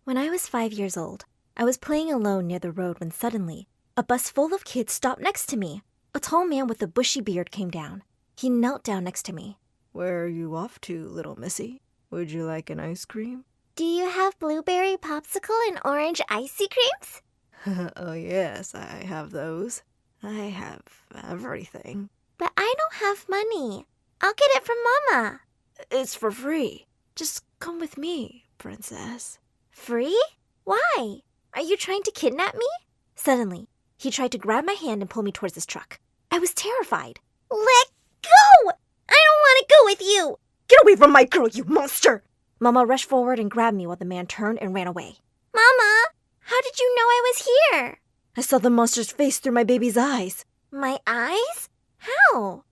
When I was 5 years old, I was playing alone near the road when suddenly, a bus full of kids stopped next to me. A tall man with a bushy beard came down. He knelt down next to me. "Where are you off to, little missy? Would you like an ice cream?" Do you have blueberry popsicle and orange icy creams? "Oh yes, I have those. I have everything." But I don't have money. I'll get it from Mama. "It's for free. Just come with me, princess." Free? Why? Are you trying to kidnap me? Suddenly, he tried to grab my hand and pull me towards his truck. I was terrified. Let go! I don't want to go with you! "Get away from my girl, you monster!" Mama rushed forward and grabbed me while the man turned and ran away. Mama, how did you know I was here? "I saw the monster's face through my baby's eyes." My eyes? How?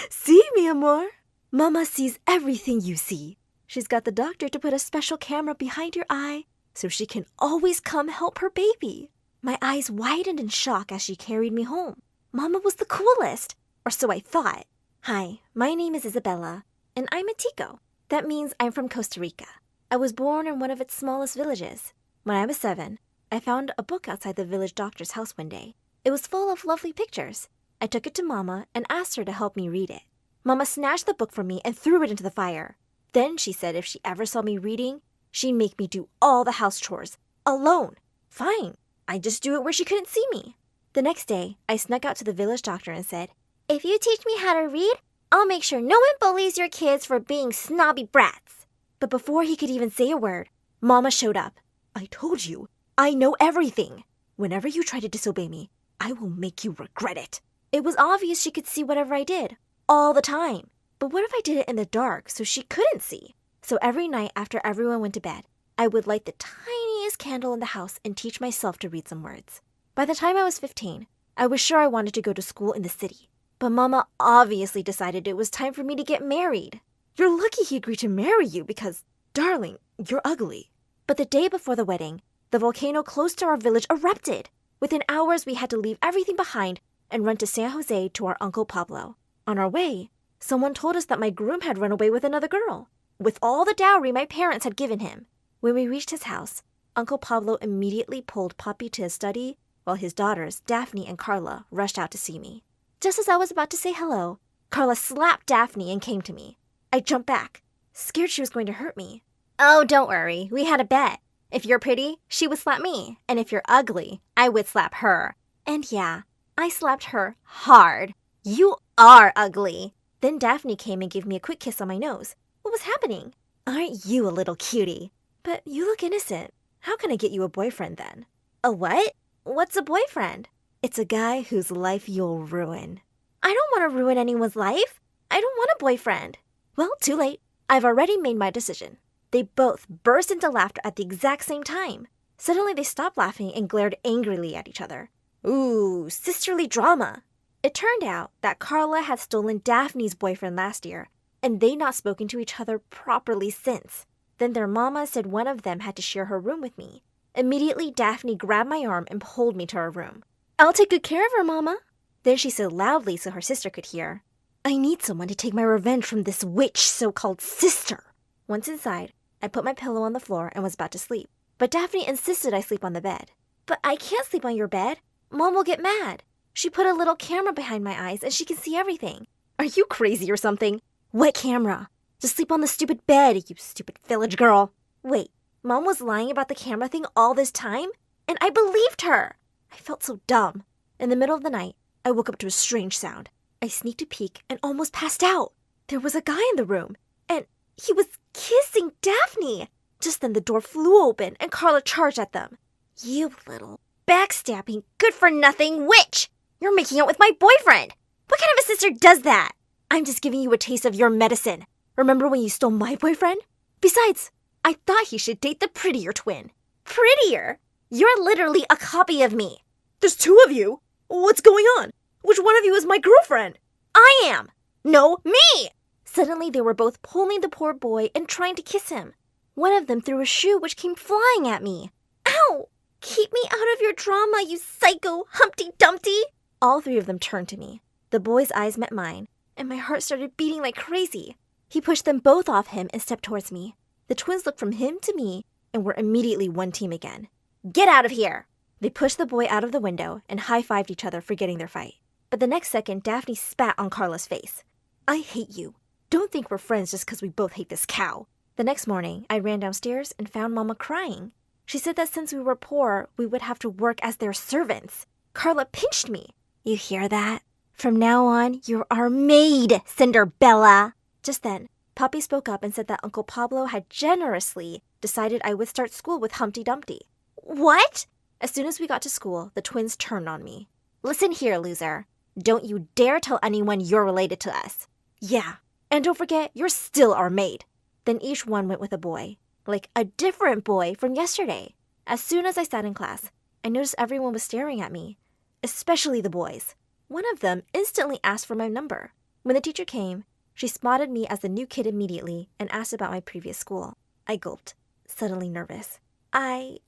"See, mi amor? Mama sees everything you see. She's got the doctor to put a special camera behind your eye so she can always come help her baby." My eyes widened in shock as she carried me home. Mama was the coolest, or so I thought. Hi, my name is Isabella, and I'm a Tico. That means I'm from Costa Rica. I was born in one of its smallest villages. When I was 7, I found a book outside the village doctor's house one day. It was full of lovely pictures. I took it to Mama and asked her to help me read it. Mama snatched the book from me and threw it into the fire. Then she said if she ever saw me reading, she'd make me do all the house chores, alone. Fine, I'd just do it where she couldn't see me. The next day, I snuck out to the village doctor and said, "If you teach me how to read, I'll make sure no one bullies your kids for being snobby brats." But before he could even say a word, Mama showed up. "I told you, I know everything. Whenever you try to disobey me, I will make you regret it." It was obvious she could see whatever I did, all the time. But what if I did it in the dark so she couldn't see? So every night after everyone went to bed, I would light the tiniest candle in the house and teach myself to read some words. By the time I was 15, I was sure I wanted to go to school in the city. But Mama obviously decided it was time for me to get married. "You're lucky he agreed to marry you because, darling, you're ugly." But the day before the wedding, the volcano close to our village erupted. Within hours, we had to leave everything behind and run to San Jose to our Uncle Pablo. On our way, someone told us that my groom had run away with another girl, with all the dowry my parents had given him. When we reached his house, Uncle Pablo immediately pulled Papi to his study, while his daughters, Daphne and Carla, rushed out to see me. Just as I was about to say hello, Carla slapped Daphne and came to me. I jumped back, scared she was going to hurt me. "Oh, don't worry, we had a bet. If you're pretty, she would slap me, and if you're ugly, I would slap her." And yeah, I slapped her hard. "You are ugly." Then Daphne came and gave me a quick kiss on my nose. What was happening? "Aren't you a little cutie? But you look innocent. How can I get you a boyfriend then?" "A what? What's a boyfriend?" "It's a guy whose life you'll ruin." "I don't want to ruin anyone's life. I don't want a boyfriend." Well, too late. I've already made my decision. They both burst into laughter at the exact same time. Suddenly they stopped laughing and glared angrily at each other. Ooh, sisterly drama. It turned out that Carla had stolen Daphne's boyfriend last year, and they'd not spoken to each other properly since. Then their mama said one of them had to share her room with me. Immediately, Daphne grabbed my arm and pulled me to her room. "I'll take good care of her, Mama." Then she said loudly so her sister could hear, "I need someone to take my revenge from this witch so-called sister." Once inside, I put my pillow on the floor and was about to sleep. But Daphne insisted I sleep on the bed. "But I can't sleep on your bed. Mom will get mad. She put a little camera behind my eyes and she can see everything." "Are you crazy or something? What camera? Just sleep on the stupid bed, you stupid village girl." Wait, Mom was lying about the camera thing all this time? And I believed her! I felt so dumb. In the middle of the night, I woke up to a strange sound. I sneaked a peek and almost passed out. There was a guy in the room, and he was kissing Daphne. Just then the door flew open and Carla charged at them. "You little backstabbing, good-for-nothing witch! You're making out with my boyfriend! What kind of a sister does that? I'm just giving you a taste of your medicine. Remember when you stole my boyfriend? Besides, I thought he should date the prettier twin." "Prettier? You're literally a copy of me." "There's 2 of you? What's going on? Which one of you is my girlfriend?" "I am." "No, me!" Suddenly they were both pulling the poor boy and trying to kiss him. One of them threw a shoe which came flying at me. "Ow! Keep me out of your drama, you psycho Humpty Dumpty!" All 3 of them turned to me. The boy's eyes met mine, and my heart started beating like crazy. He pushed them both off him and stepped towards me. The twins looked from him to me, and were immediately one team again. Get out of here! They pushed the boy out of the window and high-fived each other for getting their fight. But the next second, Daphne spat on Carla's face. I hate you. Don't think we're friends just because we both hate this cow. The next morning, I ran downstairs and found Mama crying. She said that since we were poor, we would have to work as their servants. Carla pinched me. You hear that? From now on, you're our maid, Cinderbella. Just then, Poppy spoke up and said that Uncle Pablo had generously decided I would start school with Humpty Dumpty. What? As soon as we got to school, the twins turned on me. Listen here, loser. Don't you dare tell anyone you're related to us. Yeah, and don't forget, you're still our maid. Then each one went with a boy, like a different boy from yesterday. As soon as I sat in class, I noticed everyone was staring at me, especially the boys. One of them instantly asked for my number. When the teacher came, she spotted me as the new kid immediately and asked about my previous school. I gulped, suddenly nervous. I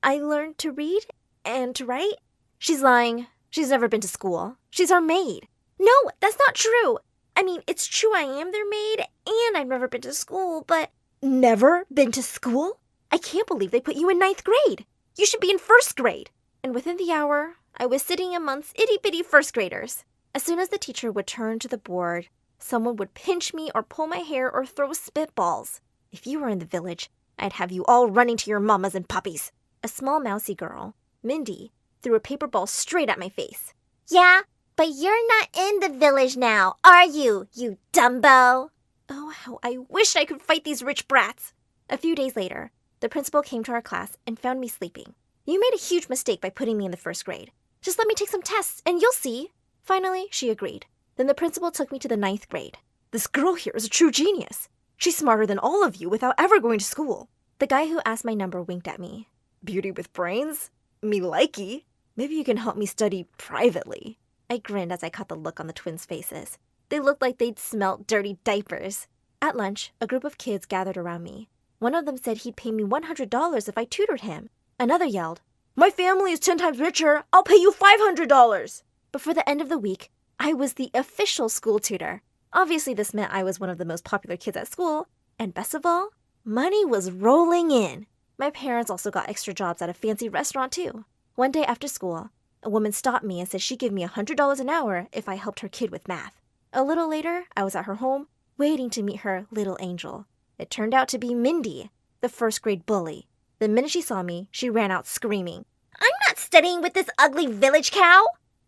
learned to read and to write. She's lying. She's never been to school. She's our maid. No, that's not true. I mean, it's true I am their maid, and I've never been to school, but... Never been to school? I can't believe they put you in 9th grade. You should be in 1st grade. And within the hour, I was sitting amongst itty-bitty 1st graders. As soon as the teacher would turn to the board, someone would pinch me or pull my hair or throw spitballs. If you were in the village, I'd have you all running to your mamas and puppies. A small mousy girl, Mindy, threw a paper ball straight at my face. Yeah, but you're not in the village now, are you, you Dumbo? Oh, how I wish I could fight these rich brats. A few days later, the principal came to our class and found me sleeping. You made a huge mistake by putting me in the 1st grade. Just let me take some tests and you'll see. Finally, she agreed. Then the principal took me to the 9th grade. This girl here is a true genius. She's smarter than all of you without ever going to school. The guy who asked my number winked at me. Beauty with brains? Me likey. Maybe you can help me study privately. I grinned as I caught the look on the twins' faces. They looked like they'd smelt dirty diapers. At lunch, a group of kids gathered around me. One of them said he'd pay me $100 if I tutored him. Another yelled, My family is 10 times richer. I'll pay you $500. Before the end of the week, I was the official school tutor. Obviously, this meant I was one of the most popular kids at school. And best of all, money was rolling in. My parents also got extra jobs at a fancy restaurant, too. One day after school, a woman stopped me and said she'd give me $100 an hour if I helped her kid with math. A little later, I was at her home, waiting to meet her little angel. It turned out to be Mindy, the 1st grade bully. The minute she saw me, she ran out screaming, I'm not studying with this ugly village cow!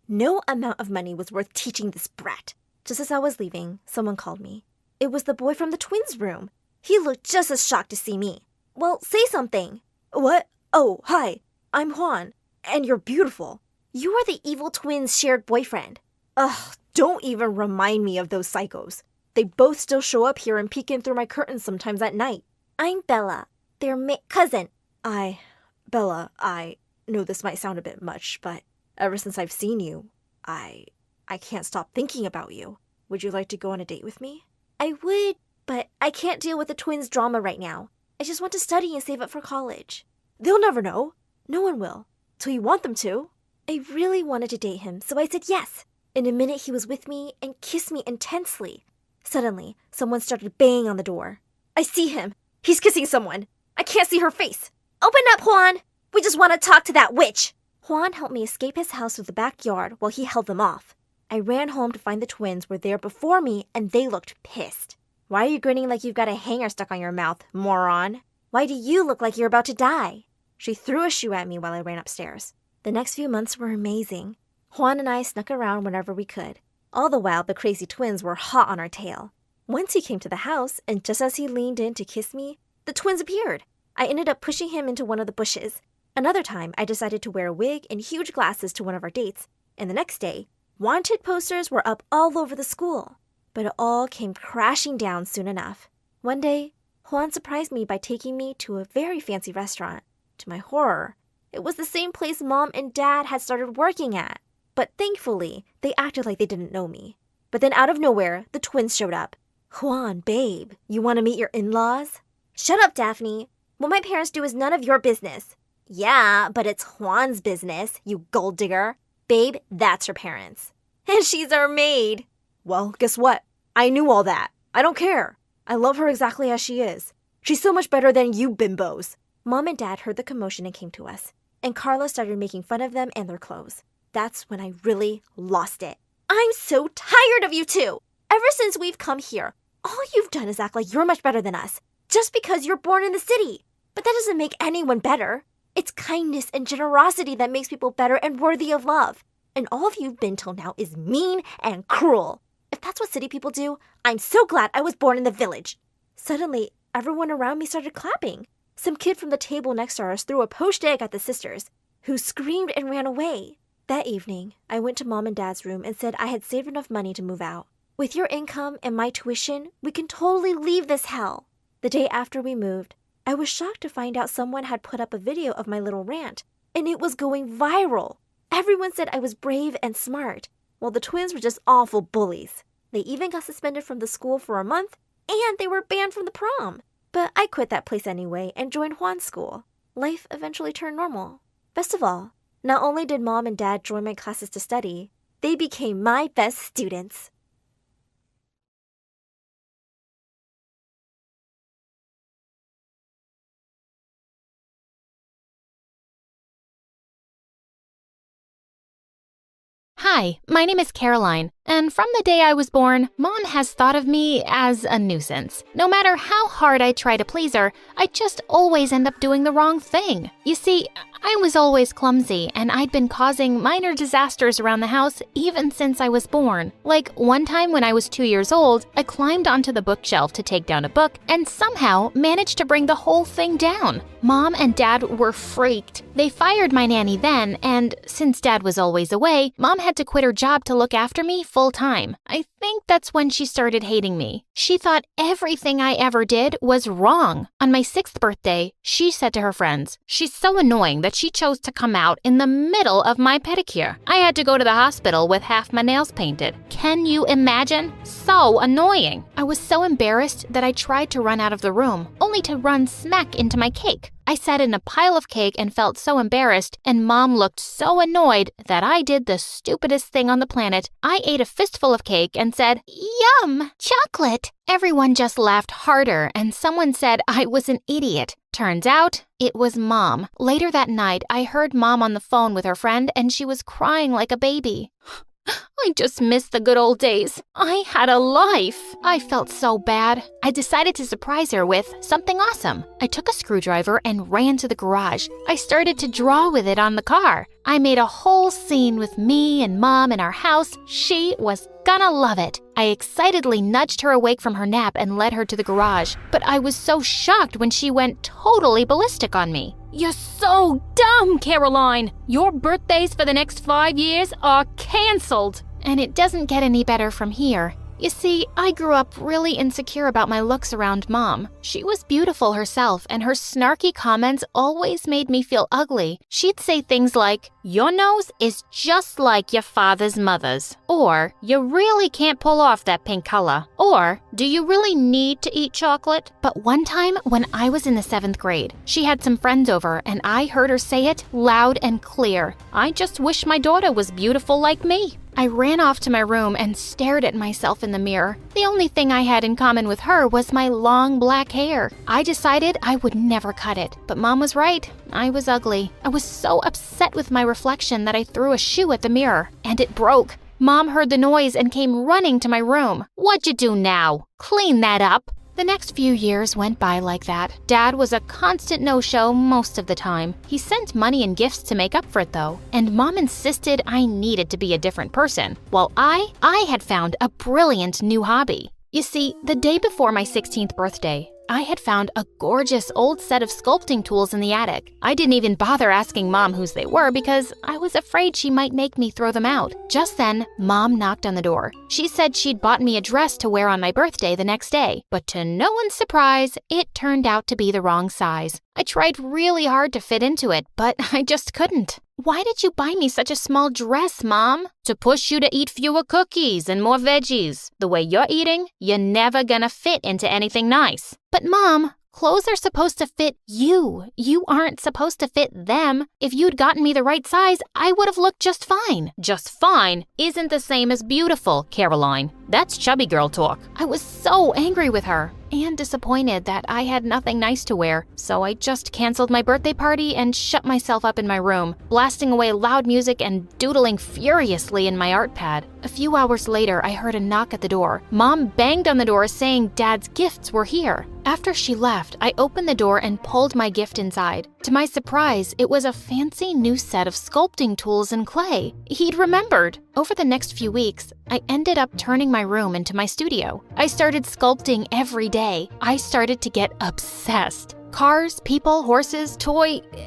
No amount of money was worth teaching this brat. Just as I was leaving, someone called me. It was the boy from the twins' room. He looked just as shocked to see me. Well, say something. What? Oh, hi. I'm Juan. And you're beautiful. You are the evil twins' shared boyfriend. Ugh, don't even remind me of those psychos. They both still show up here and peek in through my curtains sometimes at night. I'm Bella, their cousin. Bella, I know this might sound a bit much, but ever since I've seen you, I can't stop thinking about you. Would you like to go on a date with me? I would, but I can't deal with the twins' drama right now. I just want to study and save up for college. They'll never know. No one will. Till you want them to. I really wanted to date him, so I said yes. In a minute, he was with me and kissed me intensely. Suddenly, someone started banging on the door. I see him. He's kissing someone. I can't see her face. Open up, Juan. We just want to talk to that witch. Juan helped me escape his house through the backyard while he held them off. I ran home to find the twins were there before me, and they looked pissed. Why are you grinning like you've got a hanger stuck on your mouth, moron? Why do you look like you're about to die? She threw a shoe at me while I ran upstairs. The next few months were amazing. Juan and I snuck around whenever we could. All the while, the crazy twins were hot on our tail. Once he came to the house, and just as he leaned in to kiss me, the twins appeared. I ended up pushing him into one of the bushes. Another time, I decided to wear a wig and huge glasses to one of our dates, and the next day, wanted posters were up all over the school. But it all came crashing down soon enough. One day, Juan surprised me by taking me to a very fancy restaurant. To my horror, it was the same place Mom and Dad had started working at. But thankfully, they acted like they didn't know me. But then out of nowhere, the twins showed up. Juan, babe, you want to meet your in-laws? Shut up, Daphne. What my parents do is none of your business. Yeah, but it's Juan's business, you gold digger. Babe, that's her parents. And she's our maid. Well, guess what? I knew all that. I don't care. I love her exactly as she is. She's so much better than you bimbos. Mom and Dad heard the commotion and came to us, and Carla started making fun of them and their clothes. That's when I really lost it. I'm so tired of you two! Ever since we've come here, all you've done is act like you're much better than us, just because you're born in the city. But that doesn't make anyone better. It's kindness and generosity that makes people better and worthy of love. And all of you've been till now is mean and cruel. If that's what city people do, I'm so glad I was born in the village. Suddenly, everyone around me started clapping. Some kid from the table next to us threw a poached egg at the sisters, who screamed and ran away. That evening, I went to Mom and Dad's room and said I had saved enough money to move out. With your income and my tuition, we can totally leave this hell. The day after we moved, I was shocked to find out someone had put up a video of my little rant, and it was going viral. Everyone said I was brave and smart, while the twins were just awful bullies. They even got suspended from the school for a month, and they were banned from the prom. But I quit that place anyway and joined Juan's school. Life eventually turned normal. Best of all, not only did Mom and Dad join my classes to study, they became my best students. Hi, my name is Caroline, and from the day I was born, Mom has thought of me as a nuisance. No matter how hard I try to please her, I just always end up doing the wrong thing. You see, I was always clumsy, and I'd been causing minor disasters around the house even since I was born. Like one time when I was 2 years old, I climbed onto the bookshelf to take down a book and somehow managed to bring the whole thing down. Mom and Dad were freaked. They fired my nanny then, and since Dad was always away, Mom had to quit her job to look after me full-time. I think that's when she started hating me. She thought everything I ever did was wrong. On my 6th birthday, she said to her friends, "She's so annoying that she chose to come out in the middle of my pedicure. I had to go to the hospital with half my nails painted. Can you imagine? So annoying." I was so embarrassed that I tried to run out of the room, only to run smack into my cake. I sat in a pile of cake and felt so embarrassed, and Mom looked so annoyed that I did the stupidest thing on the planet. I ate a fistful of cake and said, "Yum, chocolate." Everyone just laughed harder, and someone said I was an idiot. Turns out, it was Mom. Later that night, I heard Mom on the phone with her friend, and she was crying like a baby. I just miss the good old days. I had a life. I felt so bad. I decided to surprise her with something awesome. I took a screwdriver and ran to the garage. I started to draw with it on the car. I made a whole scene with me and Mom in our house. She was gonna love it. I excitedly nudged her awake from her nap and led her to the garage. But I was so shocked when she went totally ballistic on me. "You're so dumb, Caroline! Your birthdays for the next 5 years are canceled!" And it doesn't get any better from here. You see, I grew up really insecure about my looks around Mom. She was beautiful herself, and her snarky comments always made me feel ugly. She'd say things like, "Your nose is just like your father's mother's," or "You really can't pull off that pink color," or "Do you really need to eat chocolate?" But one time, when I was in the 7th grade, she had some friends over, and I heard her say it loud and clear. "I just wish my daughter was beautiful like me." I ran off to my room and stared at myself in the mirror. The only thing I had in common with her was my long black hair. I decided I would never cut it, but Mom was right. I was ugly. I was so upset with my reflection that I threw a shoe at the mirror, and it broke. Mom heard the noise and came running to my room. "What'd you do now? Clean that up." The next few years went by like that. Dad was a constant no-show most of the time. He sent money and gifts to make up for it though, and Mom insisted I needed to be a different person, while I had found a brilliant new hobby. You see, the day before my 16th birthday, I had found a gorgeous old set of sculpting tools in the attic. I didn't even bother asking Mom whose they were because I was afraid she might make me throw them out. Just then, Mom knocked on the door. She said she'd bought me a dress to wear on my birthday the next day, but to no one's surprise, it turned out to be the wrong size. I tried really hard to fit into it, but I just couldn't. "Why did you buy me such a small dress, Mom?" "To push you to eat fewer cookies and more veggies. The way you're eating, you're never gonna fit into anything nice." "But Mom, clothes are supposed to fit you. You aren't supposed to fit them. If you'd gotten me the right size, I would have looked just fine." "Just fine isn't the same as beautiful, Caroline. That's chubby girl talk. I was so angry with her and disappointed that I had nothing nice to wear, so I just canceled my birthday party and shut myself up in my room, blasting away loud music and doodling furiously in my art pad. A few hours later, I heard a knock at the door. Mom banged on the door saying Dad's gifts were here. After she left, I opened the door and pulled my gift inside. To my surprise, it was a fancy new set of sculpting tools and clay. He'd remembered. Over the next few weeks, I ended up turning my room into my studio. I started sculpting every day. I started to get obsessed. Cars, people, horses,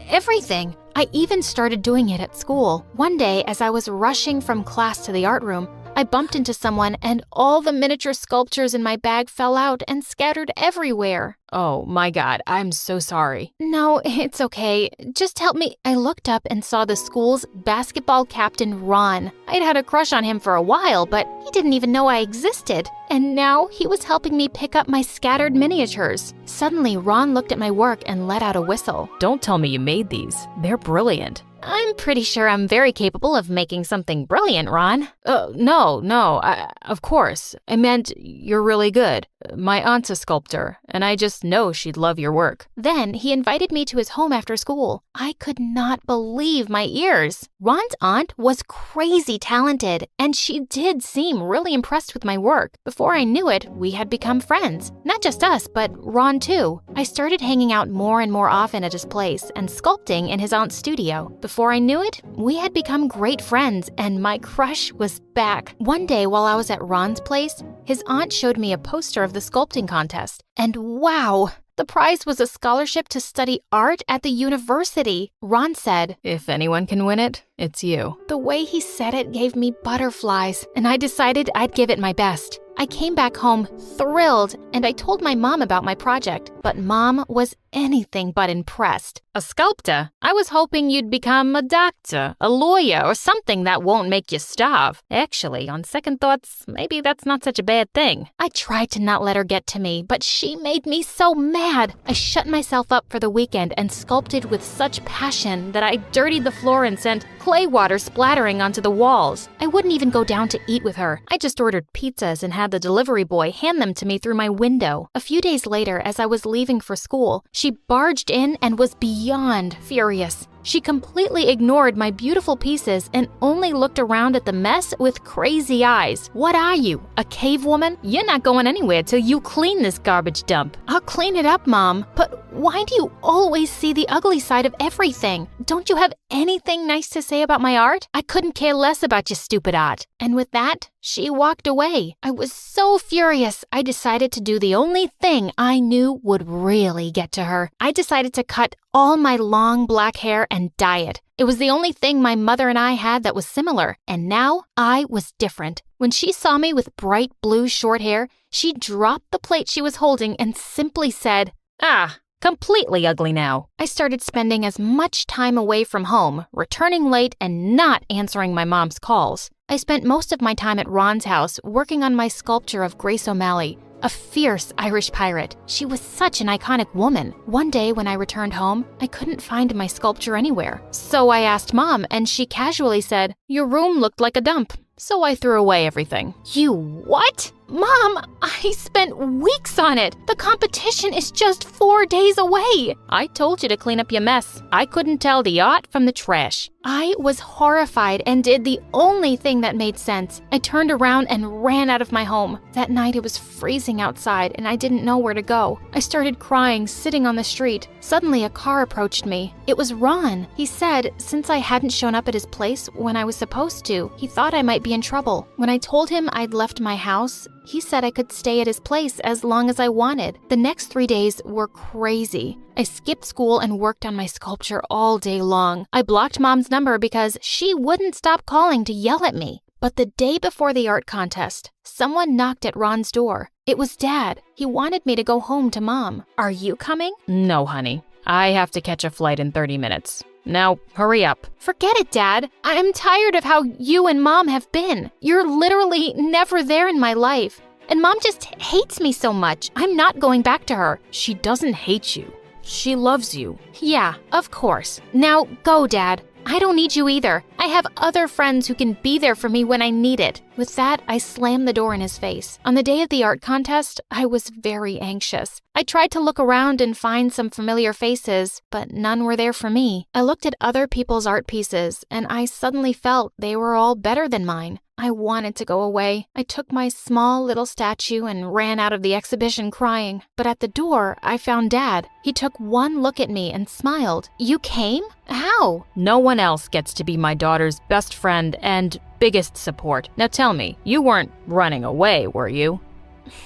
everything. I even started doing it at school. One day, as I was rushing from class to the art room, I bumped into someone and all the miniature sculptures in my bag fell out and scattered everywhere. Oh my God, I'm so sorry. No, it's okay. Just help me. I looked up and saw the school's basketball captain, Ron. I'd had a crush on him for a while, but he didn't even know I existed. And now he was helping me pick up my scattered miniatures. Suddenly, Ron looked at my work and let out a whistle. Don't tell me you made these. They're brilliant. I'm pretty sure I'm very capable of making something brilliant, Ron. No, of course. I meant you're really good. My aunt's a sculptor, and I just know she'd love your work. Then he invited me to his home after school. I could not believe my ears. Ron's aunt was crazy talented, and she did seem really impressed with my work. Before I knew it, we had become friends. Not just us, but Ron too. I started hanging out more and more often at his place and sculpting in his aunt's studio. Before I knew it, we had become great friends, and my crush was back. One day while I was at Ron's place, his aunt showed me a poster of the sculpting contest. And wow, the prize was a scholarship to study art at the university. Ron said, "If anyone can win it, it's you." The way he said it gave me butterflies, and I decided I'd give it my best. I came back home thrilled, and I told my mom about my project, but Mom was anything but impressed. A sculptor? I was hoping you'd become a doctor, a lawyer, or something that won't make you starve. Actually, on second thoughts, maybe that's not such a bad thing. I tried to not let her get to me, but she made me so mad. I shut myself up for the weekend and sculpted with such passion that I dirtied the floor and sent clay water splattering onto the walls. I wouldn't even go down to eat with her. I just ordered pizzas and had the delivery boy hand them to me through my window. A few days later, as I was leaving for school, she barged in and was beyond furious. She completely ignored my beautiful pieces and only looked around at the mess with crazy eyes. What are you, a cave woman? You're not going anywhere till you clean this garbage dump. I'll clean it up, Mom. But why do you always see the ugly side of everything? Don't you have anything nice to say about my art? I couldn't care less about your stupid art. And with that, she walked away. I was so furious, I decided to do the only thing I knew would really get to her. I decided to cut all my long black hair and dye it. It was the only thing my mother and I had that was similar, and now I was different. When she saw me with bright blue short hair, she dropped the plate she was holding and simply said, "Ah, completely ugly now." I started spending as much time away from home, returning late and not answering my mom's calls. I spent most of my time at Ron's house working on my sculpture of Grace O'Malley, a fierce Irish pirate. She was such an iconic woman. One day when I returned home, I couldn't find my sculpture anywhere. So I asked Mom, and she casually said, "Your room looked like a dump." So I threw away everything. You what? Mom, I spent weeks on it. The competition is just 4 days away. I told you to clean up your mess. I couldn't tell the art from the trash. I was horrified and did the only thing that made sense. I turned around and ran out of my home. That night it was freezing outside and I didn't know where to go. I started crying, sitting on the street. Suddenly a car approached me. It was Ron. He said, since I hadn't shown up at his place when I was supposed to, he thought I might be in trouble. When I told him I'd left my house, he said I could stay at his place as long as I wanted. The next 3 days were crazy. I skipped school and worked on my sculpture all day long. I blocked Mom's number because she wouldn't stop calling to yell at me. But the day before the art contest, someone knocked at Ron's door. It was Dad. He wanted me to go home to Mom. Are you coming? No, honey. I have to catch a flight in 30 minutes. Now, hurry up. Forget it, Dad. I'm tired of how you and Mom have been. You're literally never there in my life. And Mom just hates me so much. I'm not going back to her. She doesn't hate you. She loves you. Yeah, of course. Now go, Dad. I don't need you either. I have other friends who can be there for me when I need it. With that, I slammed the door in his face. On the day of the art contest, I was very anxious. I tried to look around and find some familiar faces, but none were there for me. I looked at other people's art pieces, and I suddenly felt they were all better than mine. I wanted to go away. I took my small little statue and ran out of the exhibition crying. But at the door, I found Dad. He took one look at me and smiled. "You came? How?" No one else gets to be my daughter's best friend and biggest support. Now tell me, you weren't running away, were you?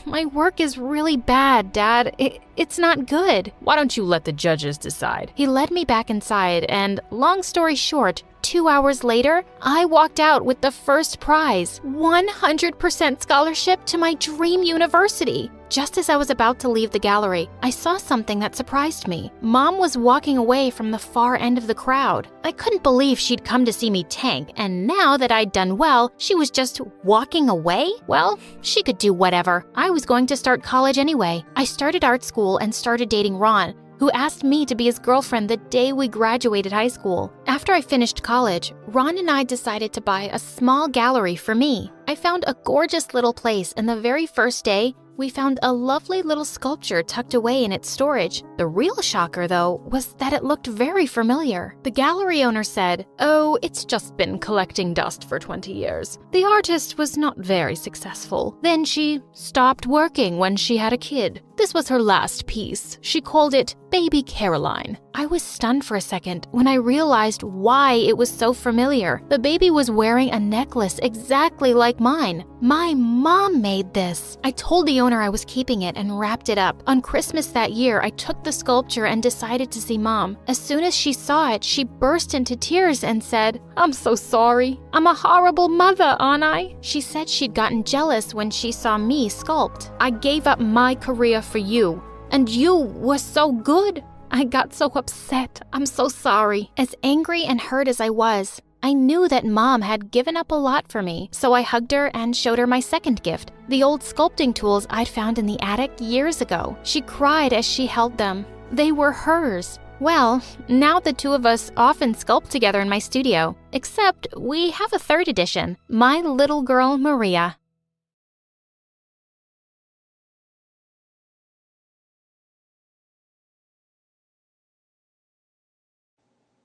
My work is really bad, Dad. It's not good. Why don't you let the judges decide? He led me back inside, and long story short, 2 hours later, I walked out with the first prize, 100% scholarship to my dream university. Just as I was about to leave the gallery, I saw something that surprised me. Mom was walking away from the far end of the crowd. I couldn't believe she'd come to see me tank, and now that I'd done well, she was just walking away? Well, she could do whatever. I was going to start college anyway. I started art school and started dating Ron, who asked me to be his girlfriend the day we graduated high school. After I finished college, Ron and I decided to buy a small gallery for me. I found a gorgeous little place, and the very first day, we found a lovely little sculpture tucked away in its storage. The real shocker, though, was that it looked very familiar. The gallery owner said, "Oh, it's just been collecting dust for 20 years. The artist was not very successful. Then she stopped working when she had a kid. This was her last piece. She called it Baby Caroline." I was stunned for a second when I realized why it was so familiar. The baby was wearing a necklace exactly like mine. My mom made this. I told the owner I was keeping it and wrapped it up. On Christmas that year, I took the sculpture and decided to see Mom. As soon as she saw it, she burst into tears and said, "I'm so sorry. I'm a horrible mother, aren't I?" She said she'd gotten jealous when she saw me sculpt. "I gave up my career for you, and you were so good. I got so upset. I'm so sorry." As angry and hurt as I was, I knew that Mom had given up a lot for me, so I hugged her and showed her my second gift, the old sculpting tools I'd found in the attic years ago. She cried as she held them. They were hers. Well, now the two of us often sculpt together in my studio, except we have a third edition, my little girl Maria.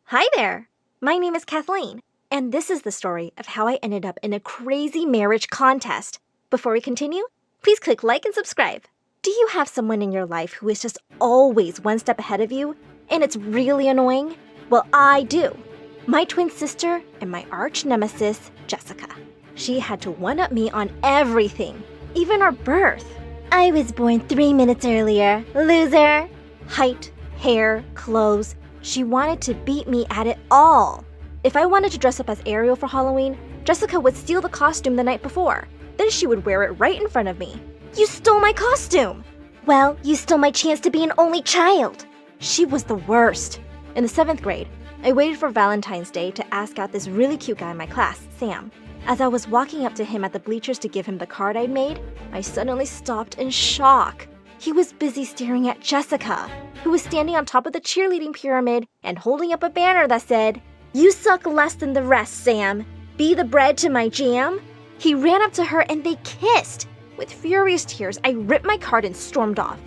Hi there! My name is Kathleen, and this is the story of how I ended up in a crazy marriage contest. Before we continue, please click like and subscribe. Do you have someone in your life who is just always one step ahead of you, and it's really annoying? Well, I do. My twin sister and my arch nemesis, Jessica. She had to one-up me on everything, even our birth. I was born 3 minutes earlier, loser. Height, hair, clothes. She wanted to beat me at it all. If I wanted to dress up as Ariel for Halloween, Jessica would steal the costume the night before. Then she would wear it right in front of me. "You stole my costume!" "Well, you stole my chance to be an only child." She was the worst. In the 7th grade, I waited for Valentine's Day to ask out this really cute guy in my class, Sam. As I was walking up to him at the bleachers to give him the card I'd made, I suddenly stopped in shock. He was busy staring at Jessica, who was standing on top of the cheerleading pyramid and holding up a banner that said, "You suck less than the rest, Sam. Be the bread to my jam." He ran up to her and they kissed. With furious tears, I ripped my card and stormed off.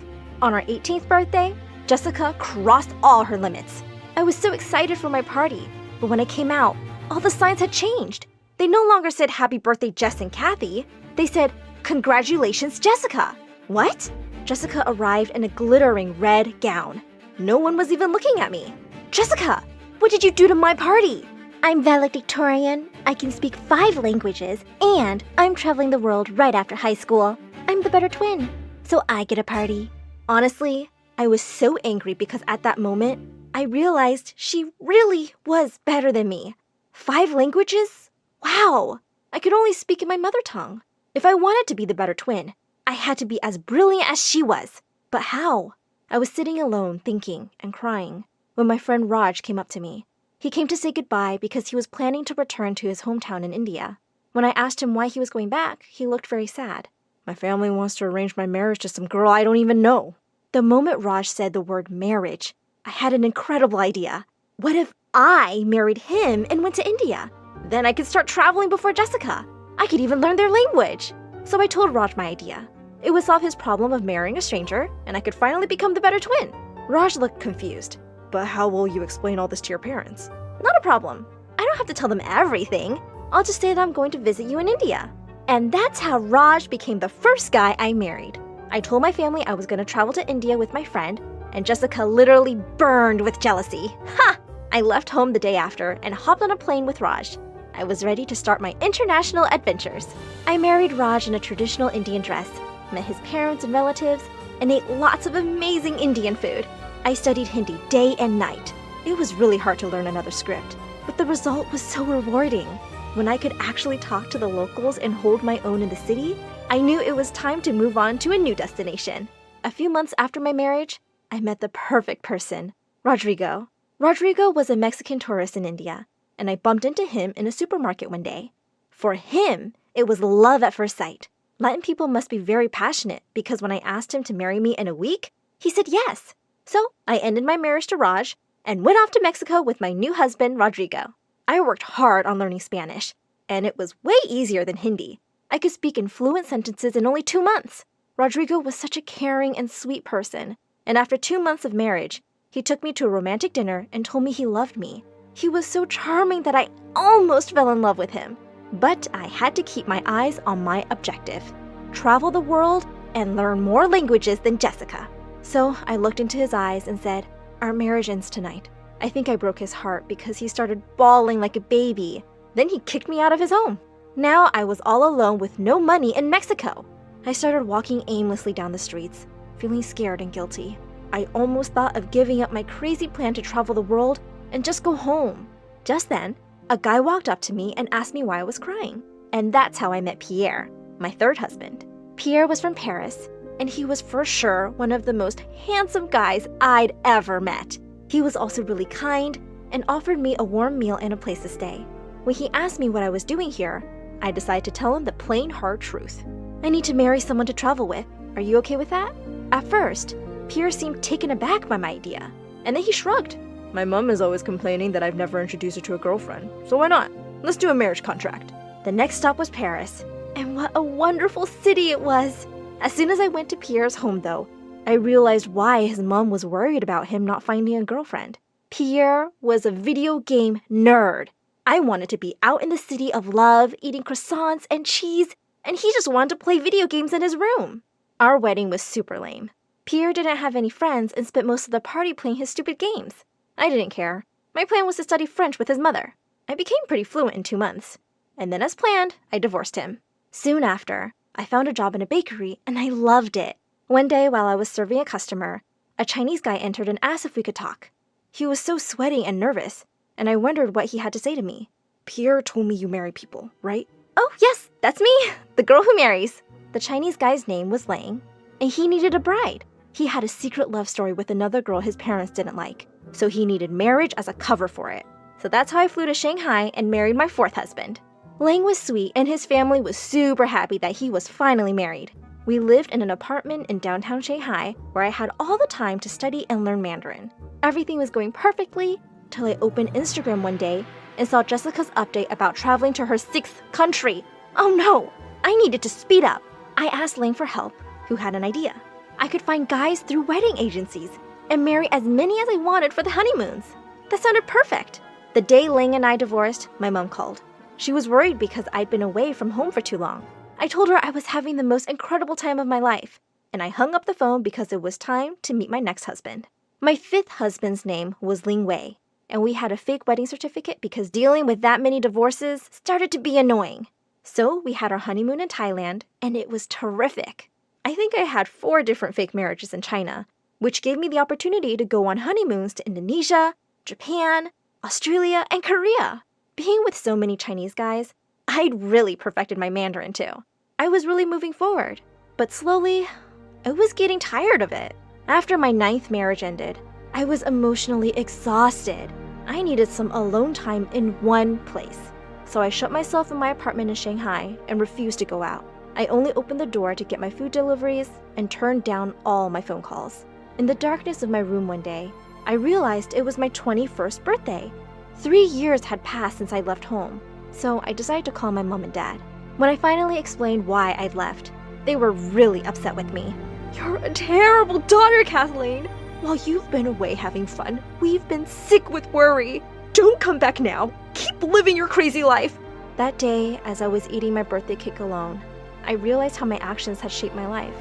On our 18th birthday, Jessica crossed all her limits. I was so excited for my party, but when I came out, all the signs had changed. They no longer said "Happy birthday, Jess and Kathy." They said, "Congratulations, Jessica." What? Jessica arrived in a glittering red gown. No one was even looking at me. "Jessica, what did you do to my party?" "I'm valedictorian. I can speak 5 languages, and I'm traveling the world right after high school. I'm the better twin, so I get a party." Honestly, I was so angry because at that moment, I realized she really was better than me. 5 languages? Wow! I could only speak in my mother tongue. If I wanted to be the better twin, I had to be as brilliant as she was. But how? I was sitting alone, thinking and crying, when my friend Raj came up to me. He came to say goodbye because he was planning to return to his hometown in India. When I asked him why he was going back, he looked very sad. "My family wants to arrange my marriage to some girl I don't even know." The moment Raj said the word marriage, I had an incredible idea. What if I married him and went to India? Then I could start traveling before Jessica. I could even learn their language. So I told Raj my idea. It would solve his problem of marrying a stranger, and I could finally become the better twin. Raj looked confused. But how will you explain all this to your parents? Not a problem. I don't have to tell them everything. I'll just say that I'm going to visit you in India. And that's how Raj became the first guy I married. I told my family I was going to travel to India with my friend, and Jessica literally burned with jealousy. Ha! I left home the day after and hopped on a plane with Raj. I was ready to start my international adventures. I married Raj in a traditional Indian dress, met his parents and relatives, and ate lots of amazing Indian food. I studied Hindi day and night. It was really hard to learn another script, but the result was so rewarding. When I could actually talk to the locals and hold my own in the city, I knew it was time to move on to a new destination. A few months after my marriage, I met the perfect person, Rodrigo. Rodrigo was a Mexican tourist in India, and I bumped into him in a supermarket one day. For him, it was love at first sight. Latin people must be very passionate because when I asked him to marry me in a week, he said yes. So I ended my marriage to Raj and went off to Mexico with my new husband, Rodrigo. I worked hard on learning Spanish, and it was way easier than Hindi. I could speak in fluent sentences in only 2 months. Rodrigo was such a caring and sweet person, and after 2 months of marriage, he took me to a romantic dinner and told me he loved me. He was so charming that I almost fell in love with him. But I had to keep my eyes on my objective: travel the world and learn more languages than Jessica. So I looked into his eyes and said, "Our marriage ends tonight." I think I broke his heart because he started bawling like a baby. Then he kicked me out of his home. Now I was all alone with no money in Mexico. I started walking aimlessly down the streets, feeling scared and guilty. I almost thought of giving up my crazy plan to travel the world and just go home. Just then, a guy walked up to me and asked me why I was crying. And that's how I met Pierre, my third husband. Pierre was from Paris, and he was for sure one of the most handsome guys I'd ever met. He was also really kind and offered me a warm meal and a place to stay. When he asked me what I was doing here, I decided to tell him the plain hard truth. I need to marry someone to travel with. Are you okay with that? At first, Pierre seemed taken aback by my idea, and then he shrugged. My mom is always complaining that I've never introduced her to a girlfriend, so why not? Let's do a marriage contract. The next stop was Paris, and what a wonderful city it was. As soon as I went to Pierre's home, though, I realized why his mom was worried about him not finding a girlfriend. Pierre was a video game nerd. I wanted to be out in the city of love, eating croissants and cheese, and he just wanted to play video games in his room. Our wedding was super lame. Pierre didn't have any friends and spent most of the party playing his stupid games. I didn't care. My plan was to study French with his mother. I became pretty fluent in 2 months. And then as planned, I divorced him. Soon after, I found a job in a bakery and I loved it. One day while I was serving a customer, a Chinese guy entered and asked if we could talk. He was so sweaty and nervous, and I wondered what he had to say to me. Pierre told me you marry people, right? Oh, yes, that's me, the girl who marries. The Chinese guy's name was Lang, and he needed a bride. He had a secret love story with another girl his parents didn't like, so he needed marriage as a cover for it. So that's how I flew to Shanghai and married my fourth husband. Lang was sweet, and his family was super happy that he was finally married. We lived in an apartment in downtown Shanghai where I had all the time to study and learn Mandarin. Everything was going perfectly till I opened Instagram one day and saw Jessica's update about traveling to her 6th country. Oh no! I needed to speed up. I asked Lang for help, who had an idea. I could find guys through wedding agencies and marry as many as I wanted for the honeymoons. That sounded perfect. The day Lang and I divorced, my mom called. She was worried because I'd been away from home for too long. I told her I was having the most incredible time of my life, and I hung up the phone because it was time to meet my next husband. My 5th husband's name was Ling Wei, and we had a fake wedding certificate because dealing with that many divorces started to be annoying. So we had our honeymoon in Thailand, and it was terrific. I think I had 4 different fake marriages in China, which gave me the opportunity to go on honeymoons to Indonesia, Japan, Australia, and Korea. Being with so many Chinese guys, I'd really perfected my Mandarin too. I was really moving forward, but slowly, I was getting tired of it. After my 9th marriage ended, I was emotionally exhausted. I needed some alone time in one place. So I shut myself in my apartment in Shanghai and refused to go out. I only opened the door to get my food deliveries and turned down all my phone calls. In the darkness of my room one day, I realized it was my 21st birthday. 3 years had passed since I left home, so I decided to call my mom and dad. When I finally explained why I'd left, they were really upset with me. You're a terrible daughter, Kathleen. While you've been away having fun, we've been sick with worry. Don't come back now. Keep living your crazy life. That day, as I was eating my birthday cake alone, I realized how my actions had shaped my life.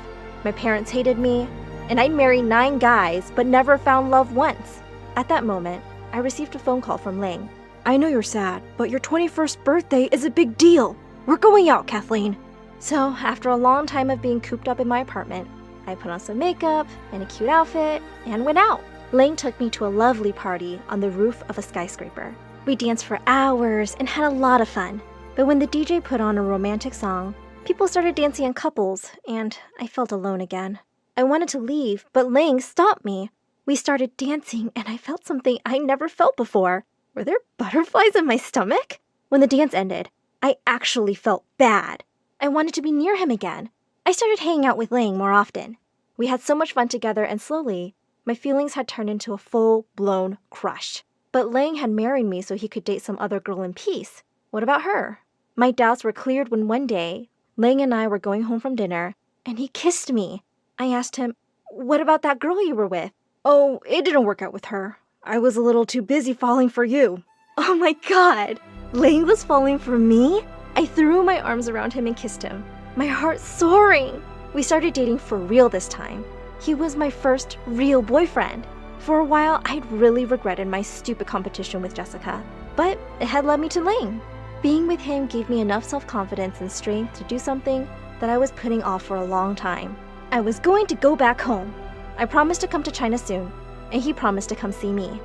My parents hated me, and I'd married 9 guys but never found love once. At that moment, I received a phone call from Ling. I know you're sad, but your 21st birthday is a big deal. We're going out, Kathleen. So, after a long time of being cooped up in my apartment, I put on some makeup and a cute outfit and went out. Ling took me to a lovely party on the roof of a skyscraper. We danced for hours and had a lot of fun. But when the DJ put on a romantic song, people started dancing in couples, and I felt alone again. I wanted to leave, but Ling stopped me. We started dancing, and I felt something I never felt before. Were there butterflies in my stomach? When the dance ended, I actually felt bad. I wanted to be near him again. I started hanging out with Ling more often. We had so much fun together, and slowly, my feelings had turned into a full-blown crush. But Ling had married me so he could date some other girl in peace. What about her? My doubts were cleared when one day, Ling and I were going home from dinner, and he kissed me. I asked him, "What about that girl you were with?" Oh, it didn't work out with her. I was a little too busy falling for you. Oh my God! Ling was falling for me? I threw my arms around him and kissed him, my heart soaring. We started dating for real this time. He was my first real boyfriend. For a while, I'd really regretted my stupid competition with Jessica, but it had led me to Ling. Being with him gave me enough self-confidence and strength to do something that I was putting off for a long time. I was going to go back home. I promised to come to China soon, and he promised to come see me.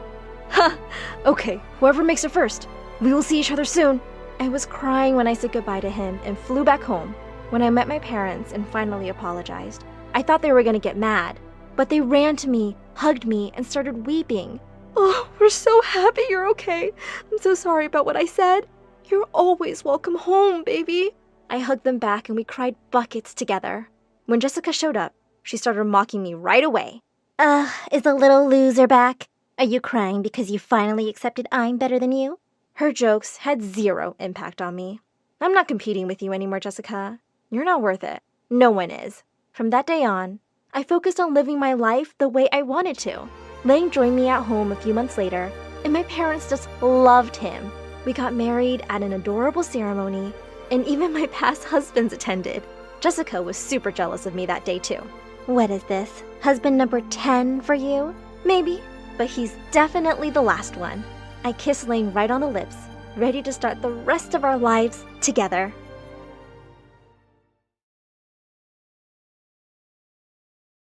Ha! Okay, whoever makes it first. We will see each other soon. I was crying when I said goodbye to him and flew back home. When I met my parents and finally apologized, I thought they were going to get mad, but they ran to me, hugged me, and started weeping. Oh, we're so happy you're okay. I'm so sorry about what I said. You're always welcome home, baby. I hugged them back and we cried buckets together. When Jessica showed up, she started mocking me right away. Is the little loser back? Are you crying because you finally accepted I'm better than you? Her jokes had zero impact on me. I'm not competing with you anymore, Jessica. You're not worth it. No one is. From that day on, I focused on living my life the way I wanted to. Ling joined me at home a few months later, and my parents just loved him. We got married at an adorable ceremony, and even my past husbands attended. Jessica was super jealous of me that day too. What is this? Husband number 10 for you? Maybe, but he's definitely the last one. I kissed Ling right on the lips, ready to start the rest of our lives together.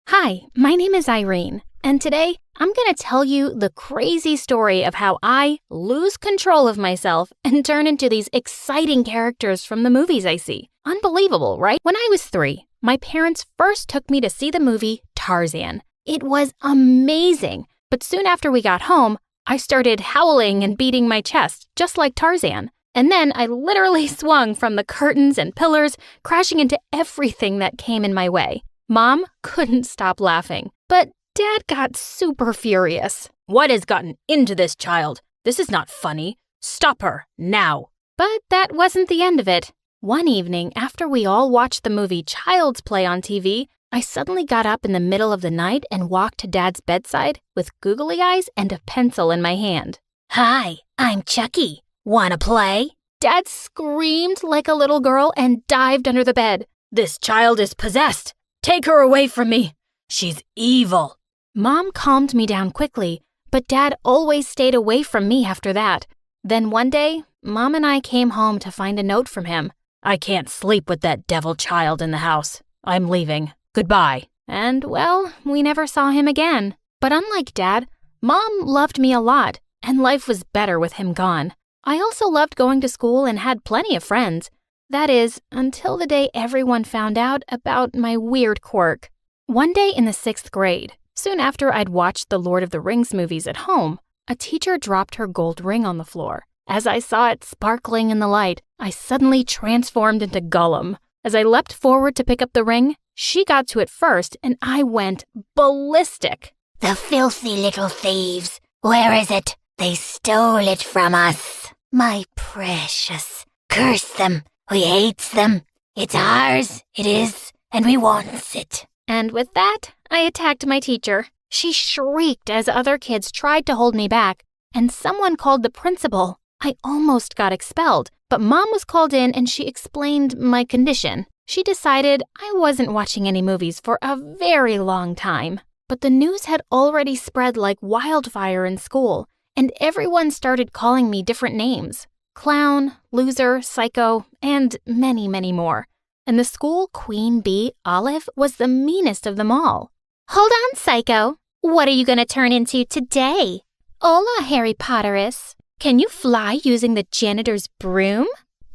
Hi, my name is Irene, and today I'm going to tell you the crazy story of how I lose control of myself and turn into these exciting characters from the movies I see. Unbelievable, right? When I was 3, my parents first took me to see the movie Tarzan. It was amazing, but soon after we got home, I started howling and beating my chest, just like Tarzan. And then I literally swung from the curtains and pillars, crashing into everything that came in my way. Mom couldn't stop laughing, but Dad got super furious. What has gotten into this child? This is not funny. Stop her, now. But that wasn't the end of it. One evening, after we all watched the movie Child's Play on TV, I suddenly got up in the middle of the night and walked to Dad's bedside with googly eyes and a pencil in my hand. Hi, I'm Chucky. Wanna play? Dad screamed like a little girl and dived under the bed. This child is possessed. Take her away from me. She's evil. Mom calmed me down quickly, but Dad always stayed away from me after that. Then one day, Mom and I came home to find a note from him. I can't sleep with that devil child in the house. I'm leaving. Goodbye. And, well, we never saw him again. But unlike Dad, Mom loved me a lot, and life was better with him gone. I also loved going to school and had plenty of friends. That is, until the day everyone found out about my weird quirk. One day in the 6th grade, soon after I'd watched the Lord of the Rings movies at home, a teacher dropped her gold ring on the floor. As I saw it sparkling in the light, I suddenly transformed into Gollum. As I leapt forward to pick up the ring, she got to it first, and I went ballistic. The filthy little thieves. Where is it? They stole it from us. My precious. Curse them. We hates them. It's ours, it is, and we wants it. And with that, I attacked my teacher. She shrieked as other kids tried to hold me back, and someone called the principal. I almost got expelled, but Mom was called in and she explained my condition. She decided I wasn't watching any movies for a very long time. But the news had already spread like wildfire in school, and everyone started calling me different names. Clown, loser, psycho, and many, many more. And the school queen bee, Olive, was the meanest of them all. Hold on, Psycho. What are you gonna turn into today? Hola, Harry Potterus. Can you fly using the janitor's broom?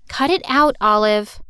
Cut it out, Olive.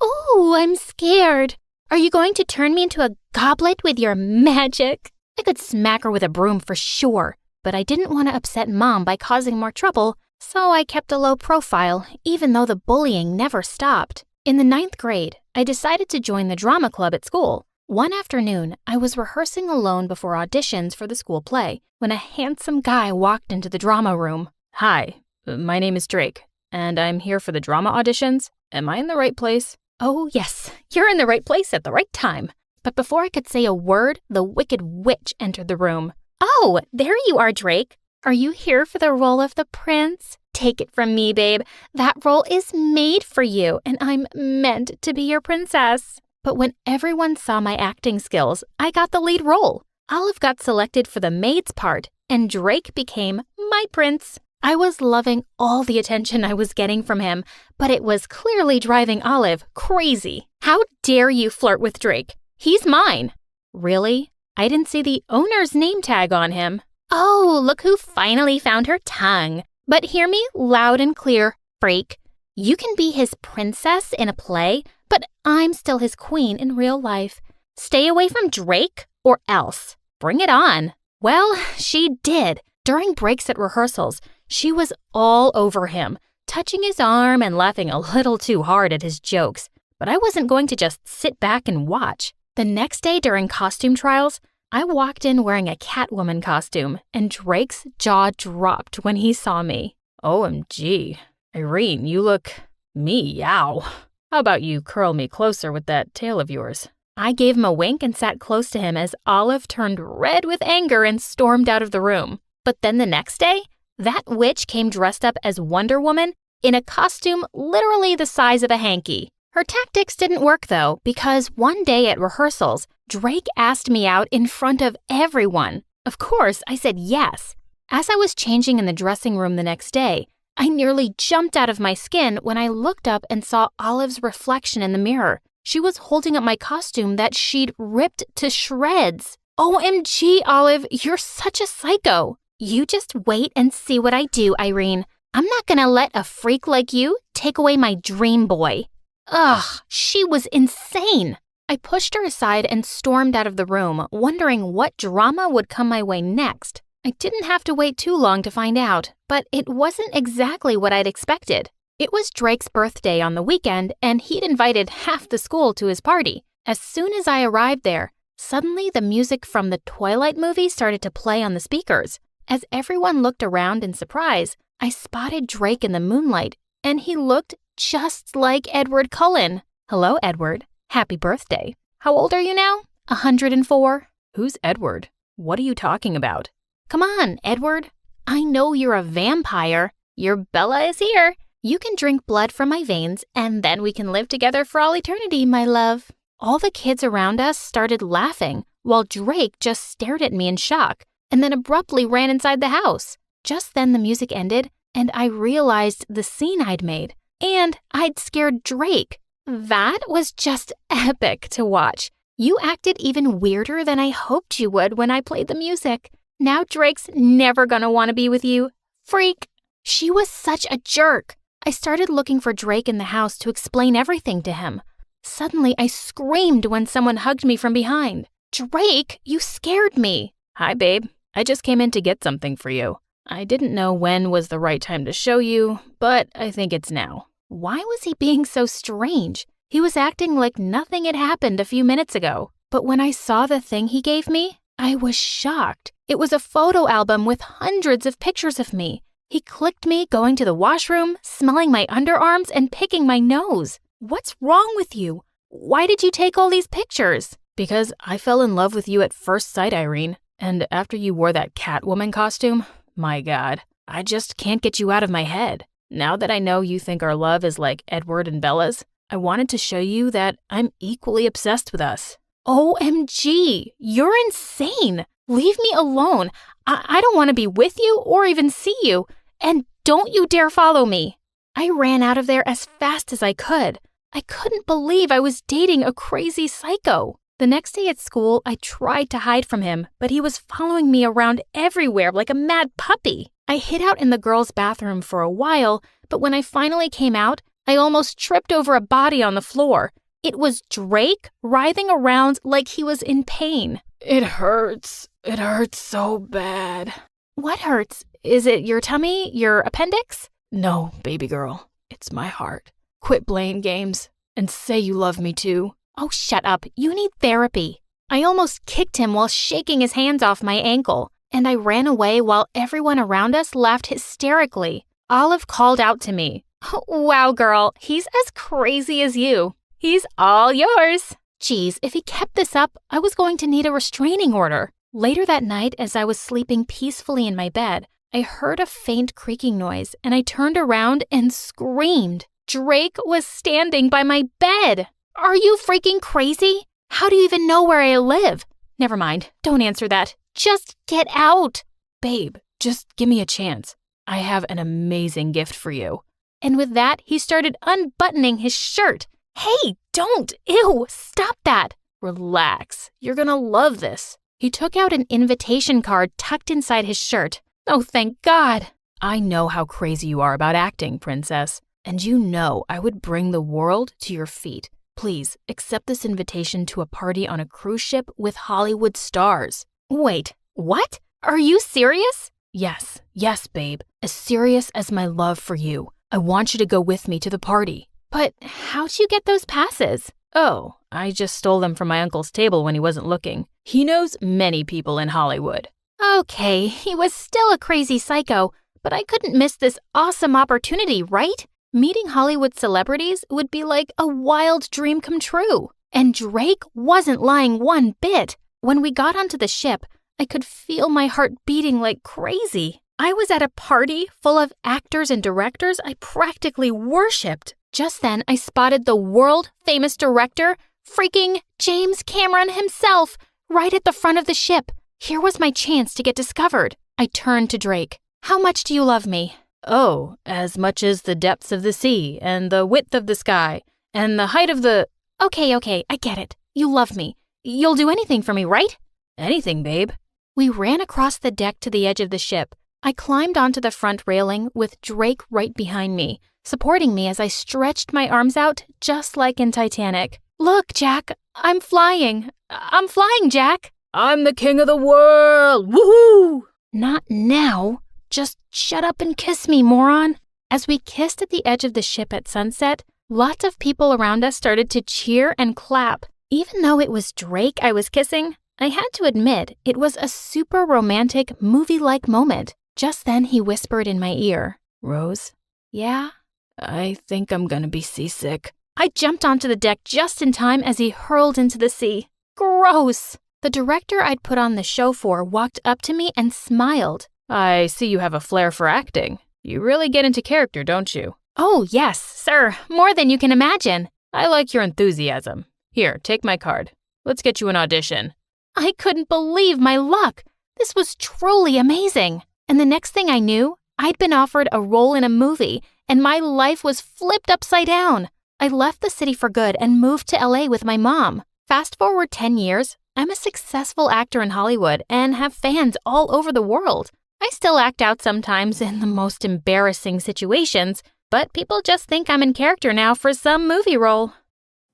Oh, I'm scared. Are you going to turn me into a goblet with your magic? I could smack her with a broom for sure, but I didn't want to upset Mom by causing more trouble, so I kept a low profile, even though the bullying never stopped. In the 9th grade, I decided to join the drama club at school. One afternoon, I was rehearsing alone before auditions for the school play when a handsome guy walked into the drama room. Hi, my name is Drake, and I'm here for the drama auditions. Am I in the right place? Oh, yes, you're in the right place at the right time. But before I could say a word, the Wicked Witch entered the room. Oh, there you are, Drake. Are you here for the role of the prince? Take it from me, babe. That role is made for you, and I'm meant to be your princess. But when everyone saw my acting skills, I got the lead role. Olive got selected for the maid's part, and Drake became my prince. I was loving all the attention I was getting from him, but it was clearly driving Olive crazy. How dare you flirt with Drake? He's mine. Really? I didn't see the owner's name tag on him. Oh, look who finally found her tongue. But hear me loud and clear, freak. You can be his princess in a play, but I'm still his queen in real life. Stay away from Drake or else. Bring it on. Well, she did. During breaks at rehearsals, she was all over him, touching his arm and laughing a little too hard at his jokes. But I wasn't going to just sit back and watch. The next day during costume trials, I walked in wearing a Catwoman costume, and Drake's jaw dropped when he saw me. OMG. Irene, you look meow. How about you curl me closer with that tail of yours? I gave him a wink and sat close to him as Olive turned red with anger and stormed out of the room. But then the next day, that witch came dressed up as Wonder Woman in a costume literally the size of a hanky. Her tactics didn't work though, because one day at rehearsals, Drake asked me out in front of everyone. Of course, I said yes. As I was changing in the dressing room the next day, I nearly jumped out of my skin when I looked up and saw Olive's reflection in the mirror. She was holding up my costume that she'd ripped to shreds. OMG, Olive, you're such a psycho. You just wait and see what I do, Irene. I'm not gonna let a freak like you take away my dream boy. Ugh, she was insane. I pushed her aside and stormed out of the room, wondering what drama would come my way next. I didn't have to wait too long to find out, but it wasn't exactly what I'd expected. It was Drake's birthday on the weekend, and he'd invited half the school to his party. As soon as I arrived there, suddenly the music from the Twilight movie started to play on the speakers. As everyone looked around in surprise, I spotted Drake in the moonlight, and he looked just like Edward Cullen. Hello, Edward. Happy birthday. How old are you now? 104? Who's Edward? What are you talking about? Come on, Edward. I know you're a vampire. Your Bella is here. You can drink blood from my veins, and then we can live together for all eternity, my love. All the kids around us started laughing, while Drake just stared at me in shock, and then abruptly ran inside the house. Just then the music ended, and I realized the scene I'd made, and I'd scared Drake. That was just epic to watch. You acted even weirder than I hoped you would when I played the music. Now Drake's never gonna want to be with you. Freak. She was such a jerk. I started looking for Drake in the house to explain everything to him. Suddenly, I screamed when someone hugged me from behind. Drake, you scared me. Hi, babe. I just came in to get something for you. I didn't know when was the right time to show you, but I think it's now. Why was he being so strange? He was acting like nothing had happened a few minutes ago. But when I saw the thing he gave me, I was shocked. It was a photo album with hundreds of pictures of me. He clicked me going to the washroom, smelling my underarms, and picking my nose. What's wrong with you? Why did you take all these pictures? Because I fell in love with you at first sight, Irene. And after you wore that Catwoman costume, my God, I just can't get you out of my head. Now that I know you think our love is like Edward and Bella's, I wanted to show you that I'm equally obsessed with us. OMG, you're insane. Leave me alone. I don't want to be with you or even see you. And don't you dare follow me. I ran out of there as fast as I could. I couldn't believe I was dating a crazy psycho. The next day at school, I tried to hide from him, but he was following me around everywhere like a mad puppy. I hid out in the girls' bathroom for a while, but when I finally came out, I almost tripped over a body on the floor. It was Drake writhing around like he was in pain. It hurts. It hurts so bad. What hurts? Is it your tummy? Your appendix? No, baby girl. It's my heart. Quit playing games and say you love me too. Oh, shut up. You need therapy. I almost kicked him while shaking his hands off my ankle, and I ran away while everyone around us laughed hysterically. Olive called out to me. Wow, girl, he's as crazy as you. He's all yours. Geez, if he kept this up, I was going to need a restraining order. Later that night, as I was sleeping peacefully in my bed, I heard a faint creaking noise, and I turned around and screamed. Drake was standing by my bed. Are you freaking crazy? How do you even know where I live? Never mind, don't answer that. Just get out. Babe, just give me a chance. I have an amazing gift for you. And with that, he started unbuttoning his shirt. Hey, don't! Ew, stop that! Relax, you're gonna love this. He took out an invitation card tucked inside his shirt. Oh, thank God. I know how crazy you are about acting, princess. And you know I would bring the world to your feet. Please, accept this invitation to a party on a cruise ship with Hollywood stars. Wait, what? Are you serious? Yes, babe. As serious as my love for you. I want you to go with me to the party. But how'd you get those passes? Oh, I just stole them from my uncle's table when he wasn't looking. He knows many people in Hollywood. Okay, he was still a crazy psycho, but I couldn't miss this awesome opportunity, right? Meeting Hollywood celebrities would be like a wild dream come true. And Drake wasn't lying one bit. When we got onto the ship, I could feel my heart beating like crazy. I was at a party full of actors and directors I practically worshipped. Just then, I spotted the world-famous director, freaking James Cameron himself, right at the front of the ship. Here was my chance to get discovered. I turned to Drake. How much do you love me? Oh, as much as the depths of the sea, and the width of the sky, and the height of the... Okay, I get it. You love me. You'll do anything for me, right? Anything, babe. We ran across the deck to the edge of the ship. I climbed onto the front railing with Drake right behind me, supporting me as I stretched my arms out just like in Titanic. Look, Jack, I'm flying. I'm flying, Jack. I'm the king of the world. Woohoo! Not now. Just shut up and kiss me, moron. As we kissed at the edge of the ship at sunset, lots of people around us started to cheer and clap. Even though it was Drake I was kissing, I had to admit it was a super romantic, movie-like moment. Just then he whispered in my ear, Rose? Yeah? I think I'm gonna be seasick. I jumped onto the deck just in time as he hurled into the sea. Gross! The director I'd put on the show for walked up to me and smiled. I see you have a flair for acting. You really get into character, don't you? Oh, yes, sir. More than you can imagine. I like your enthusiasm. Here, take my card. Let's get you an audition. I couldn't believe my luck. This was truly amazing. And the next thing I knew, I'd been offered a role in a movie, and my life was flipped upside down. I left the city for good and moved to LA with my mom. Fast forward 10 years, I'm a successful actor in Hollywood and have fans all over the world. I still act out sometimes in the most embarrassing situations, but people just think I'm in character now for some movie role.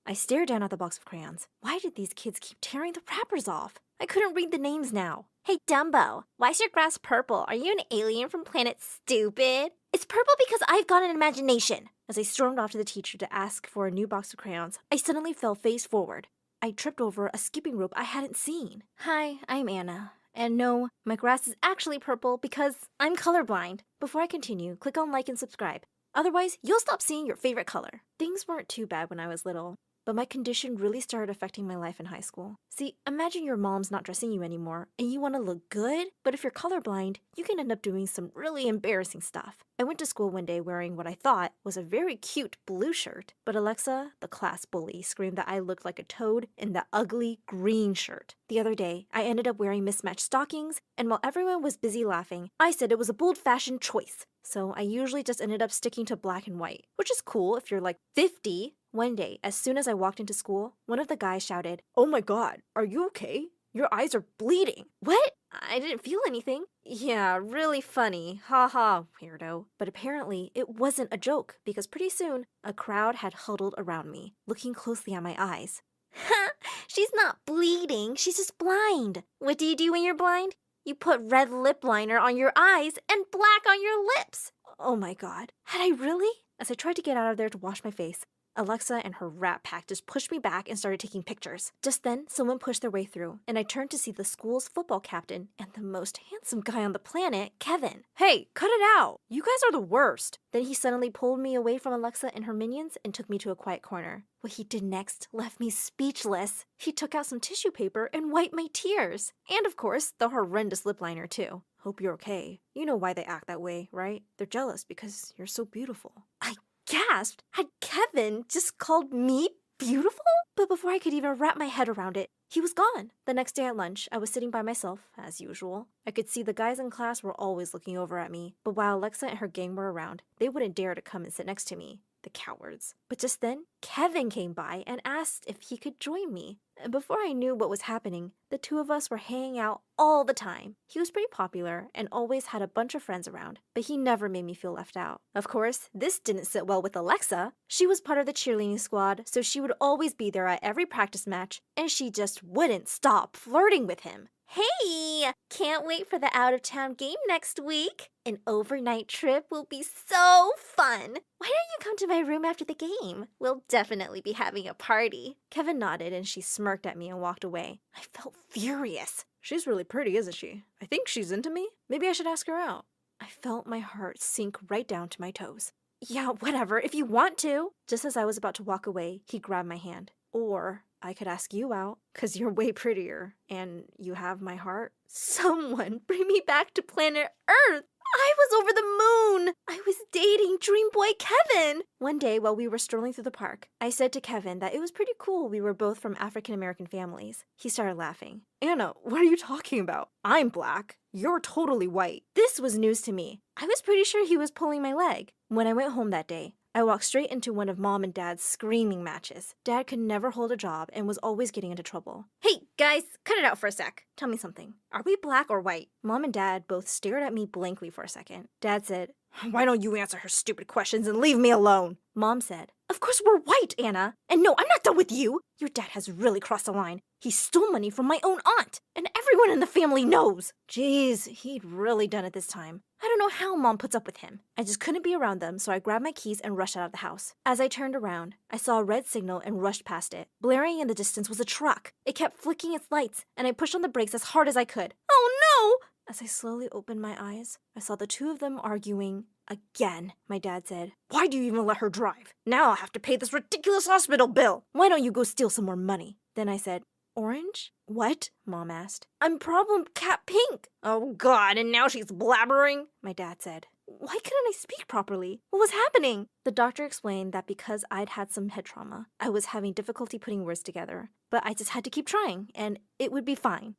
I stared down at the box of crayons. Why did these kids keep tearing the wrappers off? I couldn't read the names now. Hey, Dumbo, why's your grass purple? Are you an alien from planet Stupid? It's purple because I've got an imagination. As I stormed off to the teacher to ask for a new box of crayons, I suddenly fell face forward. I tripped over a skipping rope I hadn't seen. Hi, I'm Anna, And no, my grass is actually purple because I'm colorblind. Before I continue, click on like and subscribe. Otherwise, you'll stop seeing your favorite color. Things weren't too bad when I was little, but my condition really started affecting my life in high school. See, imagine your mom's not dressing you anymore and you want to look good, but if you're colorblind, you can end up doing some really embarrassing stuff. I went to school one day wearing what I thought was a very cute blue shirt, but Alexa, the class bully, screamed that I looked like a toad in that ugly green shirt. The other day, I ended up wearing mismatched stockings, and while everyone was busy laughing, I said it was a bold-fashioned choice. So I usually just ended up sticking to black and white, which is cool if you're like 50. One day, as soon as I walked into school, one of the guys shouted, "Oh my god, are you okay? Your eyes are bleeding." What? I didn't feel anything. Yeah, really funny. Ha ha, weirdo. But apparently, it wasn't a joke, because pretty soon, a crowd had huddled around me, looking closely at my eyes. Ha! She's not bleeding, she's just blind. What do you do when you're blind? You put red lip liner on your eyes and black on your lips. Oh my god. Had I really? As I tried to get out of there to wash my face, Alexa and her rat pack just pushed me back and started taking pictures. Just then, someone pushed their way through, and I turned to see the school's football captain and the most handsome guy on the planet, Kevin. Hey, cut it out! You guys are the worst! Then he suddenly pulled me away from Alexa and her minions and took me to a quiet corner. What he did next left me speechless. He took out some tissue paper and wiped my tears. And of course, the horrendous lip liner too. Hope you're okay. You know why they act that way, right? They're jealous because you're so beautiful. I gasped. Had Kevin just called me beautiful? But before I could even wrap my head around it, he was gone. The next day at lunch, I was sitting by myself, as usual. I could see the guys in class were always looking over at me, but while Alexa and her gang were around, they wouldn't dare to come and sit next to me. The cowards. But just then, Kevin came by and asked if he could join me. And before I knew what was happening, the two of us were hanging out all the time. He was pretty popular and always had a bunch of friends around, but he never made me feel left out. Of course, this didn't sit well with Alexa. She was part of the cheerleading squad, so she would always be there at every practice match, and she just wouldn't stop flirting with him. Hey! Can't wait for the out-of-town game next week. An overnight trip will be so fun. Why don't you come to my room after the game? We'll definitely be having a party. Kevin nodded and she smirked at me and walked away. I felt furious. She's really pretty, isn't she? I think she's into me. Maybe I should ask her out. I felt my heart sink right down to my toes. Yeah, whatever, if you want to. Just as I was about to walk away, he grabbed my hand. Or I could ask you out, 'cause you're way prettier, and you have my heart. Someone bring me back to planet Earth! I was over the moon! I was dating Dream Boy Kevin! One day, while we were strolling through the park, I said to Kevin that it was pretty cool we were both from African-American families. He started laughing. Anna, what are you talking about? I'm black. You're totally white. This was news to me. I was pretty sure he was pulling my leg. When I went home that day, I walked straight into one of Mom and Dad's screaming matches. Dad could never hold a job and was always getting into trouble. Hey, guys, cut it out for a sec. Tell me something. Are we black or white? Mom and Dad both stared at me blankly for a second. Dad said, "Why don't you answer her stupid questions and leave me alone?" Mom said, "Of course we're white, Anna. And no, I'm not done with you. Your dad has really crossed the line. He stole money from my own aunt, and everyone in the family knows." Jeez, he'd really done it this time. I don't know how Mom puts up with him. I just couldn't be around them, so I grabbed my keys and rushed out of the house. As I turned around, I saw a red signal and rushed past it. Blaring in the distance was a truck. It kept flicking its lights, and I pushed on the brakes as hard as I could. Oh no! As I slowly opened my eyes, I saw the two of them arguing again. My dad said, "Why do you even let her drive? Now I'll have to pay this ridiculous hospital bill. Why don't you go steal some more money?" Then I said, "Orange? What?" Mom asked. "I'm problem cat pink." "Oh God, and now she's blabbering," my dad said. Why couldn't I speak properly? What was happening? The doctor explained that because I'd had some head trauma, I was having difficulty putting words together. But I just had to keep trying, and it would be fine.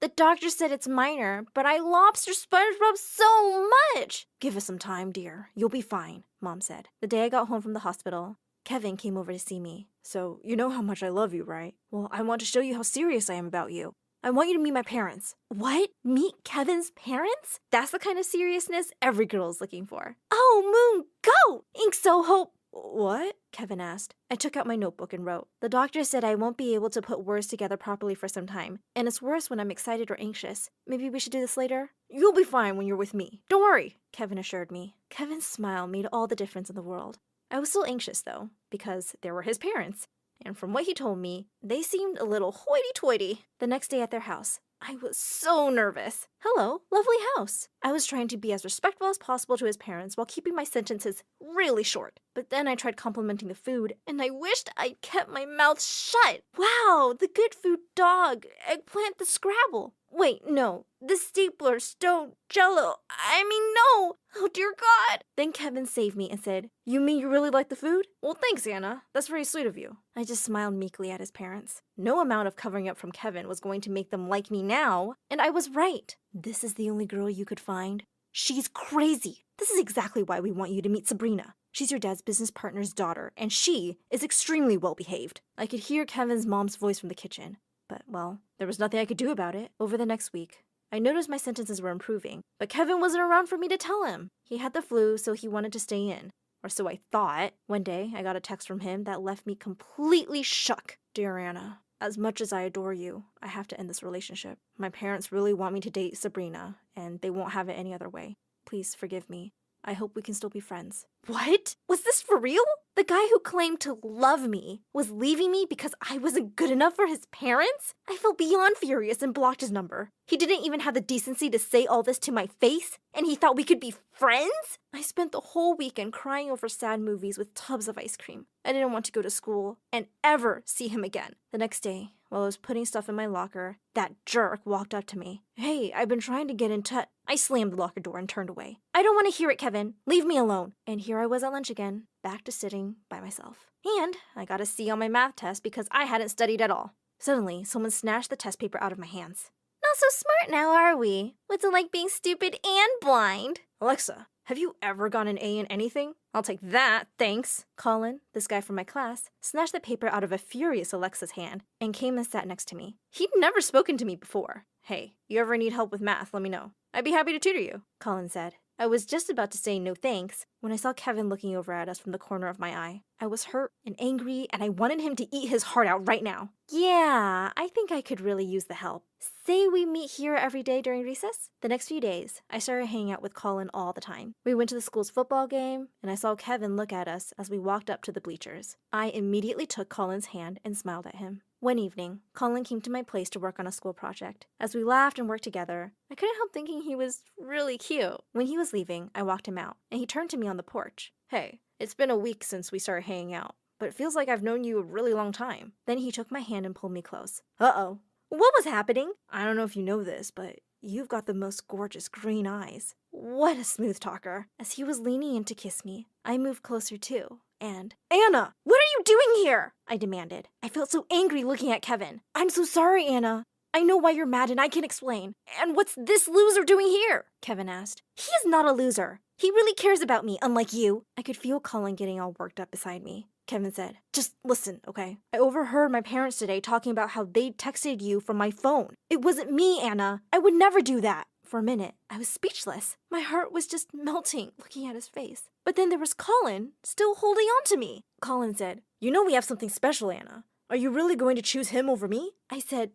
The doctor said it's minor, but I lobster SpongeBob so much. "Give us some time, dear. You'll be fine," Mom said. The day I got home from the hospital, Kevin came over to see me. "So, you know how much I love you, right? Well, I want to show you how serious I am about you. I want you to meet my parents." What? Meet Kevin's parents? That's the kind of seriousness every girl is looking for. Oh, Moon, go! Ink so hope. What? Kevin asked. I took out my notebook and wrote. The doctor said I won't be able to put words together properly for some time, and it's worse when I'm excited or anxious. Maybe we should do this later? You'll be fine when you're with me. Don't worry, Kevin assured me. Kevin's smile made all the difference in the world. I was still anxious, though, because there were his parents. And from what he told me, they seemed a little hoity-toity. The next day at their house, I was so nervous. Hello, lovely house. I was trying to be as respectful as possible to his parents while keeping my sentences really short. But then I tried complimenting the food, and I wished I'd kept my mouth shut. Wow, the good food dog, eggplant, the Scrabble. Wait, no, the stapler, stone, jello. I mean, no. Oh, dear God. Then Kevin saved me and said, "You mean you really like the food? Well, thanks, Anna. That's very sweet of you." I just smiled meekly at his parents. No amount of covering up from Kevin was going to make them like me now, and I was right. This is the only girl you could find. She's crazy. This is exactly why we want you to meet Sabrina. She's your dad's business partner's daughter, and she is extremely well behaved. I could hear Kevin's mom's voice from the kitchen. But, well, there was nothing I could do about it. Over the next week, I noticed my sentences were improving, but Kevin wasn't around for me to tell him. He had the flu, so he wanted to stay in. Or so I thought. One day, I got a text from him that left me completely shook. "Dear Anna, as much as I adore you, I have to end this relationship. My parents really want me to date Sabrina, and they won't have it any other way. Please forgive me. I hope we can still be friends." What? Was this for real? The guy who claimed to love me was leaving me because I wasn't good enough for his parents? I felt beyond furious and blocked his number. He didn't even have the decency to say all this to my face, and he thought we could be friends? I spent the whole weekend crying over sad movies with tubs of ice cream. I didn't want to go to school and ever see him again. The next day, while I was putting stuff in my locker, that jerk walked up to me. "Hey, I've been trying to get in touch." I slammed the locker door and turned away. "I don't want to hear it, Kevin. Leave me alone." And here I was at lunch again, back to sitting by myself. And I got a C on my math test because I hadn't studied at all. Suddenly, someone snatched the test paper out of my hands. "Not so smart now, are we? What's it like being stupid and blind?" "Alexa, have you ever gotten an A in anything?" "I'll take that, thanks." Colin, this guy from my class, snatched the paper out of a furious Alexa's hand and came and sat next to me. He'd never spoken to me before. "Hey, you ever need help with math, let me know. I'd be happy to tutor you," Colin said. I was just about to say no thanks when I saw Kevin looking over at us from the corner of my eye. I was hurt and angry, and I wanted him to eat his heart out right now. "Yeah, I think I could really use the help. Say we meet here every day during recess?" The next few days, I started hanging out with Colin all the time. We went to the school's football game, and I saw Kevin look at us as we walked up to the bleachers. I immediately took Colin's hand and smiled at him. One evening, Colin came to my place to work on a school project. As we laughed and worked together, I couldn't help thinking he was really cute. When he was leaving, I walked him out, and he turned to me on the porch. "Hey, it's been a week since we started hanging out, but it feels like I've known you a really long time." Then he took my hand and pulled me close. "Uh-oh. What was happening?" "I don't know if you know this, but you've got the most gorgeous green eyes." What a smooth talker. As he was leaning in to kiss me, I moved closer too. And, "Anna, what are you doing here?" I demanded. I felt so angry looking at Kevin. "I'm so sorry, Anna. I know why you're mad and I can explain." "And what's this loser doing here?" Kevin asked. "He is not a loser. He really cares about me, unlike you." I could feel Colin getting all worked up beside me. Kevin said, "Just listen, okay? I overheard my parents today talking about how they texted you from my phone. It wasn't me, Anna. I would never do that." For a minute, I was speechless. My heart was just melting looking at his face. But then there was Colin, still holding on to me. Colin said, "You know we have something special, Anna. Are you really going to choose him over me?" I said,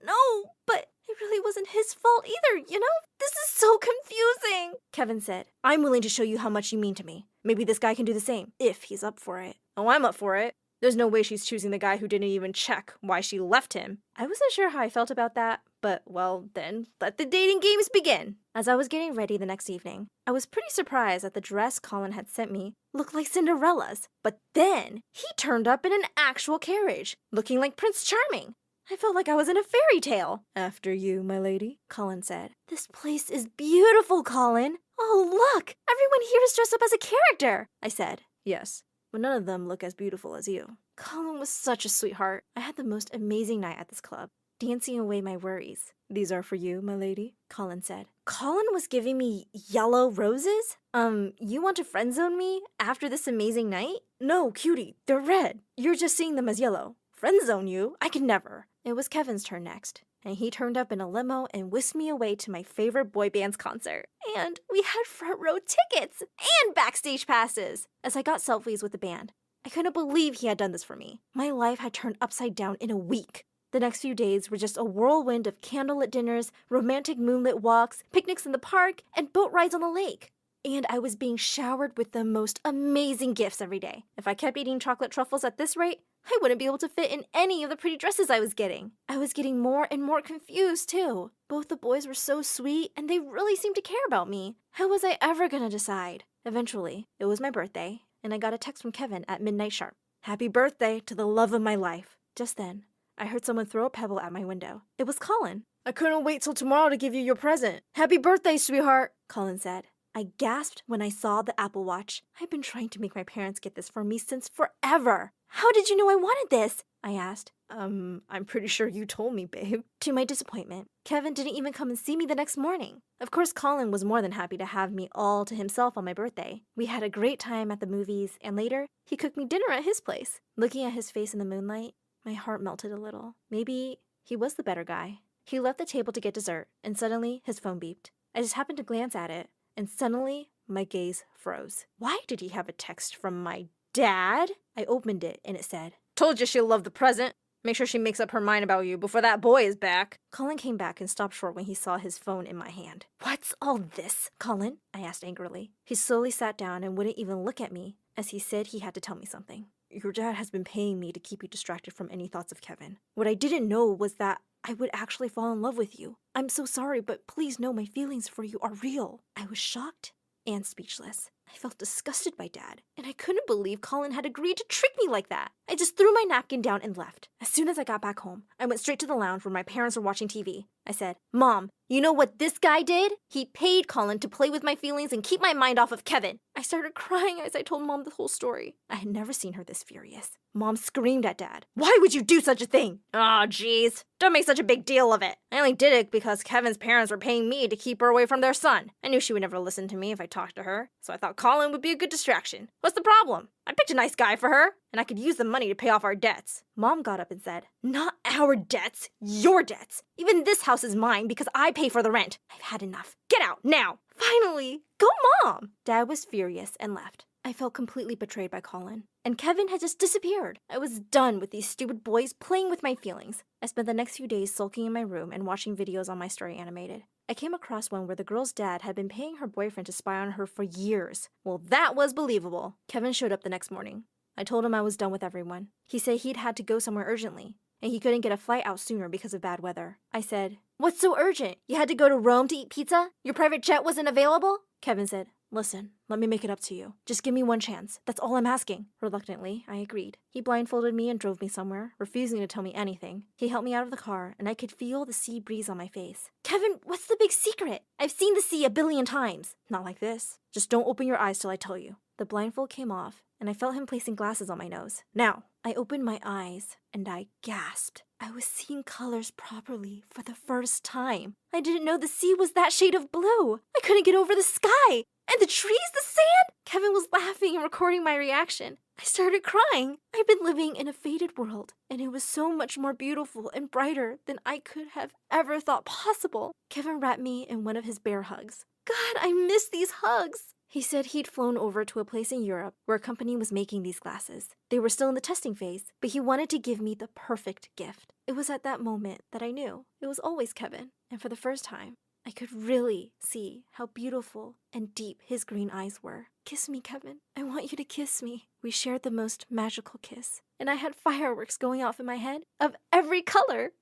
No, but it really wasn't his fault either, you know? This is so confusing." Kevin said, "I'm willing to show you how much you mean to me. Maybe this guy can do the same, if he's up for it." "Oh, I'm up for it. There's no way she's choosing the guy who didn't even check why she left him." I wasn't sure how I felt about that, but, well, then let the dating games begin. As I was getting ready the next evening, I was pretty surprised that the dress Colin had sent me looked like Cinderella's. But then he turned up in an actual carriage, looking like Prince Charming. I felt like I was in a fairy tale. "After you, my lady," Colin said. "This place is beautiful, Colin. Oh, look! Everyone here is dressed up as a character," I said. "Yes, but none of them look as beautiful as you." Colin was such a sweetheart. I had the most amazing night at this club, dancing away my worries. "These are for you, my lady," Colin said. Colin was giving me yellow roses? You want to friend zone me after this amazing night? "No, cutie, they're red. You're just seeing them as yellow. Friend zone you? I could never." It was Kevin's turn next, and he turned up in a limo and whisked me away to my favorite boy band's concert. And we had front row tickets and backstage passes. As I got selfies with the band, I couldn't believe he had done this for me. My life had turned upside down in a week. The next few days were just a whirlwind of candlelit dinners, romantic moonlit walks, picnics in the park, and boat rides on the lake. And I was being showered with the most amazing gifts every day. If I kept eating chocolate truffles at this rate, I wouldn't be able to fit in any of the pretty dresses I was getting. I was getting more and more confused, too. Both the boys were so sweet, and they really seemed to care about me. How was I ever gonna decide? Eventually, it was my birthday, and I got a text from Kevin at midnight sharp. Happy birthday to the love of my life. Just then, I heard someone throw a pebble at my window. It was Colin. I couldn't wait till tomorrow to give you your present. Happy birthday, sweetheart, Colin said. I gasped when I saw the Apple Watch. I've been trying to make my parents get this for me since forever. How did you know I wanted this? I asked. I'm pretty sure you told me, babe. To my disappointment, Kevin didn't even come and see me the next morning. Of course, Colin was more than happy to have me all to himself on my birthday. We had a great time at the movies, and later, he cooked me dinner at his place. Looking at his face in the moonlight, my heart melted a little. Maybe he was the better guy. He left the table to get dessert, and suddenly his phone beeped. I just happened to glance at it, and suddenly my gaze froze. Why did he have a text from my dad? I opened it, and it said, "Told you she'll love the present. Make sure she makes up her mind about you before that boy is back." Colin came back and stopped short when he saw his phone in my hand. What's all this, Colin? I asked angrily. He slowly sat down and wouldn't even look at me as he said he had to tell me something. Your dad has been paying me to keep you distracted from any thoughts of Kevin. What I didn't know was that I would actually fall in love with you. I'm so sorry, but please know my feelings for you are real. I was shocked and speechless. I felt disgusted by Dad, and I couldn't believe Colin had agreed to trick me like that. I just threw my napkin down and left. As soon as I got back home, I went straight to the lounge where my parents were watching TV. I said, "Mom, you know what this guy did? He paid Colin to play with my feelings and keep my mind off of Kevin." I started crying as I told Mom the whole story. I had never seen her this furious. Mom screamed at Dad. "Why would you do such a thing?" "Oh, jeez. Don't make such a big deal of it. I only did it because Kevin's parents were paying me to keep her away from their son. I knew she would never listen to me if I talked to her, so I thought Colin would be a good distraction. What's the problem? I picked a nice guy for her, and I could use the money to pay off our debts." Mom got up and said, "Not our debts, your debts. Even this house is mine because I pay for the rent. I've had enough. Get out, now." Finally, go Mom! Dad was furious and left. I felt completely betrayed by Colin, and Kevin had just disappeared. I was done with these stupid boys playing with my feelings. I spent the next few days sulking in my room and watching videos on My Story Animated. I came across one where the girl's dad had been paying her boyfriend to spy on her for years. Well, that was believable. Kevin showed up the next morning. I told him I was done with everyone. He said he'd had to go somewhere urgently, and he couldn't get a flight out sooner because of bad weather. I said, "What's so urgent? You had to go to Rome to eat pizza? Your private jet wasn't available?" Kevin said, "Listen, let me make it up to you. Just give me one chance. That's all I'm asking." Reluctantly, I agreed. He blindfolded me and drove me somewhere, refusing to tell me anything. He helped me out of the car, and I could feel the sea breeze on my face. "Kevin, what's the big secret? I've seen the sea 1,000,000,000 times. Not like this. Just don't open your eyes till I tell you." The blindfold came off, and I felt him placing glasses on my nose. "Now." I opened my eyes, and I gasped. I was seeing colors properly for the first time. I didn't know the sea was that shade of blue. I couldn't get over the sky. And the trees, the sand? Kevin was laughing and recording my reaction. I started crying. I'd been living in a faded world, and it was so much more beautiful and brighter than I could have ever thought possible. Kevin wrapped me in one of his bear hugs. God, I miss these hugs. He said he'd flown over to a place in Europe where a company was making these glasses. They were still in the testing phase, but he wanted to give me the perfect gift. It was at that moment that I knew it was always Kevin, and for the first time, I could really see how beautiful and deep his green eyes were. "Kiss me, Kevin. I want you to kiss me." We shared the most magical kiss, and I had fireworks going off in my head of every color.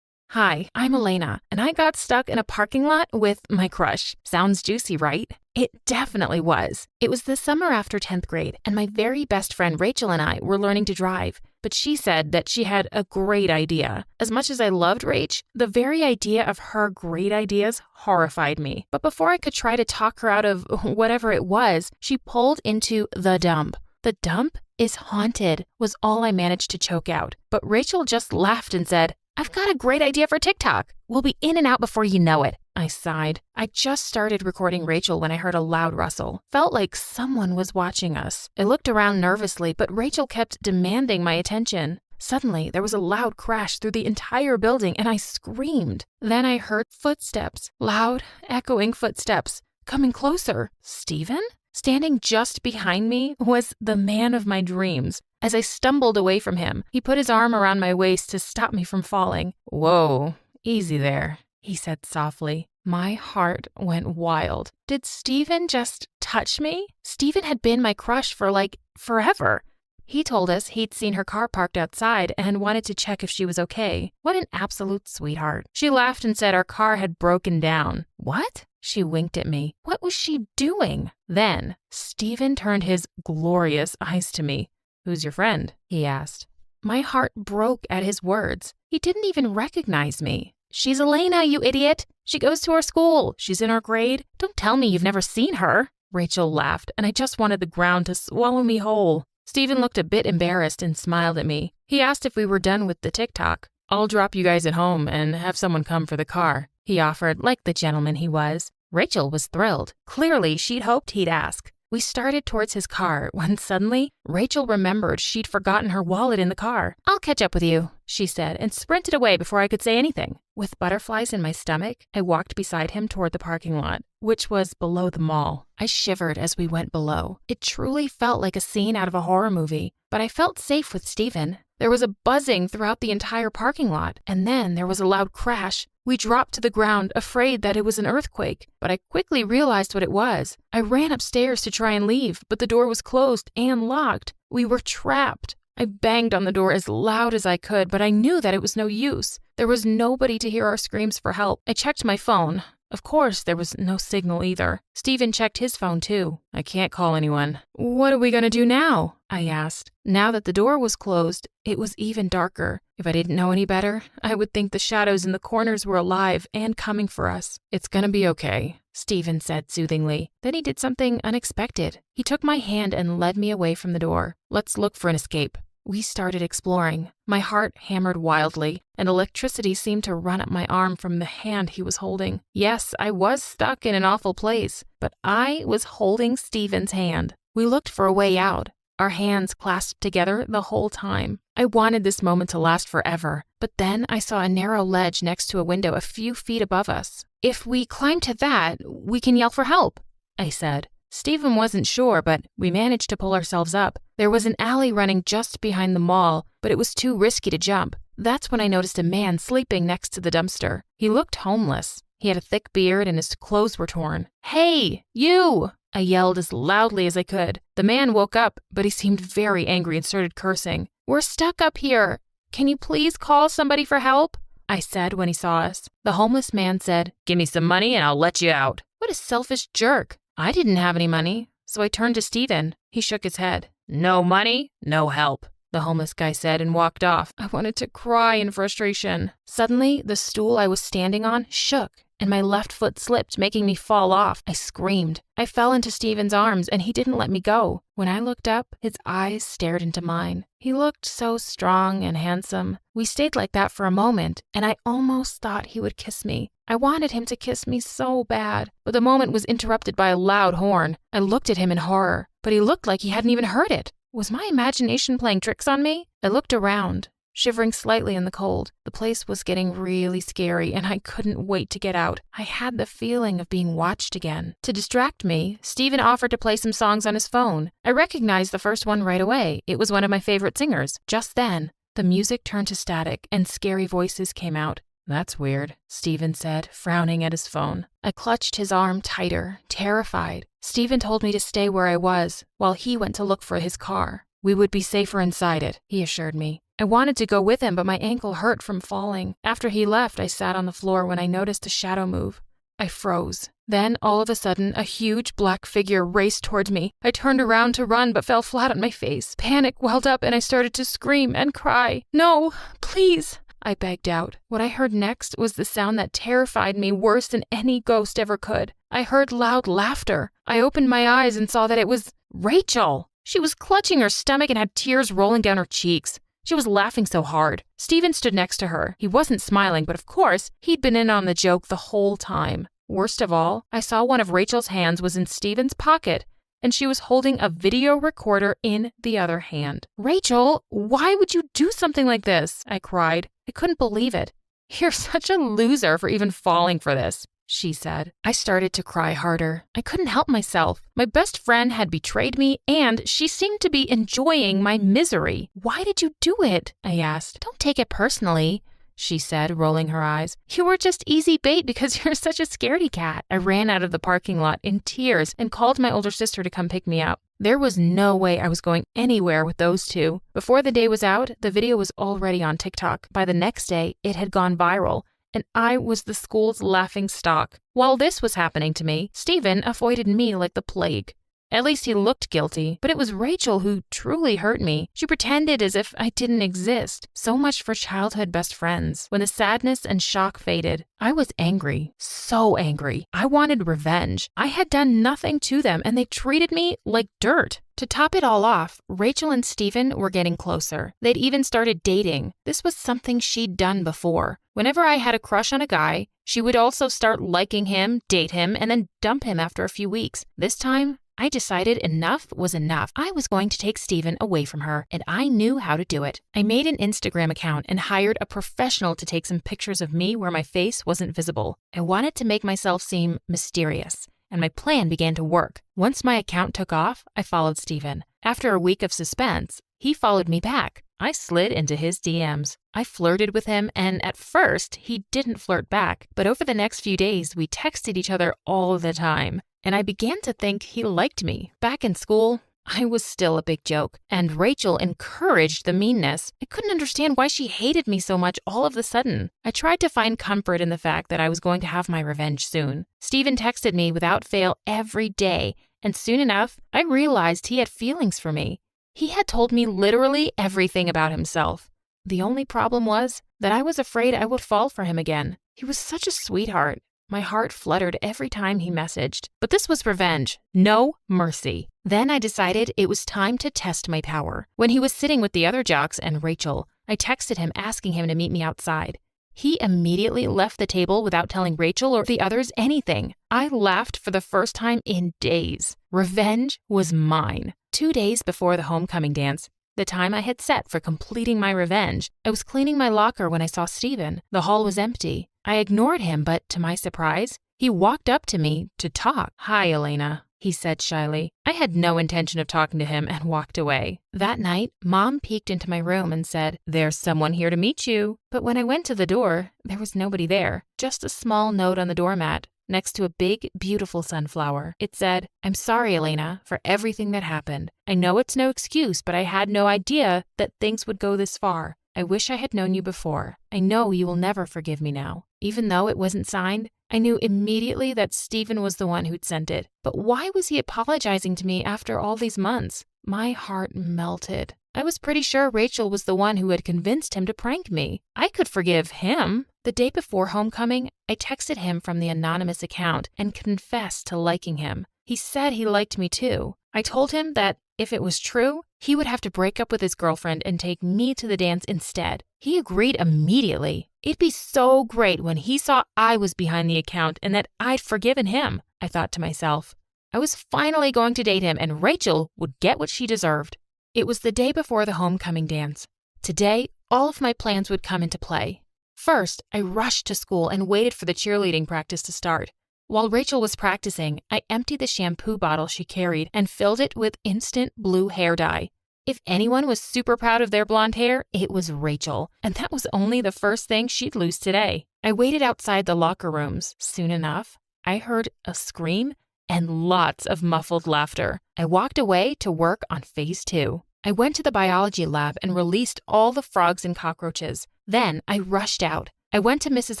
Hi, I'm Elena, and I got stuck in a parking lot with my crush. Sounds juicy, right? It definitely was. It was the summer after 10th grade, and my very best friend Rachel and I were learning to drive. But she said that she had a great idea. As much as I loved Rach, the very idea of her great ideas horrified me. But before I could try to talk her out of whatever it was, she pulled into the dump. "The dump is haunted," was all I managed to choke out. But Rachel just laughed and said, "I've got a great idea for TikTok. We'll be in and out before you know it." I sighed. I just started recording Rachel when I heard a loud rustle. Felt like someone was watching us. I looked around nervously, but Rachel kept demanding my attention. Suddenly, there was a loud crash through the entire building, and I screamed. Then I heard footsteps, loud, echoing footsteps, coming closer. Steven? Standing just behind me was the man of my dreams. As I stumbled away from him, he put his arm around my waist to stop me from falling. "Whoa, easy there," he said softly. My heart went wild. Did Steven just touch me? Steven had been my crush for forever. He told us he'd seen her car parked outside and wanted to check if she was okay. What an absolute sweetheart. She laughed and said our car had broken down. What? She winked at me. What was she doing? Then, Stephen turned his glorious eyes to me. Who's your friend? He asked. My heart broke at his words. He didn't even recognize me. She's Elena, you idiot. She goes to our school. She's in our grade. Don't tell me you've never seen her. Rachel laughed, and I just wanted the ground to swallow me whole. Stephen looked a bit embarrassed and smiled at me. He asked if we were done with the TikTok. I'll drop you guys at home and have someone come for the car, he offered like the gentleman he was. Rachel was thrilled. Clearly, she'd hoped he'd ask. We started towards his car when suddenly, Rachel remembered she'd forgotten her wallet in the car. I'll catch up with you, she said, and sprinted away before I could say anything. With butterflies in my stomach, I walked beside him toward the parking lot, which was below the mall. I shivered as we went below. It truly felt like a scene out of a horror movie, but I felt safe with Stephen. There was a buzzing throughout the entire parking lot, and then there was a loud crash. We dropped to the ground, afraid that it was an earthquake, but I quickly realized what it was. I ran upstairs to try and leave, but the door was closed and locked. We were trapped. I banged on the door as loud as I could, but I knew that it was no use. There was nobody to hear our screams for help. I checked my phone. Of course, there was no signal either. Stephen checked his phone too. I can't call anyone. What are we going to do now? I asked. Now that the door was closed, it was even darker. If I didn't know any better, I would think the shadows in the corners were alive and coming for us. It's going to be okay, Stephen said soothingly. Then he did something unexpected. He took my hand and led me away from the door. Let's look for an escape. We started exploring. My heart hammered wildly, and electricity seemed to run up my arm from the hand he was holding. Yes, I was stuck in an awful place, but I was holding Stephen's hand. We looked for a way out, our hands clasped together the whole time. I wanted this moment to last forever, but then I saw a narrow ledge next to a window a few feet above us. If we climb to that, we can yell for help, I said. Stephen wasn't sure, but we managed to pull ourselves up. There was an alley running just behind the mall, but it was too risky to jump. That's when I noticed a man sleeping next to the dumpster. He looked homeless. He had a thick beard and his clothes were torn. Hey, you! I yelled as loudly as I could. The man woke up, but he seemed very angry and started cursing. We're stuck up here. Can you please call somebody for help? I said when he saw us. The homeless man said, Give me some money and I'll let you out. What a selfish jerk. I didn't have any money, so I turned to Stephen. He shook his head. No money, no help, the homeless guy said and walked off. I wanted to cry in frustration. Suddenly, the stool I was standing on shook, and my left foot slipped, making me fall off. I screamed. I fell into Stephen's arms, and he didn't let me go. When I looked up, his eyes stared into mine. He looked so strong and handsome. We stayed like that for a moment, and I almost thought he would kiss me. I wanted him to kiss me so bad, but the moment was interrupted by a loud horn. I looked at him in horror, but he looked like he hadn't even heard it. Was my imagination playing tricks on me? I looked around, shivering slightly in the cold. The place was getting really scary, and I couldn't wait to get out. I had the feeling of being watched again. To distract me, Stephen offered to play some songs on his phone. I recognized the first one right away. It was one of my favorite singers. Just then, the music turned to static, and scary voices came out. That's weird, Stephen said, frowning at his phone. I clutched his arm tighter, terrified. Stephen told me to stay where I was, while he went to look for his car. We would be safer inside it, he assured me. I wanted to go with him, but my ankle hurt from falling. After he left, I sat on the floor when I noticed a shadow move. I froze. Then, all of a sudden, a huge black figure raced towards me. I turned around to run, but fell flat on my face. Panic welled up, and I started to scream and cry. No, please, I begged out. What I heard next was the sound that terrified me worse than any ghost ever could. I heard loud laughter. I opened my eyes and saw that it was Rachel. She was clutching her stomach and had tears rolling down her cheeks. She was laughing so hard. Stephen stood next to her. He wasn't smiling, but of course, he'd been in on the joke the whole time. Worst of all, I saw one of Rachel's hands was in Stephen's pocket, and she was holding a video recorder in the other hand. Rachel, why would you do something like this? I cried. I couldn't believe it. You're such a loser for even falling for this, she said. I started to cry harder. I couldn't help myself. My best friend had betrayed me, and she seemed to be enjoying my misery. Why did you do it? I asked. Don't take it personally. she said, rolling her eyes. You were just easy bait because you're such a scaredy cat. I ran out of the parking lot in tears and called my older sister to come pick me up. There was no way I was going anywhere with those two. Before the day was out, the video was already on TikTok. By the next day, it had gone viral, and I was the school's laughing stock. While this was happening to me, Steven avoided me like the plague. At least he looked guilty, but it was Rachel who truly hurt me. She pretended as if I didn't exist. So much for childhood best friends. When the sadness and shock faded, I was angry. So angry. I wanted revenge. I had done nothing to them, and they treated me like dirt. To top it all off, Rachel and Steven were getting closer. They'd even started dating. This was something she'd done before. Whenever I had a crush on a guy, she would also start liking him, date him, and then dump him after a few weeks. This time, I decided enough was enough. I was going to take Steven away from her, and I knew how to do it. I made an Instagram account and hired a professional to take some pictures of me where my face wasn't visible. I wanted to make myself seem mysterious, and my plan began to work. Once my account took off, I followed Steven. After a week of suspense, he followed me back. I slid into his DMs. I flirted with him, and at first, he didn't flirt back. But over the next few days, we texted each other all the time. And I began to think he liked me. Back in school, I was still a big joke, and Rachel encouraged the meanness. I couldn't understand why she hated me so much all of a sudden. I tried to find comfort in the fact that I was going to have my revenge soon. Steven texted me without fail every day, and soon enough, I realized he had feelings for me. He had told me literally everything about himself. The only problem was that I was afraid I would fall for him again. He was such a sweetheart. My heart fluttered every time he messaged. But this was revenge. No mercy. Then I decided it was time to test my power. When he was sitting with the other jocks and Rachel, I texted him asking him to meet me outside. He immediately left the table without telling Rachel or the others anything. I laughed for the first time in days. Revenge was mine. 2 days before the homecoming dance, the time I had set for completing my revenge, I was cleaning my locker when I saw Steven. The hall was empty. I ignored him, but to my surprise, he walked up to me to talk. Hi, Elena, he said shyly. I had no intention of talking to him and walked away. That night, Mom peeked into my room and said, "There's someone here to meet you." But when I went to the door, there was nobody there, just a small note on the doormat next to a big, beautiful sunflower. It said, "I'm sorry, Elena, for everything that happened. I know it's no excuse, but I had no idea that things would go this far. I wish I had known you before. I know you will never forgive me now." Even though it wasn't signed, I knew immediately that Steven was the one who'd sent it. But why was he apologizing to me after all these months? My heart melted. I was pretty sure Rachel was the one who had convinced him to prank me. I could forgive him. The day before homecoming, I texted him from the anonymous account and confessed to liking him. He said he liked me too. I told him that if it was true, he would have to break up with his girlfriend and take me to the dance instead. He agreed immediately. It'd be so great when he saw I was behind the account and that I'd forgiven him, I thought to myself. I was finally going to date him and Rachel would get what she deserved. It was the day before the homecoming dance. Today, all of my plans would come into play. First, I rushed to school and waited for the cheerleading practice to start. While Rachel was practicing, I emptied the shampoo bottle she carried and filled it with instant blue hair dye. If anyone was super proud of their blonde hair, it was Rachel, and that was only the first thing she'd lose today. I waited outside the locker rooms. Soon enough, I heard a scream and lots of muffled laughter. I walked away to work on phase 2. I went to the biology lab and released all the frogs and cockroaches. Then I rushed out. I went to Mrs.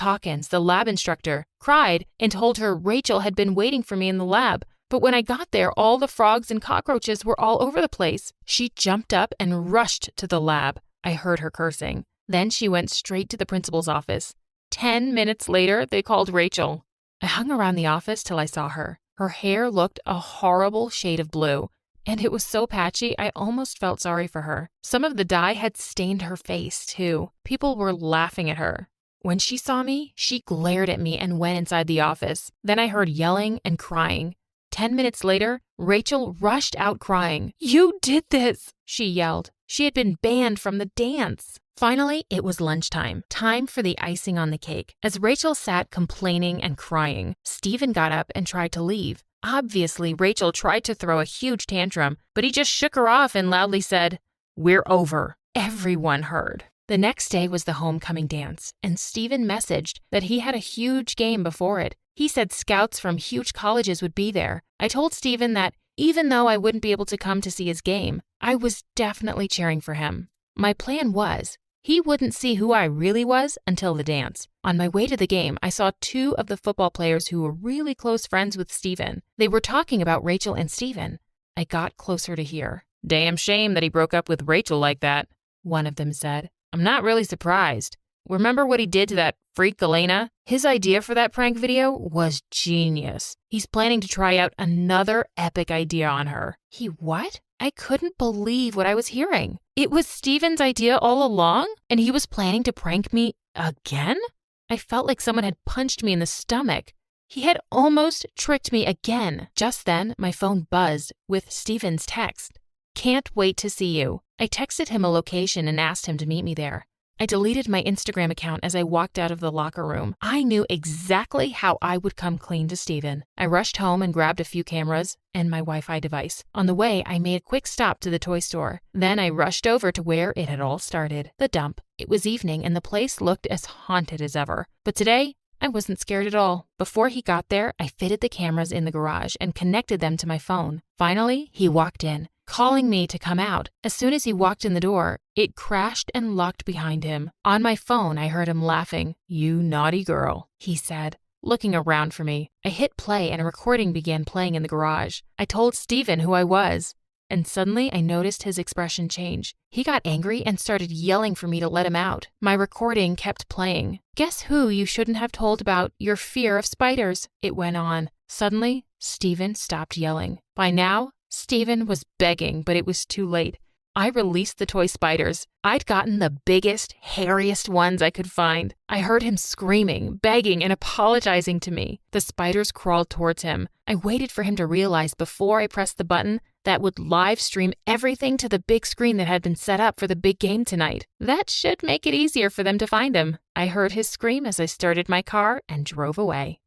Hawkins, the lab instructor, cried, and told her Rachel had been waiting for me in the lab. But when I got there, all the frogs and cockroaches were all over the place. She jumped up and rushed to the lab. I heard her cursing. Then she went straight to the principal's office. 10 minutes later, they called Rachel. I hung around the office till I saw her. Her hair looked a horrible shade of blue, and it was so patchy I almost felt sorry for her. Some of the dye had stained her face, too. People were laughing at her. When she saw me, she glared at me and went inside the office. Then I heard yelling and crying. 10 minutes later, Rachel rushed out crying. "You did this!" she yelled. She had been banned from the dance. Finally, it was lunchtime, time for the icing on the cake. As Rachel sat complaining and crying, Steven got up and tried to leave. Obviously, Rachel tried to throw a huge tantrum, but he just shook her off and loudly said, "We're over." Everyone heard. The next day was the homecoming dance, and Steven messaged that he had a huge game before it. He said scouts from huge colleges would be there. I told Steven that even though I wouldn't be able to come to see his game, I was definitely cheering for him. My plan was he wouldn't see who I really was until the dance. On my way to the game, I saw two of the football players who were really close friends with Steven. They were talking about Rachel and Steven. I got closer to hear. "Damn shame that he broke up with Rachel like that," one of them said. "I'm not really surprised. Remember what he did to that freak Elena? His idea for that prank video was genius. He's planning to try out another epic idea on her." He what? I couldn't believe what I was hearing. It was Steven's idea all along, and he was planning to prank me again? I felt like someone had punched me in the stomach. He had almost tricked me again. Just then, my phone buzzed with Steven's text. "Can't wait to see you." I texted him a location and asked him to meet me there. I deleted my Instagram account as I walked out of the locker room. I knew exactly how I would come clean to Steven. I rushed home and grabbed a few cameras and my Wi-Fi device. On the way, I made a quick stop to the toy store. Then I rushed over to where it had all started, the dump. It was evening and the place looked as haunted as ever. But today, I wasn't scared at all. Before he got there, I fitted the cameras in the garage and connected them to my phone. Finally, he walked in, calling me to come out. As soon as he walked in the door, it crashed and locked behind him. On my phone, I heard him laughing. "You naughty girl," he said, looking around for me. I hit play and a recording began playing in the garage. I told Steven who I was, and suddenly I noticed his expression change. He got angry and started yelling for me to let him out. My recording kept playing. "Guess who you shouldn't have told about your fear of spiders?" it went on. Suddenly, Steven stopped yelling. By now, Steven was begging, but it was too late. I released the toy spiders. I'd gotten the biggest, hairiest ones I could find. I heard him screaming, begging, and apologizing to me. The spiders crawled towards him. I waited for him to realize before I pressed the button that would live stream everything to the big screen that had been set up for the big game tonight. That should make it easier for them to find him. I heard his scream as I started my car and drove away.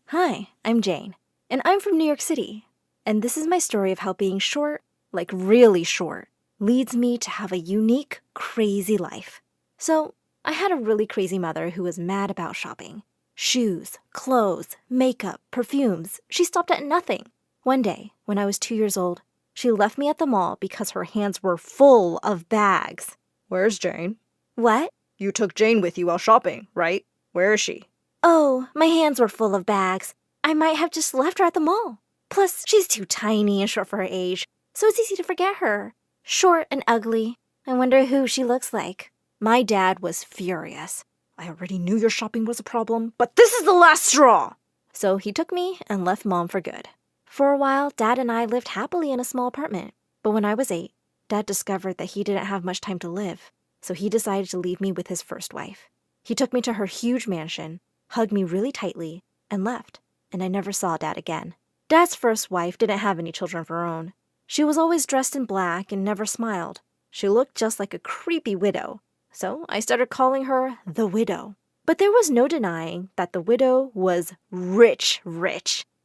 Hi, I'm Jane, and I'm from New York City. And this is my story of how being short, like really short, leads me to have a unique, crazy life. So, I had a really crazy mother who was mad about shopping. Shoes, clothes, makeup, perfumes. She stopped at nothing. One day, when I was 2 years old, she left me at the mall because her hands were full of bags. Where's Jane? What? You took Jane with you while shopping, right? Where is she? Oh, my hands were full of bags. I might have just left her at the mall. Plus, she's too tiny and short for her age, so it's easy to forget her. Short and ugly. I wonder who she looks like. My dad was furious. I already knew your shopping was a problem, but this is the last straw! So he took me and left Mom for good. For a while, Dad and I lived happily in a small apartment. But when I was 8, Dad discovered that he didn't have much time to live, so he decided to leave me with his first wife. He took me to her huge mansion, hugged me really tightly, and left, and I never saw Dad again. Dad's first wife didn't have any children of her own. She was always dressed in black and never smiled. She looked just like a creepy widow, so I started calling her the widow. But there was no denying that the widow was rich.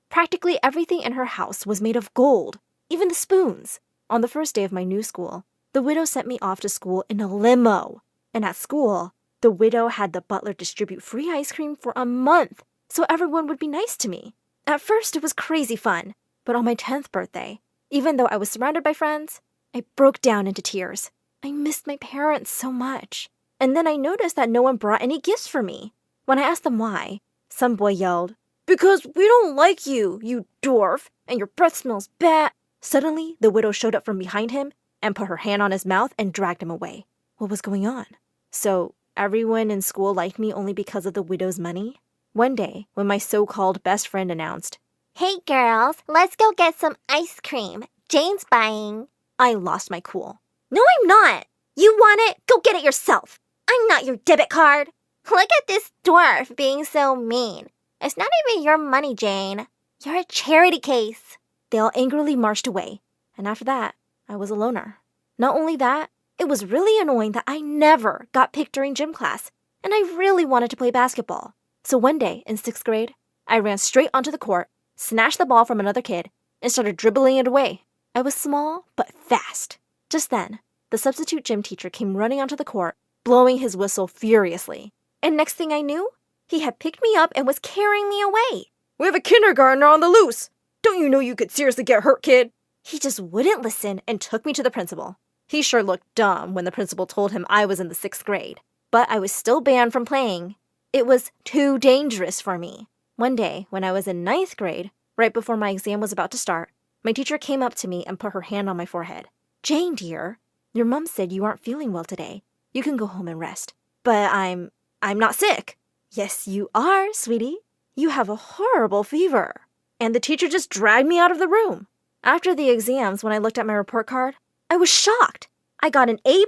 Practically everything in her house was made of gold, even the spoons. On the first day of my new school, the widow sent me off to school in a limo. And at school, the widow had the butler distribute free ice cream for a month, so everyone would be nice to me. At first, it was crazy fun, but on my 10th birthday, even though I was surrounded by friends, I broke down into tears. I missed my parents so much. And then I noticed that no one brought any gifts for me. When I asked them why, some boy yelled, "Because we don't like you, you dwarf, and your breath smells bad." Suddenly, the widow showed up from behind him and put her hand on his mouth and dragged him away. What was going on? So, everyone in school liked me only because of the widow's money? One day, when my so-called best friend announced, Hey girls, let's go get some ice cream. Jane's buying. I lost my cool. No, I'm not. You want it? Go get it yourself. I'm not your debit card. Look at this dwarf being so mean. It's not even your money, Jane. You're a charity case. They all angrily marched away, and after that, I was a loner. Not only that, it was really annoying that I never got picked during gym class, and I really wanted to play basketball. So one day, in 6th grade, I ran straight onto the court, snatched the ball from another kid, and started dribbling it away. I was small, but fast. Just then, the substitute gym teacher came running onto the court, blowing his whistle furiously. And next thing I knew, he had picked me up and was carrying me away. We have a kindergartner on the loose. Don't you know you could seriously get hurt, kid? He just wouldn't listen and took me to the principal. He sure looked dumb when the principal told him I was in the 6th grade. But I was still banned from playing. It was too dangerous for me. One day, when I was in 9th grade, right before my exam was about to start, my teacher came up to me and put her hand on my forehead. "Jane, dear, your mom said you aren't feeling well today. You can go home and rest." "But I'm not sick." "Yes, you are, sweetie. You have a horrible fever." And the teacher just dragged me out of the room. After the exams, when I looked at my report card, I was shocked. I got an A+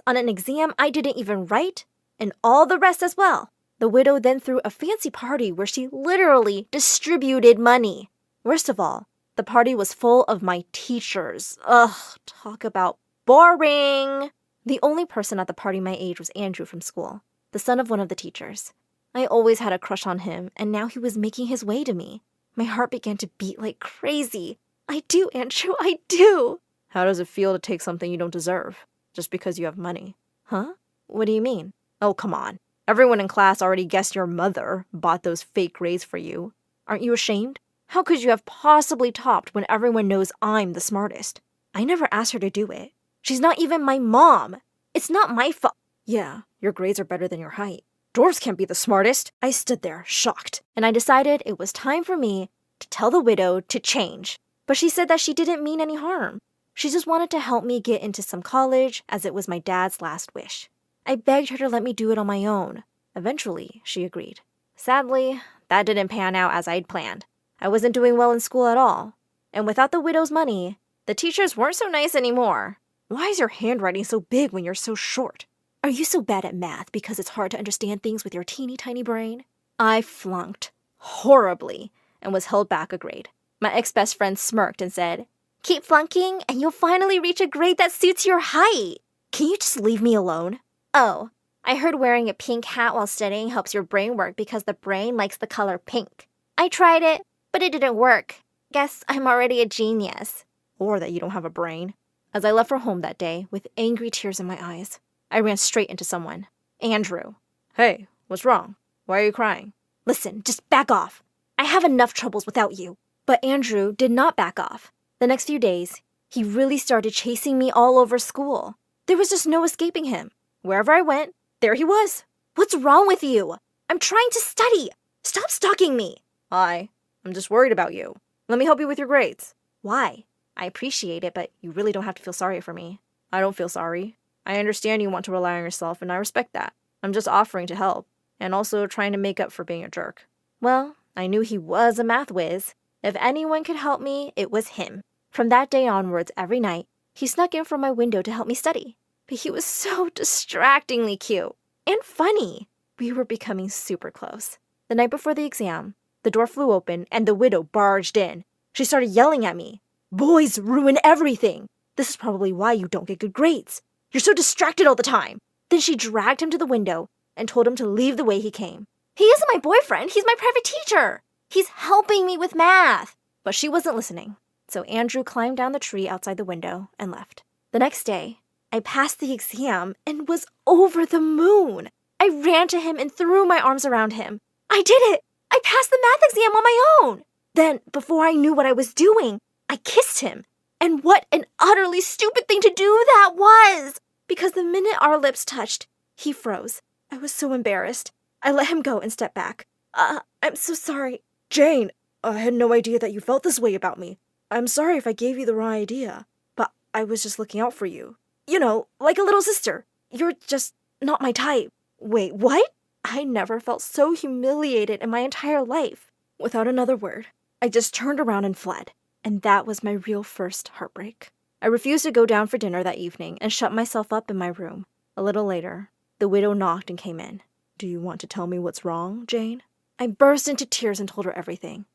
on an exam I didn't even write, and all the rest as well. The widow then threw a fancy party where she literally distributed money. Worst of all, the party was full of my teachers. Ugh, talk about boring. The only person at the party my age was Andrew from school, the son of one of the teachers. I always had a crush on him, and now he was making his way to me. My heart began to beat like crazy. I do, Andrew, I do. How does it feel to take something you don't deserve, just because you have money? Huh? What do you mean? Oh, come on. Everyone in class already guessed your mother bought those fake grades for you. Aren't you ashamed? How could you have possibly topped when everyone knows I'm the smartest? I never asked her to do it. She's not even my mom. It's not my fault. Yeah, your grades are better than your height. Dwarves can't be the smartest. I stood there, shocked. And I decided it was time for me to tell the widow to change. But she said that she didn't mean any harm. She just wanted to help me get into some college, as it was my dad's last wish. I begged her to let me do it on my own. Eventually, she agreed. Sadly, that didn't pan out as I'd planned. I wasn't doing well in school at all. And without the widow's money, the teachers weren't so nice anymore. Why is your handwriting so big when you're so short? Are you so bad at math because it's hard to understand things with your teeny tiny brain? I flunked horribly and was held back a grade. My ex-best friend smirked and said, "Keep flunking and you'll finally reach a grade that suits your height. Can you just leave me alone?" "Oh, I heard wearing a pink hat while studying helps your brain work because the brain likes the color pink. I tried it, but it didn't work. Guess I'm already a genius." Or that you don't have a brain. As I left for home that day with angry tears in my eyes, I ran straight into someone. Andrew. Hey, what's wrong? Why are you crying? "Listen, just back off. I have enough troubles without you." But Andrew did not back off. The next few days, he really started chasing me all over school. There was just no escaping him. Wherever I went, there he was. "What's wrong with you? I'm trying to study. Stop stalking me." I'm just worried about you. Let me help you with your grades. "Why? I appreciate it, but you really don't have to feel sorry for me." I don't feel sorry. I understand you want to rely on yourself, and I respect that. I'm just offering to help, and also trying to make up for being a jerk. Well, I knew he was a math whiz. If anyone could help me, it was him. From that day onwards, every night, he snuck in from my window to help me study. But he was so distractingly cute and funny. We were becoming super close. The night before the exam, the door flew open and the widow barged in. She started yelling at me. "Boys ruin everything. This is probably why you don't get good grades. You're so distracted all the time." Then she dragged him to the window and told him to leave the way he came. "He isn't my boyfriend. He's my private teacher. He's helping me with math." But she wasn't listening. So Andrew climbed down the tree outside the window and left. The next day, I passed the exam and was over the moon. I ran to him and threw my arms around him. "I did it! I passed the math exam on my own!" Then, before I knew what I was doing, I kissed him. And what an utterly stupid thing to do that was! Because the minute our lips touched, he froze. I was so embarrassed. I let him go and stepped back. I'm so sorry." Jane, I had no idea that you felt this way about me. I'm sorry if I gave you the wrong idea, but I was just looking out for you. You know, like a little sister. You're just not my type." "Wait, what?" I never felt so humiliated in my entire life. Without another word, I just turned around and fled. And that was my real first heartbreak. I refused to go down for dinner that evening and shut myself up in my room. A little later, the widow knocked and came in. "Do you want to tell me what's wrong, Jane?" I burst into tears and told her everything.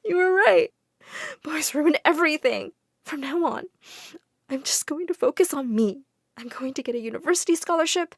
"You were right. Boys ruin everything. From now on, I'm just going to focus on me. I'm going to get a university scholarship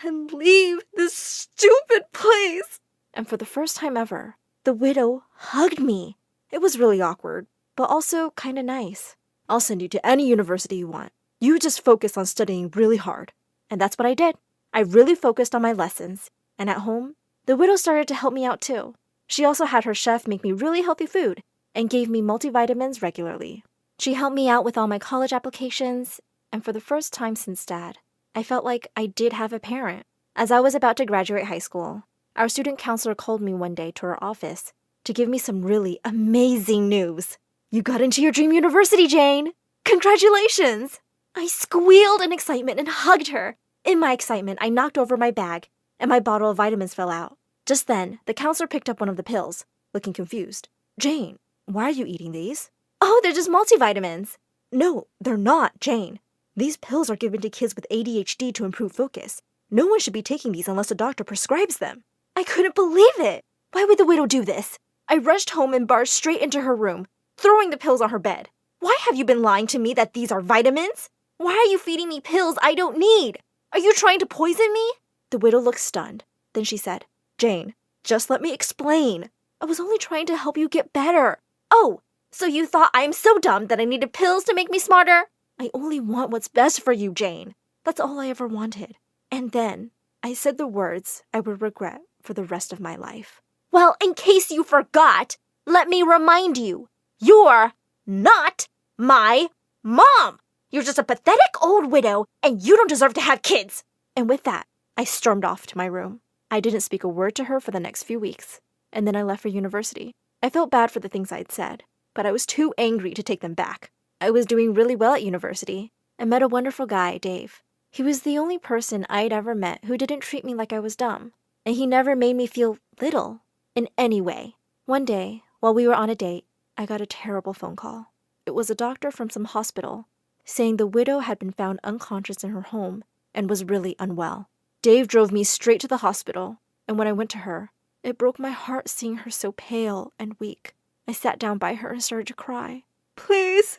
and leave this stupid place." And for the first time ever, the widow hugged me. It was really awkward, but also kind of nice. I'll send you to any university you want. You just focus on studying really hard. And that's what I did. I really focused on my lessons. And at home, the widow started to help me out too. She also had her chef make me really healthy food and gave me multivitamins regularly. She helped me out with all my college applications, and for the first time since Dad, I felt like I did have a parent. As I was about to graduate high school, our student counselor called me one day to her office to give me some really amazing news. You got into your dream university, Jane! Congratulations! I squealed in excitement and hugged her. In my excitement, I knocked over my bag, and my bottle of vitamins fell out. Just then, the counselor picked up one of the pills, looking confused. Jane, why are you eating these? Oh, they're just multivitamins. No, they're not, Jane. These pills are given to kids with ADHD to improve focus. No one should be taking these unless a doctor prescribes them. I couldn't believe it. Why would the widow do this? I rushed home and barged straight into her room, throwing the pills on her bed. Why have you been lying to me that these are vitamins? Why are you feeding me pills I don't need? Are you trying to poison me? The widow looked stunned. Then she said, Jane, just let me explain. I was only trying to help you get better. Oh, so you thought I'm so dumb that I needed pills to make me smarter? I only want what's best for you, Jane. That's all I ever wanted. And then I said the words I would regret for the rest of my life. Well, in case you forgot, let me remind you, you're not my mom. You're just a pathetic old widow, and you don't deserve to have kids. And with that, I stormed off to my room. I didn't speak a word to her for the next few weeks, and then I left for university. I felt bad for the things I'd said, but I was too angry to take them back. I was doing really well at university. I met a wonderful guy, Dave. He was the only person I'd ever met who didn't treat me like I was dumb, and he never made me feel little in any way. One day, while we were on a date, I got a terrible phone call. It was a doctor from some hospital saying the widow had been found unconscious in her home and was really unwell. Dave drove me straight to the hospital, and when I went to her, it broke my heart seeing her so pale and weak. I sat down by her and started to cry. Please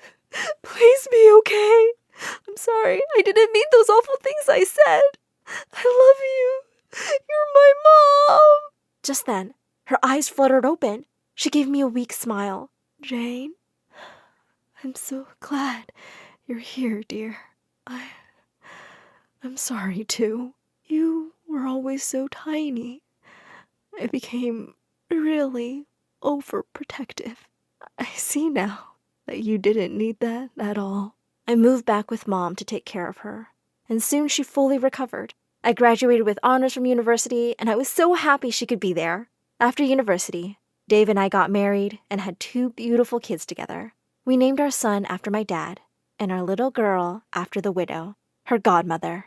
be okay. I'm sorry. I didn't mean those awful things I said. I love you. You're my mom. Just then, her eyes fluttered open. She gave me a weak smile. Jane, I'm so glad you're here, dear. I'm sorry, too. You were always so tiny. I became really overprotective. I see now that you didn't need that at all. I moved back with Mom to take care of her, and soon she fully recovered. I graduated with honors from university, and I was so happy she could be there. After university, Dave and I got married and had 2 beautiful kids together. We named our son after my dad, and our little girl after the widow, her godmother.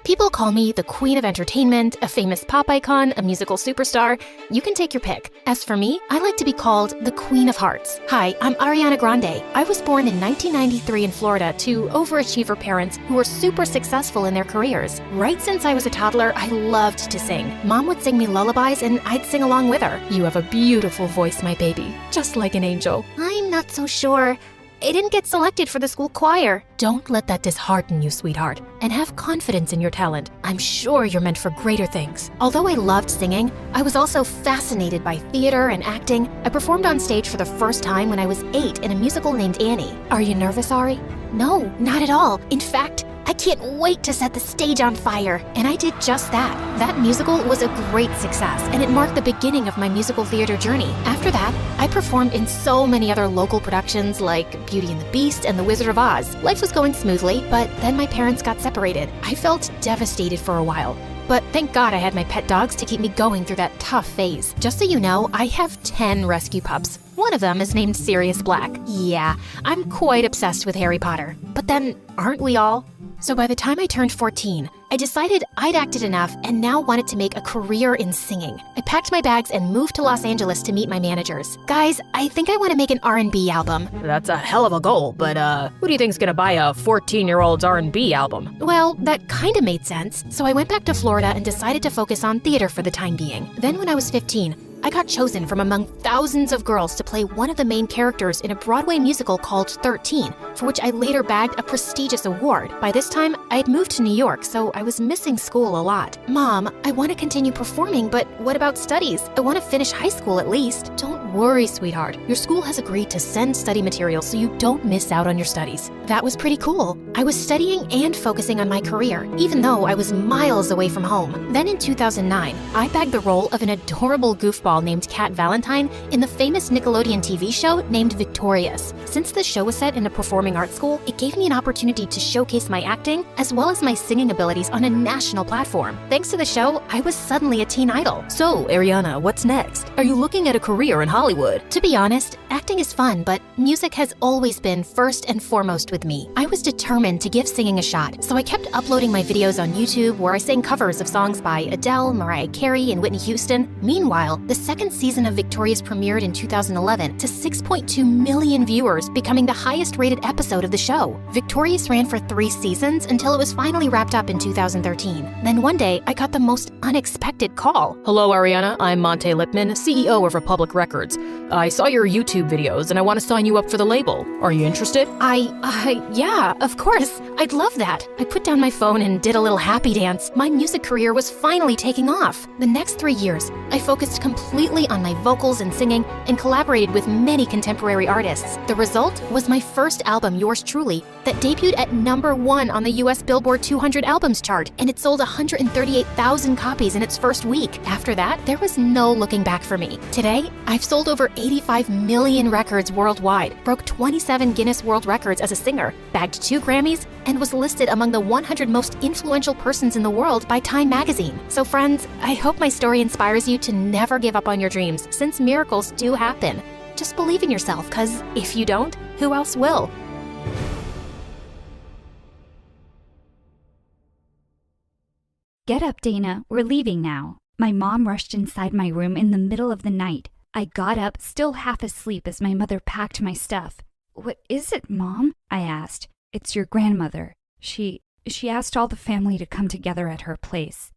People call me the queen of entertainment, a famous pop icon, a musical superstar. You can take your pick. As for me, I like to be called the queen of hearts. Hi, I'm Ariana Grande. I was born in 1993 in Florida to overachiever parents who were super successful in their careers. Right since I was a toddler, I loved to sing. Mom would sing me lullabies and I'd sing along with her. You have a beautiful voice, my baby, just like an angel. I'm not so sure. I didn't get selected for the school choir. Don't let that dishearten you, sweetheart, and have confidence in your talent. I'm sure you're meant for greater things. Although I loved singing, I was also fascinated by theater and acting. I performed on stage for the first time when I was 8 in a musical named Annie. Are you nervous, Ari? No, not at all. In fact, I can't wait to set the stage on fire. And I did just that. That musical was a great success, and it marked the beginning of my musical theater journey. After that, I performed in so many other local productions like Beauty and the Beast and The Wizard of Oz. Life was going smoothly, but then my parents got separated. I felt devastated for a while. But thank God I had my pet dogs to keep me going through that tough phase. Just so you know, I have 10 rescue pups. One of them is named Sirius Black. Yeah, I'm quite obsessed with Harry Potter. But then, aren't we all? So by the time I turned 14, I decided I'd acted enough and now wanted to make a career in singing. I packed my bags and moved to Los Angeles to meet my managers. Guys, I think I want to make an R&B album. That's a hell of a goal, but who do you think's gonna buy a 14-year-old's R&B album? Well, that kind of made sense. So I went back to Florida and decided to focus on theater for the time being. Then when I was 15, I got chosen from among thousands of girls to play one of the main characters in a Broadway musical called 13, for which I later bagged a prestigious award. By this time, I had moved to New York, so I was missing school a lot. Mom, I want to continue performing, but what about studies? I want to finish high school at least. Don't worry, sweetheart. Your school has agreed to send study materials so you don't miss out on your studies. That was pretty cool. I was studying and focusing on my career, even though I was miles away from home. Then in 2009, I bagged the role of an adorable goofball named Kat Valentine in the famous Nickelodeon TV show named Victorious. Since the show was set in a performing arts school, it gave me an opportunity to showcase my acting as well as my singing abilities on a national platform. Thanks to the show, I was suddenly a teen idol. So, Ariana, what's next? Are you looking at a career in Hollywood? To be honest, acting is fun, but music has always been first and foremost with me. I was determined to give singing a shot, so I kept uploading my videos on YouTube where I sang covers of songs by Adele, Mariah Carey, and Whitney Houston. Meanwhile, the second season of Victorious premiered in 2011 to 6.2 million viewers, becoming the highest rated episode of the show. Victorious ran for 3 seasons until it was finally wrapped up in 2013. Then one day, I got the most unexpected call. Hello, Ariana. I'm Monte Lipman, CEO of Republic Records. I saw your YouTube videos and I want to sign you up for the label. Are you interested? Yeah, of course. I'd love that. I put down my phone and did a little happy dance. My music career was finally taking off. The next 3 years, I focused completely on my vocals and singing and collaborated with many contemporary artists. The result was my first album, Yours Truly, that debuted at #1 on the US Billboard 200 albums chart, and it sold 138,000 copies in its first week. After that, there was no looking back for me. Today, I've sold over 85 million records worldwide, broke 27 Guinness World Records as a singer, bagged 2 Grammys, and was listed among the 100 most influential persons in the world by Time magazine. So friends, I hope my story inspires you to never give up on your dreams, since miracles do happen. Just believe in yourself, cause if you don't, who else will? Get up, Dana. We're leaving now. My mom rushed inside my room in the middle of the night. I got up, still half asleep, as my mother packed my stuff. "What is it, Mom?" I asked. "It's your grandmother. She asked all the family to come together at her place."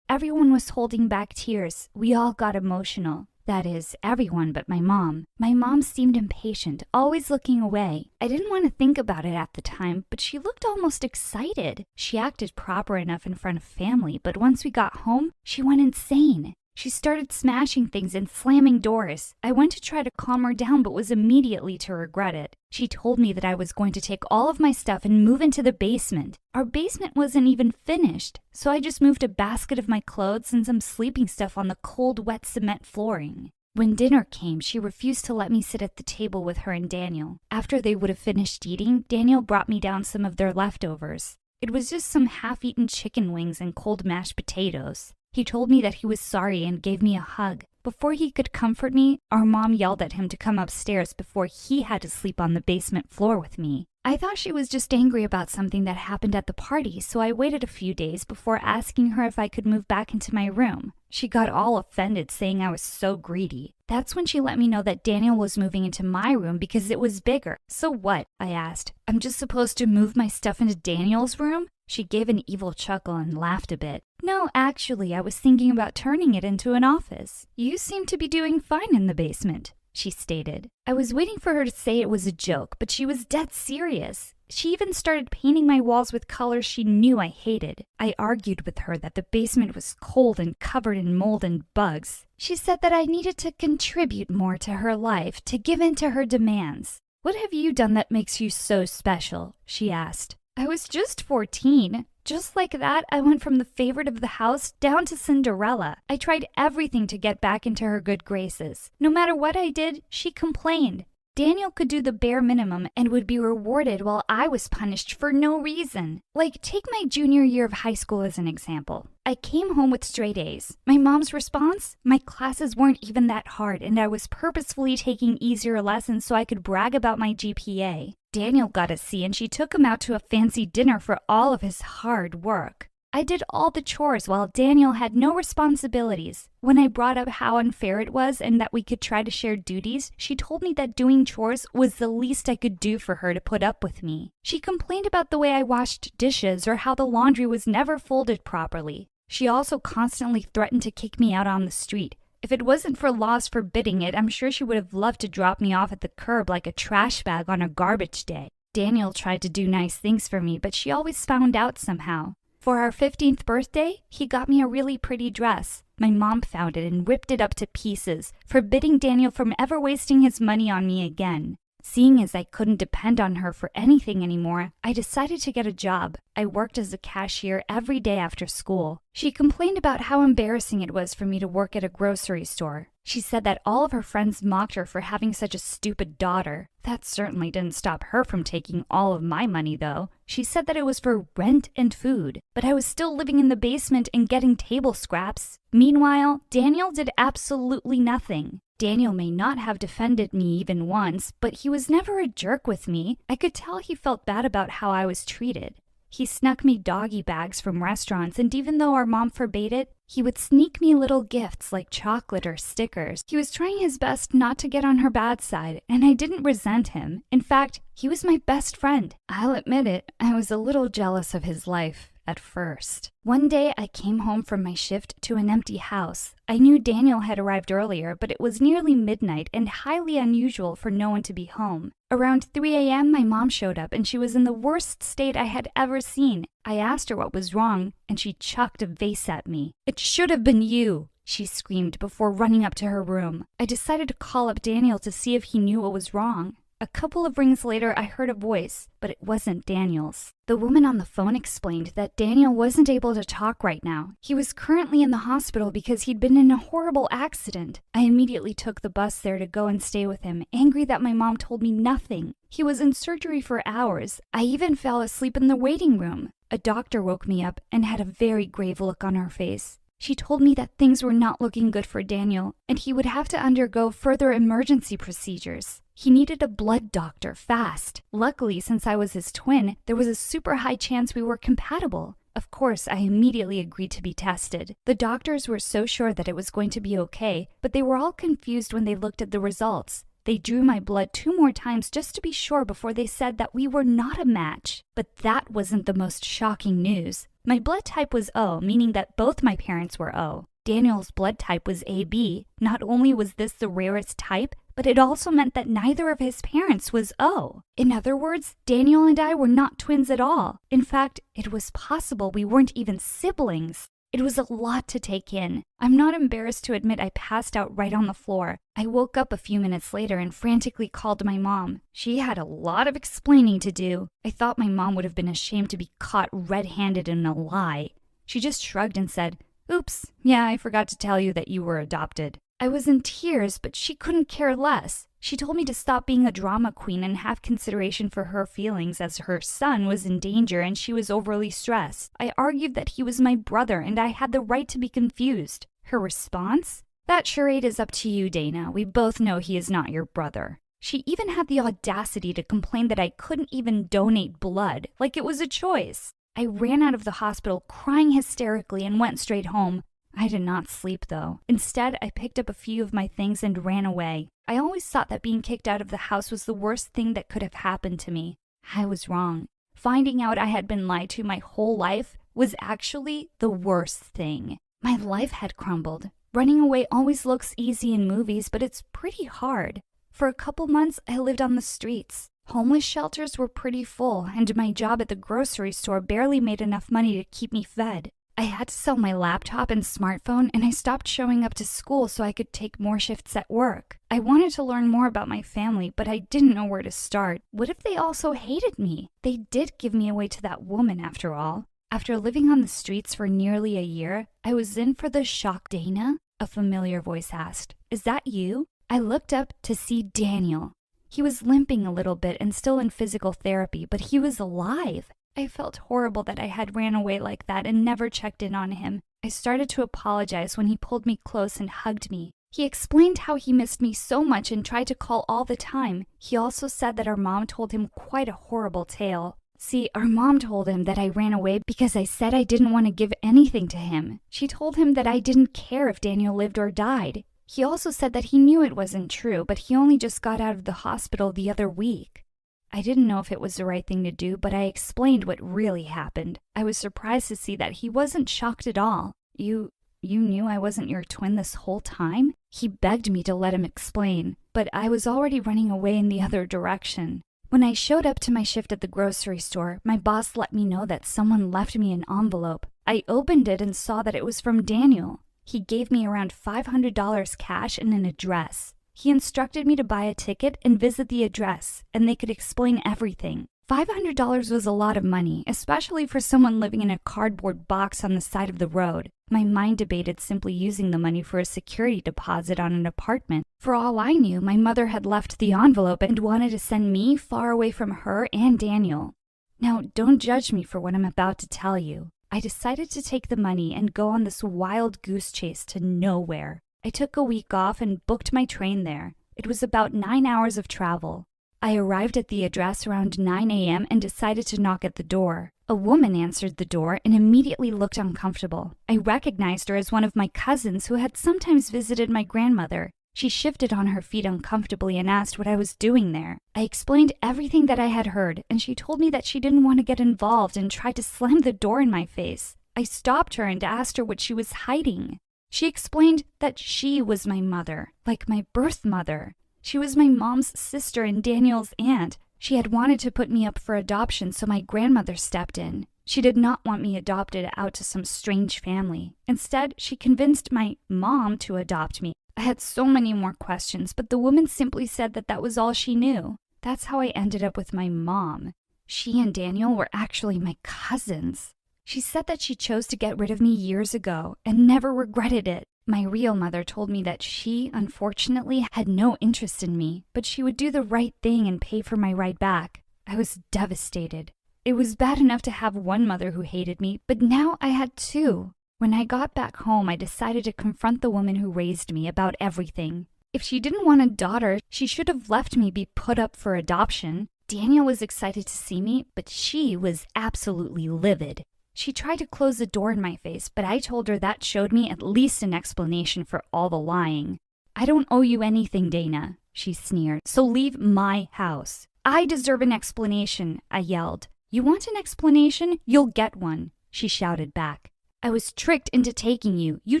Everyone was holding back tears. We all got emotional. That is, everyone but my mom. My mom seemed impatient, always looking away. I didn't want to think about it at the time, but she looked almost excited. She acted proper enough in front of family, but once we got home, she went insane. She started smashing things and slamming doors. I went to try to calm her down, but was immediately to regret it. She told me that I was going to take all of my stuff and move into the basement. Our basement wasn't even finished, so I just moved a basket of my clothes and some sleeping stuff on the cold, wet cement flooring. When dinner came, she refused to let me sit at the table with her and Daniel. After they would have finished eating, Daniel brought me down some of their leftovers. It was just some half-eaten chicken wings and cold mashed potatoes. He told me that he was sorry and gave me a hug. Before he could comfort me, our mom yelled at him to come upstairs before he had to sleep on the basement floor with me. I thought she was just angry about something that happened at the party, so I waited a few days before asking her if I could move back into my room. She got all offended, saying I was so greedy. That's when she let me know that Daniel was moving into my room because it was bigger. "So what?" I asked. "I'm just supposed to move my stuff into Daniel's room?" She gave an evil chuckle and laughed a bit. "No, actually, I was thinking about turning it into an office. You seem to be doing fine in the basement," she stated. I was waiting for her to say it was a joke, but she was dead serious. She even started painting my walls with colors she knew I hated. I argued with her that the basement was cold and covered in mold and bugs. She said that I needed to contribute more to her life, to give in to her demands. "What have you done that makes you so special?" she asked. I was just 14. Just like that, I went from the favorite of the house down to Cinderella. I tried everything to get back into her good graces. No matter what I did, she complained. Daniel could do the bare minimum and would be rewarded while I was punished for no reason. Like, take my junior year of high school as an example. I came home with straight A's. My mom's response? My classes weren't even that hard, and I was purposefully taking easier lessons so I could brag about my GPA. Daniel got a C, and she took him out to a fancy dinner for all of his hard work. I did all the chores while Daniel had no responsibilities. When I brought up how unfair it was and that we could try to share duties, she told me that doing chores was the least I could do for her to put up with me. She complained about the way I washed dishes or how the laundry was never folded properly. She also constantly threatened to kick me out on the street. If it wasn't for laws forbidding it, I'm sure she would have loved to drop me off at the curb like a trash bag on a garbage day. Daniel tried to do nice things for me, but she always found out somehow. For our 15th birthday, he got me a really pretty dress. My mom found it and ripped it up to pieces, forbidding Daniel from ever wasting his money on me again. Seeing as I couldn't depend on her for anything anymore, I decided to get a job. I worked as a cashier every day after school. She complained about how embarrassing it was for me to work at a grocery store. She said that all of her friends mocked her for having such a stupid daughter. That certainly didn't stop her from taking all of my money, though. She said that it was for rent and food, but I was still living in the basement and getting table scraps. Meanwhile, Daniel did absolutely nothing. Daniel may not have defended me even once, but he was never a jerk with me. I could tell he felt bad about how I was treated. He snuck me doggy bags from restaurants, and even though our mom forbade it, he would sneak me little gifts like chocolate or stickers. He was trying his best not to get on her bad side, and I didn't resent him. In fact, he was my best friend. I'll admit it, I was a little jealous of his life at first. One day, I came home from my shift to an empty house. I knew Daniel had arrived earlier, but it was nearly midnight and highly unusual for no one to be home. Around 3 a.m., my mom showed up, and she was in the worst state I had ever seen. I asked her what was wrong, and she chucked a vase at me. "It should have been you," she screamed before running up to her room. I decided to call up Daniel to see if he knew what was wrong. A couple of rings later, I heard a voice, but it wasn't Daniel's. The woman on the phone explained that Daniel wasn't able to talk right now. He was currently in the hospital because he'd been in a horrible accident. I immediately took the bus there to go and stay with him, angry that my mom told me nothing. He was in surgery for hours. I even fell asleep in the waiting room. A doctor woke me up and had a very grave look on her face. She told me that things were not looking good for Daniel, and he would have to undergo further emergency procedures. He needed a blood doctor fast. Luckily, since I was his twin, there was a super high chance we were compatible. Of course, I immediately agreed to be tested. The doctors were so sure that it was going to be okay, but they were all confused when they looked at the results. They drew my blood 2 more times just to be sure before they said that we were not a match. But that wasn't the most shocking news. My blood type was O, meaning that both my parents were O. Daniel's blood type was AB. Not only was this the rarest type, but it also meant that neither of his parents was O. In other words, Daniel and I were not twins at all. In fact, it was possible we weren't even siblings. It was a lot to take in. I'm not embarrassed to admit I passed out right on the floor. I woke up a few minutes later and frantically called my mom. She had a lot of explaining to do. I thought my mom would have been ashamed to be caught red-handed in a lie. She just shrugged and said, "Oops, yeah, I forgot to tell you that you were adopted." I was in tears, but she couldn't care less. She told me to stop being a drama queen and have consideration for her feelings as her son was in danger and she was overly stressed. I argued that he was my brother and I had the right to be confused. Her response? "That charade is up to you, Dana. We both know he is not your brother." She even had the audacity to complain that I couldn't even donate blood, like it was a choice. I ran out of the hospital crying hysterically and went straight home. I did not sleep, though. Instead, I picked up a few of my things and ran away. I always thought that being kicked out of the house was the worst thing that could have happened to me. I was wrong. Finding out I had been lied to my whole life was actually the worst thing. My life had crumbled. Running away always looks easy in movies, but it's pretty hard. For a couple months, I lived on the streets. Homeless shelters were pretty full, and my job at the grocery store barely made enough money to keep me fed. I had to sell my laptop and smartphone, and I stopped showing up to school so I could take more shifts at work. I wanted to learn more about my family, but I didn't know where to start. What if they also hated me? They did give me away to that woman, after all. After living on the streets for nearly a year, I was in for the shock. "Dana?" a familiar voice asked. "Is that you?" I looked up to see Daniel. He was limping a little bit and still in physical therapy, but he was alive. I felt horrible that I had ran away like that and never checked in on him. I started to apologize when he pulled me close and hugged me. He explained how he missed me so much and tried to call all the time. He also said that our mom told him quite a horrible tale. See, our mom told him that I ran away because I said I didn't want to give anything to him. She told him that I didn't care if Daniel lived or died. He also said that he knew it wasn't true, but he only just got out of the hospital the other week. I didn't know if it was the right thing to do, but I explained what really happened. I was surprised to see that he wasn't shocked at all. You knew I wasn't your twin this whole time?" He begged me to let him explain, but I was already running away in the other direction. When I showed up to my shift at the grocery store, my boss let me know that someone left me an envelope. I opened it and saw that it was from Daniel. He gave me around $500 cash and an address. He instructed me to buy a ticket and visit the address, and they could explain everything. $500 was a lot of money, especially for someone living in a cardboard box on the side of the road. My mind debated simply using the money for a security deposit on an apartment. For all I knew, my mother had left the envelope and wanted to send me far away from her and Daniel. Now, don't judge me for what I'm about to tell you. I decided to take the money and go on this wild goose chase to nowhere. I took a week off and booked my train there. It was about 9 hours of travel. I arrived at the address around 9 a.m. and decided to knock at the door. A woman answered the door and immediately looked uncomfortable. I recognized her as one of my cousins who had sometimes visited my grandmother. She shifted on her feet uncomfortably and asked what I was doing there. I explained everything that I had heard, and she told me that she didn't want to get involved and tried to slam the door in my face. I stopped her and asked her what she was hiding. She explained that she was my mother, like my birth mother. She was my mom's sister and Daniel's aunt. She had wanted to put me up for adoption, so my grandmother stepped in. She did not want me adopted out to some strange family. Instead, she convinced my mom to adopt me. I had so many more questions, but the woman simply said that that was all she knew. That's how I ended up with my mom. She and Daniel were actually my cousins. She said that she chose to get rid of me years ago and never regretted it. My real mother told me that she, unfortunately, had no interest in me, but she would do the right thing and pay for my ride back. I was devastated. It was bad enough to have one mother who hated me, but now I had two. When I got back home, I decided to confront the woman who raised me about everything. If she didn't want a daughter, she should have left me be put up for adoption. Daniel was excited to see me, but she was absolutely livid. She tried to close the door in my face, but I told her that showed me at least an explanation for all the lying. "I don't owe you anything, Dana," she sneered, "so leave my house." "I deserve an explanation," I yelled. "You want an explanation? You'll get one," she shouted back. "I was tricked into taking you. You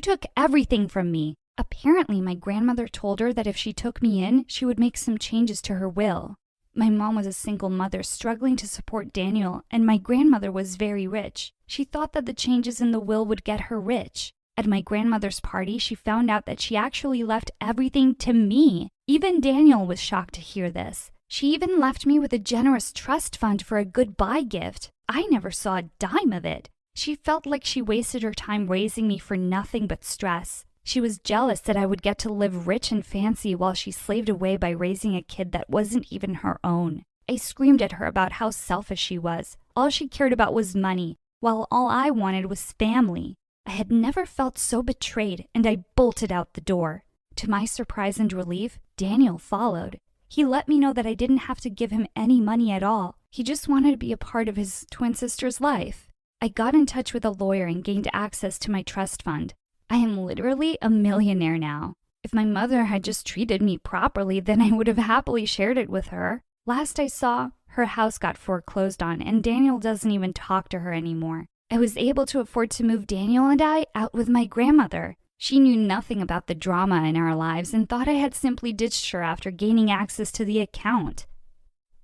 took everything from me." Apparently, my grandmother told her that if she took me in, she would make some changes to her will. My mom was a single mother struggling to support Daniel, and my grandmother was very rich. She thought that the changes in the will would get her rich. At my grandmother's party, she found out that she actually left everything to me. Even Daniel was shocked to hear this. She even left me with a generous trust fund for a goodbye gift. I never saw a dime of it. She felt like she wasted her time raising me for nothing but stress. She was jealous that I would get to live rich and fancy while she slaved away by raising a kid that wasn't even her own. I screamed at her about how selfish she was. All she cared about was money, while all I wanted was family. I had never felt so betrayed, and I bolted out the door. To my surprise and relief, Daniel followed. He let me know that I didn't have to give him any money at all. He just wanted to be a part of his twin sister's life. I got in touch with a lawyer and gained access to my trust fund. I am literally a millionaire now. If my mother had just treated me properly, then I would have happily shared it with her. Last I saw, her house got foreclosed on, and Daniel doesn't even talk to her anymore. I was able to afford to move Daniel and I out with my grandmother. She knew nothing about the drama in our lives and thought I had simply ditched her after gaining access to the account.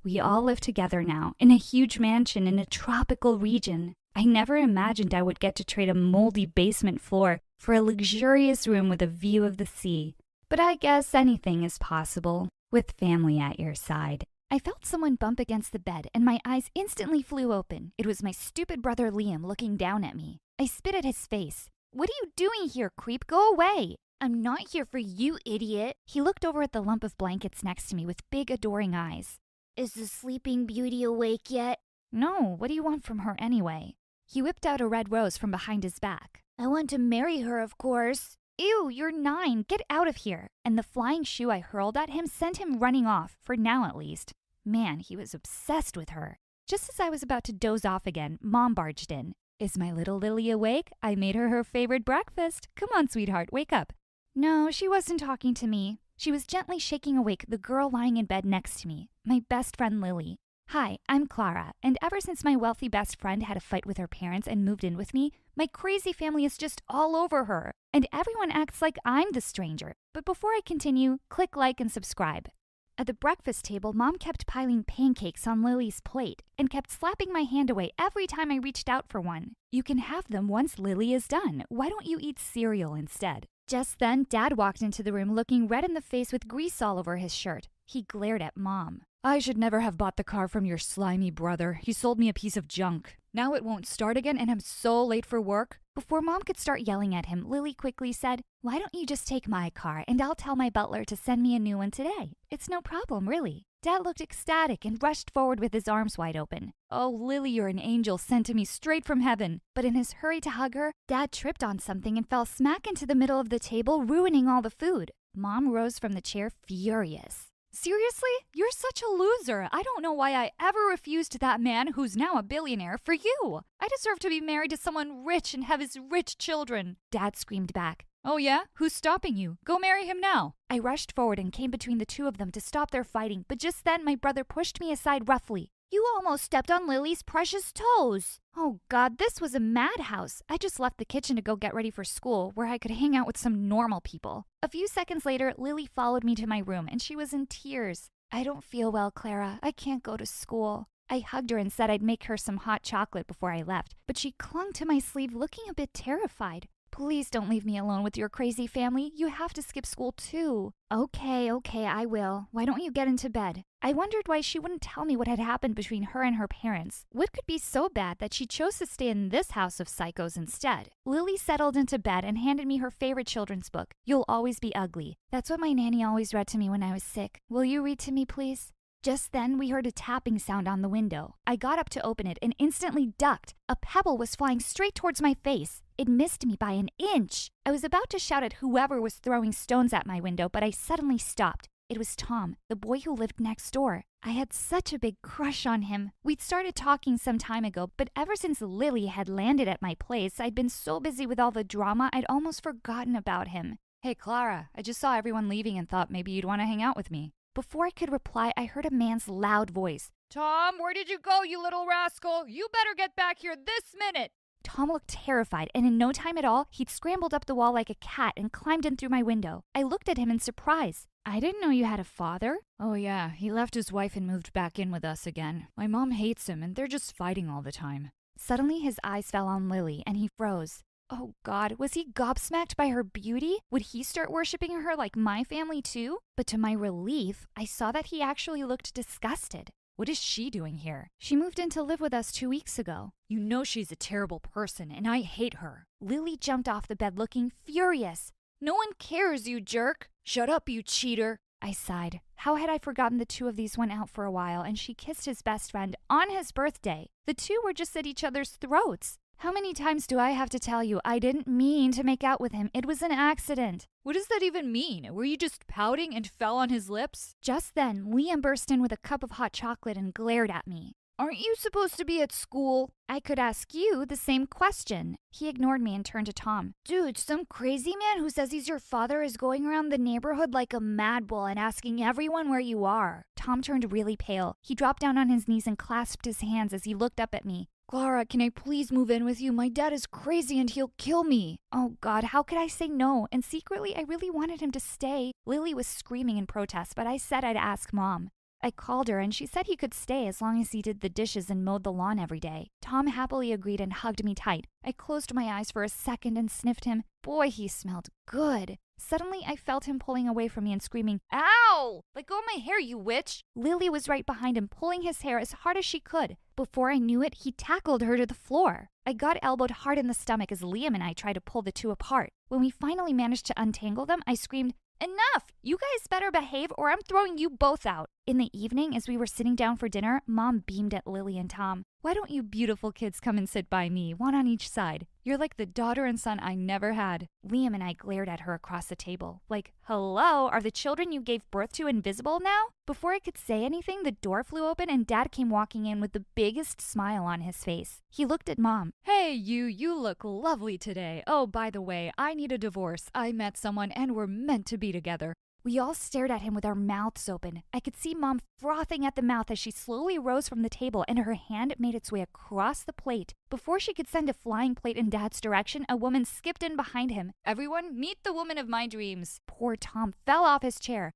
We all live together now, in a huge mansion in a tropical region. I never imagined I would get to trade a moldy basement floor for a luxurious room with a view of the sea. But I guess anything is possible with family at your side. I felt someone bump against the bed, and my eyes instantly flew open. It was my stupid brother Liam looking down at me. I spit at his face. "What are you doing here, creep? Go away!" "I'm not here for you, idiot." He looked over at the lump of blankets next to me with big, adoring eyes. Is the sleeping beauty awake yet? "No, what do you want from her anyway?" He whipped out a red rose from behind his back. I want to marry her, of course. "Ew, you're 9. Get out of here." And the flying shoe I hurled at him sent him running off, for now at least. Man, he was obsessed with her. Just as I was about to doze off again, Mom barged in. "Is my little Lily awake? I made her favorite breakfast. Come on, sweetheart, wake up." No, she wasn't talking to me. She was gently shaking awake the girl lying in bed next to me, my best friend Lily. "Hi, I'm Clara, and ever since my wealthy best friend had a fight with her parents and moved in with me, my crazy family is just all over her, and everyone acts like I'm the stranger. But before I continue, click like and subscribe." At the breakfast table, Mom kept piling pancakes on Lily's plate and kept slapping my hand away every time I reached out for one. You can have them once Lily is done. Why don't you eat cereal instead? Just then, Dad walked into the room looking red in the face with grease all over his shirt. He glared at Mom. I should never have bought the car from your slimy brother. He sold me a piece of junk. Now it won't start again and I'm so late for work. Before Mom could start yelling at him, Lily quickly said, "Why don't you just take my car and I'll tell my butler to send me a new one today? It's no problem, really." Dad looked ecstatic and rushed forward with his arms wide open. Oh, Lily, you're an angel sent to me straight from heaven. But in his hurry to hug her, Dad tripped on something and fell smack into the middle of the table, ruining all the food. Mom rose from the chair furious. Seriously? You're such a loser. I don't know why I ever refused that man who's now a billionaire for you. I deserve to be married to someone rich and have his rich children. Dad screamed back. Oh yeah? Who's stopping you? Go marry him now. I rushed forward and came between the two of them to stop their fighting, but just then my brother pushed me aside roughly. You almost stepped on Lily's precious toes. Oh God, this was a madhouse. I just left the kitchen to go get ready for school, where I could hang out with some normal people. A few seconds later, Lily followed me to my room, and she was in tears. "I don't feel well, Clara. I can't go to school." I hugged her and said I'd make her some hot chocolate before I left, but she clung to my sleeve looking a bit terrified. "Please don't leave me alone with your crazy family. You have to skip school too." Okay, I will. Why don't you get into bed?" I wondered why she wouldn't tell me what had happened between her and her parents. What could be so bad that she chose to stay in this house of psychos instead? Lily settled into bed and handed me her favorite children's book, You'll Always Be Ugly. That's what my nanny always read to me when I was sick. Will you read to me, please? Just then, we heard a tapping sound on the window. I got up to open it and instantly ducked. A pebble was flying straight towards my face. It missed me by an inch. I was about to shout at whoever was throwing stones at my window, but I suddenly stopped. It was Tom, the boy who lived next door. I had such a big crush on him. We'd started talking some time ago, but ever since Lily had landed at my place, I'd been so busy with all the drama I'd almost forgotten about him. Hey, Clara, I just saw everyone leaving and thought maybe you'd want to hang out with me. Before I could reply, I heard a man's loud voice. Tom, where did you go, you little rascal? You better get back here this minute. Tom looked terrified, and in no time at all, he'd scrambled up the wall like a cat and climbed in through my window. I looked at him in surprise. "I didn't know you had a father." Oh yeah, he left his wife and moved back in with us again. My mom hates him, and they're just fighting all the time. Suddenly, his eyes fell on Lily, and he froze. Oh God, was he gobsmacked by her beauty? Would he start worshiping her like my family too? But to my relief, I saw that he actually looked disgusted. What is she doing here? She moved in to live with us 2 weeks ago. You know she's a terrible person, and I hate her. Lily jumped off the bed looking furious. No one cares, you jerk. Shut up, you cheater. I sighed. How had I forgotten the two of these went out for a while, and she kissed his best friend on his birthday? The two were just at each other's throats. How many times do I have to tell you I didn't mean to make out with him? It was an accident. What does that even mean? Were you just pouting and fell on his lips? Just then, Liam burst in with a cup of hot chocolate and glared at me. Aren't you supposed to be at school? I could ask you the same question. He ignored me and turned to Tom. Dude, some crazy man who says he's your father is going around the neighborhood like a mad bull and asking everyone where you are. Tom turned really pale. He dropped down on his knees and clasped his hands as he looked up at me. Clara, can I please move in with you? My dad is crazy and he'll kill me. Oh God, how could I say no? And secretly, I really wanted him to stay. Lily was screaming in protest, but I said I'd ask Mom. I called her and she said he could stay as long as he did the dishes and mowed the lawn every day. Tom happily agreed and hugged me tight. I closed my eyes for a second and sniffed him. Boy, he smelled good. Suddenly, I felt him pulling away from me and screaming, "Ow! Let go of my hair, you witch!" Lily was right behind him, pulling his hair as hard as she could. Before I knew it, he tackled her to the floor. I got elbowed hard in the stomach as Liam and I tried to pull the two apart. When we finally managed to untangle them, I screamed, "Enough! You guys better behave or I'm throwing you both out." In the evening, as we were sitting down for dinner, Mom beamed at Lily and Tom. "Why don't you beautiful kids come and sit by me, one on each side? You're like the daughter and son I never had." Liam and I glared at her across the table. Like, hello, are the children you gave birth to invisible now? Before I could say anything, the door flew open and Dad came walking in with the biggest smile on his face. He looked at Mom. "Hey, you look lovely today. Oh, by the way, I need a divorce. I met someone and we're meant to be together." We all stared at him with our mouths open. I could see Mom frothing at the mouth as she slowly rose from the table and her hand made its way across the plate. Before she could send a flying plate in Dad's direction, a woman skipped in behind him. "Everyone, meet the woman of my dreams." Poor Tom fell off his chair.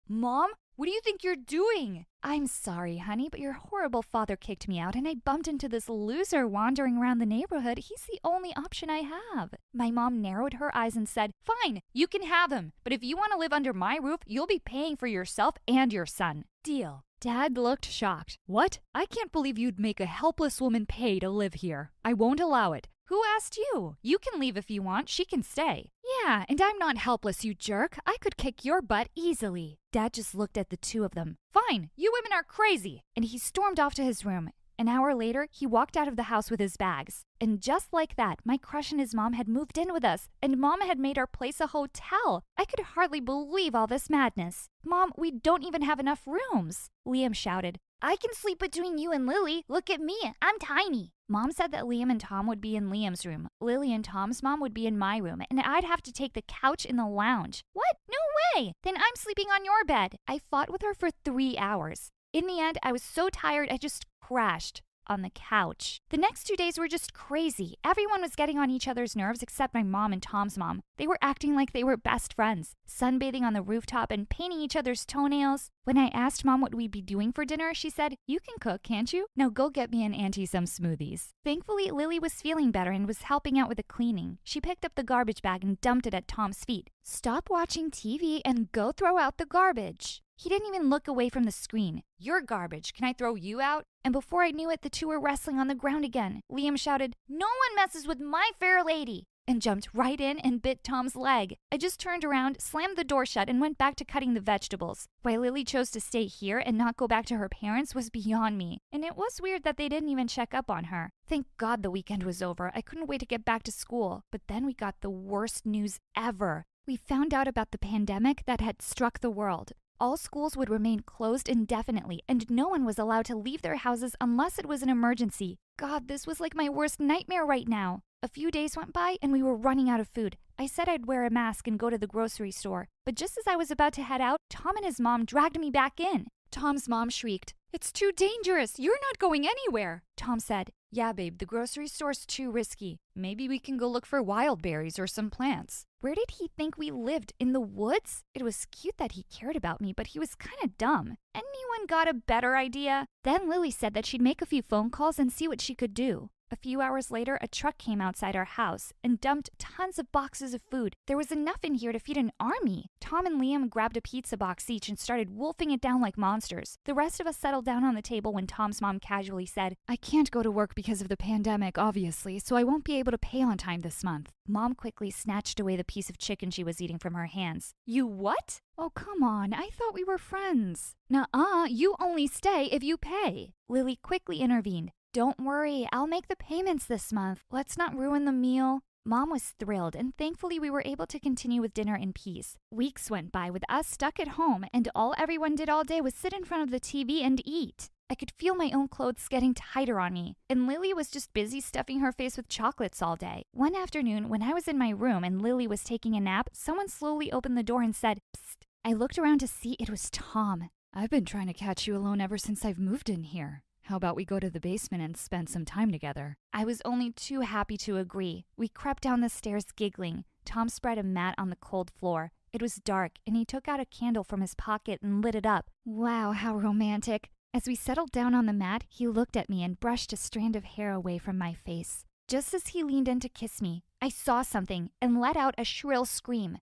Mom? What do you think you're doing? I'm sorry, honey, but your horrible father kicked me out and I bumped into this loser wandering around the neighborhood. He's the only option I have. My mom narrowed her eyes and said, fine, you can have him. But if you want to live under my roof, you'll be paying for yourself and your son. Deal. Dad looked shocked. What? I can't believe you'd make a helpless woman pay to live here. I won't allow it. Who asked you? You can leave if you want. She can stay. Yeah, and I'm not helpless, you jerk. I could kick your butt easily. Dad just looked at the two of them. Fine, you women are crazy. And he stormed off to his room. An hour later, he walked out of the house with his bags. And just like that, my crush and his mom had moved in with us, and Mom had made our place a hotel. I could hardly believe all this madness. Mom, we don't even have enough rooms. Liam shouted. I can sleep between you and Lily. Look at me. I'm tiny. Mom said that Liam and Tom would be in Liam's room. Lily and Tom's mom would be in my room, and I'd have to take the couch in the lounge. What? No way! Then I'm sleeping on your bed. I fought with her for 3 hours. In the end, I was so tired I just crashed on the couch. The next 2 days were just crazy. Everyone was getting on each other's nerves except my mom and Tom's mom. They were acting like they were best friends, sunbathing on the rooftop and painting each other's toenails. When I asked Mom what we'd be doing for dinner, she said, you can cook, can't you? Now go get me and Auntie some smoothies. Thankfully, Lily was feeling better and was helping out with the cleaning. She picked up the garbage bag and dumped it at Tom's feet. Stop watching TV and go throw out the garbage. He didn't even look away from the screen. You're garbage. Can I throw you out? And before I knew it, the two were wrestling on the ground again. Liam shouted, no one messes with my fair lady, and jumped right in and bit Tom's leg. I just turned around, slammed the door shut, and went back to cutting the vegetables. Why Lily chose to stay here and not go back to her parents was beyond me. And it was weird that they didn't even check up on her. Thank God the weekend was over. I couldn't wait to get back to school. But then we got the worst news ever. We found out about the pandemic that had struck the world. All schools would remain closed indefinitely, and no one was allowed to leave their houses unless it was an emergency. God, this was like my worst nightmare right now. A few days went by, and we were running out of food. I said I'd wear a mask and go to the grocery store. But just as I was about to head out, Tom and his mom dragged me back in. Tom's mom shrieked, it's too dangerous. You're not going anywhere. Tom said, yeah, babe, the grocery store's too risky. Maybe we can go look for wild berries or some plants. Where did he think we lived? In the woods? It was cute that he cared about me, but he was kind of dumb. Anyone got a better idea? Then Lily said that she'd make a few phone calls and see what she could do. A few hours later, a truck came outside our house and dumped tons of boxes of food. There was enough in here to feed an army. Tom and Liam grabbed a pizza box each and started wolfing it down like monsters. The rest of us settled down on the table when Tom's mom casually said, I can't go to work because of the pandemic, obviously, so I won't be able to pay on time this month. Mom quickly snatched away the piece of chicken she was eating from her hands. You what? Oh, come on. I thought we were friends. Nuh-uh, you only stay if you pay. Lily quickly intervened. Don't worry, I'll make the payments this month. Let's not ruin the meal. Mom was thrilled, and thankfully we were able to continue with dinner in peace. Weeks went by with us stuck at home, and all everyone did all day was sit in front of the TV and eat. I could feel my own clothes getting tighter on me, and Lily was just busy stuffing her face with chocolates all day. One afternoon, when I was in my room and Lily was taking a nap, someone slowly opened the door and said, Psst. I looked around to see it was Tom. I've been trying to catch you alone ever since I've moved in here. How about we go to the basement and spend some time together? I was only too happy to agree. We crept down the stairs giggling. Tom spread a mat on the cold floor. It was dark, and he took out a candle from his pocket and lit it up. Wow, how romantic. As we settled down on the mat, he looked at me and brushed a strand of hair away from my face. Just as he leaned in to kiss me, I saw something and let out a shrill scream.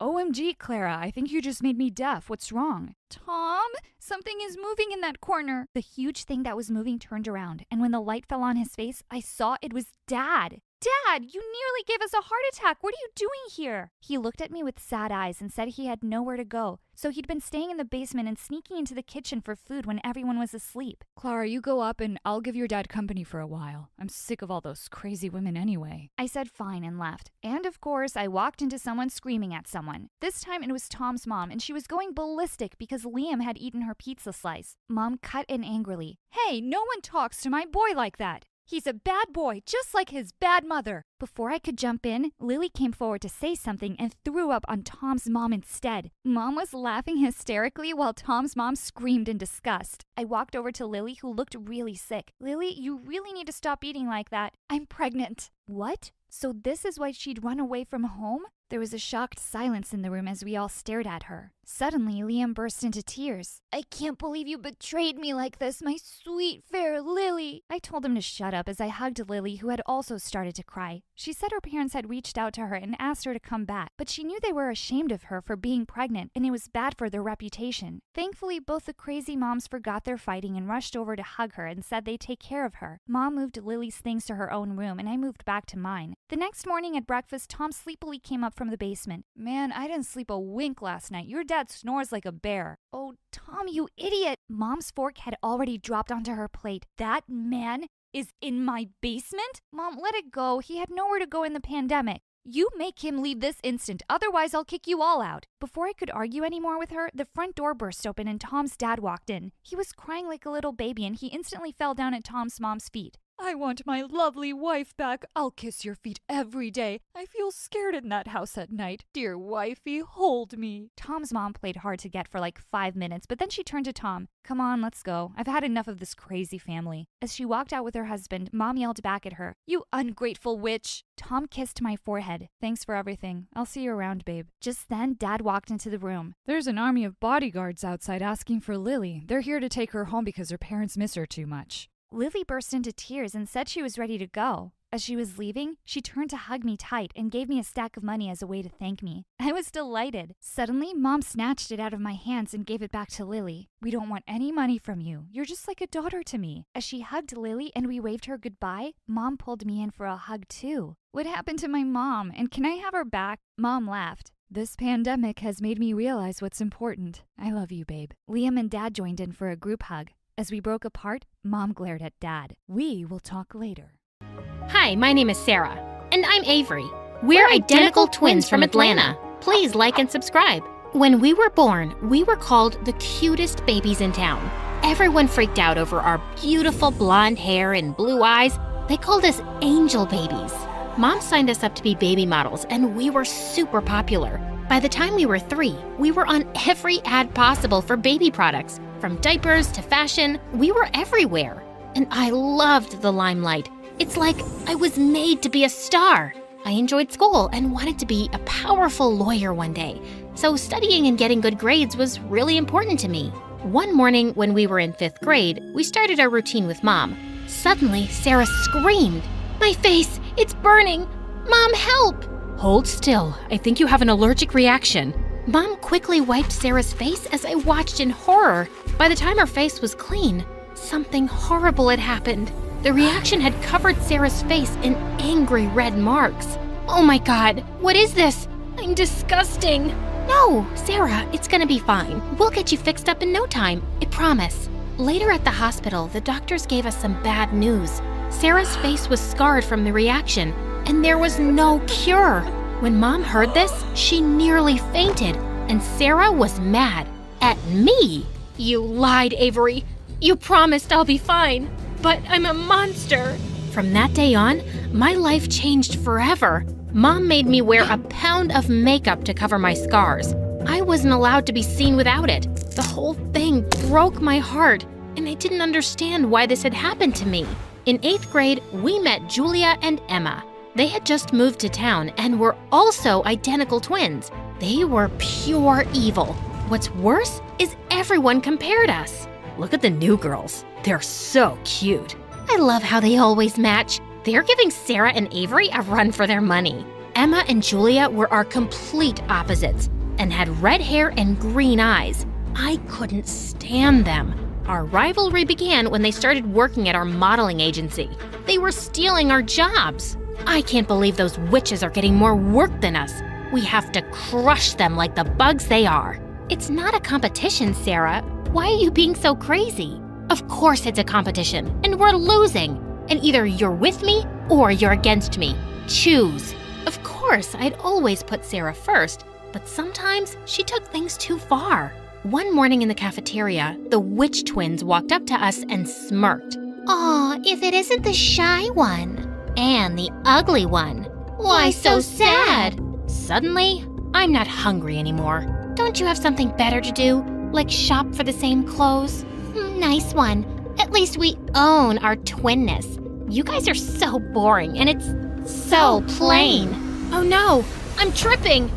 OMG, Clara, I think you just made me deaf. What's wrong? Tom, something is moving in that corner. The huge thing that was moving turned around, and when the light fell on his face, I saw it was Dad. Dad, you nearly gave us a heart attack. What are you doing here? He looked at me with sad eyes and said he had nowhere to go. So he'd been staying in the basement and sneaking into the kitchen for food when everyone was asleep. Clara, you go up and I'll give your dad company for a while. I'm sick of all those crazy women anyway. I said fine and left. And of course, I walked into someone screaming at someone. This time it was Tom's mom, and she was going ballistic because Liam had eaten her pizza slice. Mom cut in angrily. Hey, no one talks to my boy like that. He's a bad boy, just like his bad mother. Before I could jump in, Lily came forward to say something and threw up on Tom's mom instead. Mom was laughing hysterically while Tom's mom screamed in disgust. I walked over to Lily, who looked really sick. Lily, you really need to stop eating like that. I'm pregnant. What? So this is why she'd run away from home? There was a shocked silence in the room as we all stared at her. Suddenly, Liam burst into tears. I can't believe you betrayed me like this, my sweet, fair Lily. I told him to shut up as I hugged Lily, who had also started to cry. She said her parents had reached out to her and asked her to come back, but she knew they were ashamed of her for being pregnant and it was bad for their reputation. Thankfully, both the crazy moms forgot their fighting and rushed over to hug her and said they'd take care of her. Mom moved Lily's things to her own room and I moved back to mine. The next morning at breakfast, Tom sleepily came up from the basement. Man, I didn't sleep a wink last night. Your dad snores like a bear. Oh, Tom, you idiot! Mom's fork had already dropped onto her plate. That man is in my basement? Mom, let it go. He had nowhere to go in the pandemic. You make him leave this instant, otherwise I'll kick you all out. Before I could argue anymore with her, the front door burst open and Tom's dad walked in. He was crying like a little baby and he instantly fell down at Tom's mom's feet. I want my lovely wife back. I'll kiss your feet every day. I feel scared in that house at night. Dear wifey, hold me. Tom's mom played hard to get for like 5 minutes, but then she turned to Tom. Come on, let's go. I've had enough of this crazy family. As she walked out with her husband, Mom yelled back at her, You ungrateful witch. Tom kissed my forehead. Thanks for everything. I'll see you around, babe. Just then, Dad walked into the room. There's an army of bodyguards outside asking for Lily. They're here to take her home because her parents miss her too much. Lily burst into tears and said she was ready to go. As she was leaving, she turned to hug me tight and gave me a stack of money as a way to thank me. I was delighted. Suddenly, Mom snatched it out of my hands and gave it back to Lily. We don't want any money from you. You're just like a daughter to me. As she hugged Lily and we waved her goodbye, Mom pulled me in for a hug too. What happened to my mom, and can I have her back? Mom laughed. This pandemic has made me realize what's important. I love you, babe. Liam and Dad joined in for a group hug. As we broke apart, Mom glared at Dad. We will talk later. Hi, my name is Sarah. And I'm Avery. We're identical twins from Atlanta. Please like and subscribe. When we were born, we were called the cutest babies in town. Everyone freaked out over our beautiful blonde hair and blue eyes. They called us angel babies. Mom signed us up to be baby models, and we were super popular. By the time we were 3, we were on every ad possible for baby products. From diapers to fashion, we were everywhere. And I loved the limelight. It's like I was made to be a star. I enjoyed school and wanted to be a powerful lawyer one day. So studying and getting good grades was really important to me. One morning when we were in 5th grade, we started our routine with Mom. Suddenly, Sarah screamed, My face, it's burning. Mom, help! Hold still. I think you have an allergic reaction. Mom quickly wiped Sarah's face as I watched in horror. By the time her face was clean, something horrible had happened. The reaction had covered Sarah's face in angry red marks. Oh my God, what is this? I'm disgusting. No, Sarah, it's gonna be fine. We'll get you fixed up in no time, I promise. Later at the hospital, the doctors gave us some bad news. Sarah's face was scarred from the reaction, and there was no cure. When Mom heard this, she nearly fainted, and Sarah was mad at me. You lied, Avery. You promised I'll be fine, but I'm a monster. From that day on, my life changed forever. Mom made me wear a pound of makeup to cover my scars. I wasn't allowed to be seen without it. The whole thing broke my heart, and I didn't understand why this had happened to me. In 8th grade, we met Julia and Emma. They had just moved to town and were also identical twins. They were pure evil. What's worse is everyone compared us. Look at the new girls. They're so cute. I love how they always match. They're giving Sarah and Avery a run for their money. Emma and Julia were our complete opposites and had red hair and green eyes. I couldn't stand them. Our rivalry began when they started working at our modeling agency. They were stealing our jobs. I can't believe those witches are getting more work than us. We have to crush them like the bugs they are. It's not a competition, Sarah. Why are you being so crazy? Of course it's a competition, and we're losing. And either you're with me or you're against me. Choose. Of course, I'd always put Sarah first, but sometimes she took things too far. One morning in the cafeteria, the witch twins walked up to us and smirked. Aw, if it isn't the shy one. And the ugly one. Why so sad? Suddenly, I'm not hungry anymore. Don't you have something better to do? Like shop for the same clothes? Nice one. At least we own our twinness. You guys are so boring and it's so plain. Oh no, I'm tripping.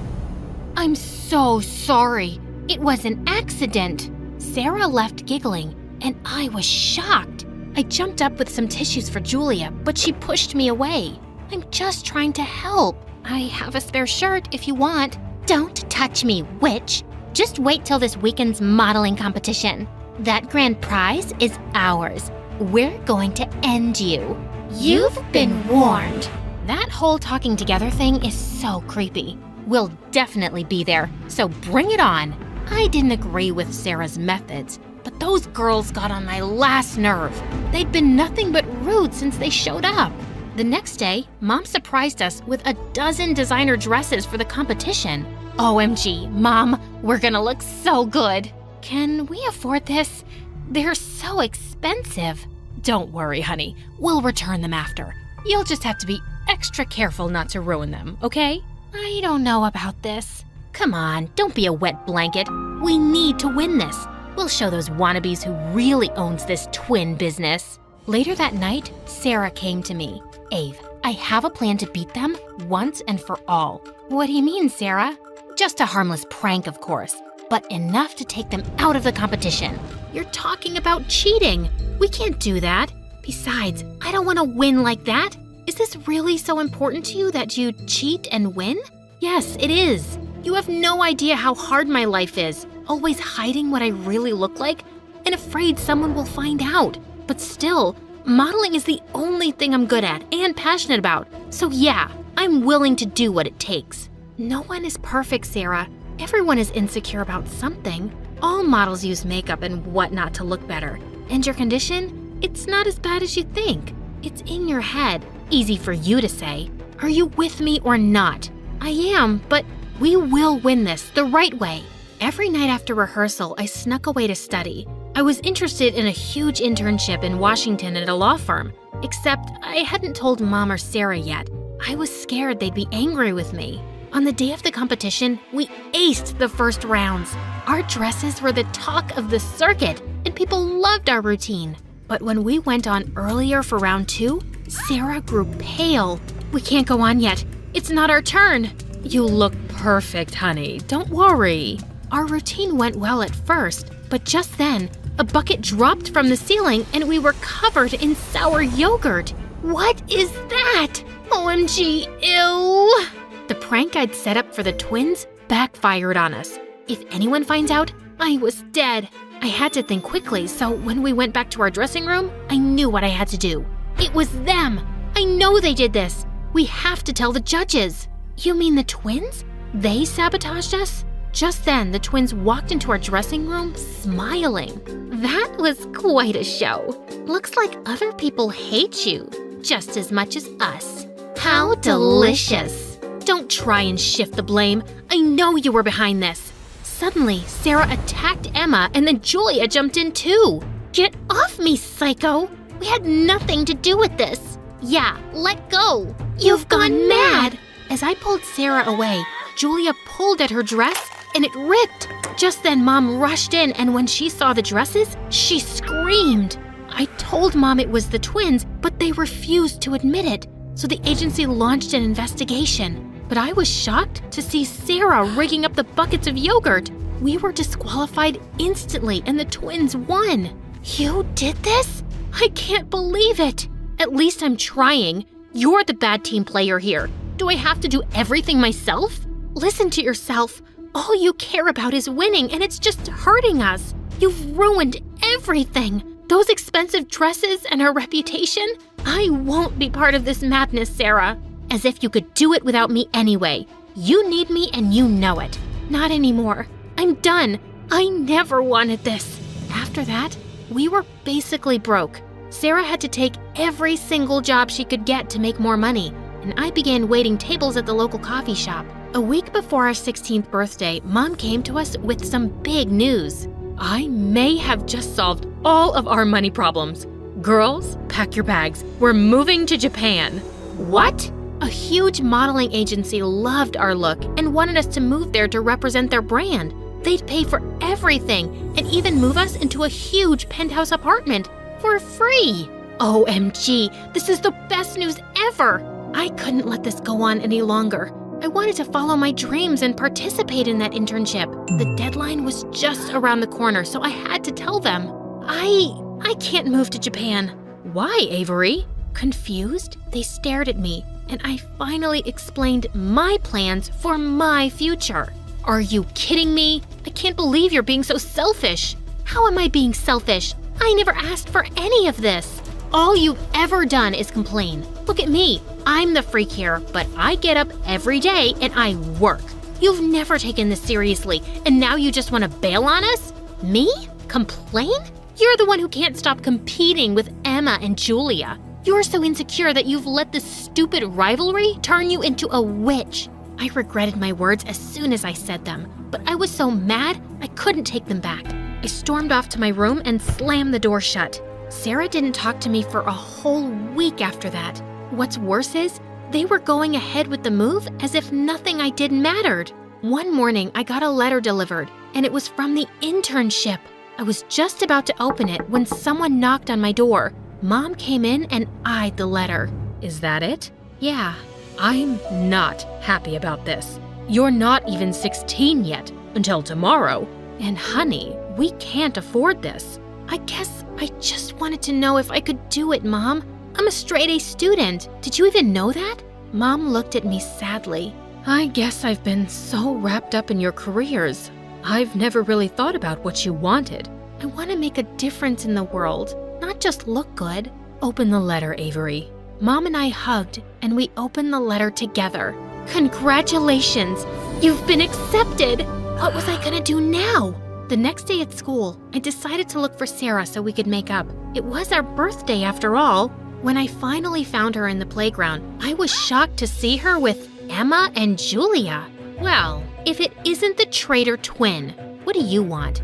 I'm so sorry. It was an accident. Sarah left giggling, and I was shocked. I jumped up with some tissues for Julia, but she pushed me away. I'm just trying to help. I have a spare shirt if you want. Don't touch me, witch. Just wait till this weekend's modeling competition. That grand prize is ours. We're going to end you. You've been warned. That whole talking together thing is so creepy. We'll definitely be there, so bring it on. I didn't agree with Sarah's methods, but those girls got on my last nerve. They'd been nothing but rude since they showed up. The next day, Mom surprised us with a dozen designer dresses for the competition. OMG, Mom, we're gonna look so good. Can we afford this? They're so expensive. Don't worry, honey. We'll return them after. You'll just have to be extra careful not to ruin them, okay? I don't know about this. Come on, don't be a wet blanket. We need to win this. We'll show those wannabes who really owns this twin business. Later that night, Sarah came to me. Ave, I have a plan to beat them once and for all. What do you mean, Sarah? Just a harmless prank, of course, but enough to take them out of the competition. You're talking about cheating. We can't do that. Besides, I don't want to win like that. Is this really so important to you that you cheat and win? Yes, it is. You have no idea how hard my life is, always hiding what I really look like and afraid someone will find out. But still, modeling is the only thing I'm good at and passionate about. So yeah, I'm willing to do what it takes. No one is perfect, Sarah. Everyone is insecure about something. All models use makeup and whatnot to look better. And your condition? It's not as bad as you think. It's in your head. Easy for you to say. Are you with me or not? I am, but we will win this the right way. Every night after rehearsal, I snuck away to study. I was interested in a huge internship in Washington at a law firm, except I hadn't told Mom or Sarah yet. I was scared they'd be angry with me. On the day of the competition, we aced the first rounds. Our dresses were the talk of the circuit, and people loved our routine. But when we went on earlier for round 2, Sarah grew pale. We can't go on yet. It's not our turn. You look perfect, honey. Don't worry. Our routine went well at first, but just then, a bucket dropped from the ceiling and we were covered in sour yogurt. What is that? OMG, ew! The prank I'd set up for the twins backfired on us. If anyone finds out, I was dead. I had to think quickly, so when we went back to our dressing room, I knew what I had to do. It was them! I know they did this! We have to tell the judges! You mean the twins? They sabotaged us? Just then, the twins walked into our dressing room smiling. That was quite a show. Looks like other people hate you just as much as us. How delicious! Don't try and shift the blame. I know you were behind this. Suddenly, Sarah attacked Emma and then Julia jumped in too. Get off me, psycho! We had nothing to do with this. Yeah, let go. You've gone mad. As I pulled Sarah away, Julia pulled at her dress and it ripped. Just then, Mom rushed in, and when she saw the dresses, she screamed. I told Mom it was the twins, but they refused to admit it, so the agency launched an investigation. But I was shocked to see Sarah rigging up the buckets of yogurt. We were disqualified instantly, and the twins won. You did this? I can't believe it. At least I'm trying. You're the bad team player here. Do I have to do everything myself? Listen to yourself. All you care about is winning, and it's just hurting us. You've ruined everything. Those expensive dresses and our reputation. I won't be part of this madness, Sarah. As if you could do it without me anyway. You need me and you know it. Not anymore. I'm done. I never wanted this. After that, we were basically broke. Sarah had to take every single job she could get to make more money, and I began waiting tables at the local coffee shop. A week before our 16th birthday, Mom came to us with some big news. I may have just solved all of our money problems. Girls, pack your bags. We're moving to Japan. What? A huge modeling agency loved our look and wanted us to move there to represent their brand. They'd pay for everything and even move us into a huge penthouse apartment for free. OMG, this is the best news ever. I couldn't let this go on any longer. I wanted to follow my dreams and participate in that internship. The deadline was just around the corner, so I had to tell them. I can't move to Japan. Why, Avery? Confused, they stared at me, and I finally explained my plans for my future. Are you kidding me? I can't believe you're being so selfish. How am I being selfish? I never asked for any of this. All you've ever done is complain. Look at me. I'm the freak here, but I get up every day and I work. You've never taken this seriously, and now you just want to bail on us? Me? Complain? You're the one who can't stop competing with Emma and Julia. You're so insecure that you've let this stupid rivalry turn you into a witch. I regretted my words as soon as I said them, but I was so mad I couldn't take them back. I stormed off to my room and slammed the door shut. Sarah didn't talk to me for a whole week after that. What's worse is, they were going ahead with the move as if nothing I did mattered. One morning, I got a letter delivered, and it was from the internship. I was just about to open it when someone knocked on my door. Mom came in and eyed the letter. Is that it? Yeah. I'm not happy about this. You're not even 16 yet, until tomorrow. And honey, we can't afford this. I guess I just wanted to know if I could do it, Mom. I'm a straight-A student. Did you even know that? Mom looked at me sadly. I guess I've been so wrapped up in your careers. I've never really thought about what you wanted. I want to make a difference in the world, not just look good. Open the letter, Avery. Mom and I hugged, and we opened the letter together. Congratulations! You've been accepted! What was I gonna do now? The next day at school, I decided to look for Sarah so we could make up. It was our birthday after all. When I finally found her in the playground, I was shocked to see her with Emma and Julia. Well, if it isn't the traitor twin, what do you want?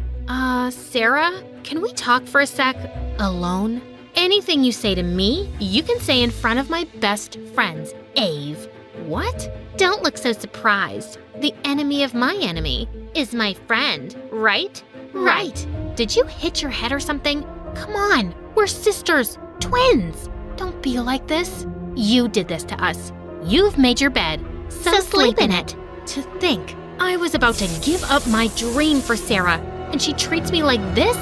Sarah, can we talk for a sec? Alone? Anything you say to me, you can say in front of my best friends, Ave. What? Don't look so surprised. The enemy of my enemy is my friend, right? Right. Did you hit your head or something? Come on, we're sisters, twins. Don't be like this. You did this to us. You've made your bed, so sleep in it. To think, I was about to give up my dream for Sarah, and she treats me like this?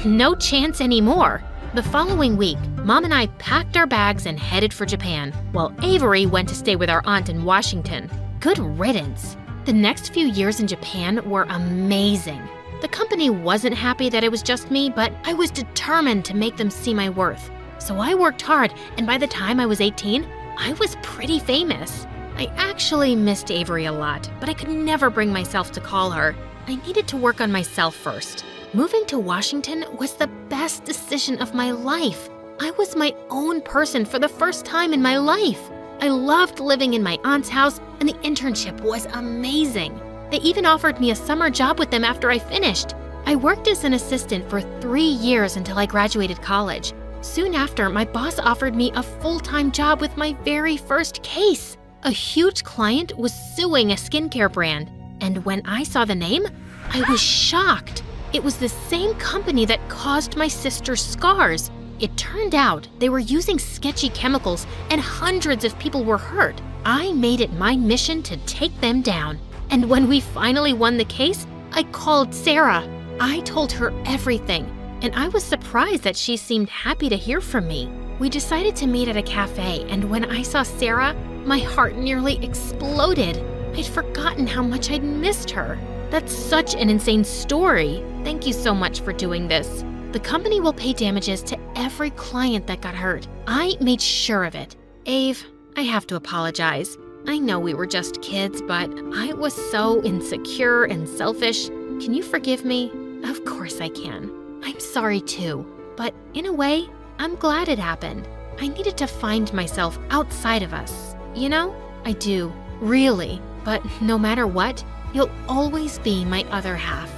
No chance anymore. The following week, Mom and I packed our bags and headed for Japan, while Avery went to stay with our aunt in Washington. Good riddance. The next few years in Japan were amazing. The company wasn't happy that it was just me, but I was determined to make them see my worth. So I worked hard, and by the time I was 18, I was pretty famous. I actually missed Avery a lot, but I could never bring myself to call her. I needed to work on myself first. Moving to Washington was the best decision of my life. I was my own person for the first time in my life. I loved living in my aunt's house, and the internship was amazing. They even offered me a summer job with them after I finished. I worked as an assistant for 3 years until I graduated college. Soon after, my boss offered me a full-time job with my very first case. A huge client was suing a skincare brand, and when I saw the name, I was shocked. It was the same company that caused my sister's scars. It turned out they were using sketchy chemicals and hundreds of people were hurt. I made it my mission to take them down. And when we finally won the case, I called Sarah. I told her everything, and I was surprised that she seemed happy to hear from me. We decided to meet at a cafe, and when I saw Sarah, my heart nearly exploded. I'd forgotten how much I'd missed her. That's such an insane story. Thank you so much for doing this. The company will pay damages to every client that got hurt. I made sure of it. Ave, I have to apologize. I know we were just kids, but I was so insecure and selfish. Can you forgive me? Of course I can. I'm sorry too, but in a way, I'm glad it happened. I needed to find myself outside of us. You know, I do, really. But no matter what, you'll always be my other half.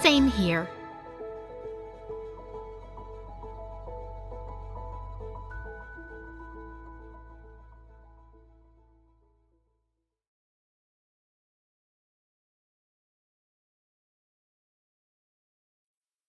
Same here.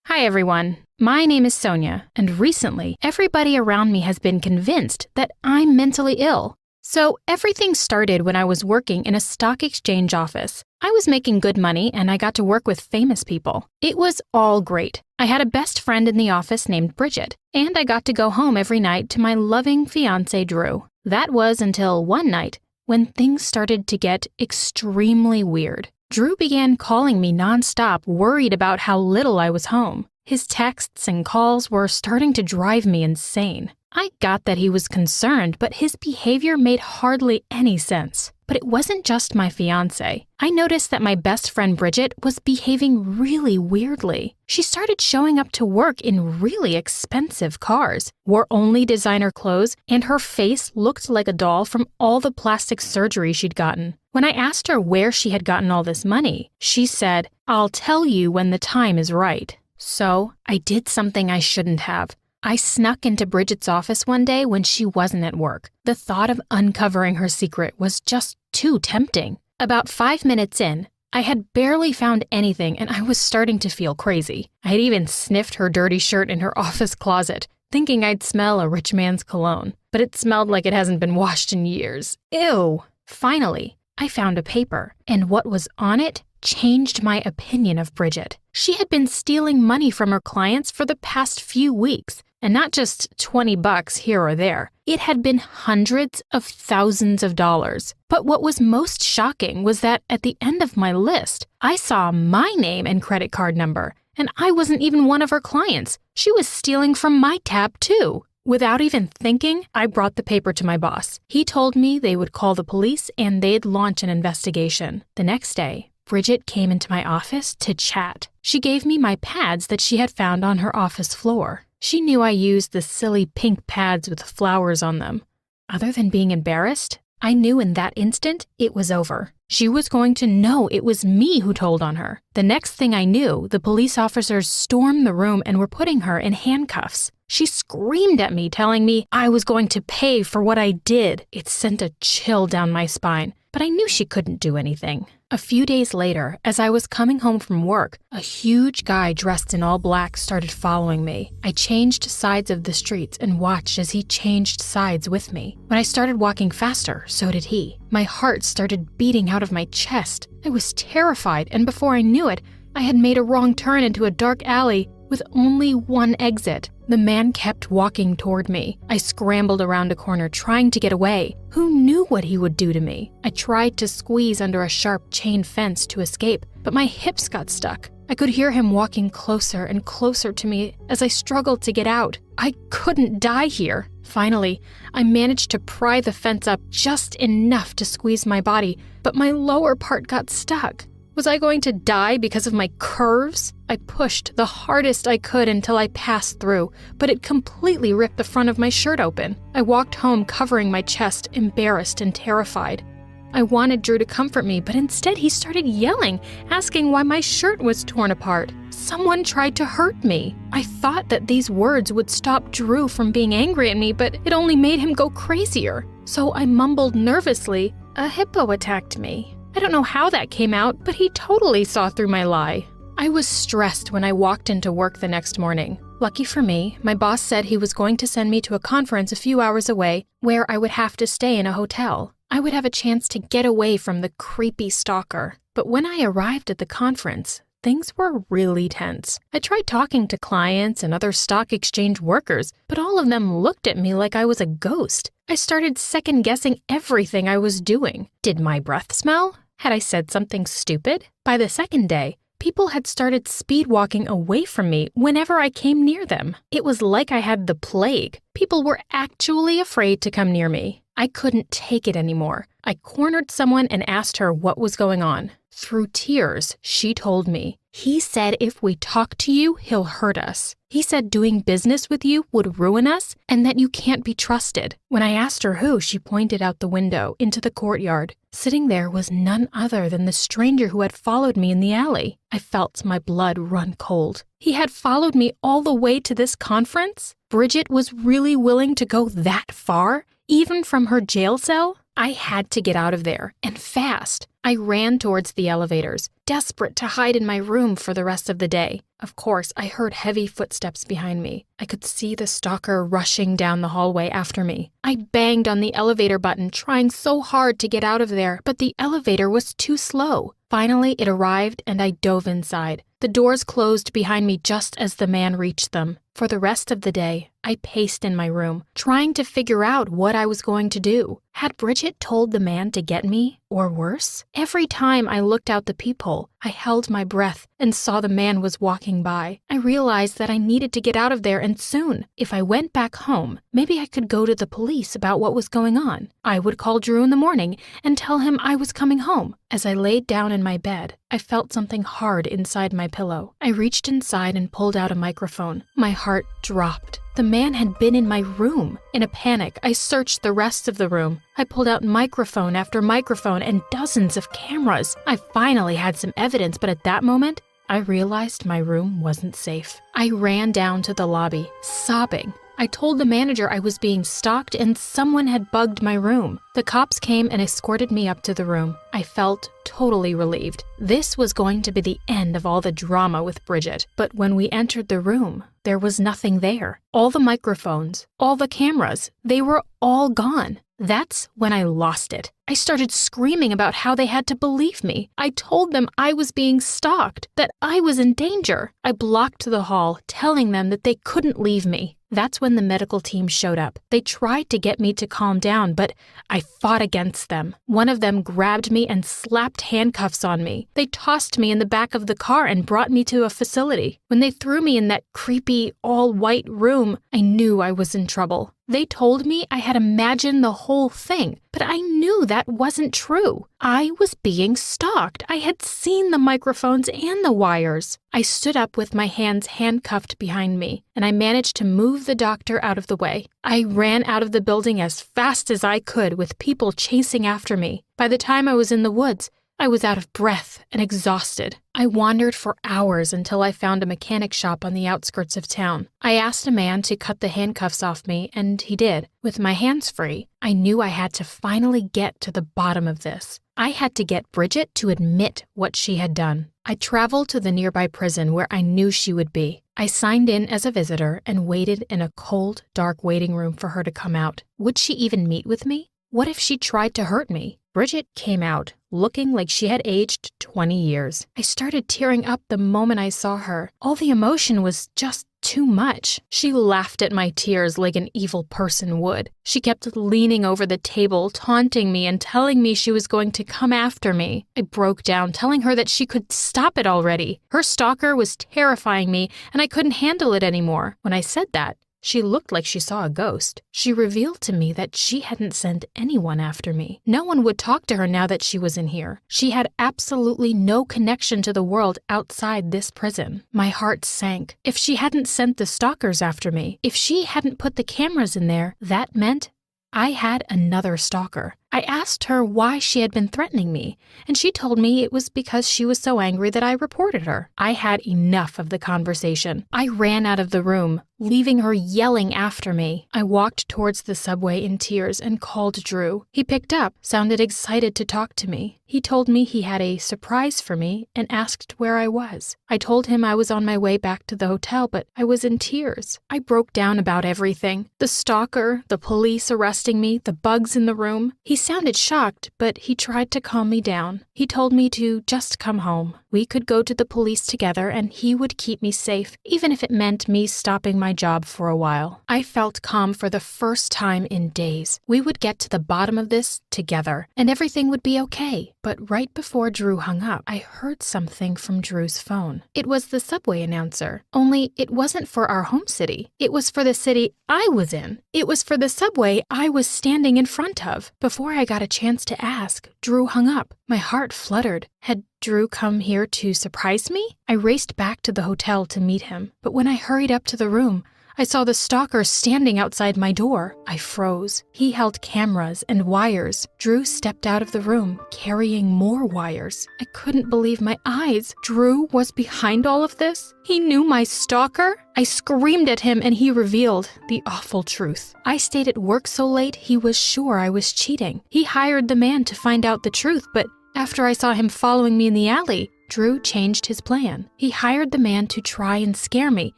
Hi everyone, my name is Sonia, and recently everybody around me has been convinced that I'm mentally ill. So everything started when I was working in a stock exchange office. I was making good money and I got to work with famous people. It was all great. I had a best friend in the office named Bridget, and I got to go home every night to my loving fiancé Drew. That was until one night when things started to get extremely weird. Drew began calling me nonstop, worried about how little I was home. His texts and calls were starting to drive me insane. I got that he was concerned, but his behavior made hardly any sense. But it wasn't just my fiancé. I noticed that my best friend Bridget was behaving really weirdly. She started showing up to work in really expensive cars, wore only designer clothes, and her face looked like a doll from all the plastic surgery she'd gotten. When I asked her where she had gotten all this money, she said, "I'll tell you when the time is right." So I did something I shouldn't have. I snuck into Bridget's office one day when she wasn't at work. The thought of uncovering her secret was just too tempting. About 5 minutes in, I had barely found anything and I was starting to feel crazy. I had even sniffed her dirty shirt in her office closet, thinking I'd smell a rich man's cologne. But it smelled like it hasn't been washed in years. Ew! Finally, I found a paper, and what was on it changed my opinion of Bridget. She had been stealing money from her clients for the past few weeks. And not just $20 here or there. It had been hundreds of thousands of dollars. But what was most shocking was that at the end of my list, I saw my name and credit card number, and I wasn't even one of her clients. She was stealing from my tab too. Without even thinking, I brought the paper to my boss. He told me they would call the police and they'd launch an investigation. The next day, Bridget came into my office to chat. She gave me my pads that she had found on her office floor. She knew I used the silly pink pads with flowers on them. Other than being embarrassed, I knew in that instant it was over. She was going to know it was me who told on her. The next thing I knew, the police officers stormed the room and were putting her in handcuffs. She screamed at me, telling me I was going to pay for what I did. It sent a chill down my spine, but I knew she couldn't do anything. A few days later, as I was coming home from work, a huge guy dressed in all black started following me. I changed sides of the streets and watched as he changed sides with me. When I started walking faster, so did he. My heart started beating out of my chest. I was terrified, and before I knew it, I had made a wrong turn into a dark alley with only one exit. The man kept walking toward me. I scrambled around a corner trying to get away. Who knew what he would do to me? I tried to squeeze under a sharp chain fence to escape, but my hips got stuck. I could hear him walking closer and closer to me as I struggled to get out. I couldn't die here. Finally, I managed to pry the fence up just enough to squeeze my body, but my lower part got stuck. Was I going to die because of my curves? I pushed the hardest I could until I passed through, but it completely ripped the front of my shirt open. I walked home covering my chest, embarrassed and terrified. I wanted Drew to comfort me, but instead he started yelling, asking why my shirt was torn apart. Someone tried to hurt me. I thought that these words would stop Drew from being angry at me, but it only made him go crazier. So I mumbled nervously, "A hippo attacked me." I don't know how that came out, but he totally saw through my lie. I was stressed when I walked into work the next morning. Lucky for me, my boss said he was going to send me to a conference a few hours away where I would have to stay in a hotel. I would have a chance to get away from the creepy stalker. But when I arrived at the conference, things were really tense. I tried talking to clients and other stock exchange workers, but all of them looked at me like I was a ghost. I started second-guessing everything I was doing. Did my breath smell? Had I said something stupid? By the second day, people had started speed-walking away from me whenever I came near them. It was like I had the plague. People were actually afraid to come near me. I couldn't take it anymore. I cornered someone and asked her what was going on. Through tears, she told me, "He said if we talk to you, he'll hurt us. He said doing business with you would ruin us and that you can't be trusted." When I asked her who, she pointed out the window into the courtyard. Sitting there was none other than the stranger who had followed me in the alley. I felt my blood run cold. He had followed me all the way to this conference? Bridget was really willing to go that far, even from her jail cell? I had to get out of there, and fast. I ran towards the elevators, desperate to hide in my room for the rest of the day. Of course, I heard heavy footsteps behind me. I could see the stalker rushing down the hallway after me. I banged on the elevator button, trying so hard to get out of there, but the elevator was too slow. Finally, it arrived and I dove inside. The doors closed behind me just as the man reached them. For the rest of the day, I paced in my room, trying to figure out what I was going to do. Had Bridget told the man to get me, or worse? Every time I looked out the peephole, I held my breath and saw the man was walking by. I realized that I needed to get out of there and soon. If I went back home, maybe I could go to the police about what was going on. I would call Drew in the morning and tell him I was coming home. As I laid down in my bed, I felt something hard inside my pillow. I reached inside and pulled out a microphone. My heart dropped. The man had been in my room. In a panic, I searched the rest of the room. I pulled out microphone after microphone and dozens of cameras. I finally had some evidence, but at that moment, I realized my room wasn't safe. I ran down to the lobby, sobbing. I told the manager I was being stalked and someone had bugged my room. The cops came and escorted me up to the room. I felt totally relieved. This was going to be the end of all the drama with Bridget. But when we entered the room, there was nothing there. All the microphones, all the cameras, they were all gone. That's when I lost it. I started screaming about how they had to believe me. I told them I was being stalked, that I was in danger. I blocked the hall, telling them that they couldn't leave me. That's when the medical team showed up. They tried to get me to calm down, but I fought against them. One of them grabbed me and slapped handcuffs on me. They tossed me in the back of the car and brought me to a facility. When they threw me in that creepy, all-white room, I knew I was in trouble. They told me I had imagined the whole thing, but I knew that wasn't true. I was being stalked. I had seen the microphones and the wires. I stood up with my hands handcuffed behind me, and I managed to move the doctor out of the way. I ran out of the building as fast as I could with people chasing after me. By the time I was in the woods, I was out of breath and exhausted. I wandered for hours until I found a mechanic shop on the outskirts of town. I asked a man to cut the handcuffs off me, and he did. With my hands free, I knew I had to finally get to the bottom of this. I had to get Bridget to admit what she had done. I traveled to the nearby prison where I knew she would be. I signed in as a visitor and waited in a cold, dark waiting room for her to come out. Would she even meet with me? What if she tried to hurt me? Bridget came out, looking like she had aged 20 years. I started tearing up the moment I saw her. All the emotion was just too much. She laughed at my tears like an evil person would. She kept leaning over the table, taunting me and telling me she was going to come after me. I broke down, telling her that she could stop it already. Her stalker was terrifying me, and I couldn't handle it anymore. When I said that, she looked like she saw a ghost. She revealed to me that she hadn't sent anyone after me. No one would talk to her now that she was in here. She had absolutely no connection to the world outside this prison. My heart sank. If she hadn't sent the stalkers after me, if she hadn't put the cameras in there, that meant I had another stalker. I asked her why she had been threatening me, and she told me it was because she was so angry that I reported her. I had enough of the conversation. I ran out of the room, leaving her yelling after me. I walked towards the subway in tears and called Drew. He picked up, sounded excited to talk to me. He told me he had a surprise for me and asked where I was. I told him I was on my way back to the hotel, but I was in tears. I broke down about everything. The stalker, the police arresting me, the bugs in the room. He sounded shocked, but he tried to calm me down. He told me to just come home. We could go to the police together and he would keep me safe, even if it meant me stopping my job for a while. I felt calm for the first time in days. We would get to the bottom of this together, and everything would be okay. But right before Drew hung up, I heard something from Drew's phone. It was the subway announcer, only it wasn't for our home city. It was for the city I was in. It was for the subway I was standing in front of. Before I got a chance to ask, Drew hung up. My heart fluttered. Had Drew come here to surprise me? I raced back to the hotel to meet him, but when I hurried up to the room, I saw the stalker standing outside my door. I froze. He held cameras and wires. Drew stepped out of the room, carrying more wires. I couldn't believe my eyes. Drew was behind all of this? He knew my stalker? I screamed at him and he revealed the awful truth. I stayed at work so late he was sure I was cheating. He hired the man to find out the truth, but after I saw him following me in the alley, Drew changed his plan. He hired the man to try and scare me,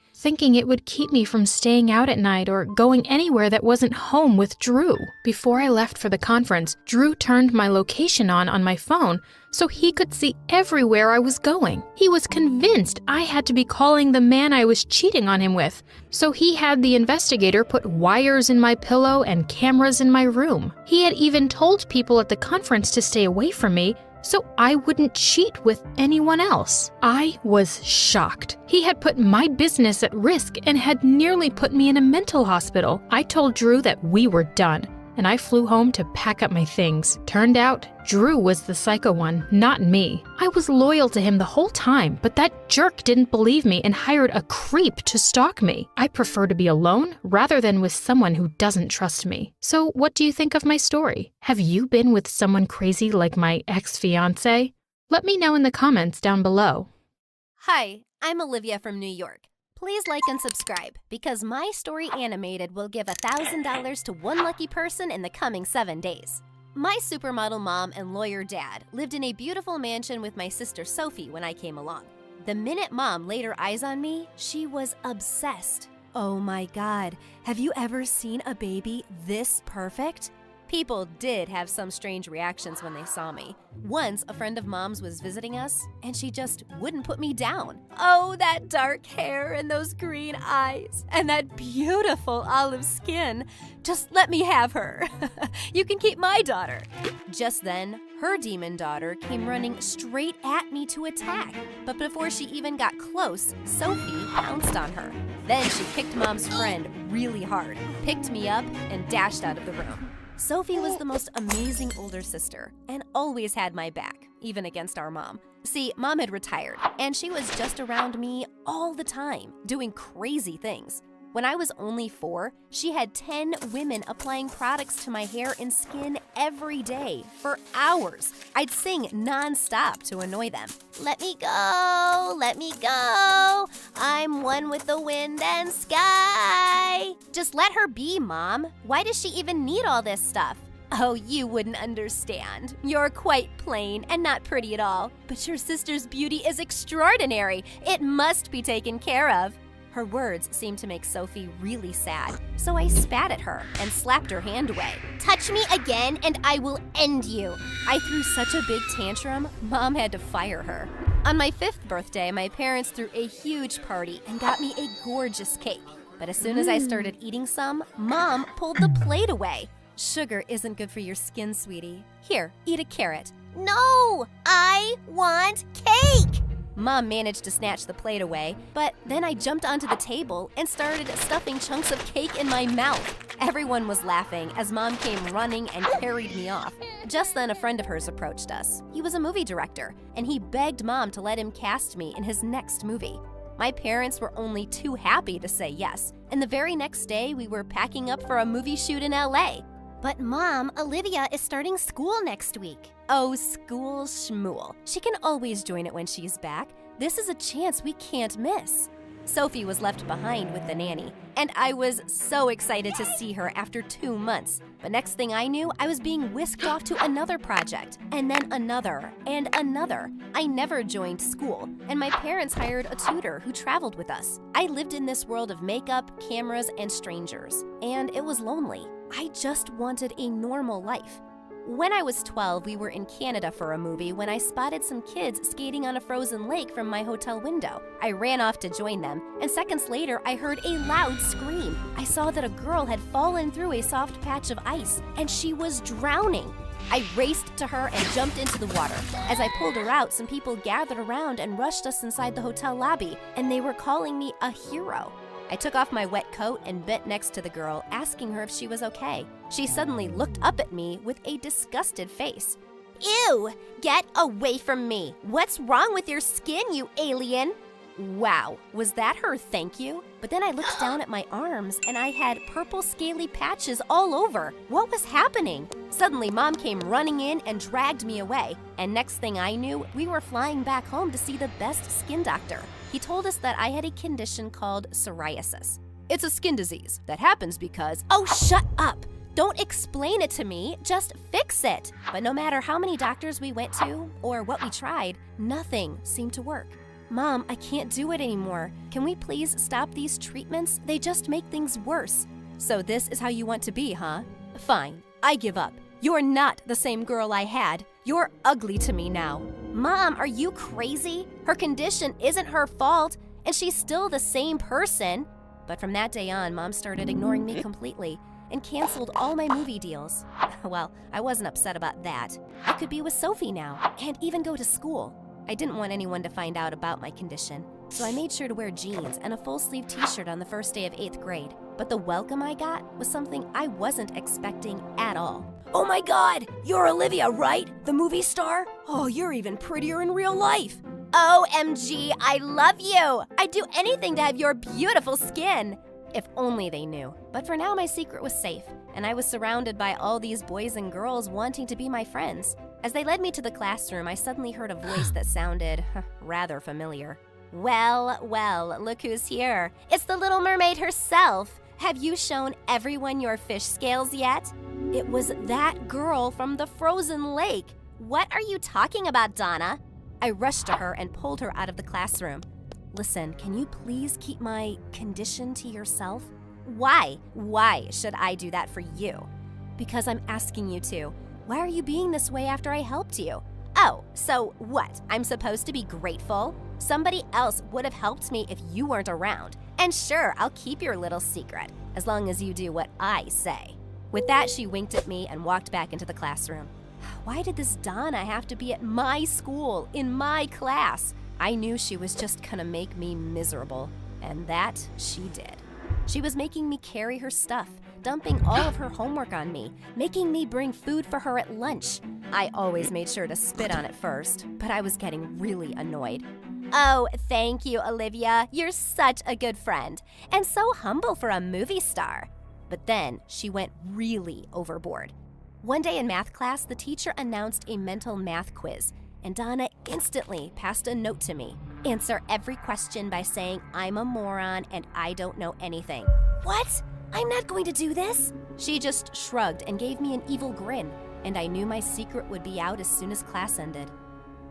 thinking it would keep me from staying out at night or going anywhere that wasn't home with Drew. Before I left for the conference, Drew turned my location on my phone so he could see everywhere I was going. He was convinced I had to be calling the man I was cheating on him with, so he had the investigator put wires in my pillow and cameras in my room. He had even told people at the conference to stay away from me, so I wouldn't cheat with anyone else. I was shocked. He had put my business at risk and had nearly put me in a mental hospital. I told Drew that we were done, and I flew home to pack up my things. Turned out, Drew was the psycho one, not me. I was loyal to him the whole time, but that jerk didn't believe me and hired a creep to stalk me. I prefer to be alone rather than with someone who doesn't trust me. So what do you think of my story? Have you been with someone crazy like my ex-fiancé? Let me know in the comments down below. Hi, I'm Olivia from New York. Please like and subscribe, because my story animated will give $1,000 to one lucky person in the coming 7 days. My supermodel mom and lawyer dad lived in a beautiful mansion with my sister Sophie when I came along. The minute mom laid her eyes on me, she was obsessed. Oh my God, have you ever seen a baby this perfect? People did have some strange reactions when they saw me. Once, a friend of mom's was visiting us, and she just wouldn't put me down. Oh, that dark hair and those green eyes, and that beautiful olive skin. Just let me have her. You can keep my daughter. Just then, her demon daughter came running straight at me to attack. But before she even got close, Sophie pounced on her. Then she kicked mom's friend really hard, picked me up, and dashed out of the room. Sophie was the most amazing older sister and always had my back, even against our mom. See, mom had retired, and she was just around me all the time, doing crazy things. When I was only 4, she had 10 women applying products to my hair and skin every day for hours. I'd sing non-stop to annoy them. Let me go, let me go. I'm one with the wind and sky. Just let her be, Mom. Why does she even need all this stuff? Oh, you wouldn't understand. You're quite plain and not pretty at all. But your sister's beauty is extraordinary. It must be taken care of. Her words seemed to make Sophie really sad, so I spat at her and slapped her hand away. Touch me again and I will end you. I threw such a big tantrum, Mom had to fire her. On my 5th birthday, my parents threw a huge party and got me a gorgeous cake. But as soon as I started eating some, Mom pulled the plate away. Sugar isn't good for your skin, sweetie. Here, eat a carrot. No, I want cake! Mom managed to snatch the plate away, but then I jumped onto the table and started stuffing chunks of cake in my mouth. Everyone was laughing as Mom came running and carried me off. Just then, a friend of hers approached us. He was a movie director, and he begged Mom to let him cast me in his next movie. My parents were only too happy to say yes, and the very next day we were packing up for a movie shoot in LA. But Mom, Olivia is starting school next week. Oh, school schmool. She can always join it when she's back. This is a chance we can't miss. Sophie was left behind with the nanny, and I was so excited to see her after 2 months. But next thing I knew, I was being whisked off to another project, and then another, and another. I never joined school, and my parents hired a tutor who traveled with us. I lived in this world of makeup, cameras, and strangers, and it was lonely. I just wanted a normal life. When I was 12, we were in Canada for a movie when I spotted some kids skating on a frozen lake from my hotel window. I ran off to join them, and seconds later, I heard a loud scream. I saw that a girl had fallen through a soft patch of ice, and she was drowning. I raced to her and jumped into the water. As I pulled her out, some people gathered around and rushed us inside the hotel lobby, and they were calling me a hero. I took off my wet coat and bent next to the girl, asking her if she was okay. She suddenly looked up at me with a disgusted face. Ew! Get away from me! What's wrong with your skin, you alien? Wow, was that her thank you? But then I looked down at my arms and I had purple scaly patches all over. What was happening? Suddenly, Mom came running in and dragged me away. And next thing I knew, we were flying back home to see the best skin doctor. He told us that I had a condition called psoriasis. It's a skin disease that happens because... Oh, shut up! Don't explain it to me, just fix it. But no matter how many doctors we went to or what we tried, nothing seemed to work. Mom, I can't do it anymore. Can we please stop these treatments? They just make things worse. So this is how you want to be, huh? Fine, I give up. You're not the same girl I had. You're ugly to me now. Mom, are you crazy? Her condition isn't her fault, and she's still the same person. But from that day on, Mom started ignoring me completely and canceled all my movie deals. Well, I wasn't upset about that. I could be with Sophie now and even go to school. I didn't want anyone to find out about my condition, so I made sure to wear jeans and a full-sleeve t-shirt on the first day of 8th grade. But the welcome I got was something I wasn't expecting at all. Oh my God! You're Olivia, right? The movie star? Oh, you're even prettier in real life. OMG, I love you! I'd do anything to have your beautiful skin. If only they knew. But for now, my secret was safe, and I was surrounded by all these boys and girls wanting to be my friends. As they led me to the classroom, I suddenly heard a voice that sounded rather familiar. Well, well, look who's here. It's the Little Mermaid herself. Have you shown everyone your fish scales yet? It was that girl from the frozen lake. What are you talking about, Donna? I rushed to her and pulled her out of the classroom. Listen, can you please keep my condition to yourself? Why? Why should I do that for you? Because I'm asking you to. Why are you being this way after I helped you? Oh, so what? I'm supposed to be grateful? Somebody else would have helped me if you weren't around. And sure, I'll keep your little secret, as long as you do what I say. With that, she winked at me and walked back into the classroom. Why did this Donna have to be at my school, in my class? I knew she was just gonna make me miserable, and that she did. She was making me carry her stuff, dumping all of her homework on me, making me bring food for her at lunch. I always made sure to spit on it first, but I was getting really annoyed. Oh, thank you, Olivia. You're such a good friend, and so humble for a movie star. But then she went really overboard. One day in math class, the teacher announced a mental math quiz, and Donna instantly passed a note to me. Answer every question by saying, I'm a moron and I don't know anything. What? I'm not going to do this. She just shrugged and gave me an evil grin, and I knew my secret would be out as soon as class ended.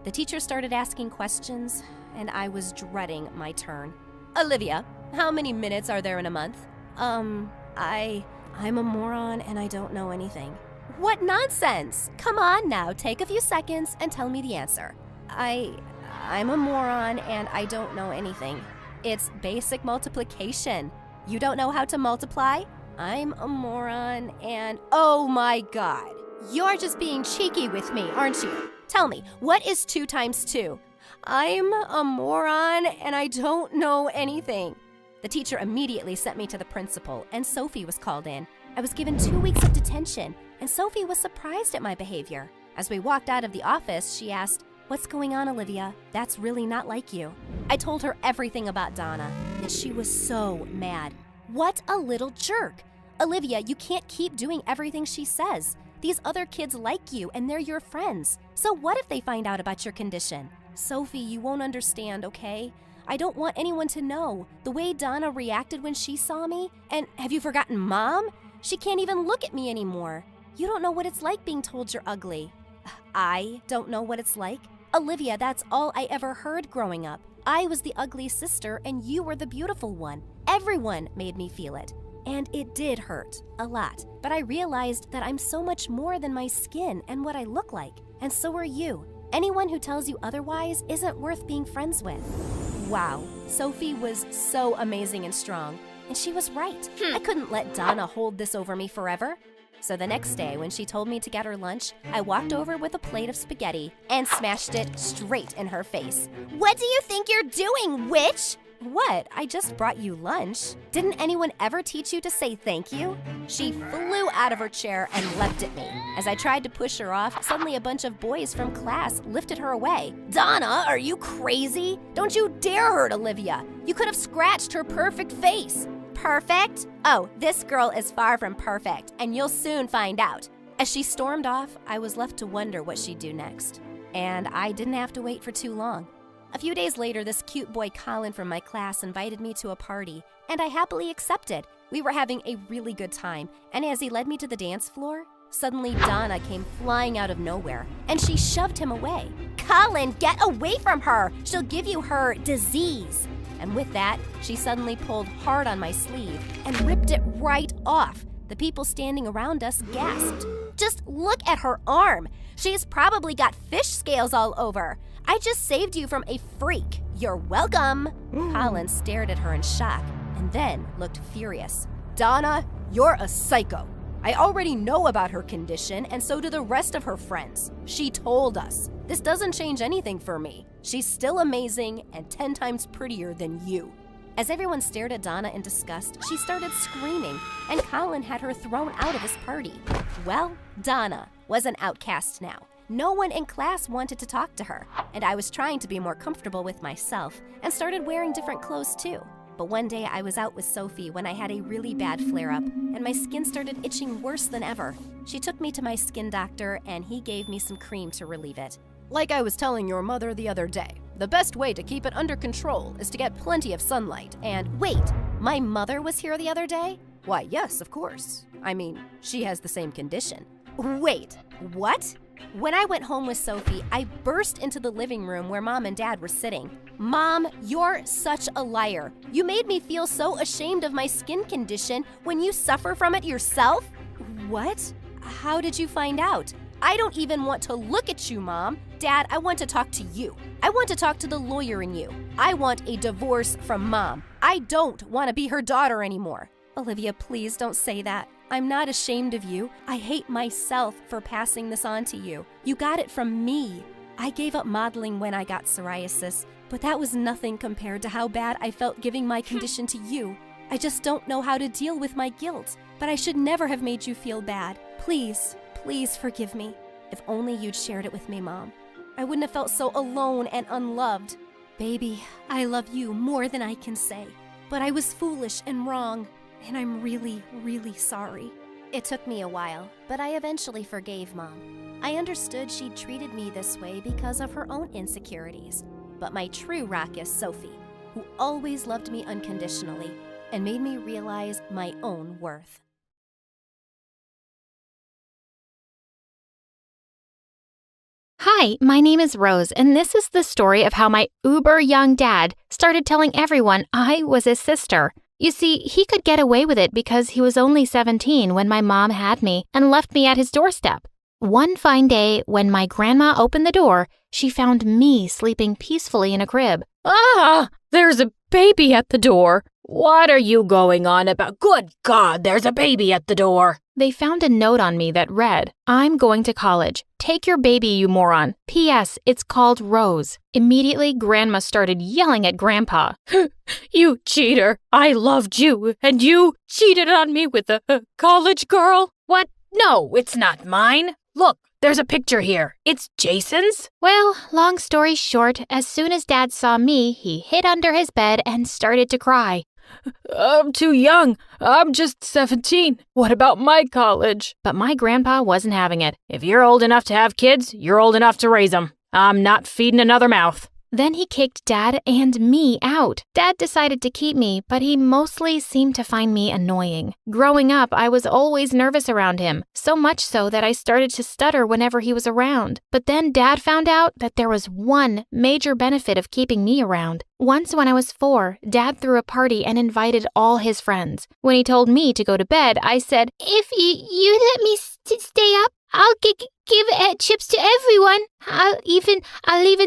The teacher started asking questions, and I was dreading my turn. Olivia, how many minutes are there in a month? I'm a moron and I don't know anything. What nonsense! Come on now, take a few seconds and tell me the answer. I'm a moron and I don't know anything. It's basic multiplication. You don't know how to multiply? I'm a moron and... Oh my God! You're just being cheeky with me, aren't you? Tell me, what is 2 times 2? I'm a moron and I don't know anything. The teacher immediately sent me to the principal, and Sophie was called in. I was given 2 weeks of detention, and Sophie was surprised at my behavior. As we walked out of the office, she asked, "What's going on, Olivia? That's really not like you." I told her everything about Donna, and she was so mad. What a little jerk. Olivia, you can't keep doing everything she says. These other kids like you, and they're your friends. So what if they find out about your condition? Sophie, you won't understand, okay? I don't want anyone to know. The way Donna reacted when she saw me, and have you forgotten Mom? She can't even look at me anymore. You don't know what it's like being told you're ugly. I don't know what it's like? Olivia, that's all I ever heard growing up. I was the ugly sister and you were the beautiful one. Everyone made me feel it. And it did hurt, a lot. But I realized that I'm so much more than my skin and what I look like. And so are you. Anyone who tells you otherwise isn't worth being friends with. Wow, Sophie was so amazing and strong. And she was right. I couldn't let Donna hold this over me forever. So the next day, when she told me to get her lunch, I walked over with a plate of spaghetti and smashed it straight in her face. What do you think you're doing, witch? What? I just brought you lunch. Didn't anyone ever teach you to say thank you? She flew out of her chair and leapt at me. As I tried to push her off, suddenly a bunch of boys from class lifted her away. Donna, are you crazy? Don't you dare hurt Olivia. You could have scratched her perfect face. Perfect? Oh, this girl is far from perfect, and you'll soon find out. As she stormed off, I was left to wonder what she'd do next. And I didn't have to wait for too long. A few days later, this cute boy Colin from my class invited me to a party, and I happily accepted. We were having a really good time, and as he led me to the dance floor, suddenly Donna came flying out of nowhere, and she shoved him away. Colin, get away from her! She'll give you her disease. And with that, she suddenly pulled hard on my sleeve and ripped it right off. The people standing around us gasped. Just look at her arm. She's probably got fish scales all over. I just saved you from a freak. You're welcome. Colin stared at her in shock and then looked furious. Donna, you're a psycho. I already know about her condition, and so do the rest of her friends. She told us. This doesn't change anything for me. She's still amazing and 10 times prettier than you. As everyone stared at Donna in disgust, she started screaming, and Colin had her thrown out of his party. Well, Donna was an outcast now. No one in class wanted to talk to her, and I was trying to be more comfortable with myself and started wearing different clothes too. But one day I was out with Sophie when I had a really bad flare-up, and my skin started itching worse than ever. She took me to my skin doctor, and he gave me some cream to relieve it. Like I was telling your mother the other day, the best way to keep it under control is to get plenty of sunlight and— Wait, my mother was here the other day? Why, yes, of course. I mean, she has the same condition. Wait, what? When I went home with Sophie, I burst into the living room where Mom and Dad were sitting. Mom, you're such a liar. You made me feel so ashamed of my skin condition when you suffer from it yourself? What? How did you find out? I don't even want to look at you, Mom. Dad, I want to talk to you. I want to talk to the lawyer in you. I want a divorce from Mom. I don't want to be her daughter anymore. Olivia, please don't say that. I'm not ashamed of you. I hate myself for passing this on to you. You got it from me. I gave up modeling when I got psoriasis, but that was nothing compared to how bad I felt giving my condition to you. I just don't know how to deal with my guilt, but I should never have made you feel bad. Please, please forgive me. If only you'd shared it with me, Mom. I wouldn't have felt so alone and unloved. Baby, I love you more than I can say, but I was foolish and wrong. And I'm really, really sorry. It took me a while, but I eventually forgave Mom. I understood she'd treated me this way because of her own insecurities. But my true rock is Sophie, who always loved me unconditionally and made me realize my own worth. Hi, my name is Rose, and this is the story of how my uber young dad started telling everyone I was his sister. You see, he could get away with it because he was only 17 when my mom had me and left me at his doorstep. One fine day, when my grandma opened the door, she found me sleeping peacefully in a crib. Ah, there's a baby at the door. What are you going on about? Good God, there's a baby at the door. They found a note on me that read, "I'm going to college. Take your baby, you moron. P.S. It's called Rose." Immediately, Grandma started yelling at Grandpa. You cheater. I loved you, and you cheated on me with a college girl? What? No, it's not mine. Look, there's a picture here. It's Jason's? Well, long story short, as soon as Dad saw me, he hid under his bed and started to cry. I'm too young. I'm just 17. What about my college? But my grandpa wasn't having it. If you're old enough to have kids, you're old enough to raise them. I'm not feeding another mouth. Then he kicked Dad and me out. Dad decided to keep me, but he mostly seemed to find me annoying. Growing up, I was always nervous around him, so much so that I started to stutter whenever he was around. But then Dad found out that there was one major benefit of keeping me around. Once when I was 4, Dad threw a party and invited all his friends. When he told me to go to bed, I said, "If you let me stay up, I'll give chips to everyone. I'll even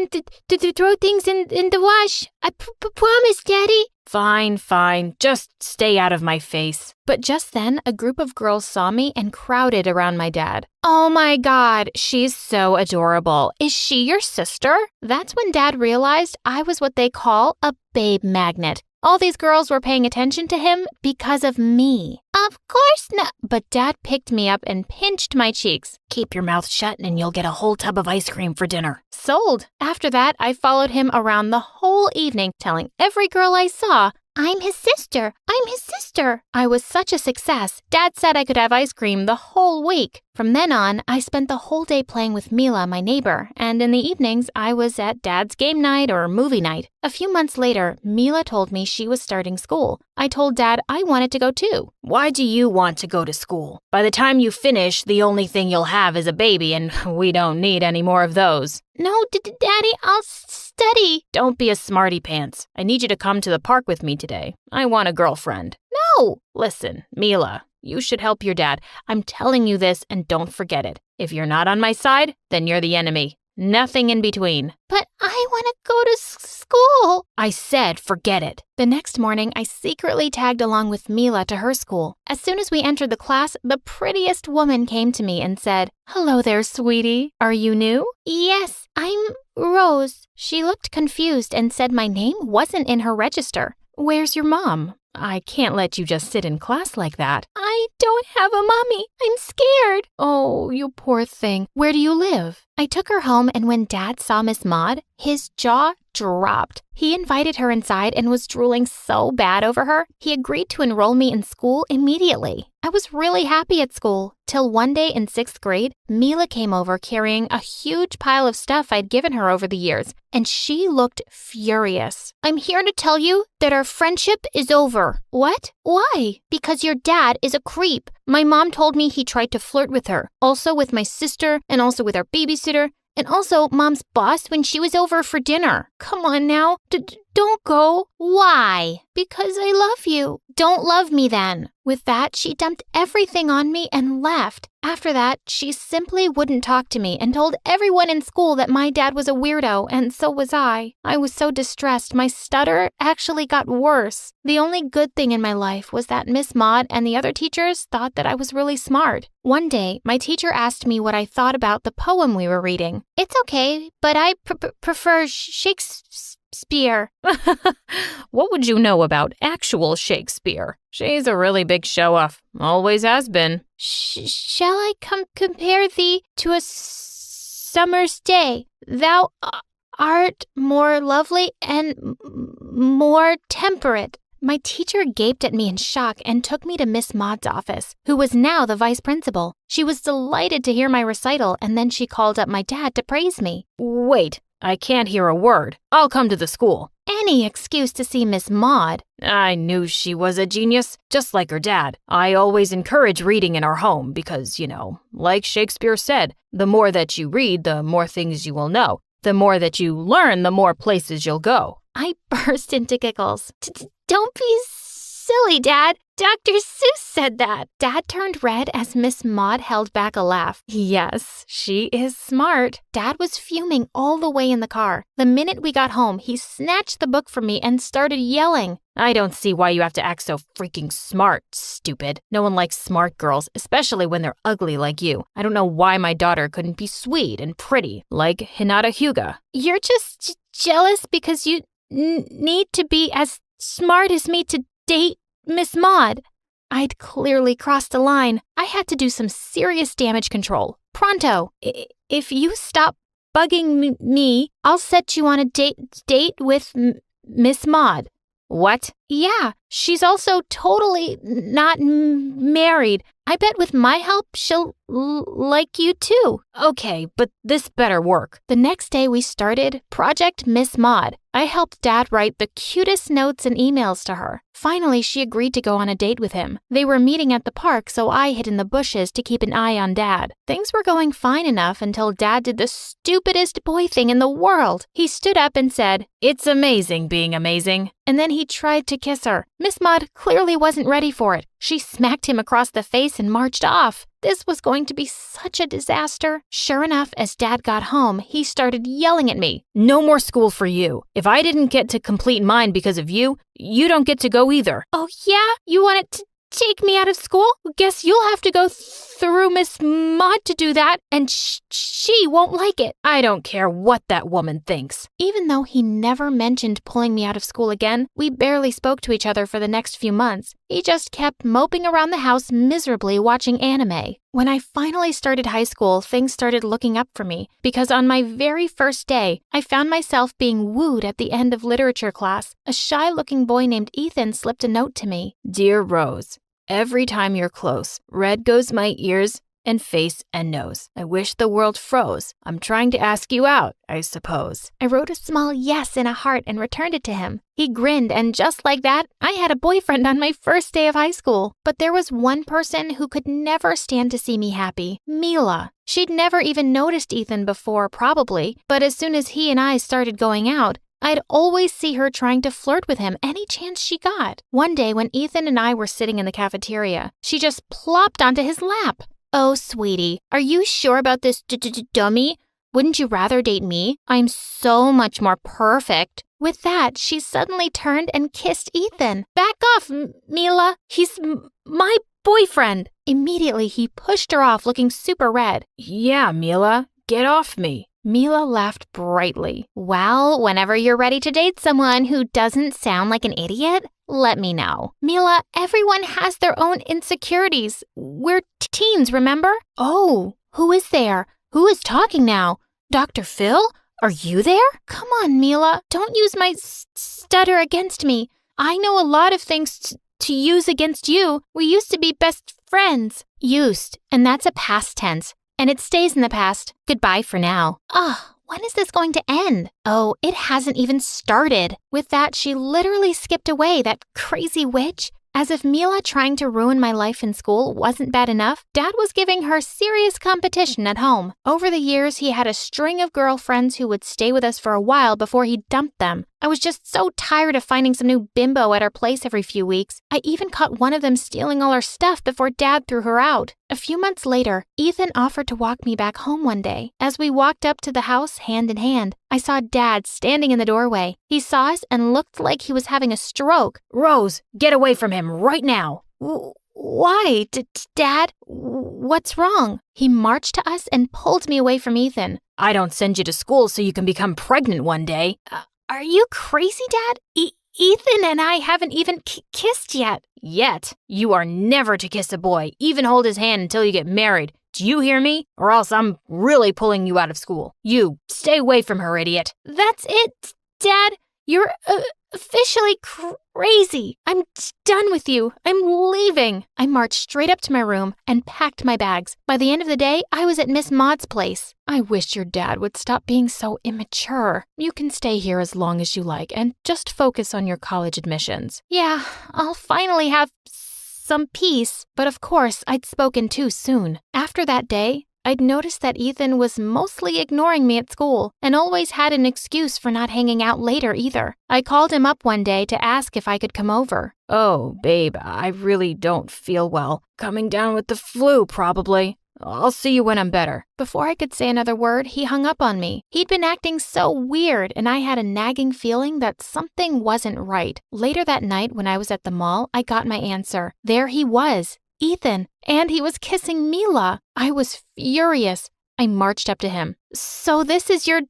to throw things in the wash. I promise, Daddy." Fine. Just stay out of my face. But just then, a group of girls saw me and crowded around my dad. "Oh my God, she's so adorable. Is she your sister?" That's when Dad realized I was what they call a babe magnet. All these girls were paying attention to him because of me. Of course not. But Dad picked me up and pinched my cheeks. Keep your mouth shut and you'll get a whole tub of ice cream for dinner. Sold. After that, I followed him around the whole evening, telling every girl I saw, I'm his sister. I'm his sister. I was such a success. Dad said I could have ice cream the whole week. From then on, I spent the whole day playing with Mila, my neighbor, and in the evenings, I was at Dad's game night or movie night. A few months later, Mila told me she was starting school. I told Dad I wanted to go too. Why do you want to go to school? By the time you finish, the only thing you'll have is a baby, and we don't need any more of those. No, Daddy, I'll study. Don't be a smarty pants. I need you to come to the park with me today. I want a girlfriend. No. Listen, Mila, you should help your dad. I'm telling you this, and don't forget it. If you're not on my side, then you're the enemy. Nothing in between. But I want to go to school. I said forget it. The next morning, I secretly tagged along with Mila to her school. As soon as we entered the class, the prettiest woman came to me and said, Hello there, sweetie. Are you new? Yes, I'm Rose. She looked confused and said my name wasn't in her register. Where's your mom? I can't let you just sit in class like that. I don't have a mommy. I'm scared. Oh, you poor thing. Where do you live? I took her home, and when Dad saw Miss Maud, his jaw dropped. He invited her inside and was drooling so bad over her, he agreed to enroll me in school immediately. I was really happy at school, till one day in 6th grade, Mila came over carrying a huge pile of stuff I'd given her over the years, and she looked furious. I'm here to tell you that our friendship is over. What? Why? Because your dad is a creep. My mom told me he tried to flirt with her, also with my sister, and also with our babysitter, and also Mom's boss when she was over for dinner. Come on now, don't go. Why? Because I love you. Don't love me then. With that, she dumped everything on me and left. After that, she simply wouldn't talk to me and told everyone in school that my dad was a weirdo, and so was I. I was so distressed, my stutter actually got worse. The only good thing in my life was that Miss Maud and the other teachers thought that I was really smart. One day, my teacher asked me what I thought about the poem we were reading. It's okay, but I prefer Shakespeare. What would you know about actual Shakespeare? She's a really big show-off. Always has been. Shall I compare thee to a summer's day? Thou art more lovely and more temperate. My teacher gaped at me in shock and took me to Miss Maud's office, who was now the vice principal. She was delighted to hear my recital, and then she called up my dad to praise me. Wait, I can't hear a word. I'll come to the school. Any excuse to see Miss Maud. I knew she was a genius, just like her dad. I always encourage reading in our home because, like Shakespeare said, the more that you read, the more things you will know. The more that you learn, the more places you'll go. I burst into giggles. Don't be silly, Dad. Dr. Seuss said that. Dad turned red as Miss Maud held back a laugh. Yes, she is smart. Dad was fuming all the way in the car. The minute we got home, he snatched the book from me and started yelling. I don't see why you have to act so freaking smart, stupid. No one likes smart girls, especially when they're ugly like you. I don't know why my daughter couldn't be sweet and pretty, like Hinata Hyuga. You're just jealous because you need to be as smart as me to date Miss Maud. I'd clearly crossed a line. I had to do some serious damage control. Pronto. If you stop bugging me, I'll set you on a date with Miss Maud. What? Yeah, she's also totally not married. I bet with my help, she'll like you too. Okay, but this better work. The next day we started Project Miss Maud. I helped Dad write the cutest notes and emails to her. Finally, she agreed to go on a date with him. They were meeting at the park, so I hid in the bushes to keep an eye on Dad. Things were going fine enough until Dad did the stupidest boy thing in the world. He stood up and said, "It's amazing being amazing." And then he tried to kiss her. Miss Maud clearly wasn't ready for it. She smacked him across the face and marched off. This was going to be such a disaster. Sure enough, as Dad got home, he started yelling at me. "No more school for you. If I didn't get to complete mine because of you, you don't get to go either." Oh yeah? You wanted take me out of school? Guess you'll have to go through Miss Maud to do that, and she won't like it. I don't care what that woman thinks. Even though he never mentioned pulling me out of school again, we barely spoke to each other for the next few months. He just kept moping around the house miserably watching anime. When I finally started high school, things started looking up for me, because on my very first day, I found myself being wooed at the end of literature class. A shy-looking boy named Ethan slipped a note to me. Dear Rose, every time you're close, red goes my ears and face and nose. I wish the world froze. I'm trying to ask you out, I suppose. I wrote a small yes in a heart and returned it to him. He grinned, and just like that, I had a boyfriend on my first day of high school. But there was one person who could never stand to see me happy, Mila. She'd never even noticed Ethan before, probably, but as soon as he and I started going out, I'd always see her trying to flirt with him any chance she got. One day when Ethan and I were sitting in the cafeteria, she just plopped onto his lap. Oh, sweetie, are you sure about this dummy? Wouldn't you rather date me? I'm so much more perfect. With that, she suddenly turned and kissed Ethan. Back off, Mila. He's my boyfriend. Immediately, he pushed her off, looking super red. Yeah, Mila, get off me. Mila laughed brightly. Well, whenever you're ready to date someone who doesn't sound like an idiot, let me know. Mila, everyone has their own insecurities. We're teens, remember? Oh, who is there? Who is talking now? Dr. Phil? Are you there? Come on, Mila. Don't use my stutter against me. I know a lot of things to use against you. We used to be best friends. Used, and that's a past tense. And it stays in the past. Goodbye for now. When is this going to end? Oh, it hasn't even started. With that, she literally skipped away, that crazy witch. As if Mila trying to ruin my life in school wasn't bad enough, Dad was giving her serious competition at home. Over the years, he had a string of girlfriends who would stay with us for a while before he dumped them. I was just so tired of finding some new bimbo at our place every few weeks. I even caught one of them stealing all our stuff before Dad threw her out. A few months later, Ethan offered to walk me back home one day. As we walked up to the house hand in hand, I saw Dad standing in the doorway. He saw us and looked like he was having a stroke. Rose, get away from him right now. Why, Dad? What's wrong? He marched to us and pulled me away from Ethan. I don't send you to school so you can become pregnant one day. Are you crazy, Dad? Ethan and I haven't even kissed yet. Yet? You are never to kiss a boy, even hold his hand until you get married. Do you hear me? Or else I'm really pulling you out of school. You, stay away from her, idiot. That's it, Dad. You're officially crazy. I'm done with you. I'm leaving. I marched straight up to my room and packed my bags. By the end of the day, I was at Miss Maud's place. I wish your dad would stop being so immature. You can stay here as long as you like and just focus on your college admissions. Yeah, I'll finally have some peace. But of course, I'd spoken too soon. After that day, I'd noticed that Ethan was mostly ignoring me at school and always had an excuse for not hanging out later either. I called him up one day to ask if I could come over. Oh, babe, I really don't feel well. Coming down with the flu, probably. I'll see you when I'm better. Before I could say another word, he hung up on me. He'd been acting so weird, and I had a nagging feeling that something wasn't right. Later that night, when I was at the mall, I got my answer. There he was. Ethan, and he was kissing Mila. I was furious. I marched up to him. So this is your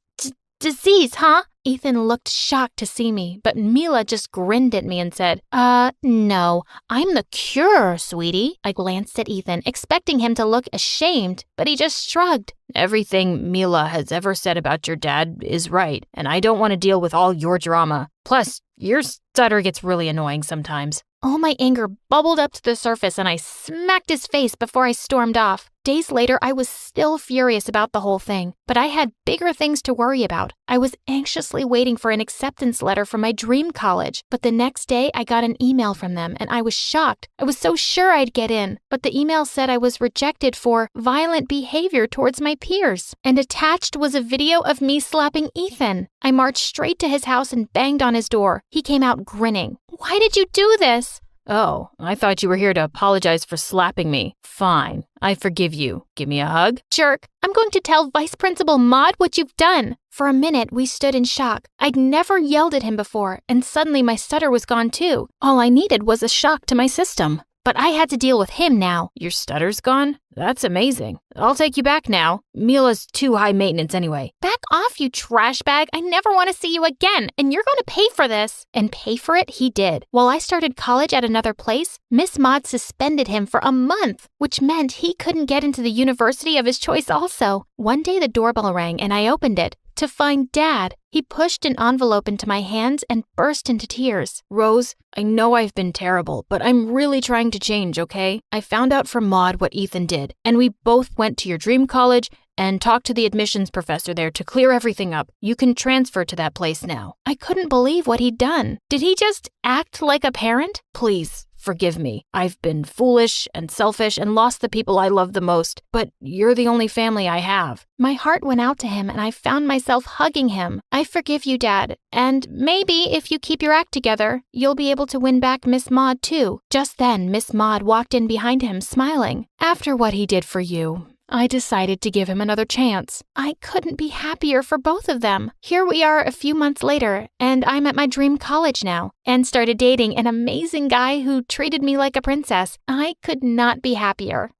disease, huh? Ethan looked shocked to see me, but Mila just grinned at me and said, no, I'm the cure, sweetie. I glanced at Ethan, expecting him to look ashamed, but he just shrugged. Everything Mila has ever said about your dad is right, and I don't want to deal with all your drama. Plus, your stutter gets really annoying sometimes. All my anger bubbled up to the surface and I smacked his face before I stormed off. Days later, I was still furious about the whole thing, but I had bigger things to worry about. I was anxiously waiting for an acceptance letter from my dream college, but the next day I got an email from them and I was shocked. I was so sure I'd get in, but the email said I was rejected for violent behavior towards my peers, and attached was a video of me slapping Ethan. I marched straight to his house and banged on his door. He came out grinning. Why did you do this? Oh, I thought you were here to apologize for slapping me. Fine, I forgive you. Give me a hug? Jerk, I'm going to tell Vice Principal Maud what you've done. For a minute, we stood in shock. I'd never yelled at him before, and suddenly my stutter was gone too. All I needed was a shock to my system. but I had to deal with him now. Your stutter's gone? That's amazing. I'll take you back now. Mila's too high maintenance anyway. Back off, you trash bag. I never want to see you again, and you're going to pay for this. And pay for it he did. While I started college at another place, Miss Maud suspended him for a month, which meant he couldn't get into the university of his choice also. One day the doorbell rang and I opened it to find Dad. He pushed an envelope into my hands and burst into tears. Rose, I know I've been terrible, but I'm really trying to change, okay? I found out from Maud what Ethan did, and we both went to your dream college and talked to the admissions professor there to clear everything up. You can transfer to that place now. I couldn't believe what he'd done. Did he just act like a parent? Please, forgive me. I've been foolish and selfish and lost the people I love the most, but you're the only family I have. My heart went out to him and I found myself hugging him. I forgive you, Dad. And maybe if you keep your act together, you'll be able to win back Miss Maud too. Just then, Miss Maud walked in behind him, smiling. After what he did for you, I decided to give him another chance. I couldn't be happier for both of them. Here we are a few months later, and I'm at my dream college now, and started dating an amazing guy who treated me like a princess. I could not be happier.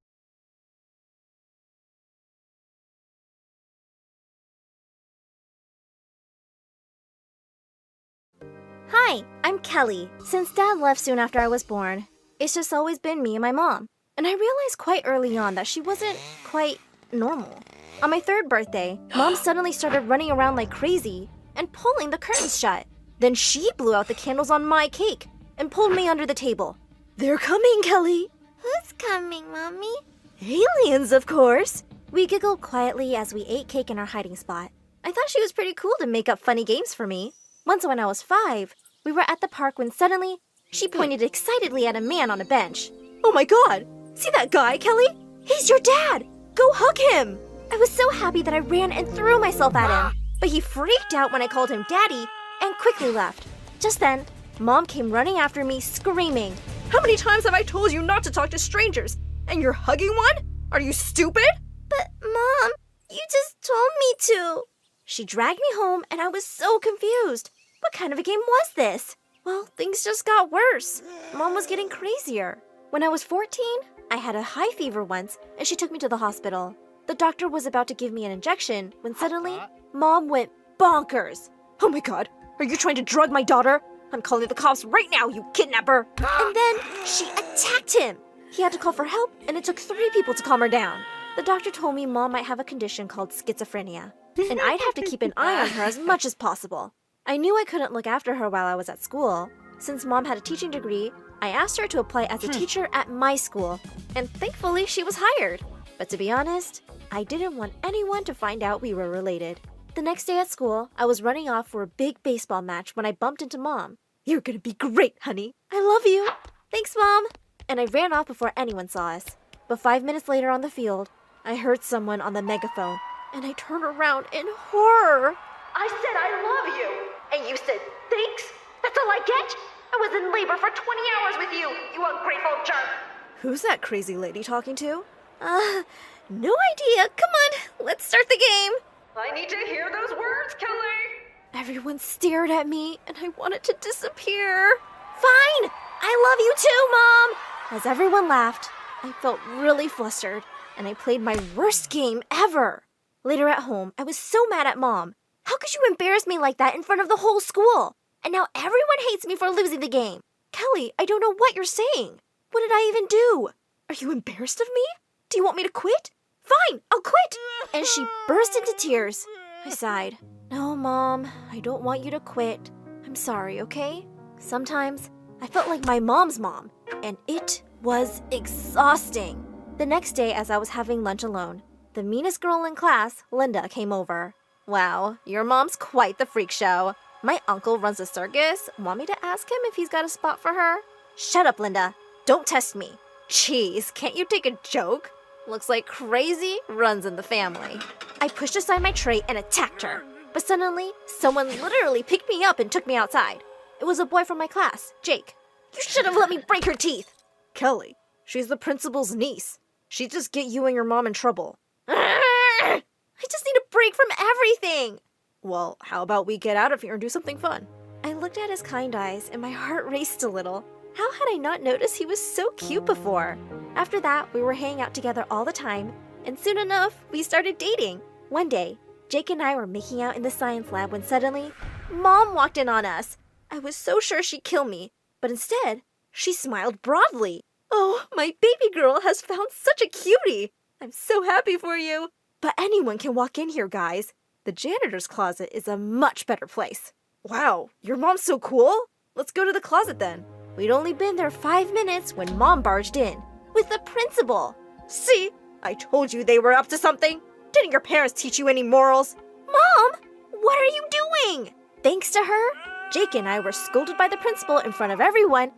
Hi, I'm Kelly. Since Dad left soon after I was born, it's just always been me and my mom. And I realized quite early on that she wasn't quite normal. On my 3rd birthday, Mom suddenly started running around like crazy and pulling the curtains shut. Then she blew out the candles on my cake and pulled me under the table. They're coming, Kelly. Who's coming, Mommy? Aliens, of course. We giggled quietly as we ate cake in our hiding spot. I thought she was pretty cool to make up funny games for me. Once when I was 5, we were at the park when suddenly she pointed excitedly at a man on a bench. Oh my God! See that guy, Kelly? He's your dad! Go hug him! I was so happy that I ran and threw myself at him, but he freaked out when I called him Daddy and quickly left. Just then, Mom came running after me, screaming, "How many times have I told you not to talk to strangers? And you're hugging one? Are you stupid?" But, Mom, you just told me to. She dragged me home and I was so confused. What kind of a game was this? Well, things just got worse. Mom was getting crazier. When I was 14, I had a high fever once, and she took me to the hospital. The doctor was about to give me an injection when suddenly, Mom went bonkers. Oh my God, are you trying to drug my daughter? I'm calling the cops right now, you kidnapper! And then she attacked him. He had to call for help, and it took 3 people to calm her down. The doctor told me Mom might have a condition called schizophrenia, and I'd have to keep an eye on her as much as possible. I knew I couldn't look after her while I was at school. Since Mom had a teaching degree, I asked her to apply as a teacher at my school, and thankfully she was hired. But to be honest, I didn't want anyone to find out we were related. The next day at school, I was running off for a big baseball match when I bumped into Mom. "You're gonna be great, honey. I love you." "Thanks, Mom." And I ran off before anyone saw us. But 5 minutes later on the field, I heard someone on the megaphone, and I turned around in horror. "I said I love you, and you said thanks? That's all I get? I was in labor for 20 hours with you, you ungrateful jerk." Who's that crazy lady talking to? No idea. Come on, let's start the game. I need to hear those words, Kelly. Everyone stared at me, and I wanted to disappear. Fine, I love you too, Mom. As everyone laughed, I felt really flustered, and I played my worst game ever. Later at home, I was so mad at Mom. How could you embarrass me like that in front of the whole school? And now everyone hates me for losing the game. Kelly, I don't know what you're saying. What did I even do? Are you embarrassed of me? Do you want me to quit? Fine, I'll quit. And she burst into tears. I sighed. No, Mom, I don't want you to quit. I'm sorry, okay? Sometimes I felt like my mom's mom, and it was exhausting. The next day, as I was having lunch alone, the meanest girl in class, Linda, came over. Wow, your mom's quite the freak show. My uncle runs a circus. Want me to ask him if he's got a spot for her? Shut up, Linda. Don't test me. Jeez, can't you take a joke? Looks like crazy runs in the family. I pushed aside my tray and attacked her. But suddenly, someone literally picked me up and took me outside. It was a boy from my class, Jake. You should have let me break her teeth. Kelly, she's the principal's niece. She'd just get you and your mom in trouble. I just need a break from everything. Well, how about we get out of here and do something fun? I looked at his kind eyes and my heart raced a little. How had I not noticed he was so cute before? After that, we were hanging out together all the time, and soon enough, we started dating. One day, Jake and I were making out in the science lab when suddenly, Mom walked in on us. I was so sure she'd kill me, but instead, she smiled broadly. Oh, my baby girl has found such a cutie. I'm so happy for you. But anyone can walk in here, guys. The janitor's closet is a much better place. Wow, your mom's so cool. Let's go to the closet then. We'd only been there 5 minutes when Mom barged in with the principal. See, I told you they were up to something. Didn't your parents teach you any morals? Mom, what are you doing? Thanks to her, Jake and I were scolded by the principal in front of everyone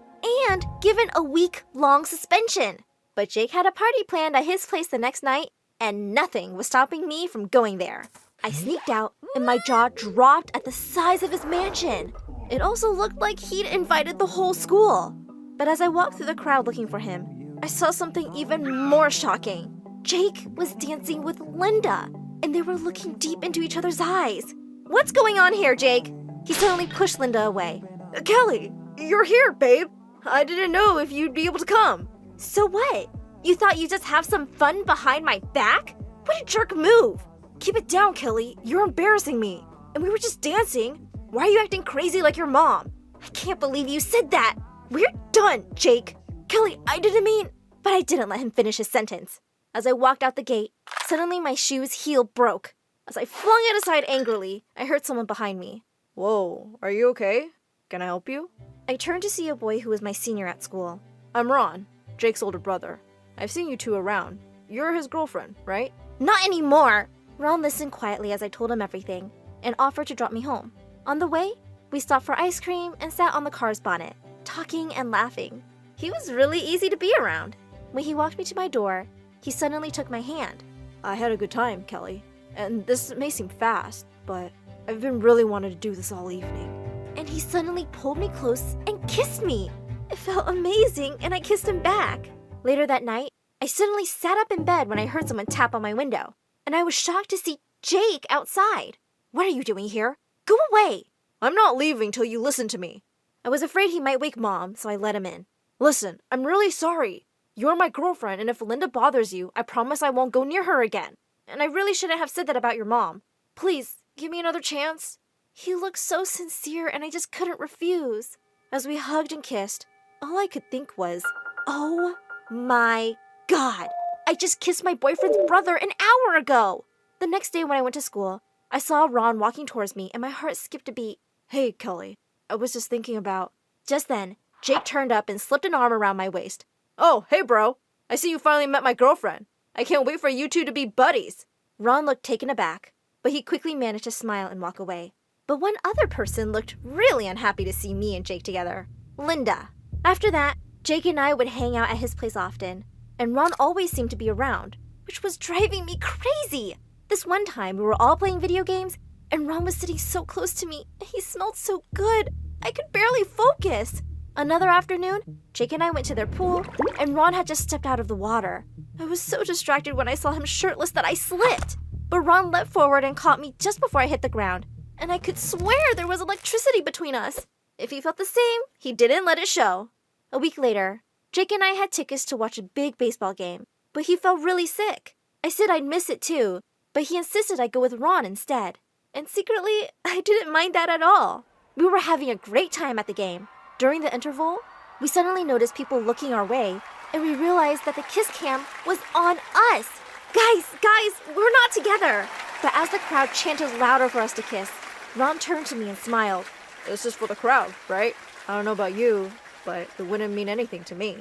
and given a week-long suspension. But Jake had a party planned at his place the next night, and nothing was stopping me from going there. I sneaked out, and my jaw dropped at the size of his mansion. It also looked like he'd invited the whole school. But as I walked through the crowd looking for him, I saw something even more shocking. Jake was dancing with Linda, and they were looking deep into each other's eyes. What's going on here, Jake? He suddenly pushed Linda away. Kelly, you're here, babe. I didn't know if you'd be able to come. So what? You thought you'd just have some fun behind my back? What a jerk move. Keep it down, Kelly. You're embarrassing me. And we were just dancing. Why are you acting crazy like your mom? I can't believe you said that. We're done, Jake. Kelly, I didn't mean... But I didn't let him finish his sentence. As I walked out the gate, suddenly my shoe's heel broke. As I flung it aside angrily, I heard someone behind me. Whoa, are you okay? Can I help you? I turned to see a boy who was my senior at school. I'm Ron, Jake's older brother. I've seen you two around. You're his girlfriend, right? Not anymore! Ron listened quietly as I told him everything and offered to drop me home. On the way, we stopped for ice cream and sat on the car's bonnet, talking and laughing. He was really easy to be around. When he walked me to my door, he suddenly took my hand. I had a good time, Kelly. And this may seem fast, but I've been really wanting to do this all evening. And he suddenly pulled me close and kissed me. It felt amazing, and I kissed him back. Later that night, I suddenly sat up in bed when I heard someone tap on my window, and I was shocked to see Jake outside. What are you doing here? Go away! I'm not leaving till you listen to me. I was afraid he might wake Mom, so I let him in. Listen, I'm really sorry. You're my girlfriend, and if Linda bothers you, I promise I won't go near her again. And I really shouldn't have said that about your mom. Please, give me another chance. He looked so sincere, and I just couldn't refuse. As we hugged and kissed, all I could think was, oh my God, I just kissed my boyfriend's brother an hour ago. The next day when I went to school, I saw Ron walking towards me, and my heart skipped a beat. Hey, Kelly, I was just thinking about... Just then, Jake turned up and slipped an arm around my waist. Oh, hey, bro. I see you finally met my girlfriend. I can't wait for you two to be buddies. Ron looked taken aback, but he quickly managed to smile and walk away. But one other person looked really unhappy to see me and Jake together. Linda. After that, Jake and I would hang out at his place often, and Ron always seemed to be around, which was driving me crazy. This one time, we were all playing video games, and Ron was sitting so close to me. He smelled so good. I could barely focus. Another afternoon, Jake and I went to their pool, and Ron had just stepped out of the water. I was so distracted when I saw him shirtless that I slipped. But Ron leapt forward and caught me just before I hit the ground, and I could swear there was electricity between us. If he felt the same, he didn't let it show. A week later, Jake and I had tickets to watch a big baseball game, but he felt really sick. I said I'd miss it too, but he insisted I go with Ron instead. And secretly, I didn't mind that at all. We were having a great time at the game. During the interval, we suddenly noticed people looking our way, and we realized that the kiss cam was on us. Guys, we're not together. But as the crowd chanted louder for us to kiss, Ron turned to me and smiled. This is for the crowd, right? I don't know about you, but it wouldn't mean anything to me.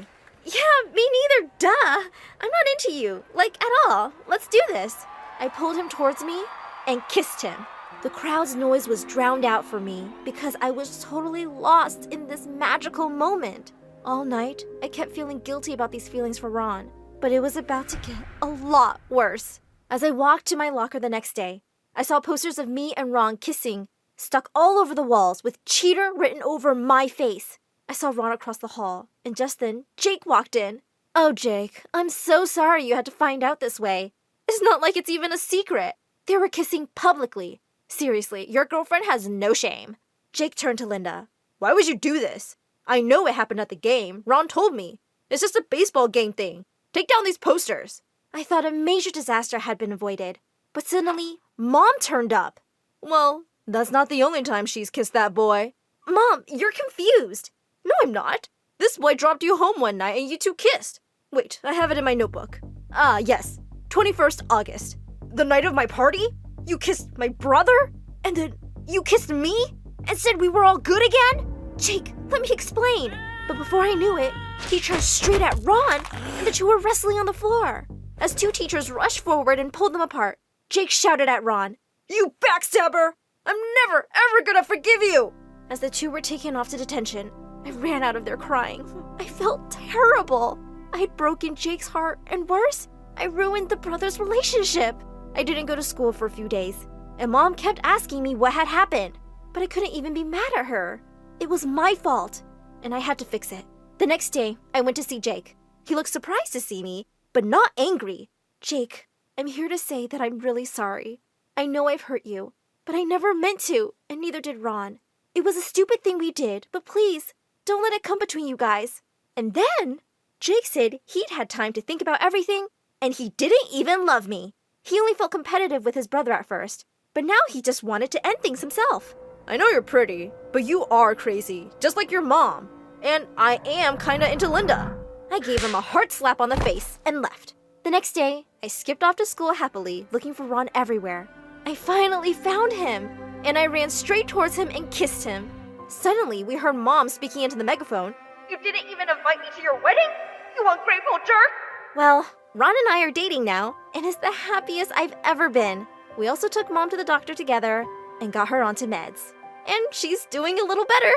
Yeah, me neither, duh. I'm not into you, like at all. Let's do this. I pulled him towards me and kissed him. The crowd's noise was drowned out for me because I was totally lost in this magical moment. All night, I kept feeling guilty about these feelings for Ron, but it was about to get a lot worse. As I walked to my locker the next day, I saw posters of me and Ron kissing stuck all over the walls with cheater written over my face. I saw Ron across the hall, and just then, Jake walked in. Oh, Jake, I'm so sorry you had to find out this way. It's not like it's even a secret. They were kissing publicly. Seriously, your girlfriend has no shame. Jake turned to Linda. Why would you do this? I know it happened at the game. Ron told me. It's just a baseball game thing. Take down these posters. I thought a major disaster had been avoided, but suddenly, Mom turned up. Well, that's not the only time she's kissed that boy. Mom, you're confused. No, I'm not. This boy dropped you home one night and you two kissed. Wait, I have it in my notebook. Ah, yes. 21st August. The night of my party? You kissed my brother? And then you kissed me? And said we were all good again? Jake, let me explain. But before I knew it, he turned straight at Ron, and the two were wrestling on the floor. As two teachers rushed forward and pulled them apart, Jake shouted at Ron, "You backstabber! I'm never, ever gonna forgive you!" As the two were taken off to detention, I ran out of there crying. I felt terrible. I had broken Jake's heart, and worse, I ruined the brothers' relationship. I didn't go to school for a few days, and Mom kept asking me what had happened, but I couldn't even be mad at her. It was my fault, and I had to fix it. The next day, I went to see Jake. He looked surprised to see me, but not angry. Jake, I'm here to say that I'm really sorry. I know I've hurt you, but I never meant to, and neither did Ron. It was a stupid thing we did, but please, don't let it come between you guys. And then, Jake said he'd had time to think about everything, and he didn't even love me. He only felt competitive with his brother at first, but now he just wanted to end things himself. I know you're pretty, but you are crazy, just like your mom. And I am kinda into Linda. I gave him a hard slap on the face and left. The next day, I skipped off to school happily, looking for Ron everywhere. I finally found him, and I ran straight towards him and kissed him. Suddenly, we heard Mom speaking into the megaphone. "You didn't even invite me to your wedding? You ungrateful jerk!" Well, Ron and I are dating now, and it's the happiest I've ever been. We also took Mom to the doctor together and got her onto meds. And she's doing a little better.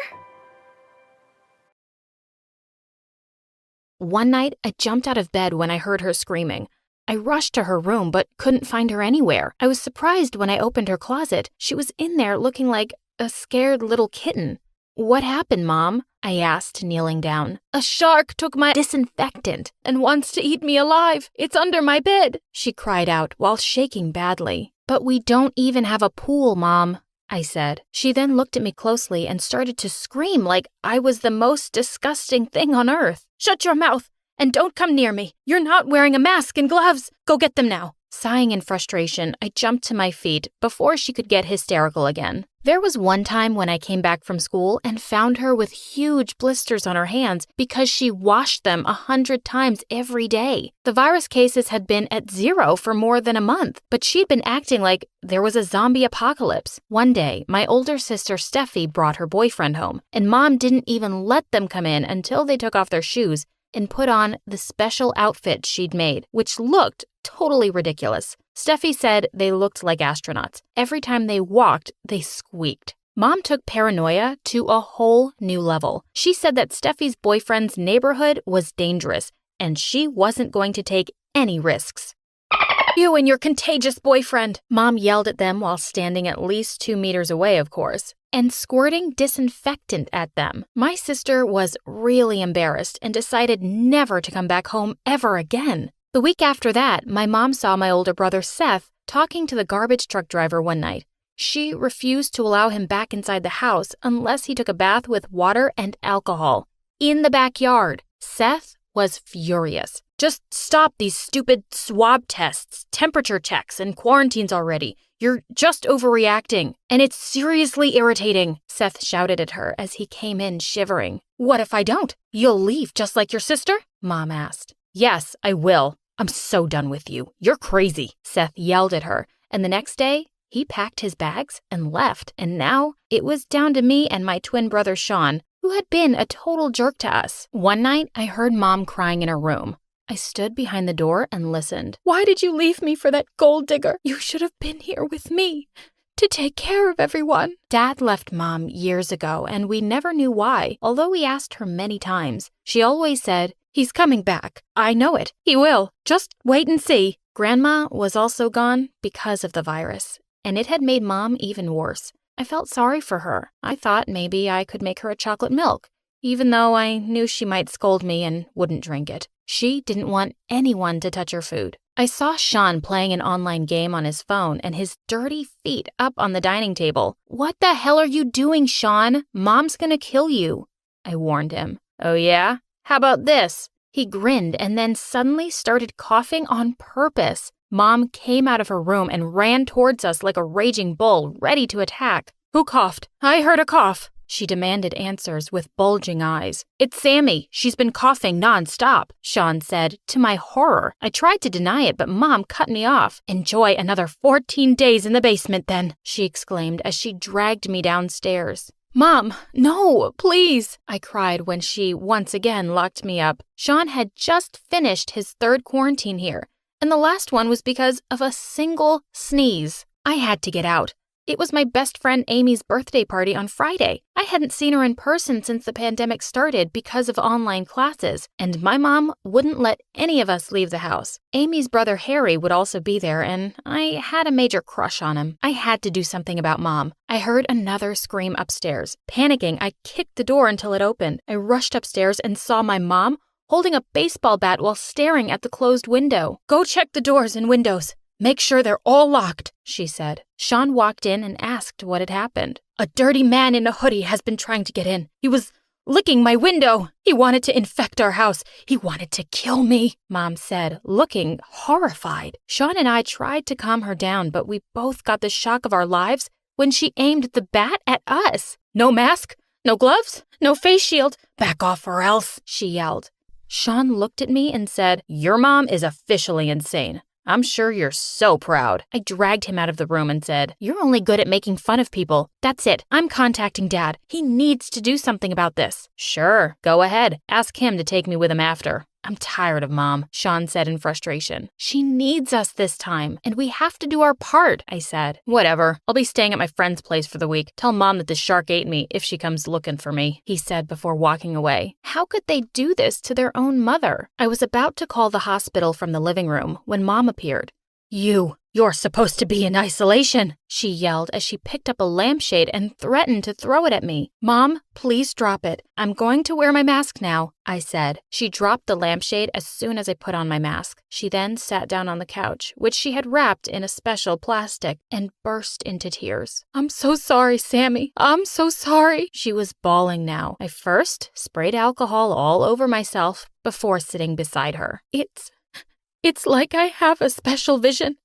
One night, I jumped out of bed when I heard her screaming. I rushed to her room but couldn't find her anywhere. I was surprised when I opened her closet. She was in there looking like a scared little kitten. "What happened, Mom?" I asked, kneeling down. "A shark took my disinfectant and wants to eat me alive. It's under my bed," she cried out while shaking badly. "But we don't even have a pool, Mom," I said. She then looked at me closely and started to scream like I was the most disgusting thing on earth. "Shut your mouth and don't come near me. You're not wearing a mask and gloves. Go get them now." Sighing in frustration, I jumped to my feet before she could get hysterical again. There was one time when I came back from school and found her with huge blisters on her hands because she washed them 100 times every day. The virus cases had been at 0 for more than a month, but she'd been acting like there was a zombie apocalypse. One day, my older sister Steffi brought her boyfriend home, and Mom didn't even let them come in until they took off their shoes and put on the special outfit she'd made, which looked totally ridiculous. Steffi said they looked like astronauts. Every time they walked, they squeaked. Mom took paranoia to a whole new level. She said that Steffi's boyfriend's neighborhood was dangerous, and she wasn't going to take any risks. "You and your contagious boyfriend," Mom yelled at them while standing at least 2 meters away, of course, and squirting disinfectant at them. My sister was really embarrassed and decided never to come back home ever again. The week after that, my mom saw my older brother Seth talking to the garbage truck driver one night. She refused to allow him back inside the house unless he took a bath with water and alcohol in the backyard. Seth was furious. "Just stop these stupid swab tests, temperature checks, and quarantines already. You're just overreacting, and it's seriously irritating," Seth shouted at her as he came in shivering. "What if I don't? You'll leave just like your sister?" Mom asked. "Yes, I will. I'm so done with you. You're crazy," Seth yelled at her, and the next day, he packed his bags and left, and now it was down to me and my twin brother Sean, who had been a total jerk to us. One night, I heard Mom crying in her room. I stood behind the door and listened. "Why did you leave me for that gold digger? You should have been here with me to take care of everyone." Dad left Mom years ago, and we never knew why, although we asked her many times. She always said, "He's coming back. I know it. He will. Just wait and see." Grandma was also gone because of the virus, and it had made Mom even worse. I felt sorry for her. I thought maybe I could make her a chocolate milk, even though I knew she might scold me and wouldn't drink it. She didn't want anyone to touch her food. I saw Sean playing an online game on his phone and his dirty feet up on the dining table. "What the hell are you doing, Sean? Mom's gonna kill you." I warned him. Oh yeah? How about this? He grinned and then suddenly started coughing on purpose. Mom came out of her room and ran towards us like a raging bull, ready to attack. Who coughed? I heard a cough. She demanded answers with bulging eyes. It's Sammy. She's been coughing nonstop, Sean said. To my horror, I tried to deny it, but Mom cut me off. Enjoy another 14 days in the basement then, she exclaimed as she dragged me downstairs. Mom, no, please, I cried when she once again locked me up. Sean had just finished his 3rd quarantine here, and the last one was because of a single sneeze. I had to get out. It was my best friend Amy's birthday party on Friday. I hadn't seen her in person since the pandemic started because of online classes, and my mom wouldn't let any of us leave the house. Amy's brother Harry would also be there, and I had a major crush on him. I had to do something about Mom. I heard another scream upstairs. Panicking, I kicked the door until it opened. I rushed upstairs and saw my mom holding a baseball bat while staring at the closed window. Go check the doors and windows. Make sure they're all locked, she said. Sean walked in and asked what had happened. A dirty man in a hoodie has been trying to get in. He was licking my window. He wanted to infect our house. He wanted to kill me, Mom said, looking horrified. Sean and I tried to calm her down, but we both got the shock of our lives when she aimed the bat at us. No mask, no gloves, no face shield. Back off or else, she yelled. Sean looked at me and said, Your mom is officially insane. I'm sure you're so proud. I dragged him out of the room and said, You're only good at making fun of people. That's it. I'm contacting Dad. He needs to do something about this. Sure, go ahead. Ask him to take me with him after. I'm tired of Mom, Sean said in frustration. She needs us this time, and we have to do our part, I said. Whatever. I'll be staying at my friend's place for the week. Tell Mom that the shark ate me if she comes looking for me, he said before walking away. How could they do this to their own mother? I was about to call the hospital from the living room when Mom appeared. You're supposed to be in isolation, she yelled as she picked up a lampshade and threatened to throw it at me. Mom, please drop it. I'm going to wear my mask now, I said. She dropped the lampshade as soon as I put on my mask. She then sat down on the couch, which she had wrapped in a special plastic, and burst into tears. I'm so sorry, Sammy. I'm so sorry. She was bawling now. I first sprayed alcohol all over myself before sitting beside her. It's like I have a special vision,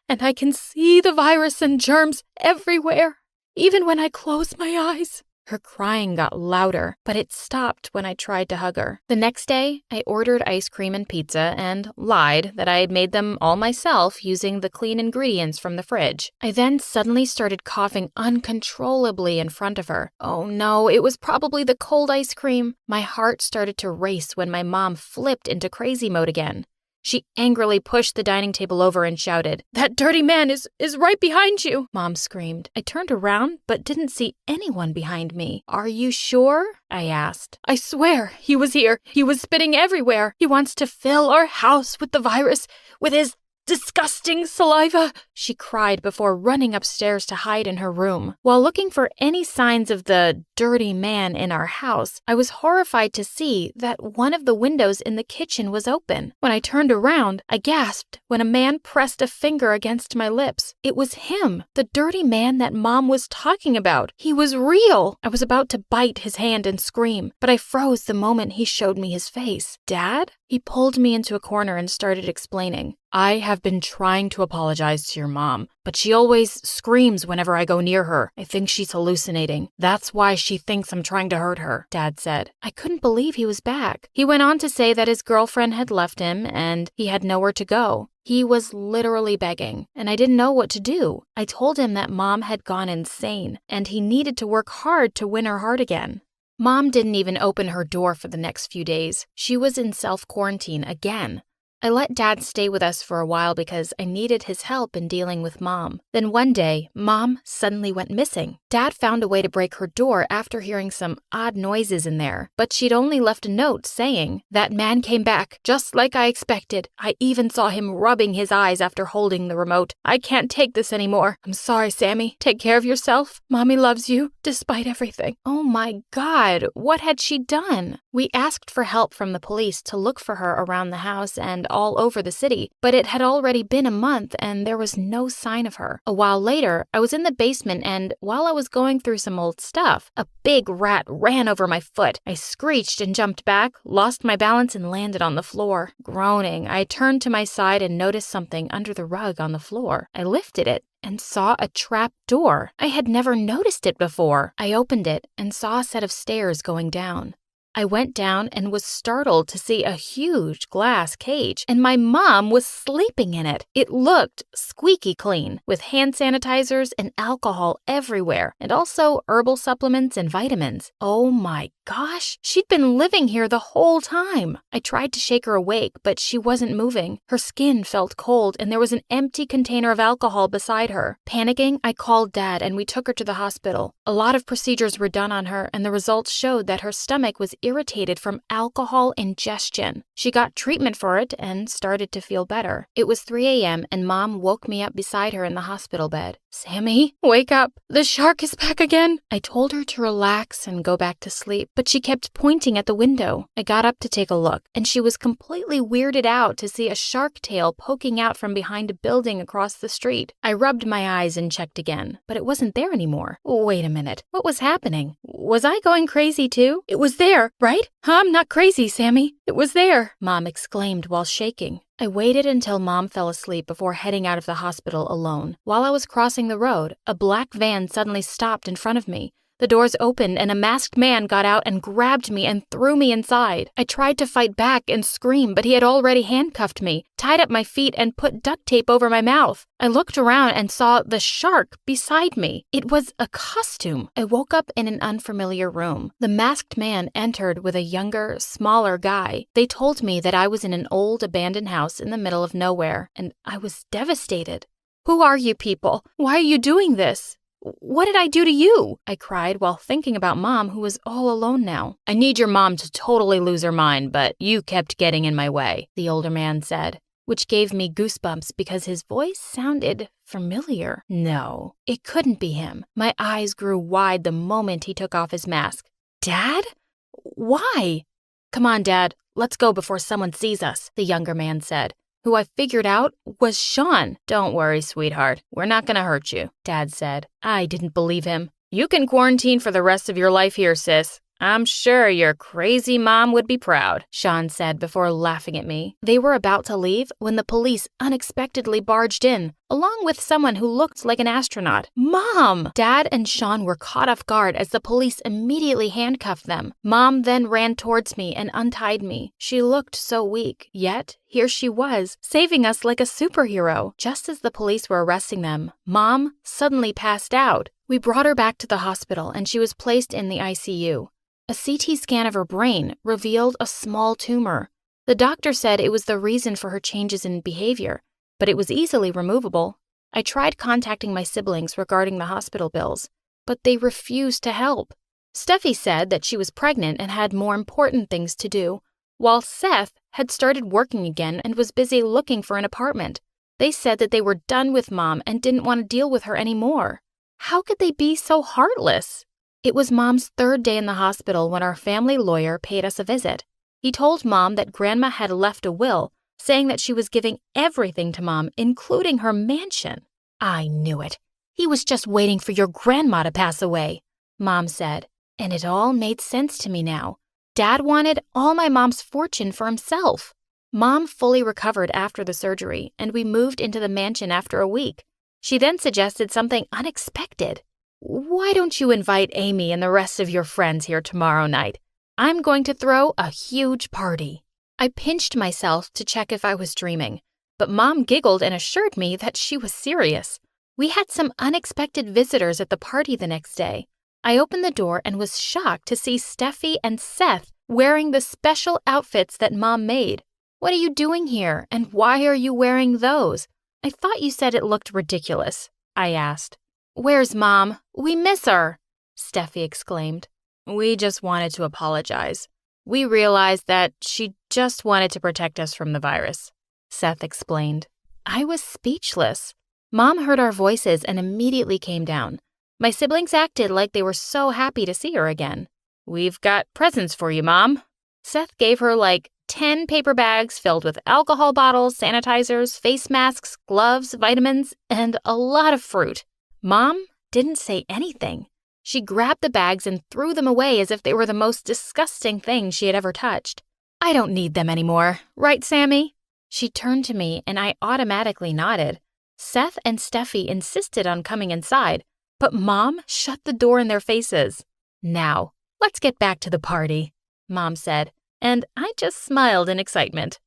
and I can see the virus and germs everywhere, even when I close my eyes. Her crying got louder, but it stopped when I tried to hug her. The next day, I ordered ice cream and pizza and lied that I had made them all myself using the clean ingredients from the fridge. I then suddenly started coughing uncontrollably in front of her. Oh no, it was probably the cold ice cream. My heart started to race when my mom flipped into crazy mode again. She angrily pushed the dining table over and shouted, That dirty man is right behind you, Mom screamed. I turned around but didn't see anyone behind me. Are you sure? I asked. I swear, he was here. He was spitting everywhere. He wants to fill our house with the virus, with his disgusting saliva, she cried before running upstairs to hide in her room. While looking for any signs of the dirty man in our house, I was horrified to see that one of the windows in the kitchen was open. When I turned around, I gasped when a man pressed a finger against my lips. It was him, the dirty man that Mom was talking about. He was real. I was about to bite his hand and scream, but I froze the moment he showed me his face. Dad? He pulled me into a corner and started explaining. I have been trying to apologize to your mom, but she always screams whenever I go near her. I think she's hallucinating. That's why she thinks I'm trying to hurt her, Dad said. I couldn't believe he was back. He went on to say that his girlfriend had left him and he had nowhere to go. He was literally begging, and I didn't know what to do. I told him that Mom had gone insane, and he needed to work hard to win her heart again. Mom didn't even open her door for the next few days. She was in self-quarantine again. I let Dad stay with us for a while because I needed his help in dealing with Mom. Then one day, Mom suddenly went missing. Dad found a way to break her door after hearing some odd noises in there, but she'd only left a note saying, That man came back, just like I expected. I even saw him rubbing his eyes after holding the remote. I can't take this anymore. I'm sorry, Sammy. Take care of yourself. Mommy loves you, despite everything. Oh my God, what had she done? We asked for help from the police to look for her around the house and all over the city, but it had already been a month and there was no sign of her. A while later, I was in the basement and while I was was going through some old stuff. A big rat ran over my foot. I screeched and jumped back, lost my balance, and landed on the floor. Groaning, I turned to my side and noticed something under the rug on the floor. I lifted it and saw a trap door. I had never noticed it before. I opened it and saw a set of stairs going down. I went down and was startled to see a huge glass cage, and my mom was sleeping in it. It looked squeaky clean, with hand sanitizers and alcohol everywhere, and also herbal supplements and vitamins. Oh my gosh, she'd been living here the whole time. I tried to shake her awake, but she wasn't moving. Her skin felt cold, and there was an empty container of alcohol beside her. Panicking, I called Dad, and we took her to the hospital. A lot of procedures were done on her, and the results showed that her stomach was irritated from alcohol ingestion. She got treatment for it and started to feel better. It was 3 a.m. and Mom woke me up beside her in the hospital bed. "Sammy, wake up. The shark is back again." I told her to relax and go back to sleep, but she kept pointing at the window. I got up to take a look, and she was completely weirded out to see a shark tail poking out from behind a building across the street. I rubbed my eyes and checked again, but it wasn't there anymore. Wait a minute. What was happening? Was I going crazy too? It was there, right? I'm not crazy, Sammy. It was there, Mom exclaimed while shaking. I waited until Mom fell asleep before heading out of the hospital alone. While I was crossing the road, a black van suddenly stopped in front of me. The doors opened and a masked man got out and grabbed me and threw me inside. I tried to fight back and scream, but he had already handcuffed me, tied up my feet, and put duct tape over my mouth. I looked around and saw the shark beside me. It was a costume. I woke up in an unfamiliar room. The masked man entered with a younger, smaller guy. They told me that I was in an old abandoned house in the middle of nowhere, and I was devastated. "Who are you people? Why are you doing this? What did I do to you?" I cried while thinking about Mom, who was all alone now. "I need your mom to totally lose her mind, but you kept getting in my way," the older man said, which gave me goosebumps because his voice sounded familiar. No, it couldn't be him. My eyes grew wide the moment he took off his mask. "Dad? Why?" "Come on, Dad. Let's go before someone sees us," the younger man said, who I figured out was Sean. "Don't worry, sweetheart. We're not going to hurt you," Dad said. I didn't believe him. "You can quarantine for the rest of your life here, sis. I'm sure your crazy mom would be proud," Sean said before laughing at me. They were about to leave when the police unexpectedly barged in, along with someone who looked like an astronaut. "Mom!" Dad and Sean were caught off guard as the police immediately handcuffed them. Mom then ran towards me and untied me. She looked so weak, yet here she was, saving us like a superhero. Just as the police were arresting them, Mom suddenly passed out. We brought her back to the hospital and she was placed in the ICU. A CT scan of her brain revealed a small tumor. The doctor said it was the reason for her changes in behavior, but it was easily removable. I tried contacting my siblings regarding the hospital bills, but they refused to help. Steffi said that she was pregnant and had more important things to do, while Seth had started working again and was busy looking for an apartment. They said that they were done with Mom and didn't want to deal with her anymore. How could they be so heartless? It was Mom's 3rd day in the hospital when our family lawyer paid us a visit. He told Mom that Grandma had left a will, saying that she was giving everything to Mom, including her mansion. I knew it. He was just waiting for your grandma to pass away, Mom said, and it all made sense to me now. Dad wanted all my mom's fortune for himself. Mom fully recovered after the surgery, and we moved into the mansion after a week. She then suggested something unexpected. "Why don't you invite Amy and the rest of your friends here tomorrow night? I'm going to throw a huge party." I pinched myself to check if I was dreaming, but Mom giggled and assured me that she was serious. We had some unexpected visitors at the party the next day. I opened the door and was shocked to see Steffi and Seth wearing the special outfits that Mom made. "What are you doing here, and why are you wearing those? I thought you said it looked ridiculous," I asked. "Where's Mom? We miss her," Steffi exclaimed. "We just wanted to apologize. We realized that she just wanted to protect us from the virus," Seth explained. I was speechless. Mom heard our voices and immediately came down. My siblings acted like they were so happy to see her again. "We've got presents for you, Mom." Seth gave her like 10 paper bags filled with alcohol bottles, sanitizers, face masks, gloves, vitamins, and a lot of fruit. Mom didn't say anything. She grabbed the bags and threw them away as if they were the most disgusting thing she had ever touched. I don't need them anymore, right, Sammy? She turned to me and I automatically nodded. Seth and Steffi insisted on coming inside, but Mom shut the door in their faces. Now, let's get back to the party, Mom said, and I just smiled in excitement.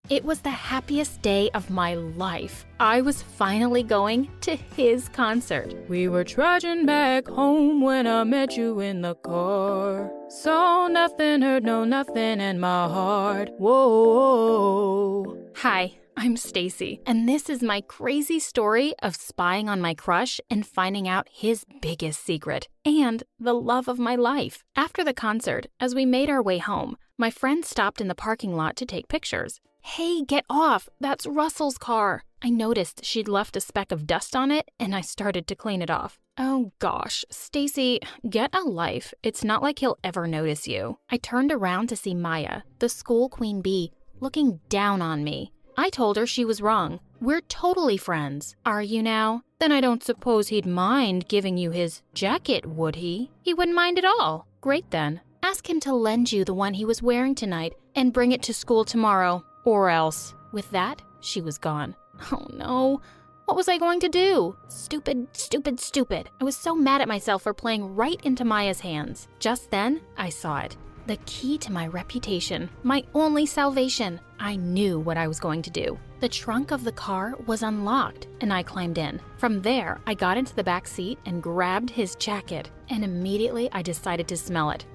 It was the happiest day of my life. I was finally going to his concert. We were trudging back home when I met you in the car. Saw nothing, heard no nothing, and my heart, whoa. Hi, I'm Stacy, and this is my crazy story of spying on my crush and finding out his biggest secret, and the love of my life. After the concert, as we made our way home, my friend stopped in the parking lot to take pictures. Hey, get off! That's Russell's car! I noticed she'd left a speck of dust on it, and I started to clean it off. Oh gosh, Stacy, get a life. It's not like he'll ever notice you. I turned around to see Maya, the school queen bee, looking down on me. I told her she was wrong. We're totally friends. Are you now? Then I don't suppose he'd mind giving you his jacket, would he? He wouldn't mind at all. Great then. Ask him to lend you the one he was wearing tonight and bring it to school tomorrow. Or else. With that, she was gone. Oh no. What was I going to do? Stupid, stupid, stupid. I was so mad at myself for playing right into Maya's hands. Just then, I saw it. The key to my reputation. My only salvation. I knew what I was going to do. The trunk of the car was unlocked, and I climbed in. From there, I got into the back seat and grabbed his jacket, and immediately I decided to smell it.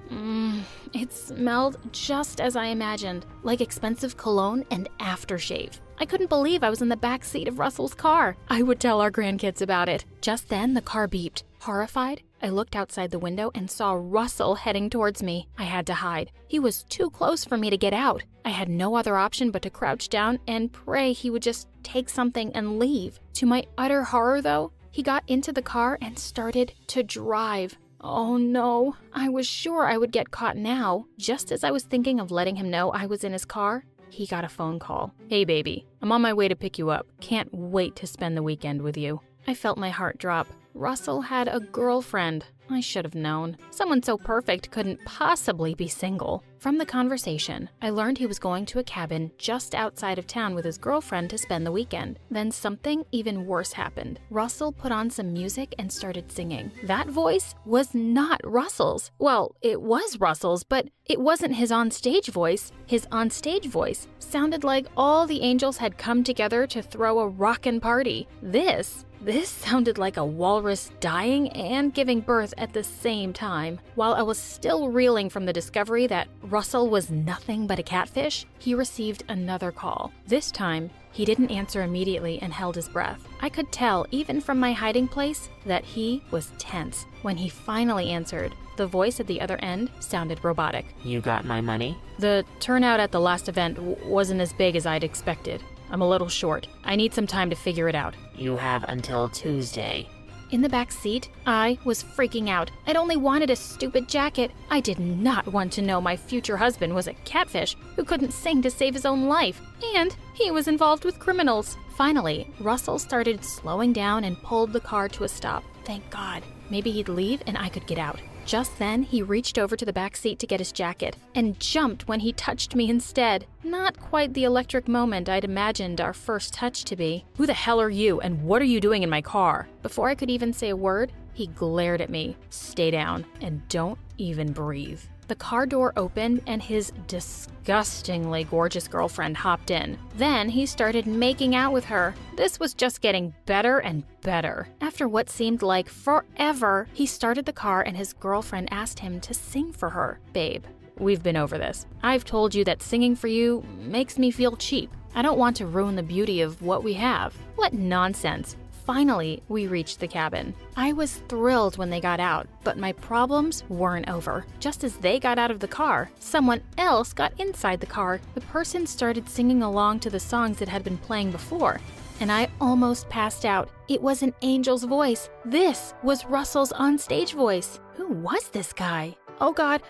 It smelled just as I imagined, like expensive cologne and aftershave. I couldn't believe I was in the back seat of Russell's car. I would tell our grandkids about it. Just then, the car beeped. Horrified, I looked outside the window and saw Russell heading towards me. I had to hide. He was too close for me to get out. I had no other option but to crouch down and pray he would just take something and leave. To my utter horror, though, he got into the car and started to drive. Oh no, I was sure I would get caught now. Just as I was thinking of letting him know I was in his car, he got a phone call. Hey baby, I'm on my way to pick you up. Can't wait to spend the weekend with you. I felt my heart drop. Russell had a girlfriend. I should have known. Someone so perfect couldn't possibly be single. From the conversation, I learned he was going to a cabin just outside of town with his girlfriend to spend the weekend. Then something even worse happened. Russell put on some music and started singing. That voice was not Russell's. Well, it was Russell's, but it wasn't his onstage voice. His onstage voice sounded like all the angels had come together to throw a rockin' party. This sounded like a walrus dying and giving birth at the same time. While I was still reeling from the discovery that Russell was nothing but a catfish, he received another call. This time, he didn't answer immediately and held his breath. I could tell, even from my hiding place, that he was tense. When he finally answered, the voice at the other end sounded robotic. You got my money? The turnout at the last event wasn't as big as I'd expected. I'm a little short. I need some time to figure it out. You have until Tuesday. In the back seat, I was freaking out. I'd only wanted a stupid jacket. I did not want to know my future husband was a catfish who couldn't sing to save his own life, and he was involved with criminals. Finally, Russell started slowing down and pulled the car to a stop. Thank God. Maybe he'd leave and I could get out. Just then, he reached over to the back seat to get his jacket and jumped when he touched me instead. Not quite the electric moment I'd imagined our first touch to be. Who the hell are you and what are you doing in my car? Before I could even say a word, he glared at me. Stay down and don't even breathe. The car door opened and his disgustingly gorgeous girlfriend hopped in. Then he started making out with her. This was just getting better and better. After what seemed like forever, he started the car and his girlfriend asked him to sing for her. Babe, we've been over this. I've told you that singing for you makes me feel cheap. I don't want to ruin the beauty of what we have. What nonsense. Finally, we reached the cabin. I was thrilled when they got out, but my problems weren't over. Just as they got out of the car, someone else got inside the car. The person started singing along to the songs that had been playing before, and I almost passed out. It was an angel's voice. This was Russell's onstage voice. Who was this guy? Oh God,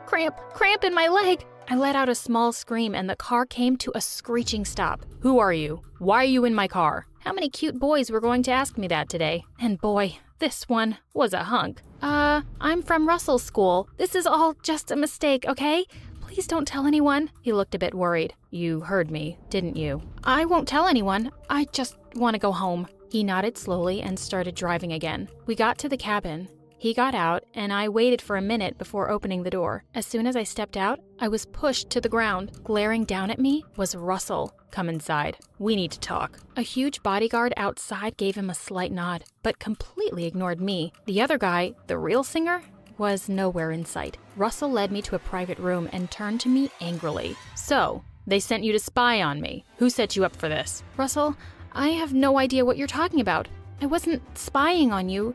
cramp in my leg. I let out a small scream and the car came to a screeching stop. Who are you? Why are you in my car? How many cute boys were going to ask me that today? And boy, this one was a hunk. I'm from Russell's school. This is all just a mistake, okay? Please don't tell anyone. He looked a bit worried. You heard me, didn't you? I won't tell anyone. I just want to go home. He nodded slowly and started driving again. We got to the cabin. He got out, and I waited for a minute before opening the door. As soon as I stepped out, I was pushed to the ground. Glaring down at me was Russell. Come inside. We need to talk. A huge bodyguard outside gave him a slight nod, but completely ignored me. The other guy, the real singer, was nowhere in sight. Russell led me to a private room and turned to me angrily. So, they sent you to spy on me. Who set you up for this? Russell, I have no idea what you're talking about. I wasn't spying on you.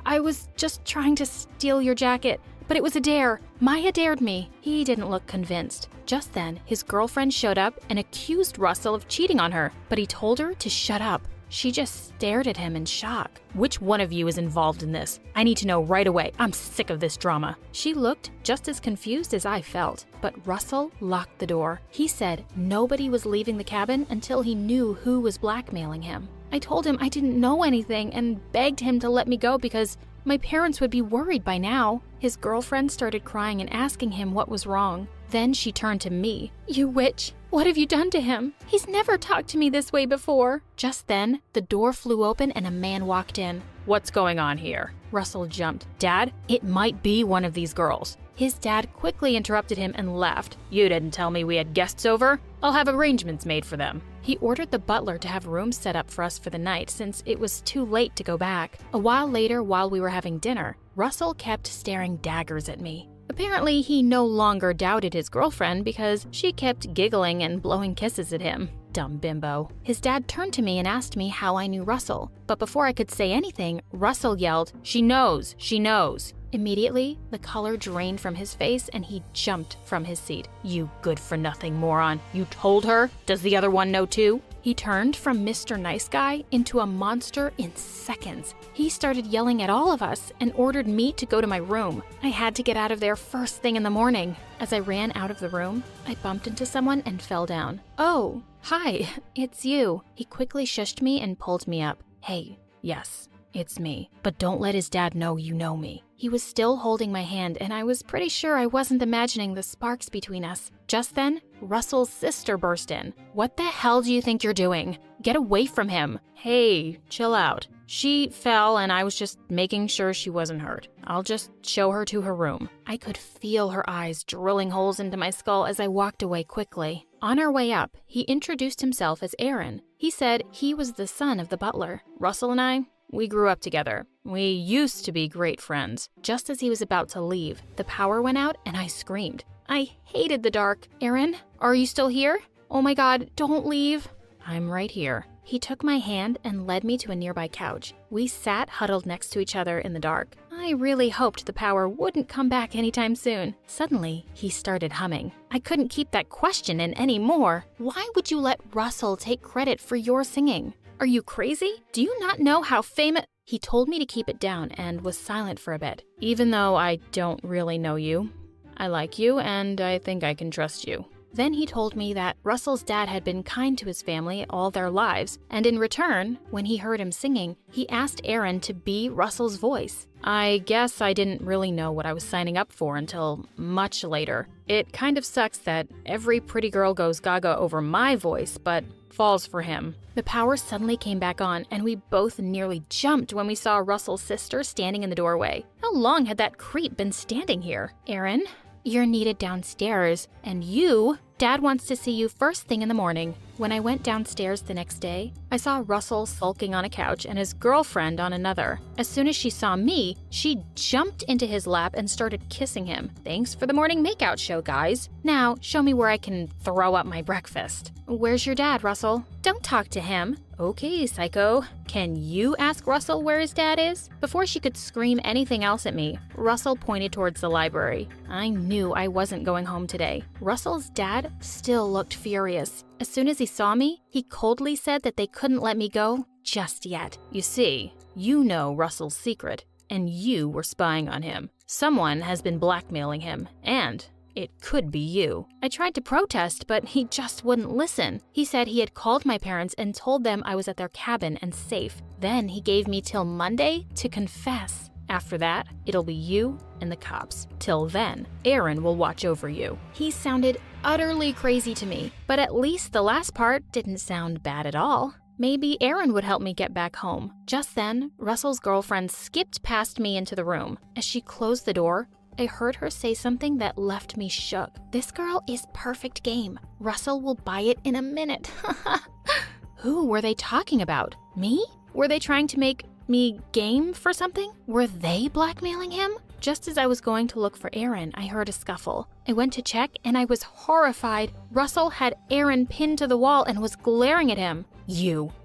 I was just trying to steal your jacket, but it was a dare. Maya dared me. He didn't look convinced. Just then, his girlfriend showed up and accused Russell of cheating on her, but he told her to shut up. She just stared at him in shock. Which one of you is involved in this? I need to know right away. I'm sick of this drama. She looked just as confused as I felt, but Russell locked the door. He said nobody was leaving the cabin until he knew who was blackmailing him. I told him I didn't know anything and begged him to let me go because my parents would be worried by now. His girlfriend started crying and asking him what was wrong. Then she turned to me. You witch, what have you done to him? He's never talked to me this way before. Just then, the door flew open and a man walked in. What's going on here? Russell jumped. Dad, it might be one of these girls. His dad quickly interrupted him and left. You didn't tell me we had guests over. I'll have arrangements made for them. He ordered the butler to have rooms set up for us for the night since it was too late to go back. A while later, while we were having dinner, Russell kept staring daggers at me. Apparently, he no longer doubted his girlfriend because she kept giggling and blowing kisses at him. Dumb bimbo. His dad turned to me and asked me how I knew Russell. But before I could say anything, Russell yelled, "She knows! She knows!" Immediately, the color drained from his face and he jumped from his seat. You good-for-nothing moron. You told her? Does the other one know too? He turned from Mr. Nice Guy into a monster in seconds. He started yelling at all of us and ordered me to go to my room. I had to get out of there first thing in the morning. As I ran out of the room, I bumped into someone and fell down. Oh, hi, it's you. He quickly shushed me and pulled me up. Hey, yes, it's me. But don't let his dad know you know me. He was still holding my hand, and I was pretty sure I wasn't imagining the sparks between us. Just then, Russell's sister burst in. What the hell do you think you're doing? Get away from him. Hey, chill out. She fell, and I was just making sure she wasn't hurt. I'll just show her to her room. I could feel her eyes drilling holes into my skull as I walked away quickly. On our way up, he introduced himself as Aaron. He said he was the son of the butler. Russell and we grew up together. We used to be great friends. Just as he was about to leave, the power went out and I screamed. I hated the dark. Aaron, are you still here? Oh my God, don't leave. I'm right here. He took my hand and led me to a nearby couch. We sat huddled next to each other in the dark. I really hoped the power wouldn't come back anytime soon. Suddenly, he started humming. I couldn't keep that question in anymore. Why would you let Russell take credit for your singing? Are you crazy? Do you not know how famous— He told me to keep it down and was silent for a bit. Even though I don't really know you, I like you and I think I can trust you. Then he told me that Russell's dad had been kind to his family all their lives, and in return, when he heard him singing, he asked Aaron to be Russell's voice. I guess I didn't really know what I was signing up for until much later. It kind of sucks that every pretty girl goes gaga over my voice, but falls for him. The power suddenly came back on, and we both nearly jumped when we saw Russell's sister standing in the doorway. How long had that creep been standing here? Aaron, you're needed downstairs, and Dad wants to see you first thing in the morning. When I went downstairs the next day, I saw Russell sulking on a couch and his girlfriend on another. As soon as she saw me, she jumped into his lap and started kissing him. Thanks for the morning makeout show, guys. Now, show me where I can throw up my breakfast. Where's your dad, Russell? Don't talk to him. Okay, psycho. Can you ask Russell where his dad is? Before she could scream anything else at me, Russell pointed towards the library. I knew I wasn't going home today. Russell's dad still looked furious. As soon as he saw me, he coldly said that they couldn't let me go just yet. You see, you know Russell's secret, and you were spying on him. Someone has been blackmailing him, and It could be you. I tried to protest, but he just wouldn't listen. He said he had called my parents and told them I was at their cabin and safe. Then he gave me till Monday to confess. After that, it'll be you and the cops. Till then, Aaron will watch over you. He sounded utterly crazy to me, but at least the last part didn't sound bad at all. Maybe Aaron would help me get back home. Just then, Russell's girlfriend skipped past me into the room. As she closed the door, I heard her say something that left me shook. This girl is perfect game. Russell will buy it in a minute. Who were they talking about? Me? Were they trying to make me game for something? Were they blackmailing him? Just as I was going to look for Aaron, I heard a scuffle. I went to check and I was horrified. Russell had Aaron pinned to the wall and was glaring at him.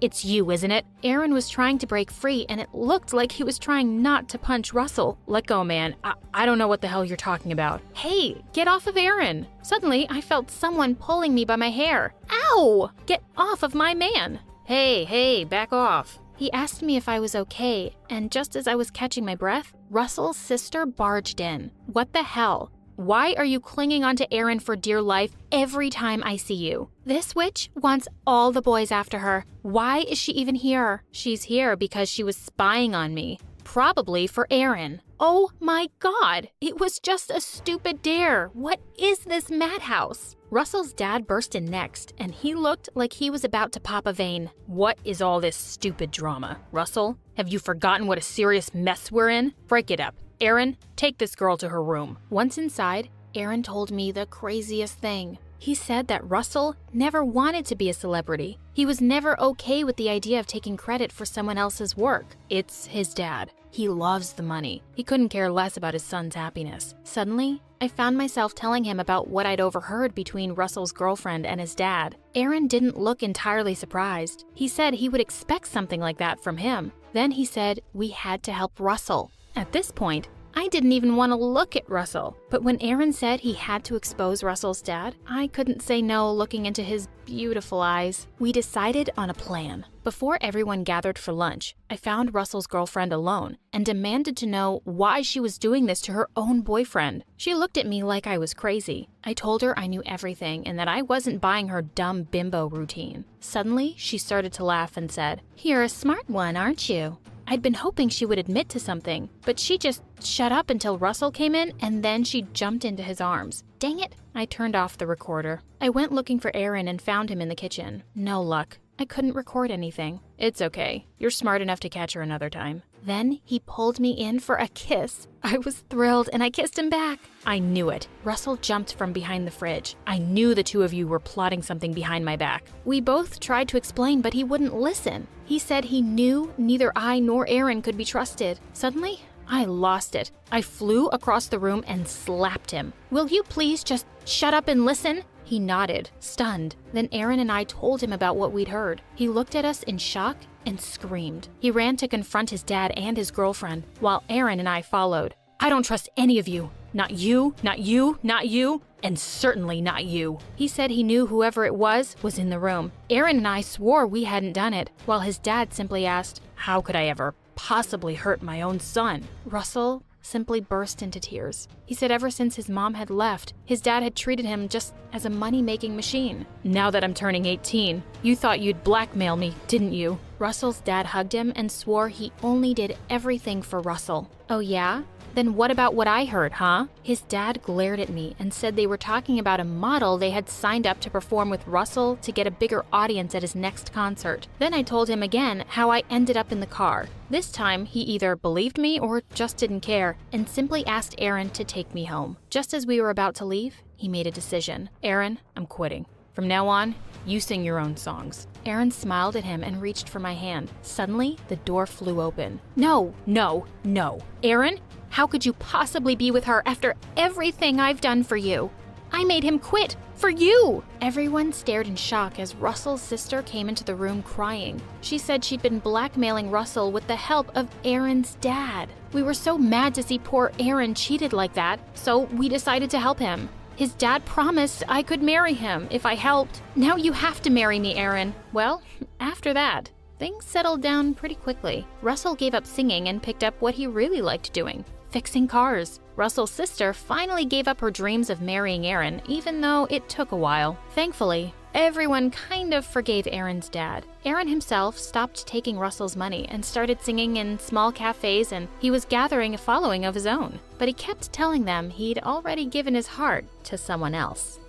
It's you, isn't it? Aaron was trying to break free and it looked like he was trying not to punch Russell. Let go, man. I don't know what the hell you're talking about. Hey, get off of Aaron. Suddenly, I felt someone pulling me by my hair. Ow! Get off of my man. Hey, back off. He asked me if I was okay, and just as I was catching my breath, Russell's sister barged in. What the hell? Why are you clinging onto Aaron for dear life every time I see you? This witch wants all the boys after her. Why is she even here? She's here because she was spying on me. Probably for Aaron. Oh my God! It was just a stupid dare. What is this madhouse? Russell's dad burst in next, and he looked like he was about to pop a vein. What is all this stupid drama? Russell, have you forgotten what a serious mess we're in? Break it up. Aaron, take this girl to her room. Once inside, Aaron told me the craziest thing. He said that Russell never wanted to be a celebrity. He was never okay with the idea of taking credit for someone else's work. It's his dad. He loves the money. He couldn't care less about his son's happiness. Suddenly, I found myself telling him about what I'd overheard between Russell's girlfriend and his dad. Aaron didn't look entirely surprised. He said he would expect something like that from him. Then he said we had to help Russell. At this point, I didn't even want to look at Russell. But when Aaron said he had to expose Russell's dad, I couldn't say no looking into his beautiful eyes. We decided on a plan. Before everyone gathered for lunch, I found Russell's girlfriend alone and demanded to know why she was doing this to her own boyfriend. She looked at me like I was crazy. I told her I knew everything and that I wasn't buying her dumb bimbo routine. Suddenly, she started to laugh and said, "You're a smart one, aren't you?" I'd been hoping she would admit to something, but she just shut up until Russell came in and then she jumped into his arms. Dang it! I turned off the recorder. I went looking for Aaron and found him in the kitchen. No luck. I couldn't record anything. It's okay. You're smart enough to catch her another time. Then he pulled me in for a kiss. I was thrilled and I kissed him back. I knew it. Russell jumped from behind the fridge. I knew the two of you were plotting something behind my back. We both tried to explain, but he wouldn't listen. He said he knew neither I nor Aaron could be trusted. Suddenly, I lost it. I flew across the room and slapped him. Will you please just shut up and listen? He nodded, stunned. Then Aaron and I told him about what we'd heard. He looked at us in shock and screamed. He ran to confront his dad and his girlfriend, while Aaron and I followed. I don't trust any of you. Not you, not you, not you, and certainly not you. He said he knew whoever it was in the room. Aaron and I swore we hadn't done it, while his dad simply asked, how could I ever possibly hurt my own son? Russell simply burst into tears. He said ever since his mom had left, his dad had treated him just as a money-making machine. Now that I'm turning 18, you thought you'd blackmail me, didn't you? Russell's dad hugged him and swore he only did everything for Russell. Oh yeah? Then what about what I heard, huh? His dad glared at me and said they were talking about a model they had signed up to perform with Russell to get a bigger audience at his next concert. Then I told him again how I ended up in the car. This time, he either believed me or just didn't care, and simply asked Aaron to take me home. Just as we were about to leave, he made a decision. Aaron, I'm quitting. From now on, you sing your own songs. Aaron smiled at him and reached for my hand. Suddenly, the door flew open. No, no, no. Aaron, how could you possibly be with her after everything I've done for you? I made him quit for you! Everyone stared in shock as Russell's sister came into the room crying. She said she'd been blackmailing Russell with the help of Aaron's dad. We were so mad to see poor Aaron cheated like that, so we decided to help him. His dad promised I could marry him if I helped. Now you have to marry me, Aaron. Well, after that, things settled down pretty quickly. Russell gave up singing and picked up what he really liked doing, fixing cars. Russell's sister finally gave up her dreams of marrying Aaron, even though it took a while. Thankfully, everyone kind of forgave Aaron's dad. Aaron himself stopped taking Russell's money and started singing in small cafes, and he was gathering a following of his own. But he kept telling them he'd already given his heart to someone else.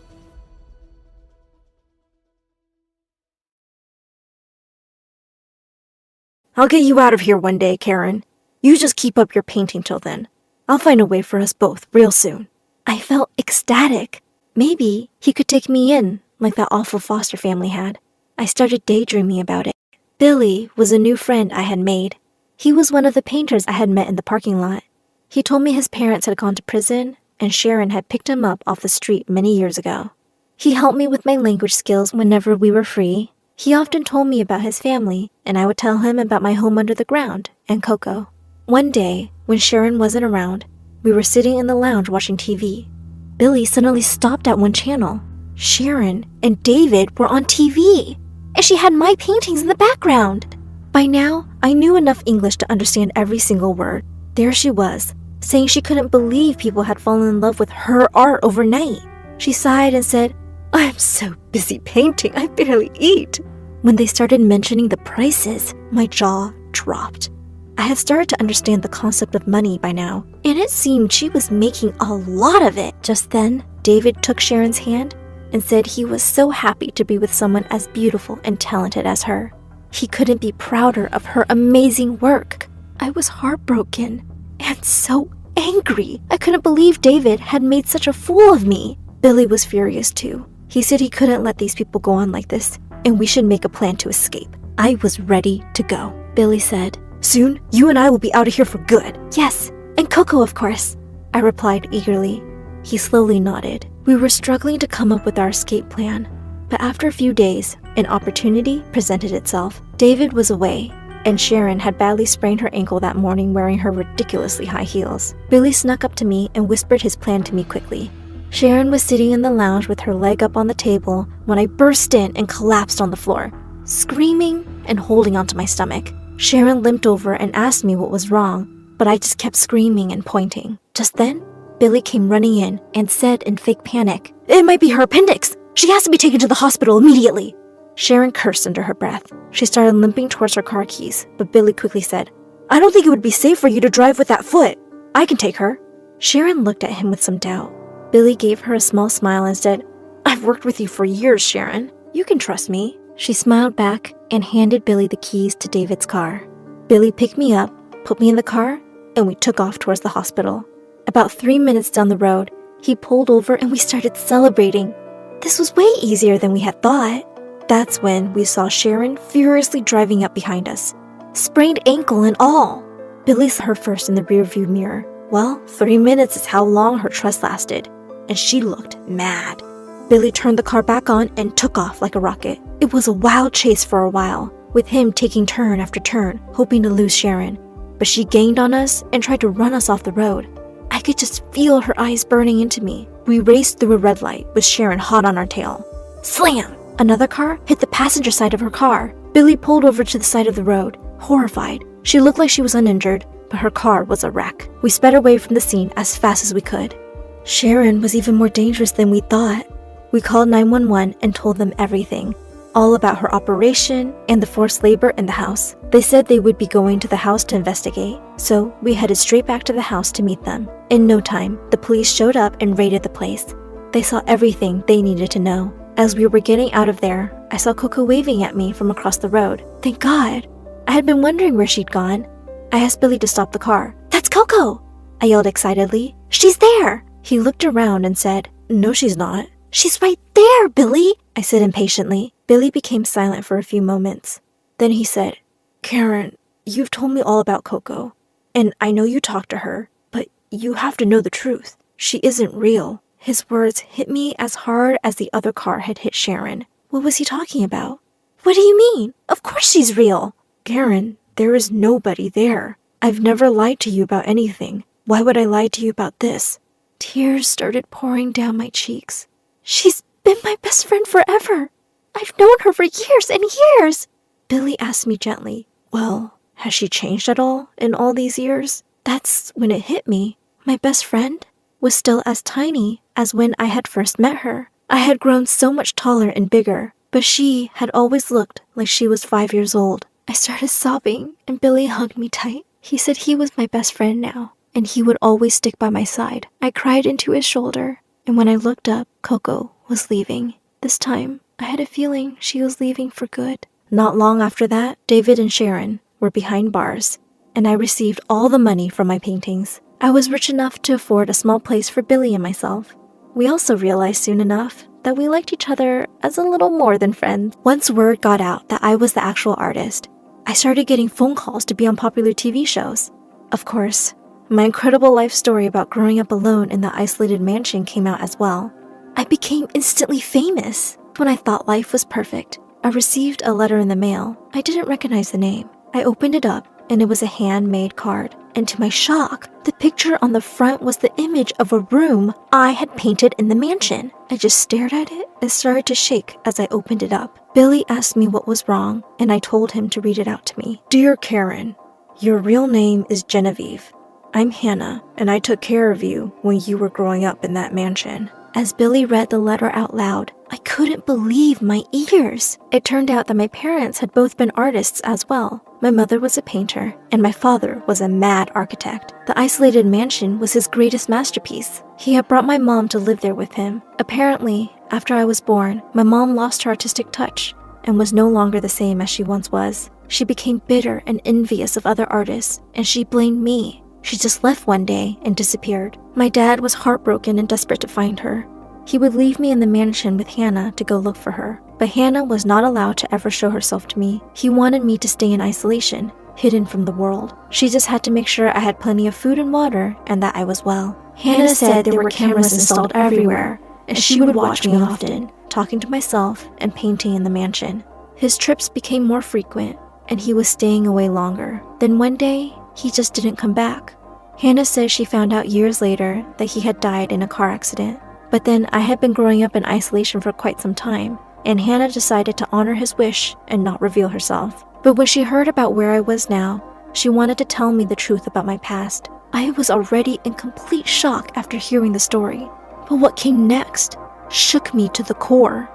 I'll get you out of here one day, Karen. You just keep up your painting till then. I'll find a way for us both real soon. I felt ecstatic. Maybe he could take me in, like that awful foster family had. I started daydreaming about it. Billy was a new friend I had made. He was one of the painters I had met in the parking lot. He told me his parents had gone to prison, and Sharon had picked him up off the street many years ago. He helped me with my language skills whenever we were free. He often told me about his family, and I would tell him about my home under the ground and Coco. One day, when Sharon wasn't around, we were sitting in the lounge watching TV. Billy suddenly stopped at one channel. Sharon and David were on TV, and she had my paintings in the background. By now, I knew enough English to understand every single word. There she was, saying she couldn't believe people had fallen in love with her art overnight. She sighed and said, "I'm so busy painting, I barely eat." When they started mentioning the prices, my jaw dropped. I had started to understand the concept of money by now, and it seemed she was making a lot of it. Just then, David took Sharon's hand and said he was so happy to be with someone as beautiful and talented as her. He couldn't be prouder of her amazing work. I was heartbroken and so angry. I couldn't believe David had made such a fool of me. Billy was furious too. He said he couldn't let these people go on like this, and we should make a plan to escape. I was ready to go. Billy said, "Soon, you and I will be out of here for good." "Yes, and Coco, of course," I replied eagerly. He slowly nodded. We were struggling to come up with our escape plan, but after a few days, an opportunity presented itself. David was away, and Sharon had badly sprained her ankle that morning wearing her ridiculously high heels. Billy snuck up to me and whispered his plan to me quickly. Sharon was sitting in the lounge with her leg up on the table when I burst in and collapsed on the floor, screaming and holding onto my stomach. Sharon limped over and asked me what was wrong, but I just kept screaming and pointing. Just then, Billy came running in and said in fake panic, "It might be her appendix. She has to be taken to the hospital immediately." Sharon cursed under her breath. She started limping towards her car keys, but Billy quickly said, "I don't think it would be safe for you to drive with that foot. I can take her." Sharon looked at him with some doubt. Billy gave her a small smile and said, "I've worked with you for years, Sharon. You can trust me." She smiled back and handed Billy the keys to David's car. Billy picked me up, put me in the car, and we took off towards the hospital. About 3 minutes down the road, he pulled over and we started celebrating. This was way easier than we had thought. That's when we saw Sharon furiously driving up behind us, sprained ankle and all. Billy saw her first in the rearview mirror. Well, 3 minutes is how long her trust lasted, and she looked mad. Billy turned the car back on and took off like a rocket. It was a wild chase for a while, with him taking turn after turn, hoping to lose Sharon. But she gained on us and tried to run us off the road. I could just feel her eyes burning into me. We raced through a red light with Sharon hot on our tail. Slam! Another car hit the passenger side of her car. Billy pulled over to the side of the road, horrified. She looked like she was uninjured, but her car was a wreck. We sped away from the scene as fast as we could. Sharon was even more dangerous than we thought. We called 911 and told them everything, all about her operation and the forced labor in the house. They said they would be going to the house to investigate, so we headed straight back to the house to meet them. In no time, the police showed up and raided the place. They saw everything they needed to know. As we were getting out of there, I saw Coco waving at me from across the road. Thank God! I had been wondering where she'd gone. I asked Billy to stop the car. "That's Coco!" I yelled excitedly. "She's there!" He looked around and said, "No, she's not." "She's right there, Billy!" I said impatiently. Billy became silent for a few moments. Then he said, "Karen, you've told me all about Coco, and I know you talked to her, but you have to know the truth. She isn't real." His words hit me as hard as the other car had hit Sharon. What was he talking about? "What do you mean? Of course she's real." "Karen, there is nobody there. I've never lied to you about anything. Why would I lie to you about this?" Tears started pouring down my cheeks. "She's been my best friend forever. I've known her for years and years." Billy asked me gently, "Well, has she changed at all in all these years?" That's when it hit me. My best friend was still as tiny as when I had first met her. I had grown so much taller and bigger, but she had always looked like she was 5 years old. I started sobbing, and Billy hugged me tight. He said he was my best friend now, and he would always stick by my side. I cried into his shoulder, and when I looked up, Coco was leaving. This time, I had a feeling she was leaving for good. Not long after that, David and Sharon were behind bars, and I received all the money from my paintings. I was rich enough to afford a small place for Billy and myself. We also realized soon enough that we liked each other as a little more than friends. Once word got out that I was the actual artist, I started getting phone calls to be on popular TV shows. Of course, my incredible life story about growing up alone in the isolated mansion came out as well. I became instantly famous. When I thought life was perfect, I received a letter in the mail. I didn't recognize the name. I opened it up, and it was a handmade card. And to my shock, the picture on the front was the image of a room I had painted in the mansion. I just stared at it and started to shake as I opened it up. Billy asked me what was wrong, and I told him to read it out to me. Dear Karen, your real name is Genevieve. I'm Hannah, and I took care of you when you were growing up in that mansion. As Billy read the letter out loud, I couldn't believe my ears. It turned out that my parents had both been artists as well. My mother was a painter, and my father was a mad architect. The isolated mansion was his greatest masterpiece. He had brought my mom to live there with him. Apparently, after I was born, my mom lost her artistic touch and was no longer the same as she once was. She became bitter and envious of other artists, and she blamed me. She just left one day and disappeared. My dad was heartbroken and desperate to find her. He would leave me in the mansion with Hannah to go look for her. But Hannah was not allowed to ever show herself to me. He wanted me to stay in isolation, hidden from the world. She just had to make sure I had plenty of food and water and that I was well. Hannah said there were cameras installed everywhere, and she would watch me often, talking to myself and painting in the mansion. His trips became more frequent, and he was staying away longer. Then one day, he just didn't come back. Hannah says she found out years later that he had died in a car accident. But then I had been growing up in isolation for quite some time, and Hannah decided to honor his wish and not reveal herself. But when she heard about where I was now, she wanted to tell me the truth about my past. I was already in complete shock after hearing the story. But what came next shook me to the core.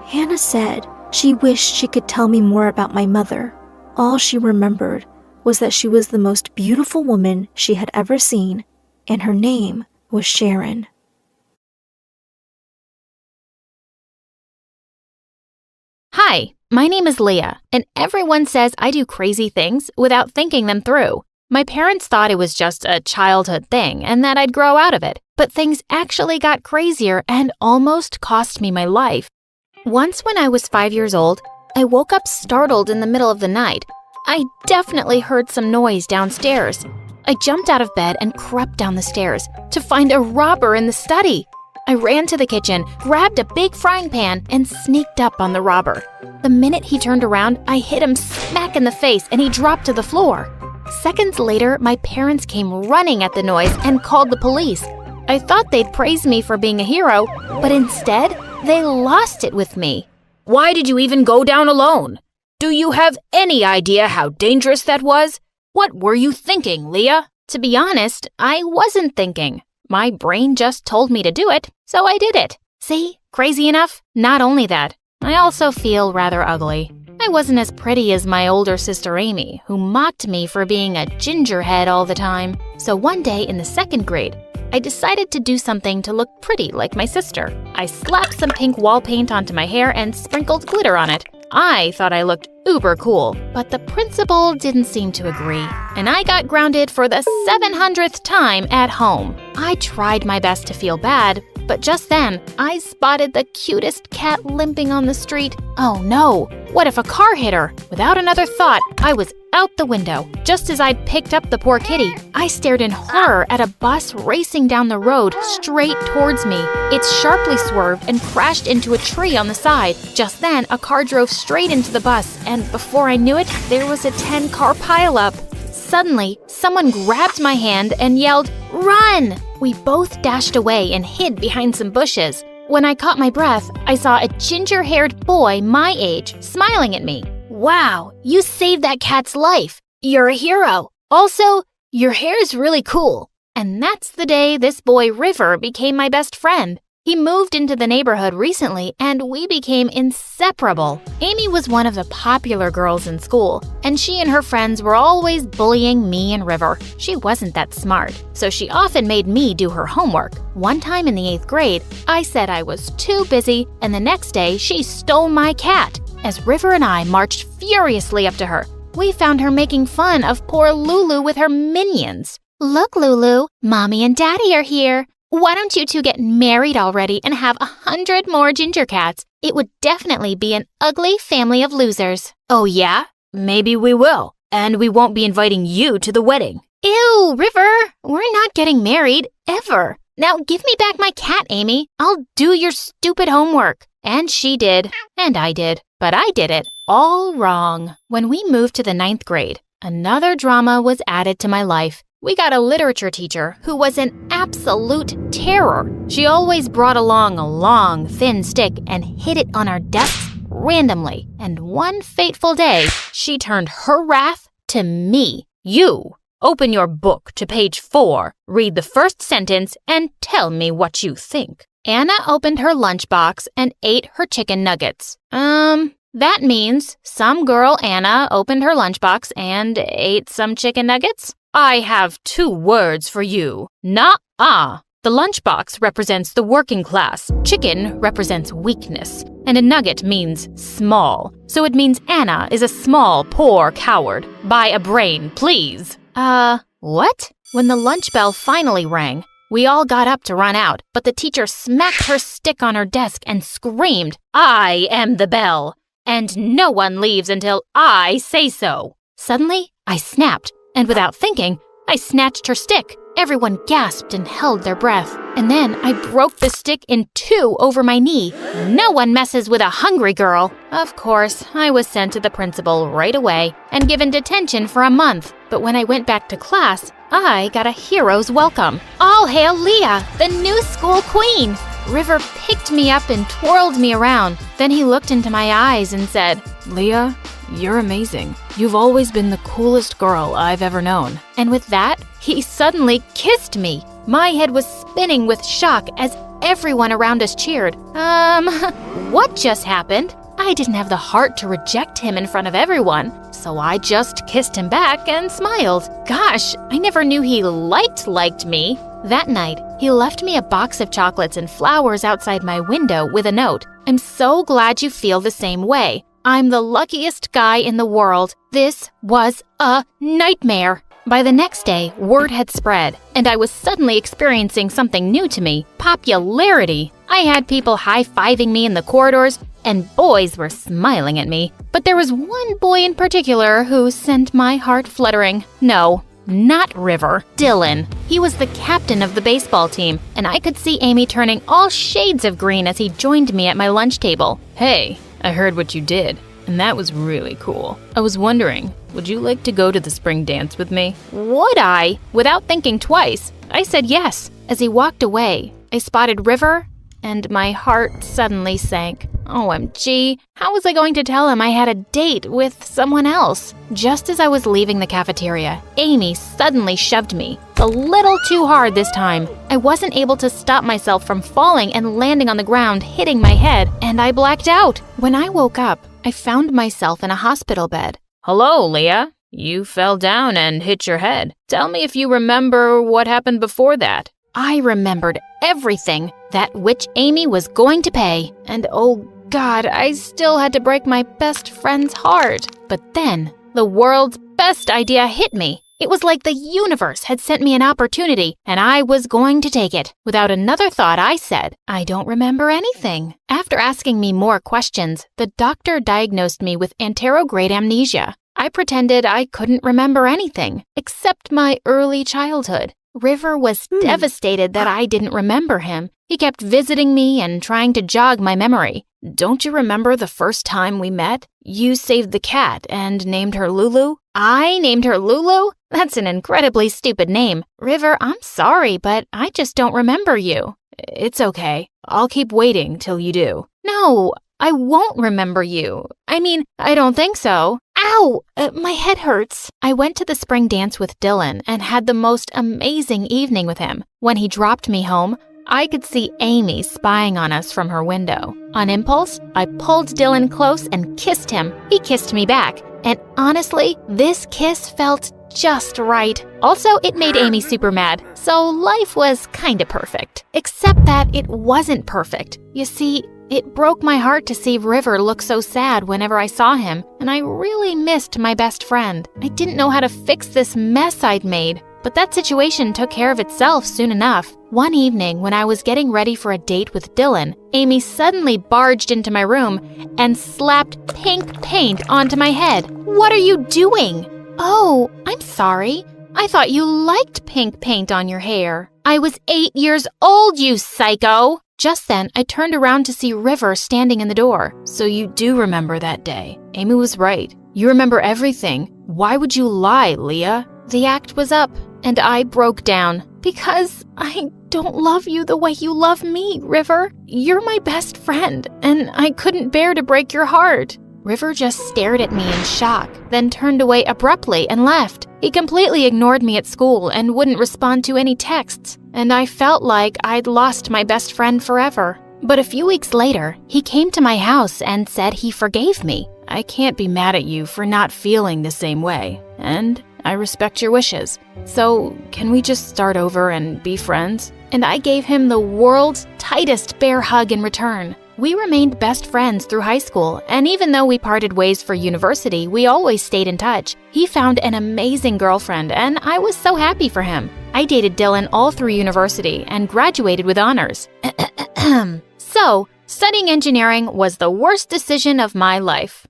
Hannah said she wished she could tell me more about my mother. All she remembered was that she was the most beautiful woman she had ever seen, and her name was Sharon. Hi, my name is Leah, and everyone says I do crazy things without thinking them through. My parents thought it was just a childhood thing and that I'd grow out of it, but things actually got crazier and almost cost me my life. Once when I was 5 years old, I woke up startled in the middle of the night. I definitely heard some noise downstairs. I jumped out of bed and crept down the stairs to find a robber in the study. I ran to the kitchen, grabbed a big frying pan, and sneaked up on the robber. The minute he turned around, I hit him smack in the face and he dropped to the floor. Seconds later, my parents came running at the noise and called the police. I thought they'd praise me for being a hero, but instead, they lost it with me. Why did you even go down alone? Do you have any idea how dangerous that was? What were you thinking, Leah? To be honest, I wasn't thinking. My brain just told me to do it, so I did it. See? Crazy enough? Not only that, I also feel rather ugly. I wasn't as pretty as my older sister Amy, who mocked me for being a gingerhead all the time. So one day in the 2nd grade, I decided to do something to look pretty like my sister. I slapped some pink wall paint onto my hair and sprinkled glitter on it. I thought I looked uber cool, but the principal didn't seem to agree, and I got grounded for the 700th time at home. I tried my best to feel bad, but just then, I spotted the cutest cat limping on the street. Oh no, what if a car hit her? Without another thought, I was out the window. Just as I'd picked up the poor kitty, I stared in horror at a bus racing down the road straight towards me. It sharply swerved and crashed into a tree on the side. Just then, a car drove straight into the bus, and before I knew it, there was a 10-car pileup. Suddenly, someone grabbed my hand and yelled, "Run!" We both dashed away and hid behind some bushes. When I caught my breath, I saw a ginger-haired boy my age smiling at me. "Wow, you saved that cat's life. You're a hero. Also, your hair's really cool. And that's the day this boy River became my best friend. He moved into the neighborhood recently, and we became inseparable. Amy was one of the popular girls in school, and she and her friends were always bullying me and River. She wasn't that smart, so she often made me do her homework. One time in the 8th grade, I said I was too busy, and the next day she stole my cat. As River and I marched furiously up to her, we found her making fun of poor Lulu with her minions. Look, Lulu, Mommy and Daddy are here. Why don't you two get married already and have 100 more ginger cats? It would definitely be an ugly family of losers. Oh yeah? Maybe we will. And we won't be inviting you to the wedding. Ew, River, we're not getting married, ever. Now give me back my cat, Amy. I'll do your stupid homework. And she did, and I did, but I did it all wrong. When we moved to the 9th grade, another drama was added to my life. We got a literature teacher who was an absolute terror. She always brought along a long, thin stick and hid it on our desks randomly. And one fateful day, she turned her wrath to me. You, open your book to page 4, read the first sentence, and tell me what you think. Anna opened her lunchbox and ate her chicken nuggets. That means some girl Anna opened her lunchbox and ate some chicken nuggets? I have 2 words for you. Nuh-uh. The lunchbox represents the working class, chicken represents weakness, and a nugget means small. So it means Anna is a small, poor coward. Buy a brain, please. What? When the lunch bell finally rang, we all got up to run out, but the teacher smacked her stick on her desk and screamed, "I am the bell, and no one leaves until I say so." Suddenly, I snapped. And without thinking, I snatched her stick. Everyone gasped and held their breath. And then I broke the stick in 2 over my knee. No one messes with a hungry girl. Of course, I was sent to the principal right away and given detention for a month. But when I went back to class, I got a hero's welcome. All hail Leah, the new school queen. River picked me up and twirled me around. Then he looked into my eyes and said, Leah, you're amazing. You've always been the coolest girl I've ever known. And with that, he suddenly kissed me. My head was spinning with shock as everyone around us cheered. What just happened? I didn't have the heart to reject him in front of everyone, so I just kissed him back and smiled. Gosh, I never knew he liked me. That night, he left me a box of chocolates and flowers outside my window with a note. I'm so glad you feel the same way. I'm the luckiest guy in the world. This was a nightmare. By the next day, word had spread, and I was suddenly experiencing something new to me, popularity. I had people high-fiving me in the corridors, and boys were smiling at me. But there was one boy in particular who sent my heart fluttering. No, not River, Dylan. He was the captain of the baseball team, and I could see Amy turning all shades of green as he joined me at my lunch table. Hey, I heard what you did, and that was really cool. I was wondering, would you like to go to the spring dance with me? Would I? Without thinking twice, I said yes. As he walked away, I spotted River, and my heart suddenly sank. OMG, how was I going to tell him I had a date with someone else? Just as I was leaving the cafeteria, Amy suddenly shoved me, a little too hard this time. I wasn't able to stop myself from falling and landing on the ground, hitting my head, and I blacked out. When I woke up, I found myself in a hospital bed. Hello, Leah. You fell down and hit your head. Tell me if you remember what happened before that. I remembered everything, that which Amy was going to pay. And oh God, I still had to break my best friend's heart. But then, the world's best idea hit me. It was like the universe had sent me an opportunity, and I was going to take it. Without another thought, I said, I don't remember anything. After asking me more questions, the doctor diagnosed me with anterograde amnesia. I pretended I couldn't remember anything, except my early childhood. River was devastated that I didn't remember him. He kept visiting me and trying to jog my memory. Don't you remember the first time we met? You saved the cat and named her Lulu? I named her Lulu? That's an incredibly stupid name. River, I'm sorry, but I just don't remember you. It's okay. I'll keep waiting till you do. No, I won't remember you. I mean, I don't think so. Ow! My head hurts. I went to the spring dance with Dylan and had the most amazing evening with him. When he dropped me home, I could see Amy spying on us from her window. On impulse, I pulled Dylan close and kissed him. He kissed me back. And honestly, this kiss felt just right. Also, it made Amy super mad, so life was kinda perfect. Except that it wasn't perfect. You see, it broke my heart to see River look so sad whenever I saw him, and I really missed my best friend. I didn't know how to fix this mess I'd made, but that situation took care of itself soon enough. One evening, when I was getting ready for a date with Dylan, Amy suddenly barged into my room and slapped pink paint onto my head. What are you doing? Oh, I'm sorry. I thought you liked pink paint on your hair. I was 8 years old, you psycho! Just then, I turned around to see River standing in the door. So you do remember that day. Amy was right. You remember everything. Why would you lie, Leah? The act was up, and I broke down. Because I don't love you the way you love me, River. You're my best friend, and I couldn't bear to break your heart. River just stared at me in shock, then turned away abruptly and left. He completely ignored me at school and wouldn't respond to any texts, and I felt like I'd lost my best friend forever. But a few weeks later, he came to my house and said he forgave me. I can't be mad at you for not feeling the same way, and I respect your wishes. So, can we just start over and be friends? And I gave him the world's tightest bear hug in return. We remained best friends through high school, and even though we parted ways for university, we always stayed in touch. He found an amazing girlfriend, and I was so happy for him. I dated Dylan all through university and graduated with honors. So, studying engineering was the worst decision of my life.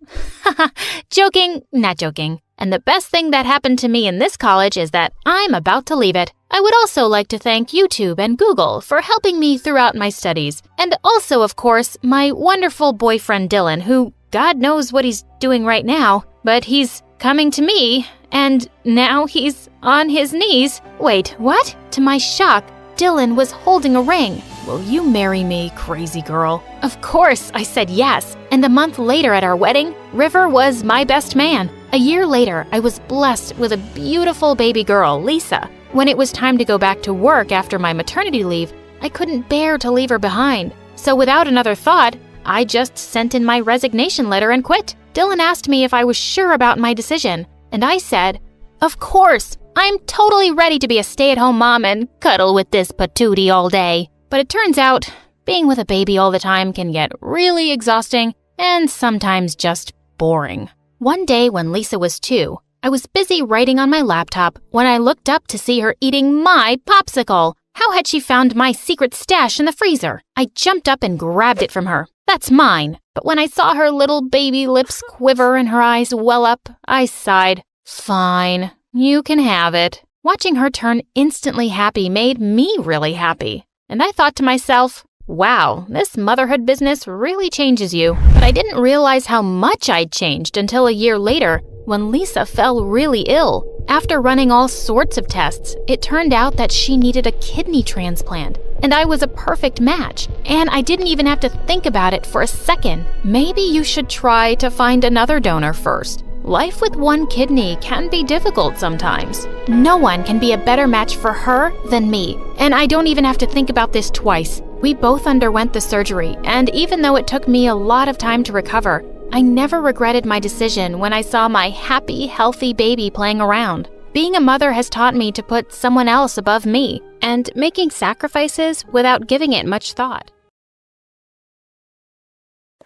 Joking, not joking. And the best thing that happened to me in this college is that I'm about to leave it. I would also like to thank YouTube and Google for helping me throughout my studies. And also, of course, my wonderful boyfriend Dylan, who God knows what he's doing right now, but he's coming to me, and now he's on his knees. Wait, what? To my shock, Dylan was holding a ring. Will you marry me, crazy girl? Of course, I said yes. And a month later at our wedding, River was my best man. A year later, I was blessed with a beautiful baby girl, Lisa. When it was time to go back to work after my maternity leave, I couldn't bear to leave her behind. So without another thought, I just sent in my resignation letter and quit. Dylan asked me if I was sure about my decision, and I said, of course, I'm totally ready to be a stay-at-home mom and cuddle with this patootie all day. But it turns out, being with a baby all the time can get really exhausting and sometimes just boring. One day when Lisa was 2, I was busy writing on my laptop when I looked up to see her eating my popsicle. How had she found my secret stash in the freezer? I jumped up and grabbed it from her. That's mine. But when I saw her little baby lips quiver and her eyes well up, I sighed. Fine, you can have it. Watching her turn instantly happy made me really happy. And I thought to myself, wow, this motherhood business really changes you. But I didn't realize how much I'd changed until a year later when Lisa fell really ill. After running all sorts of tests, it turned out that she needed a kidney transplant. And I was a perfect match. And I didn't even have to think about it for a second. Maybe you should try to find another donor first. Life with one kidney can be difficult sometimes. No one can be a better match for her than me, and I don't even have to think about this twice. We both underwent the surgery, and even though it took me a lot of time to recover, I never regretted my decision when I saw my happy, healthy baby playing around. Being a mother has taught me to put someone else above me, and making sacrifices without giving it much thought.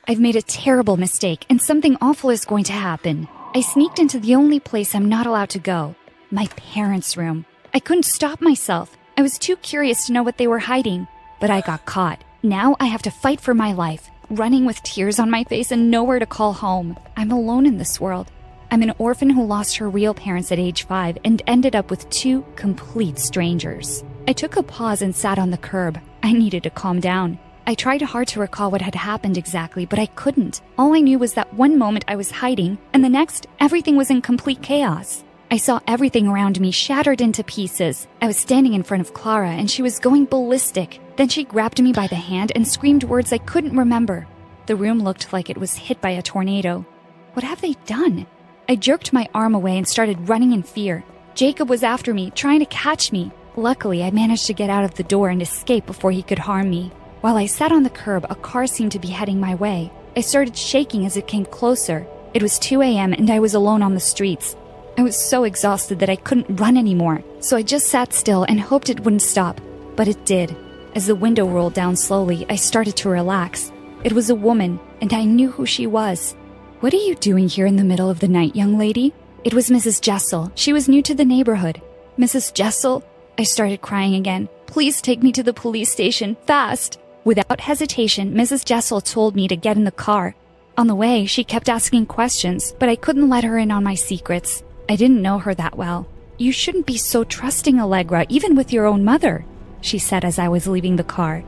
I've made a terrible mistake, and something awful is going to happen. I sneaked into the only place I'm not allowed to go, my parents' room. I couldn't stop myself. I was too curious to know what they were hiding, but I got caught. Now I have to fight for my life, running with tears on my face and nowhere to call home. I'm alone in this world. I'm an orphan who lost her real parents at age 5 and ended up with 2 complete strangers. I took a pause and sat on the curb. I needed to calm down. I tried hard to recall what had happened exactly, but I couldn't. All I knew was that one moment I was hiding, and the next, everything was in complete chaos. I saw everything around me shattered into pieces. I was standing in front of Clara, and she was going ballistic. Then she grabbed me by the hand and screamed words I couldn't remember. The room looked like it was hit by a tornado. What have they done? I jerked my arm away and started running in fear. Jacob was after me, trying to catch me. Luckily, I managed to get out of the door and escape before he could harm me. While I sat on the curb, a car seemed to be heading my way. I started shaking as it came closer. It was 2 a.m. and I was alone on the streets. I was so exhausted that I couldn't run anymore, so I just sat still and hoped it wouldn't stop. But it did. As the window rolled down slowly, I started to relax. It was a woman, and I knew who she was. "What are you doing here in the middle of the night, young lady?" It was Mrs. Jessel. She was new to the neighborhood. "Mrs. Jessel?" I started crying again. "Please take me to the police station, fast!" Without hesitation, Mrs. Jessel told me to get in the car. On the way, she kept asking questions, but I couldn't let her in on my secrets. I didn't know her that well. "You shouldn't be so trusting, Allegra, even with your own mother," she said as I was leaving the car.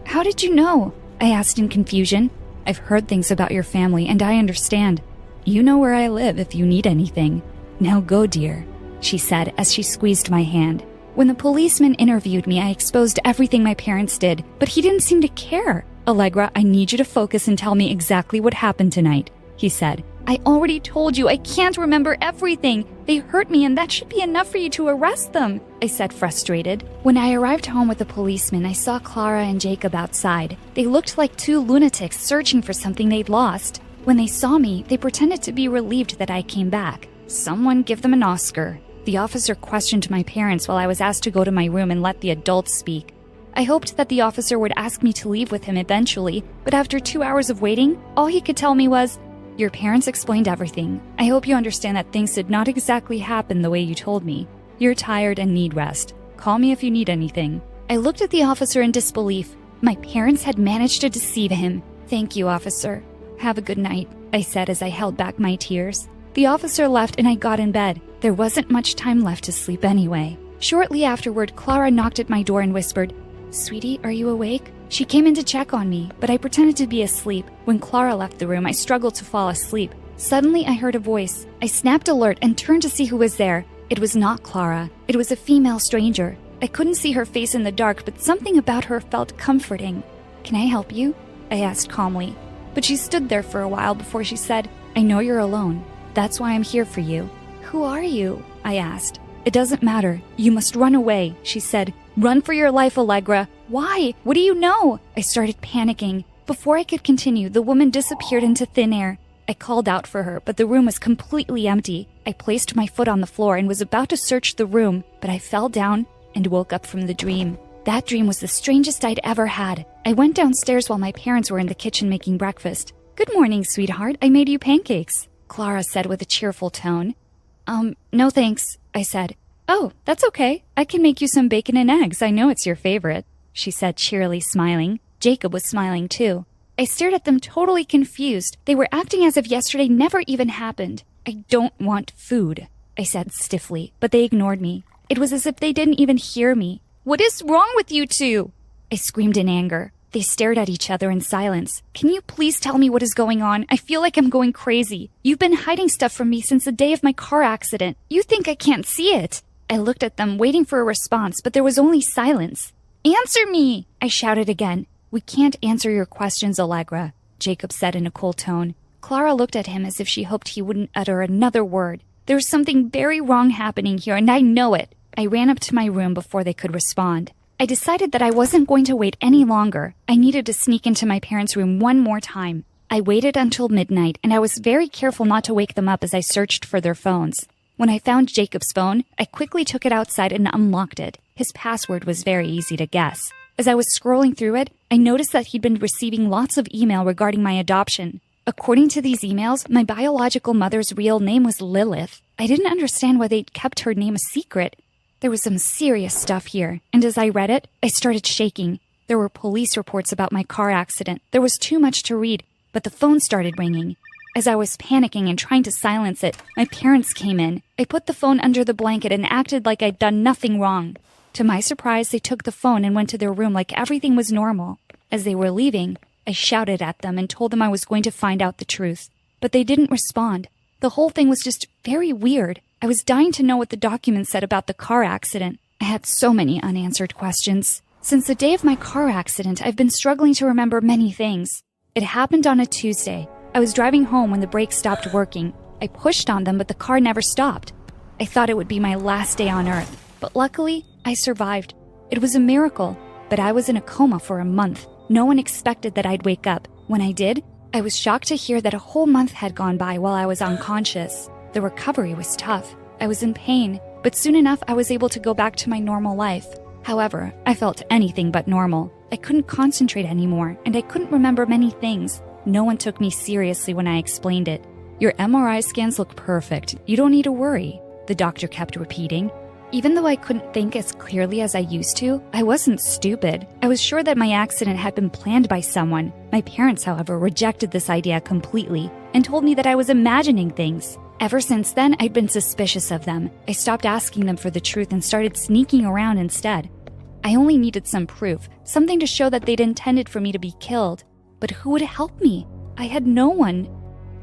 How did you know?" I asked in confusion. "I've heard things about your family, and I understand. You know where I live if you need anything. Now go, dear," she said as she squeezed my hand. When the policeman interviewed me, I exposed everything my parents did, but he didn't seem to care. "Allegra, I need you to focus and tell me exactly what happened tonight," he said. "I already told you, I can't remember everything. They hurt me and that should be enough for you to arrest them," I said, frustrated. When I arrived home with the policeman, I saw Clara and Jacob outside. They looked like two lunatics searching for something they'd lost. When they saw me, they pretended to be relieved that I came back. Someone give them an Oscar. The officer questioned my parents while I was asked to go to my room and let the adults speak. I hoped that the officer would ask me to leave with him eventually, but after 2 hours of waiting, all he could tell me was, "Your parents explained everything. I hope you understand that things did not exactly happen the way you told me. You're tired and need rest. Call me if you need anything." I looked at the officer in disbelief. My parents had managed to deceive him. "Thank you, officer. Have a good night," I said as I held back my tears. The officer left and I got in bed. There wasn't much time left to sleep anyway. Shortly afterward, Clara knocked at my door and whispered, "Sweetie, are you awake?" She came in to check on me, but I pretended to be asleep. When Clara left the room, I struggled to fall asleep. Suddenly, I heard a voice. I snapped alert and turned to see who was there. It was not Clara. It was a female stranger. I couldn't see her face in the dark, but something about her felt comforting. "Can I help you?" I asked calmly. But she stood there for a while before she said, "I know you're alone. That's why I'm here for you." "Who are you?" I asked. "It doesn't matter. You must run away," she said. "Run for your life, Allegra." "Why? What do you know?" I started panicking. Before I could continue, the woman disappeared into thin air. I called out for her, but the room was completely empty. I placed my foot on the floor and was about to search the room, but I fell down and woke up from the dream. That dream was the strangest I'd ever had. I went downstairs while my parents were in the kitchen making breakfast. "Good morning, sweetheart. I made you pancakes," Clara said with a cheerful tone. No thanks," I said. "Oh, that's okay. I can make you some bacon and eggs. I know it's your favorite," she said, cheerily smiling. Jacob was smiling too. I stared at them totally confused. They were acting as if yesterday never even happened. "I don't want food," I said stiffly, but they ignored me. It was as if they didn't even hear me. "What is wrong with you two?" I screamed in anger. They stared at each other in silence. "Can you please tell me what is going on? I feel like I'm going crazy. You've been hiding stuff from me since the day of my car accident. You think I can't see it?" I looked at them, waiting for a response, but there was only silence. "Answer me!" I shouted again. "We can't answer your questions, Allegra," Jacob said in a cold tone. Clara looked at him as if she hoped he wouldn't utter another word. "There's something very wrong happening here, and I know it." I ran up to my room before they could respond. I decided that I wasn't going to wait any longer. I needed to sneak into my parents' room one more time. I waited until midnight, and I was very careful not to wake them up as I searched for their phones. When I found Jacob's phone, I quickly took it outside and unlocked it. His password was very easy to guess. As I was scrolling through it, I noticed that he'd been receiving lots of email regarding my adoption. According to these emails, my biological mother's real name was Lilith. I didn't understand why they'd kept her name a secret. There was some serious stuff here, and as I read it, I started shaking. There were police reports about my car accident. There was too much to read, but the phone started ringing. As I was panicking and trying to silence it, my parents came in. I put the phone under the blanket and acted like I'd done nothing wrong. To my surprise, they took the phone and went to their room like everything was normal. As they were leaving, I shouted at them and told them I was going to find out the truth. But they didn't respond. The whole thing was just very weird. I was dying to know what the documents said about the car accident. I had so many unanswered questions. Since the day of my car accident, I've been struggling to remember many things. It happened on a Tuesday. I was driving home when the brakes stopped working. I pushed on them, but the car never stopped. I thought it would be my last day on Earth, but luckily, I survived. It was a miracle, but I was in a coma for a month. No one expected that I'd wake up. When I did, I was shocked to hear that a whole month had gone by while I was unconscious. The recovery was tough. I was in pain, but soon enough I was able to go back to my normal life. However, I felt anything but normal. I couldn't concentrate anymore, and I couldn't remember many things. No one took me seriously when I explained it. Your MRI scans look perfect. You don't need to worry, the doctor kept repeating. Even though I couldn't think as clearly as I used to, I wasn't stupid. I was sure that my accident had been planned by someone. My parents, however, rejected this idea completely and told me that I was imagining things. Ever since then, I'd been suspicious of them. I stopped asking them for the truth and started sneaking around instead. I only needed some proof, something to show that they'd intended for me to be killed. But who would help me? I had no one.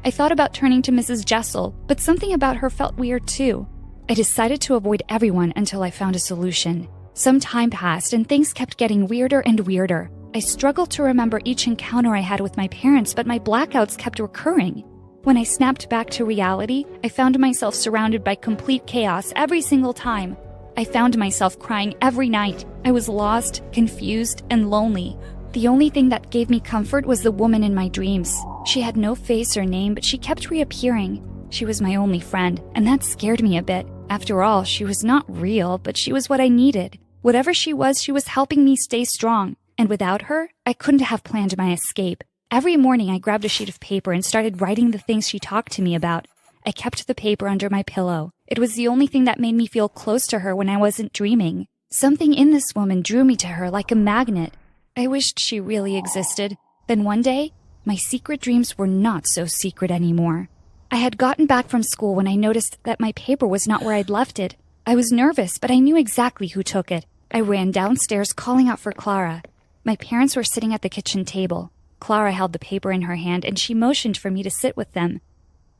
I thought about turning to Mrs. Jessel, but something about her felt weird too. I decided to avoid everyone until I found a solution. Some time passed and things kept getting weirder and weirder. I struggled to remember each encounter I had with my parents, but my blackouts kept recurring. When I snapped back to reality, I found myself surrounded by complete chaos every single time. I found myself crying every night. I was lost, confused, and lonely. The only thing that gave me comfort was the woman in my dreams. She had no face or name, but she kept reappearing. She was my only friend, and that scared me a bit. After all, she was not real, but she was what I needed. Whatever she was helping me stay strong. And without her, I couldn't have planned my escape. Every morning, I grabbed a sheet of paper and started writing the things she talked to me about. I kept the paper under my pillow. It was the only thing that made me feel close to her when I wasn't dreaming. Something in this woman drew me to her like a magnet. I wished she really existed. Then one day, my secret dreams were not so secret anymore. I had gotten back from school when I noticed that my paper was not where I'd left it. I was nervous, but I knew exactly who took it. I ran downstairs calling out for Clara. My parents were sitting at the kitchen table. Clara held the paper in her hand and she motioned for me to sit with them.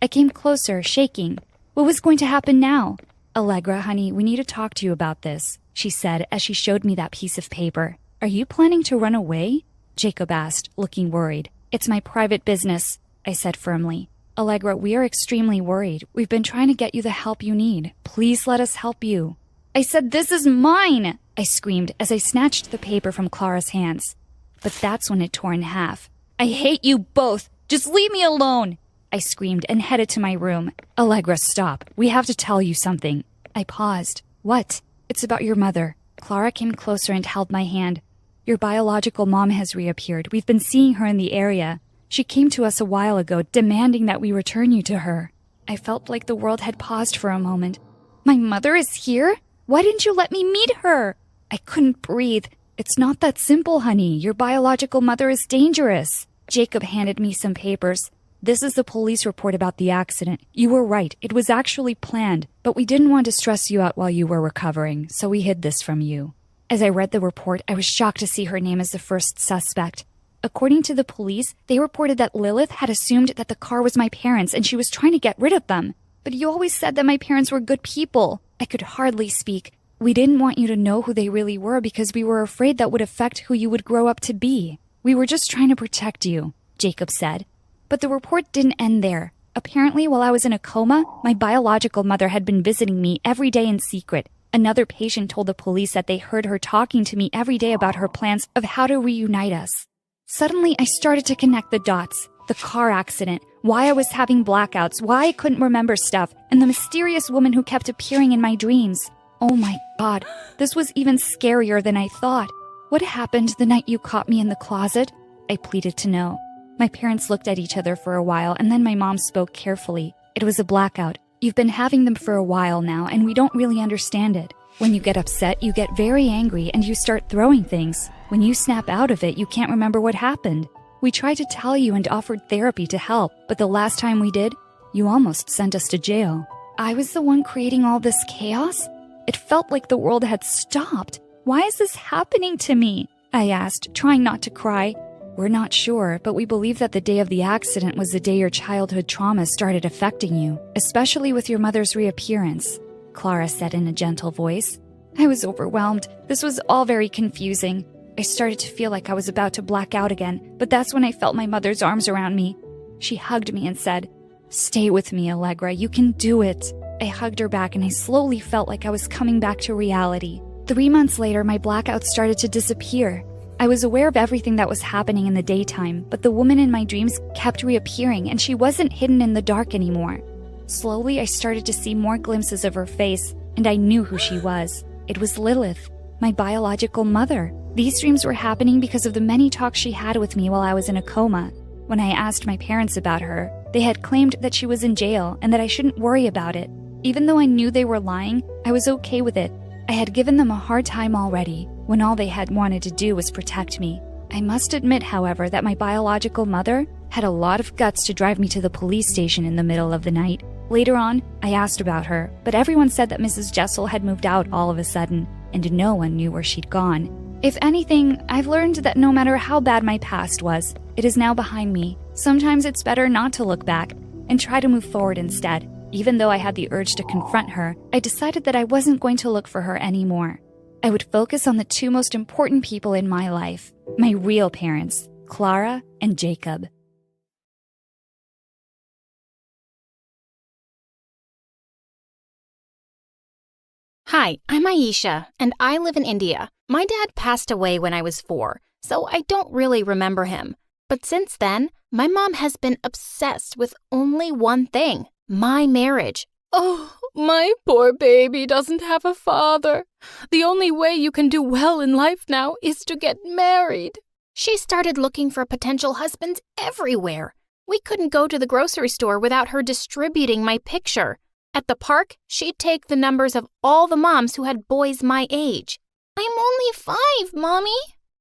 I came closer, shaking. What was going to happen now? Allegra, honey, we need to talk to you about this, she said as she showed me that piece of paper. Are you planning to run away? Jacob asked, looking worried. It's my private business, I said firmly. Allegra, we are extremely worried. We've been trying to get you the help you need. Please let us help you. I said, this is mine, I screamed as I snatched the paper from Clara's hands. But that's when it tore in half. I hate you both. Just leave me alone, I screamed and headed to my room. Allegra, stop. We have to tell you something. I paused. What? It's about your mother. Clara came closer and held my hand. Your biological mom has reappeared. We've been seeing her in the area. She came to us a while ago, demanding that we return you to her. I felt like the world had paused for a moment. My mother is here? Why didn't you let me meet her? I couldn't breathe. It's not that simple, honey. Your biological mother is dangerous. Jacob handed me some papers. This is the police report about the accident. You were right. It was actually planned, but we didn't want to stress you out while you were recovering, so we hid this from you. As I read the report, I was shocked to see her name as the first suspect. According to the police, they reported that Lilith had assumed that the car was my parents and she was trying to get rid of them. But you always said that my parents were good people. I could hardly speak. We didn't want you to know who they really were because we were afraid that would affect who you would grow up to be. We were just trying to protect you, Jacob said. But the report didn't end there. Apparently, while I was in a coma, my biological mother had been visiting me every day in secret. Another patient told the police that they heard her talking to me every day about her plans of how to reunite us. Suddenly, I started to connect the dots. The car accident, why I was having blackouts, why I couldn't remember stuff, and the mysterious woman who kept appearing in my dreams. Oh my God, this was even scarier than I thought. What happened the night you caught me in the closet? I pleaded to know. My parents looked at each other for a while, and then my mom spoke carefully. It was a blackout. You've been having them for a while now, and we don't really understand it. When you get upset, you get very angry and you start throwing things. When you snap out of it, you can't remember what happened. We tried to tell you and offered therapy to help, but the last time we did, you almost sent us to jail. I was the one creating all this chaos? It felt like the world had stopped. Why is this happening to me? I asked, trying not to cry. We're not sure, but we believe that the day of the accident was the day your childhood trauma started affecting you, especially with your mother's reappearance, Clara said in a gentle voice. I was overwhelmed. This was all very confusing. I started to feel like I was about to black out again, but that's when I felt my mother's arms around me. She hugged me and said, Stay with me, Allegra. You can do it. I hugged her back and I slowly felt like I was coming back to reality. 3 months later, my blackouts started to disappear. I was aware of everything that was happening in the daytime, but the woman in my dreams kept reappearing and she wasn't hidden in the dark anymore. Slowly, I started to see more glimpses of her face, and I knew who she was. It was Lilith, my biological mother. These dreams were happening because of the many talks she had with me while I was in a coma. When I asked my parents about her, they had claimed that she was in jail and that I shouldn't worry about it. Even though I knew they were lying, I was okay with it. I had given them a hard time already, when all they had wanted to do was protect me. I must admit, however, that my biological mother had a lot of guts to drive me to the police station in the middle of the night. Later on, I asked about her, but everyone said that Mrs. Jessel had moved out all of a sudden, and no one knew where she'd gone. If anything, I've learned that no matter how bad my past was, it is now behind me. Sometimes it's better not to look back and try to move forward instead. Even though I had the urge to confront her, I decided that I wasn't going to look for her anymore. I would focus on the two most important people in my life, my real parents, Clara and Jacob. Hi, I'm Aisha, and I live in India. My dad passed away when I was 4, so I don't really remember him. But since then, my mom has been obsessed with only one thing, my marriage. Oh, my poor baby doesn't have a father. The only way you can do well in life now is to get married. She started looking for potential husbands everywhere. We couldn't go to the grocery store without her distributing my picture. At the park, she'd take the numbers of all the moms who had boys my age. I'm only 5, Mommy.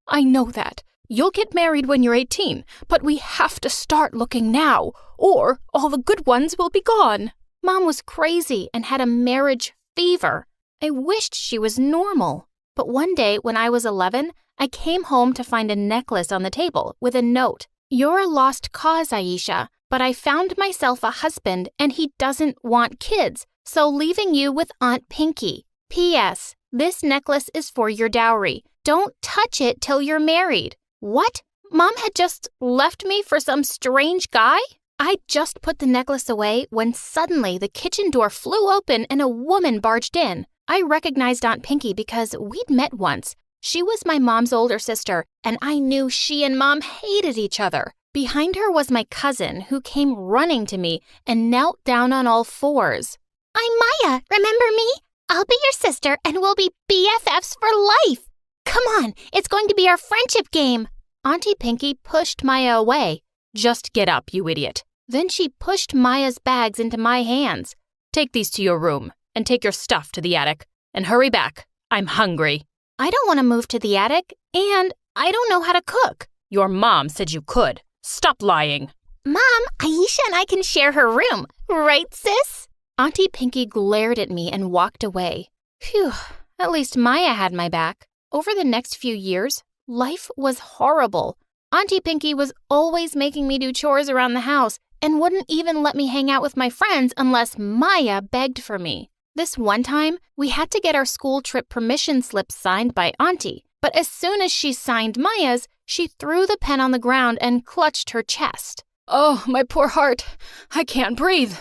I know that. You'll get married when you're 18, but we have to start looking now, or all the good ones will be gone. Mom was crazy and had a marriage fever. I wished she was normal. But one day when I was 11, I came home to find a necklace on the table with a note. You're a lost cause, Aisha, but I found myself a husband and he doesn't want kids, so leaving you with Aunt Pinky. P.S. This necklace is for your dowry. Don't touch it till you're married. What? Mom had just left me for some strange guy? I just put the necklace away when suddenly the kitchen door flew open and a woman barged in. I recognized Aunt Pinky because we'd met once. She was my mom's older sister, and I knew she and Mom hated each other. Behind her was my cousin, who came running to me and knelt down on all fours. I'm Maya, remember me? I'll be your sister and we'll be BFFs for life. Come on, it's going to be our friendship game. Auntie Pinky pushed Maya away. Just get up, you idiot. Then she pushed Maya's bags into my hands. Take these to your room and take your stuff to the attic. And hurry back. I'm hungry. I don't want to move to the attic, and I don't know how to cook. Your mom said you could. Stop lying. Mom, Aisha and I can share her room. Right, sis? Auntie Pinky glared at me and walked away. Phew, at least Maya had my back. Over the next few years, life was horrible. Auntie Pinky was always making me do chores around the house and wouldn't even let me hang out with my friends unless Maya begged for me. This one time, we had to get our school trip permission slips signed by Auntie, but as soon as she signed Maya's, she threw the pen on the ground and clutched her chest. Oh, my poor heart. I can't breathe.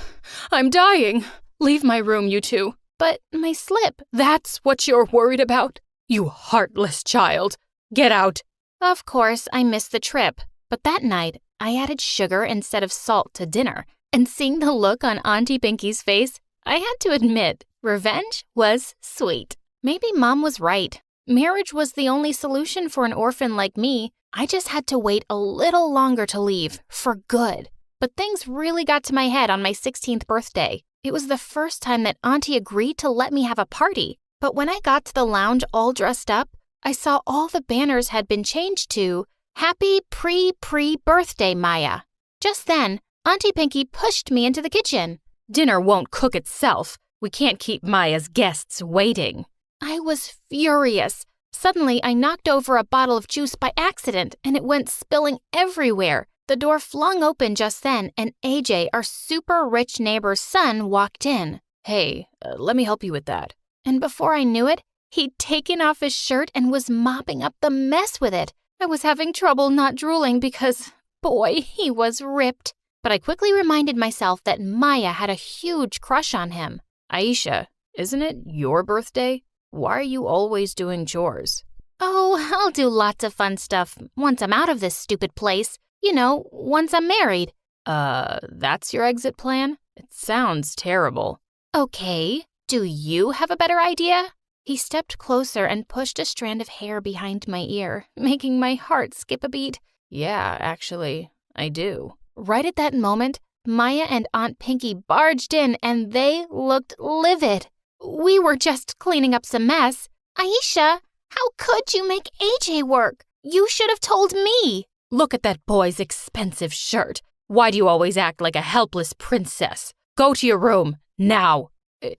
I'm dying. Leave my room, you two. But my slip. That's what you're worried about? You heartless child. Get out. Of course, I missed the trip, but that night, I added sugar instead of salt to dinner, and seeing the look on Auntie Pinky's face, I had to admit, revenge was sweet. Maybe Mom was right. Marriage was the only solution for an orphan like me. I just had to wait a little longer to leave, for good. But things really got to my head on my 16th birthday. It was the first time that Auntie agreed to let me have a party. But when I got to the lounge all dressed up, I saw all the banners had been changed to Happy Pre-Birthday, Maya. Just then, Auntie Pinky pushed me into the kitchen. Dinner won't cook itself. We can't keep Maya's guests waiting. I was furious. Suddenly, I knocked over a bottle of juice by accident, and it went spilling everywhere. The door flung open just then, and AJ, our super rich neighbor's son, walked in. Hey, let me help you with that. And before I knew it, he'd taken off his shirt and was mopping up the mess with it. I was having trouble not drooling because, boy, he was ripped. but I quickly reminded myself that Maya had a huge crush on him. Aisha, isn't it your birthday? Why are you always doing chores? Oh, I'll do lots of fun stuff once I'm out of this stupid place. You know, once I'm married. That's your exit plan? It sounds terrible. Okay, do you have a better idea? He stepped closer and pushed a strand of hair behind my ear, making my heart skip a beat. Yeah, actually, I do. Right at that moment, Maya and Aunt Pinky barged in and they looked livid. We were just cleaning up some mess. Aisha, how could you make AJ work? You should have told me. Look at that boy's expensive shirt. Why do you always act like a helpless princess? Go to your room, now.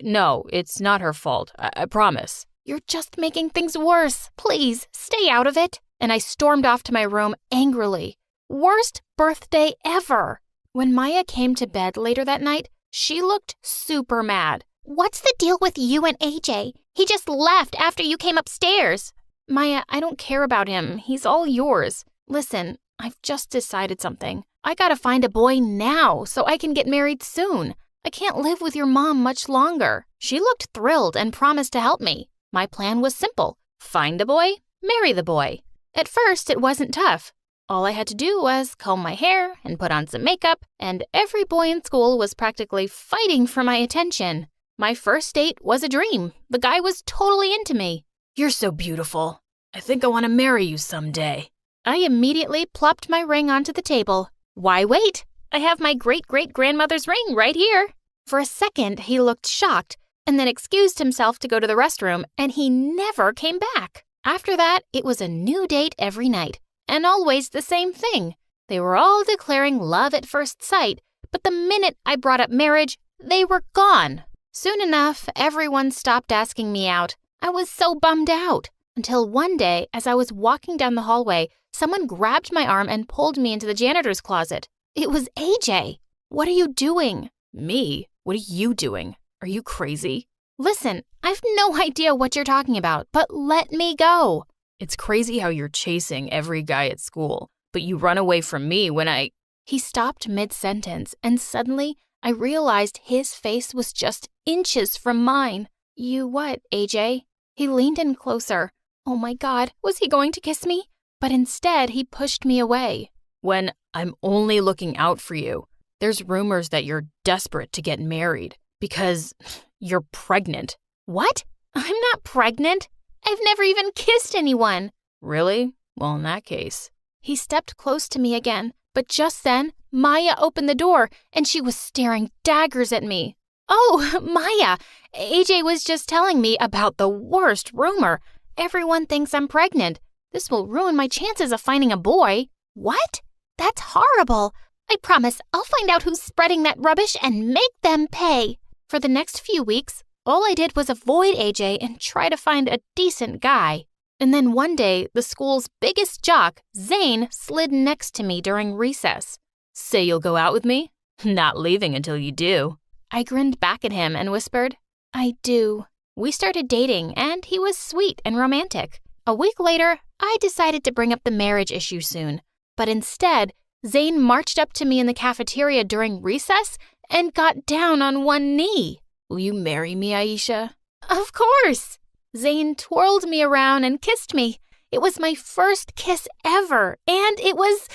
No, it's not her fault, I promise. You're just making things worse. Please, stay out of it. And I stormed off to my room angrily. Worst birthday ever. When Maya came to bed later that night, she looked super mad. What's the deal with you and AJ? He just left after you came upstairs. Maya, I don't care about him. He's all yours. Listen, I've just decided something. I gotta find a boy now so I can get married soon. I can't live with your mom much longer. She looked thrilled and promised to help me. My plan was simple. Find a boy, marry the boy. At first, it wasn't tough. All I had to do was comb my hair and put on some makeup, and every boy in school was practically fighting for my attention. My first date was a dream. The guy was totally into me. You're so beautiful. I think I want to marry you someday. I immediately plopped my ring onto the table. Why wait? I have my great-great-grandmother's ring right here. For a second, he looked shocked and then excused himself to go to the restroom, and he never came back. After that, it was a new date every night, and always the same thing. They were all declaring love at first sight, but the minute I brought up marriage, they were gone. Soon enough, everyone stopped asking me out. I was so bummed out. Until one day, as I was walking down the hallway, someone grabbed my arm and pulled me into the janitor's closet. It was AJ. What are you doing? Me? What are you doing? Are you crazy? Listen, I've no idea what you're talking about, but let me go. It's crazy how you're chasing every guy at school, but you run away from me when I... He stopped mid-sentence, and suddenly I realized his face was just inches from mine. You what, AJ? He leaned in closer. Oh my God, was he going to kiss me? But instead, he pushed me away. When I'm only looking out for you, there's rumors that you're desperate to get married because you're pregnant. What? I'm not pregnant. I've never even kissed anyone. Really? Well, in that case. He stepped close to me again, but just then, Maya opened the door and she was staring daggers at me. Oh, Maya, AJ was just telling me about the worst rumor. Everyone thinks I'm pregnant. This will ruin my chances of finding a boy. What? That's horrible. I promise I'll find out who's spreading that rubbish and make them pay. For the next few weeks, all I did was avoid AJ and try to find a decent guy. And then one day, the school's biggest jock, Zane, slid next to me during recess. Say you'll go out with me? Not leaving until you do. I grinned back at him and whispered, I do. We started dating, and he was sweet and romantic. A week later, I decided to bring up the marriage issue soon. But instead, Zane marched up to me in the cafeteria during recess and got down on one knee. Will you marry me, Aisha? Of course! Zane twirled me around and kissed me. It was my first kiss ever, and it was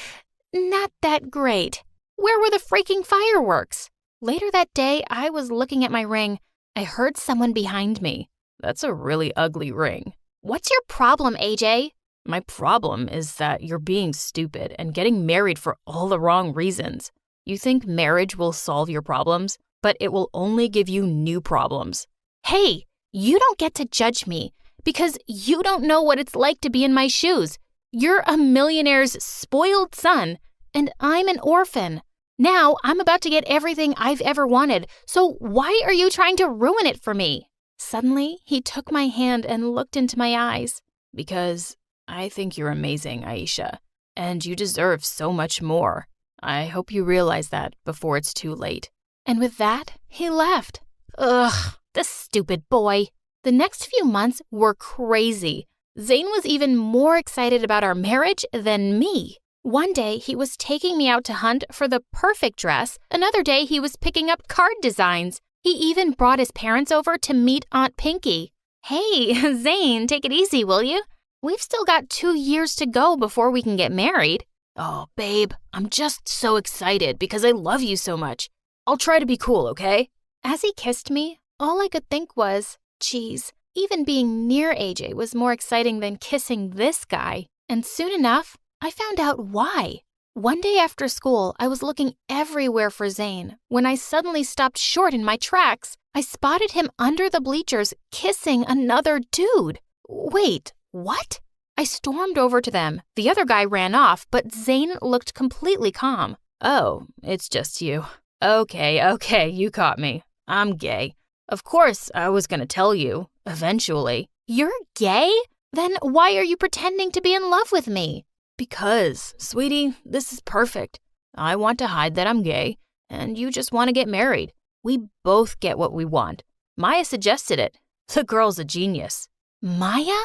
not that great. Where were the freaking fireworks? Later that day, I was looking at my ring. I heard someone behind me. That's a really ugly ring. What's your problem, AJ? My problem is that you're being stupid and getting married for all the wrong reasons. You think marriage will solve your problems, but it will only give you new problems. Hey, you don't get to judge me because you don't know what it's like to be in my shoes. You're a millionaire's spoiled son, and I'm an orphan. Now I'm about to get everything I've ever wanted, so why are you trying to ruin it for me? Suddenly, he took my hand and looked into my eyes. Because I think you're amazing, Aisha, and you deserve so much more. I hope you realize that before it's too late. And with that, he left. Ugh, the stupid boy. The next few months were crazy. Zane was even more excited about our marriage than me. One day, he was taking me out to hunt for the perfect dress. Another day, he was picking up card designs. He even brought his parents over to meet Aunt Pinky. Hey, Zane, take it easy, will you? We've still got 2 years to go before we can get married. Oh, babe, I'm just so excited because I love you so much. I'll try to be cool, okay? As he kissed me, all I could think was, geez, even being near AJ was more exciting than kissing this guy. And soon enough, I found out why. One day after school, I was looking everywhere for Zane when I suddenly stopped short in my tracks. I spotted him under the bleachers kissing another dude. Wait, what? I stormed over to them. The other guy ran off, but Zane looked completely calm. Oh, it's just you. Okay, you caught me. I'm gay. Of course, I was gonna tell you, eventually. You're gay? Then why are you pretending to be in love with me? Because, sweetie, this is perfect. I want to hide that I'm gay, and you just want to get married. We both get what we want. Maya suggested it. The girl's a genius. Maya?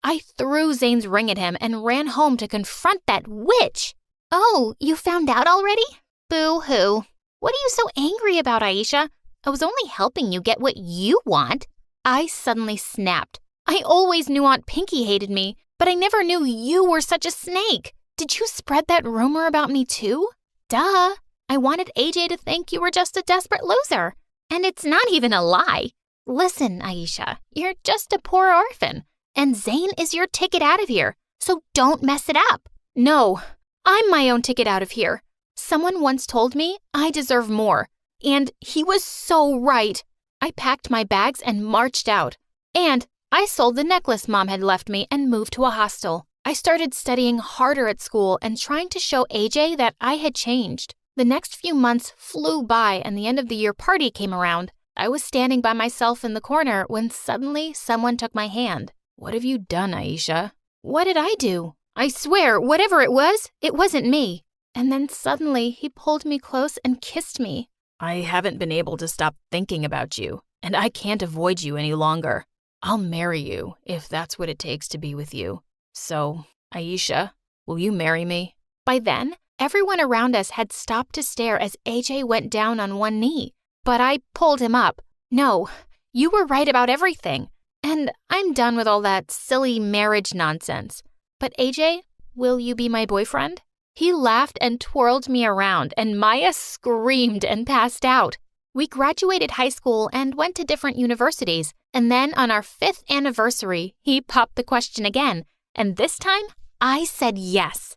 I threw Zane's ring at him and ran home to confront that witch. Oh, you found out already? Boo-hoo. What are you so angry about, Aisha? I was only helping you get what you want. I suddenly snapped. I always knew Aunt Pinky hated me, but I never knew you were such a snake. Did you spread that rumor about me too? Duh. I wanted AJ to think you were just a desperate loser. And it's not even a lie. Listen, Aisha, you're just a poor orphan. And Zane is your ticket out of here, so don't mess it up. No, I'm my own ticket out of here. Someone once told me I deserve more, and he was so right. I packed my bags and marched out. And I sold the necklace Mom had left me and moved to a hostel. I started studying harder at school and trying to show AJ that I had changed. The next few months flew by and the end of the year party came around. I was standing by myself in the corner when suddenly someone took my hand. What have you done, Aisha? What did I do? I swear, whatever it wasn't me. And then suddenly he pulled me close and kissed me. I haven't been able to stop thinking about you, and I can't avoid you any longer. I'll marry you if that's what it takes to be with you. So, Aisha, will you marry me? By then, everyone around us had stopped to stare as AJ went down on one knee. But I pulled him up. No, you were right about everything. And I'm done with all that silly marriage nonsense. But AJ, will you be my boyfriend? He laughed and twirled me around, and Maya screamed and passed out. We graduated high school and went to different universities. And then on our 5th anniversary, he popped the question again. And this time, I said yes.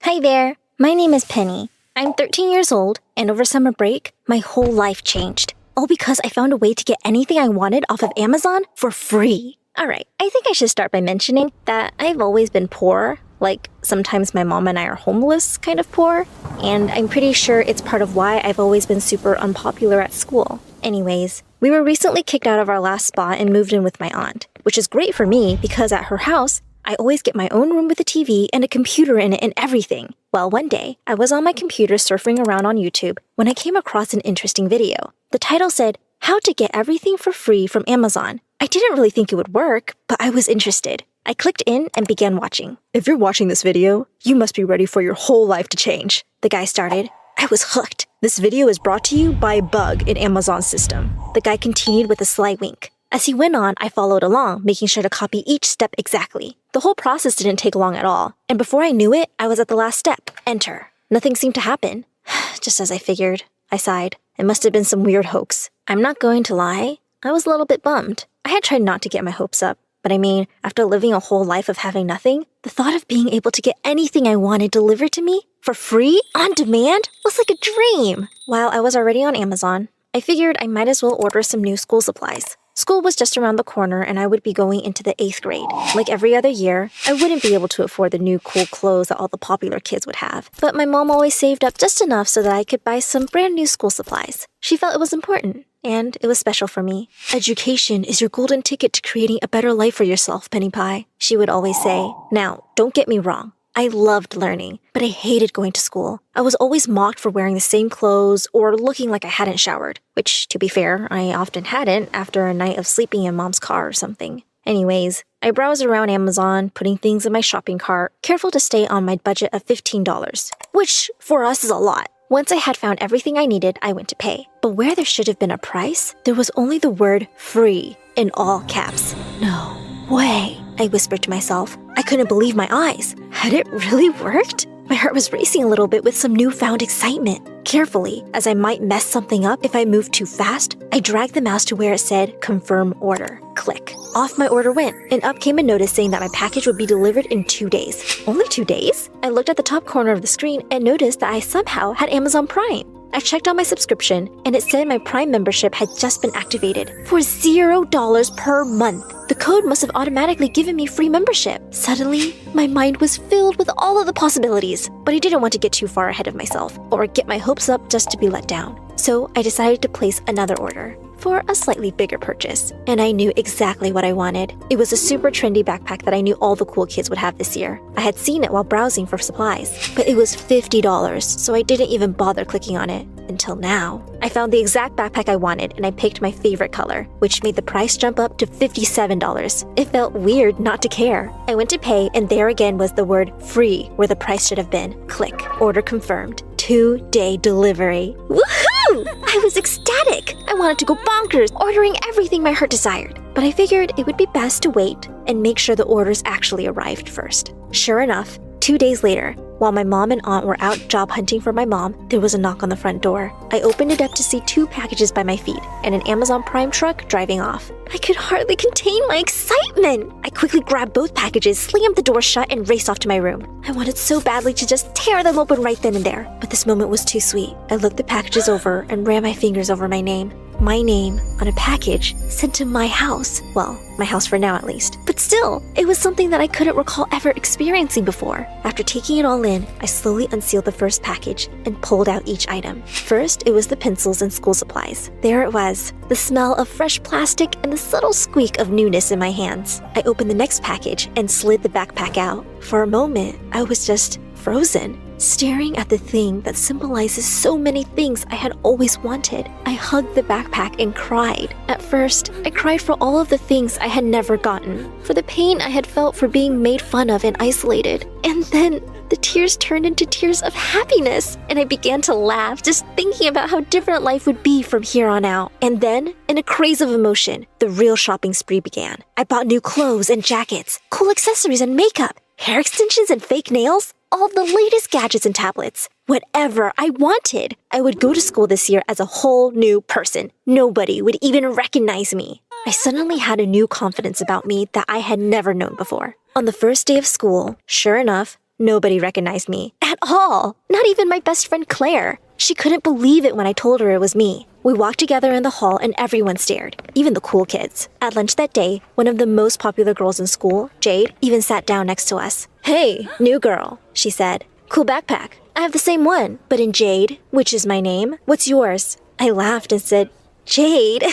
Hi there, my name is Penny. I'm 13 years old, and over summer break, my whole life changed. All because I found a way to get anything I wanted off of Amazon for free. Alright, I think I should start by mentioning that I've always been poor. Like, sometimes my mom and I are homeless kind of poor. And I'm pretty sure it's part of why I've always been super unpopular at school. Anyways, we were recently kicked out of our last spot and moved in with my aunt, which is great for me because at her house, I always get my own room with a TV and a computer in it and everything. Well, one day, I was on my computer surfing around on YouTube when I came across an interesting video. The title said, "How to Get Everything for Free from Amazon." I didn't really think it would work, but I was interested. I clicked in and began watching. "If you're watching this video, you must be ready for your whole life to change," the guy started. I was hooked. "This video is brought to you by a bug in Amazon's system," the guy continued with a sly wink. As he went on, I followed along, making sure to copy each step exactly. The whole process didn't take long at all, and before I knew it, I was at the last step, enter. Nothing seemed to happen. Just as I figured. I sighed. It must have been some weird hoax. I'm not going to lie. I was a little bit bummed. I had tried not to get my hopes up, but I mean, after living a whole life of having nothing, the thought of being able to get anything I wanted delivered to me, for free, on demand, was like a dream. While I was already on Amazon, I figured I might as well order some new school supplies. School was just around the corner and I would be going into the 8th grade. Like every other year, I wouldn't be able to afford the new cool clothes that all the popular kids would have. But my mom always saved up just enough so that I could buy some brand new school supplies. She felt it was important, and it was special for me. "Education is your golden ticket to creating a better life for yourself, Penny Pie," she would always say. Now, don't get me wrong. I loved learning, but I hated going to school. I was always mocked for wearing the same clothes or looking like I hadn't showered, which, to be fair, I often hadn't after a night of sleeping in Mom's car or something. Anyways, I browse around Amazon, putting things in my shopping cart, careful to stay on my budget of $15, which for us is a lot. Once I had found everything I needed, I went to pay. But where there should have been a price, there was only the word free in all caps. No way, I whispered to myself. I couldn't believe my eyes. Had it really worked? My heart was racing a little bit with some newfound excitement. Carefully, as I might mess something up if I moved too fast, I dragged the mouse to where it said confirm order. Click. Off my order went, and up came a notice saying that my package would be delivered in 2 days. Only 2 days? I looked at the top corner of the screen and noticed that I somehow had Amazon Prime. I checked on my subscription, and it said my Prime membership had just been activated for $0 per month. The code must have automatically given me free membership. Suddenly, my mind was filled with all of the possibilities, but I didn't want to get too far ahead of myself or get my hopes up just to be let down. So I decided to place another order for a slightly bigger purchase, and I knew exactly what I wanted. It was a super trendy backpack that I knew all the cool kids would have this year. I had seen it while browsing for supplies, but it was $50, so I didn't even bother clicking on it. Until now. I found the exact backpack I wanted, and I picked my favorite color, which made the price jump up to $57. It felt weird not to care. I went to pay, and there again was the word free where the price should have been. Click. Order confirmed. 2-day delivery. Woohoo! I was ecstatic. I wanted to go bonkers, ordering everything my heart desired. But I figured it would be best to wait and make sure the orders actually arrived first. Sure enough, 2 days later, while my mom and aunt were out job hunting for my mom, there was a knock on the front door. I opened it up to see 2 packages by my feet and an Amazon Prime truck driving off. I could hardly contain my excitement. I quickly grabbed both packages, slammed the door shut, and raced off to my room. I wanted so badly to just tear them open right then and there, but this moment was too sweet. I looked the packages over and ran my fingers over my name. My name on a package sent to my house. Well, my house for now at least. But still, it was something that I couldn't recall ever experiencing before. After taking it all in, I slowly unsealed the first package and pulled out each item. First, it was the pencils and school supplies. There it was, the smell of fresh plastic and the subtle squeak of newness in my hands. I opened the next package and slid the backpack out. For a moment, I was just frozen, staring at the thing that symbolizes so many things I had always wanted. I hugged the backpack and cried. At first, I cried for all of the things I had never gotten, for the pain I had felt for being made fun of and isolated. And then the tears turned into tears of happiness, and I began to laugh just thinking about how different life would be from here on out. And then, in a craze of emotion, the real shopping spree began. I bought new clothes and jackets, cool accessories and makeup, hair extensions and fake nails, all the latest gadgets and tablets. Whatever I wanted. I would go to school this year as a whole new person. Nobody would even recognize me. I suddenly had a new confidence about me that I had never known before. On the first day of school, sure enough, nobody recognized me at all. Not even my best friend Claire. She couldn't believe it when I told her it was me. We walked together in the hall and everyone stared, even the cool kids. At lunch that day, one of the most popular girls in school, Jade, even sat down next to us. "Hey, new girl," she said. "Cool backpack. I have the same one. But in Jade, which is my name, what's yours?" I laughed and said, "Jade?"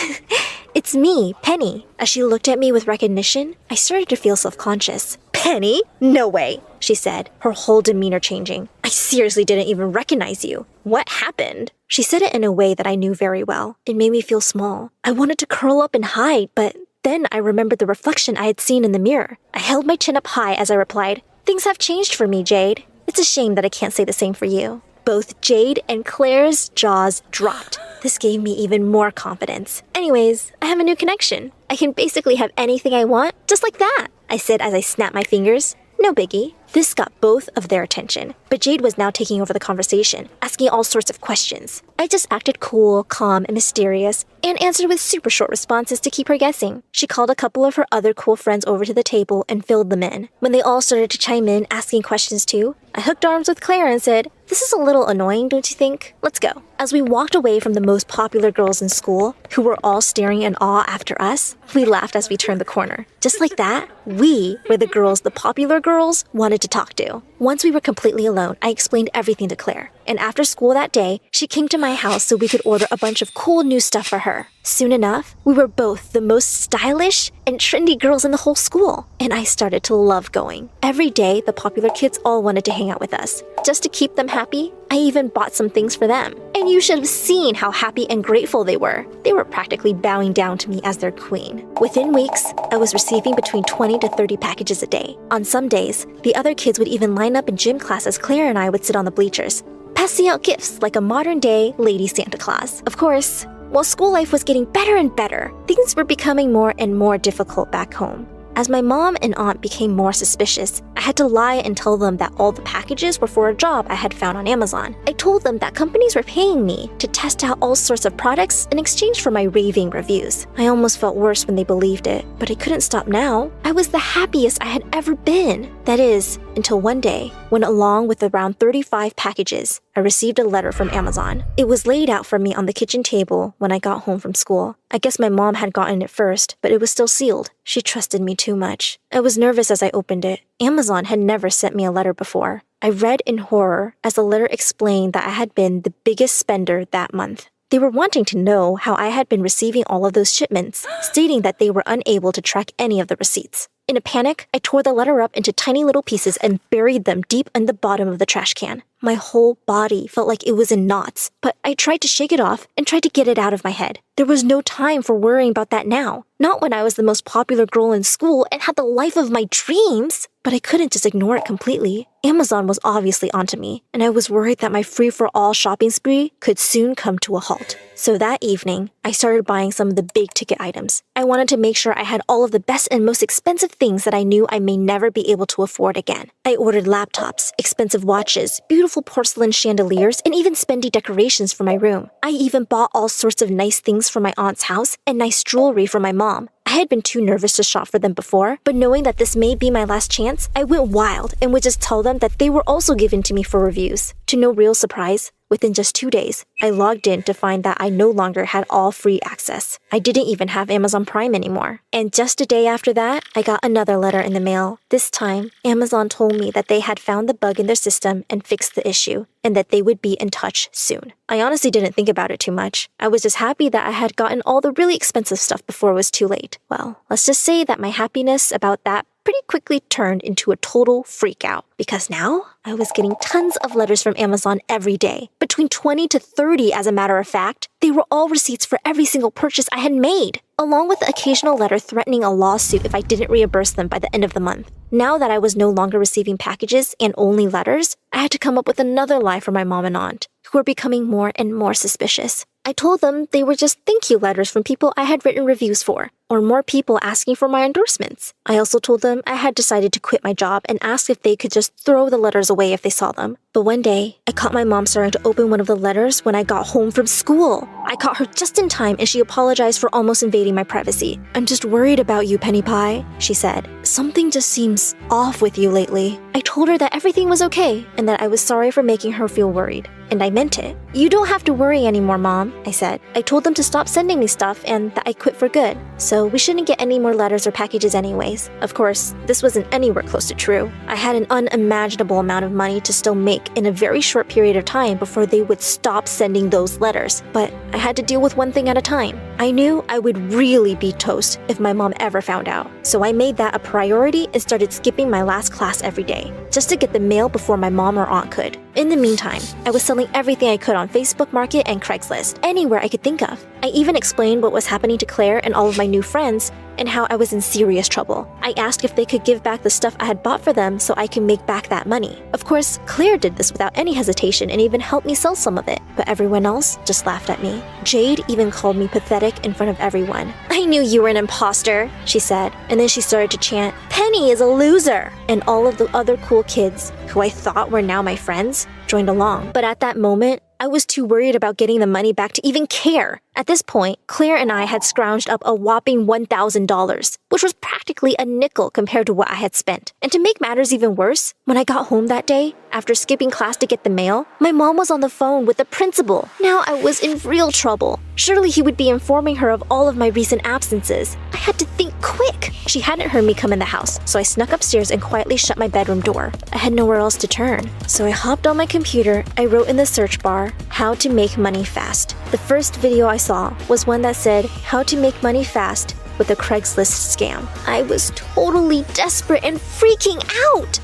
"It's me, Penny." As she looked at me with recognition, I started to feel self-conscious. "Penny? No way," she said, her whole demeanor changing. "I seriously didn't even recognize you. What happened?" She said it in a way that I knew very well. It made me feel small. I wanted to curl up and hide, but then I remembered the reflection I had seen in the mirror. I held my chin up high as I replied, "Things have changed for me, Jade. It's a shame that I can't say the same for you." Both Jade and Claire's jaws dropped. This gave me even more confidence. "Anyways, I have a new connection. I can basically have anything I want, just like that," I said as I snapped my fingers. No biggie. This got both of their attention, but Jade was now taking over the conversation, asking all sorts of questions. I just acted cool, calm, and mysterious, and answered with super short responses to keep her guessing. She called a couple of her other cool friends over to the table and filled them in. When they all started to chime in, asking questions too, I hooked arms with Claire and said, "This is a little annoying, don't you think? Let's go." As we walked away from the most popular girls in school, who were all staring in awe after us, we laughed as we turned the corner. Just like that, we were the girls the popular girls wanted to talk to. Once we were completely alone, I explained everything to Claire. And after school that day, she came to my house so we could order a bunch of cool new stuff for her. Soon enough, we were both the most stylish and trendy girls in the whole school. And I started to love going. Every day, the popular kids all wanted to hang out with us. Just to keep them happy, I even bought some things for them. And you should have seen how happy and grateful they were. They were practically bowing down to me as their queen. Within weeks, I was receiving between 20 to 30 packages a day. On some days, the other kids would even line up in gym class as Claire and I would sit on the bleachers, passing out gifts like a modern-day Lady Santa Claus. Of course, while school life was getting better and better, things were becoming more and more difficult back home. As my mom and aunt became more suspicious, I had to lie and tell them that all the packages were for a job I had found on Amazon. I told them that companies were paying me to test out all sorts of products in exchange for my raving reviews. I almost felt worse when they believed it, but I couldn't stop now. I was the happiest I had ever been. That is, until one day, when along with around 35 packages, I received a letter from Amazon. It was laid out for me on the kitchen table when I got home from school. I guess my mom had gotten it first, but it was still sealed. She trusted me too much. I was nervous as I opened it. Amazon had never sent me a letter before. I read in horror as the letter explained that I had been the biggest spender that month. They were wanting to know how I had been receiving all of those shipments, stating that they were unable to track any of the receipts. In a panic, I tore the letter up into tiny little pieces and buried them deep in the bottom of the trash can. My whole body felt like it was in knots, but I tried to shake it off and tried to get it out of my head. There was no time for worrying about that now. Not when I was the most popular girl in school and had the life of my dreams. But I couldn't just ignore it completely. Amazon was obviously onto me, and I was worried that my free-for-all shopping spree could soon come to a halt. So that evening, I started buying some of the big-ticket items. I wanted to make sure I had all of the best and most expensive things that I knew I may never be able to afford again. I ordered laptops, expensive watches, beautiful porcelain chandeliers, and even spendy decorations for my room. I even bought all sorts of nice things for my aunt's house and nice jewelry for my mom. I had been too nervous to shop for them before, but knowing that this may be my last chance, I went wild and would just tell them that they were also given to me for reviews. To no real surprise, within just 2 days, I logged in to find that I no longer had all free access. I didn't even have Amazon Prime anymore. And just a day after that, I got another letter in the mail. This time, Amazon told me that they had found the bug in their system and fixed the issue, and that they would be in touch soon. I honestly didn't think about it too much. I was just happy that I had gotten all the really expensive stuff before it was too late. Well, let's just say that my happiness about that pretty quickly turned into a total freak out, because now I was getting tons of letters from Amazon every day. Between 20 to 30, as a matter of fact. They were all receipts for every single purchase I had made, along with the occasional letter threatening a lawsuit if I didn't reimburse them by the end of the month. Now that I was no longer receiving packages and only letters, I had to come up with another lie for my mom and aunt, who were becoming more and more suspicious. I told them they were just thank you letters from people I had written reviews for, or more people asking for my endorsements. I also told them I had decided to quit my job and asked if they could just throw the letters away if they saw them. But one day, I caught my mom starting to open one of the letters when I got home from school. I caught her just in time and she apologized for almost invading my privacy. "I'm just worried about you, Penny Pie," she said. "Something just seems off with you lately." I told her that everything was okay and that I was sorry for making her feel worried. And I meant it. "You don't have to worry anymore, Mom," I said. I told them to stop sending me stuff and that I quit for good. So we shouldn't get any more letters or packages anyways. Of course, this wasn't anywhere close to true. I had an unimaginable amount of money to still make in a very short period of time before they would stop sending those letters. But I had to deal with one thing at a time. I knew I would really be toast if my mom ever found out. So I made that a priority and started skipping my last class every day, just to get the mail before my mom or aunt could. In the meantime, I was selling everything I could on Facebook Market and Craigslist, anywhere I could think of. I even explained what was happening to Claire and all of my new friends and how I was in serious trouble. I asked if they could give back the stuff I had bought for them so I could make back that money. Of course, Claire did this without any hesitation and even helped me sell some of it, but everyone else just laughed at me. Jade even called me pathetic in front of everyone. "I knew you were an imposter," she said, and then she started to chant, "Penny is a loser!" And all of the other cool kids, who I thought were now my friends, joined along. But at that moment, I was too worried about getting the money back to even care. At this point, Claire and I had scrounged up a whopping $1,000, which was practically a nickel compared to what I had spent. And to make matters even worse, when I got home that day, after skipping class to get the mail, my mom was on the phone with the principal. Now I was in real trouble. Surely he would be informing her of all of my recent absences. I had to think quick. She hadn't heard me come in the house, so I snuck upstairs and quietly shut my bedroom door. I had nowhere else to turn. So I hopped on my computer, I wrote in the search bar, "How to make money fast." The first video I saw was one that said, "How to make money fast with a Craigslist scam." I was totally desperate and freaking out.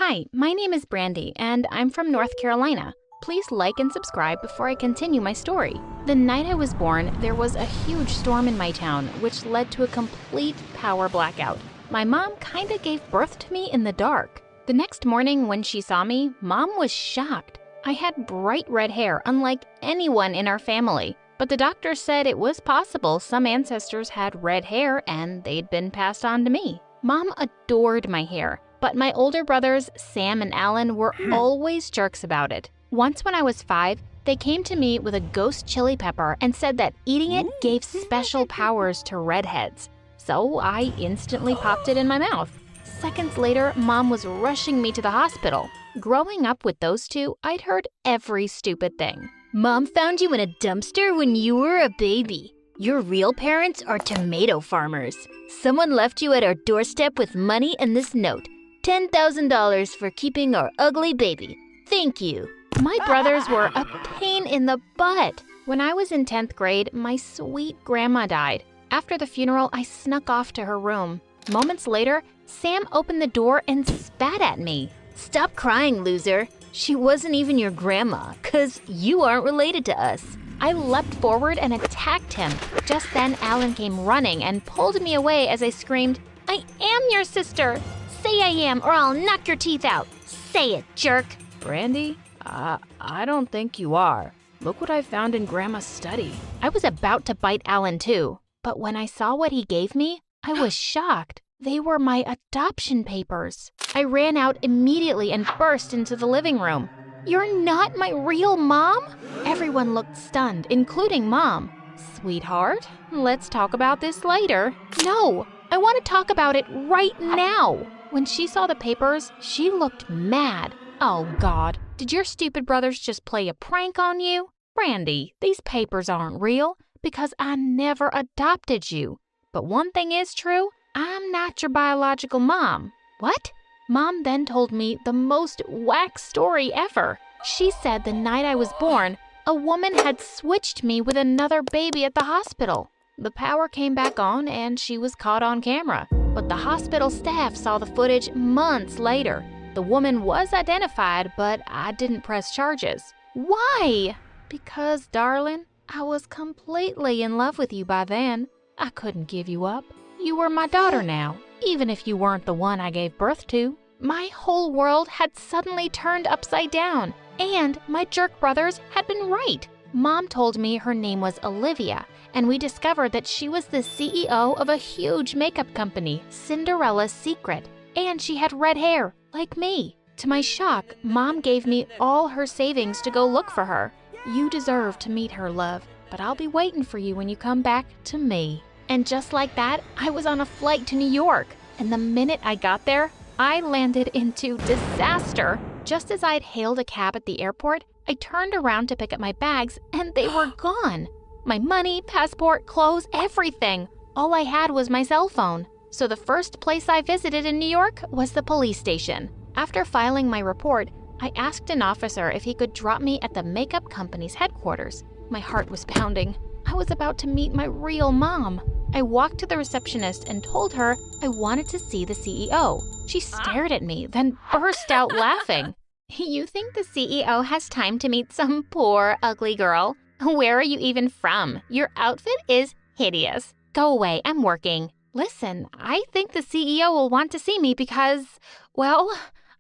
Hi, my name is Brandy, and I'm from North Carolina. Please like and subscribe before I continue my story. The night I was born, there was a huge storm in my town, which led to a complete power blackout. My mom kinda gave birth to me in the dark. The next morning when she saw me, Mom was shocked. I had bright red hair, unlike anyone in our family. But the doctor said it was possible some ancestors had red hair and they'd been passed on to me. Mom adored my hair, but my older brothers, Sam and Alan, were always jerks about it. Once when I was 5, they came to me with a ghost chili pepper and said that eating it gave special powers to redheads. So I instantly popped it in my mouth. Seconds later, Mom was rushing me to the hospital. Growing up with those two, I'd heard every stupid thing. Mom found you in a dumpster when you were a baby. Your real parents are tomato farmers. Someone left you at our doorstep with money and this note. $10,000 for keeping our ugly baby. Thank you. My brothers were a pain in the butt. When I was in 10th grade, my sweet grandma died. After the funeral, I snuck off to her room. Moments later, Sam opened the door and spat at me. Stop crying, loser. She wasn't even your grandma, 'cause you aren't related to us. I leapt forward and attacked him. Just then, Alan came running and pulled me away as I screamed, "I am your sister! Say I am, or I'll knock your teeth out! Say it, jerk!" Brandy, I don't think you are. Look what I found in Grandma's study. I was about to bite Alan too, but when I saw what he gave me, I was shocked. They were my adoption papers. I ran out immediately and burst into the living room. "You're not my real mom?" Everyone looked stunned, including Mom. "Sweetheart, let's talk about this later." "No, I want to talk about it right now." When she saw the papers, she looked mad. "Oh God, did your stupid brothers just play a prank on you?" "Brandy, these papers aren't real because I never adopted you. But one thing is true, I'm not your biological mom." "What?" Mom then told me the most whack story ever. She said the night I was born, a woman had switched me with another baby at the hospital. The power came back on and she was caught on camera. But the hospital staff saw the footage months later. The woman was identified, but I didn't press charges. Why? Because, darling, I was completely in love with you by then. I couldn't give you up. You were my daughter now, even if you weren't the one I gave birth to. My whole world had suddenly turned upside down, and my jerk brothers had been right. Mom told me her name was Olivia, and we discovered that she was the CEO of a huge makeup company, Cinderella's Secret, and she had red hair, like me. To my shock, Mom gave me all her savings to go look for her. "You deserve to meet her, love, but I'll be waiting for you when you come back to me." And just like that, I was on a flight to New York. And the minute I got there, I landed into disaster. Just as I'd hailed a cab at the airport, I turned around to pick up my bags, and they were gone. My money, passport, clothes, everything. All I had was my cell phone. So the first place I visited in New York was the police station. After filing my report, I asked an officer if he could drop me at the makeup company's headquarters. My heart was pounding. I was about to meet my real mom. I walked to the receptionist and told her I wanted to see the CEO. She stared at me, then burst out laughing. "You think the CEO has time to meet some poor, ugly girl? Where are you even from? Your outfit is hideous. Go away, I'm working." "Listen, I think the CEO will want to see me because, well,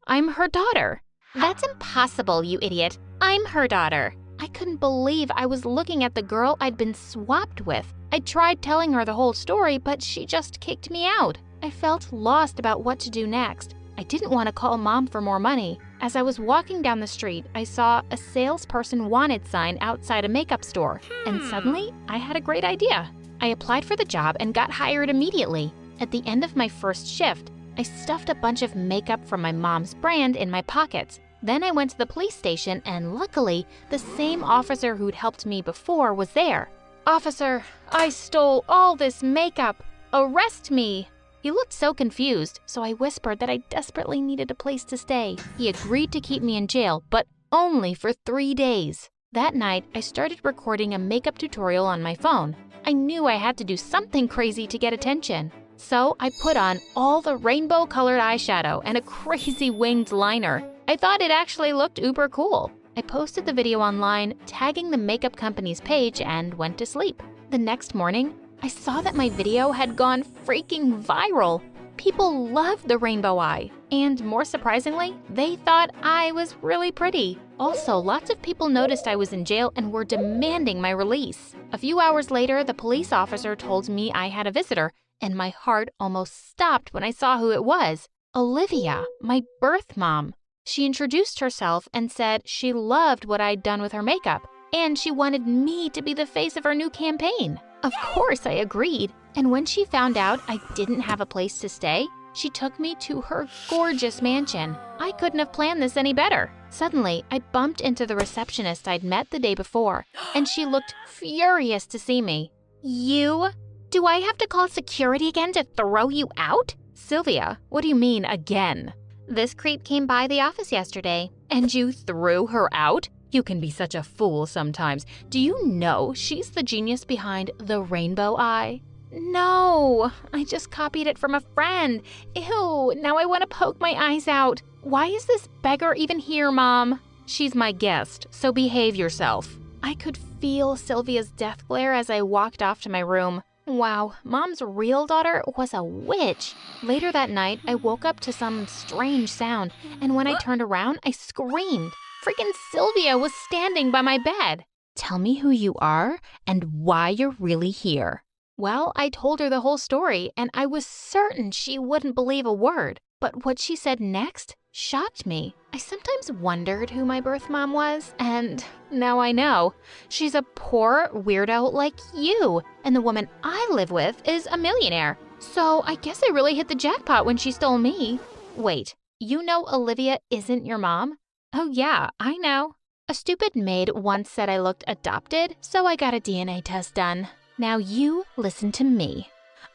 I'm her daughter." "That's impossible, you idiot. I'm her daughter." I couldn't believe I was looking at the girl I'd been swapped with. I tried telling her the whole story, but she just kicked me out. I felt lost about what to do next. I didn't want to call Mom for more money. As I was walking down the street, I saw a salesperson wanted sign outside a makeup store, and suddenly I had a great idea. I applied for the job and got hired immediately. At the end of my first shift, I stuffed a bunch of makeup from my mom's brand in my pockets. Then I went to the police station, and luckily, the same officer who'd helped me before was there. "Officer, I stole all this makeup. Arrest me!" He looked so confused, so I whispered that I desperately needed a place to stay. He agreed to keep me in jail, but only for 3 days. That night, I started recording a makeup tutorial on my phone. I knew I had to do something crazy to get attention. So I put on all the rainbow-colored eyeshadow and a crazy winged liner. I thought it actually looked uber cool. I posted the video online, tagging the makeup company's page, and went to sleep. The next morning, I saw that my video had gone freaking viral. People loved the rainbow eye, and more surprisingly, they thought I was really pretty. Also, lots of people noticed I was in jail and were demanding my release. A few hours later, the police officer told me I had a visitor, and my heart almost stopped when I saw who it was. Olivia, my birth mom. She introduced herself and said she loved what I'd done with her makeup, and she wanted me to be the face of her new campaign. Of course, I agreed. And when she found out I didn't have a place to stay, she took me to her gorgeous mansion. I couldn't have planned this any better. Suddenly, I bumped into the receptionist I'd met the day before, and she looked furious to see me. You? Do I have to call security again to throw you out? Sylvia, what do you mean again? This creep came by the office yesterday. And you threw her out? You can be such a fool sometimes. Do you know she's the genius behind the rainbow eye? No, I just copied it from a friend. Ew, now I want to poke my eyes out. Why is this beggar even here, Mom? She's my guest, so behave yourself. I could feel Sylvia's death glare as I walked off to my room. Wow, Mom's real daughter was a witch. Later that night, I woke up to some strange sound, and when I turned around, I screamed. Freaking Sylvia was standing by my bed. Tell me who you are and why you're really here. Well, I told her the whole story, and I was certain she wouldn't believe a word. But what she said next shocked me. I sometimes wondered who my birth mom was, and now I know. She's a poor weirdo like you, and the woman I live with is a millionaire. So I guess I really hit the jackpot when she stole me. Wait, you know Olivia isn't your mom? Oh yeah, I know. A stupid maid once said I looked adopted, so I got a DNA test done. Now you listen to me.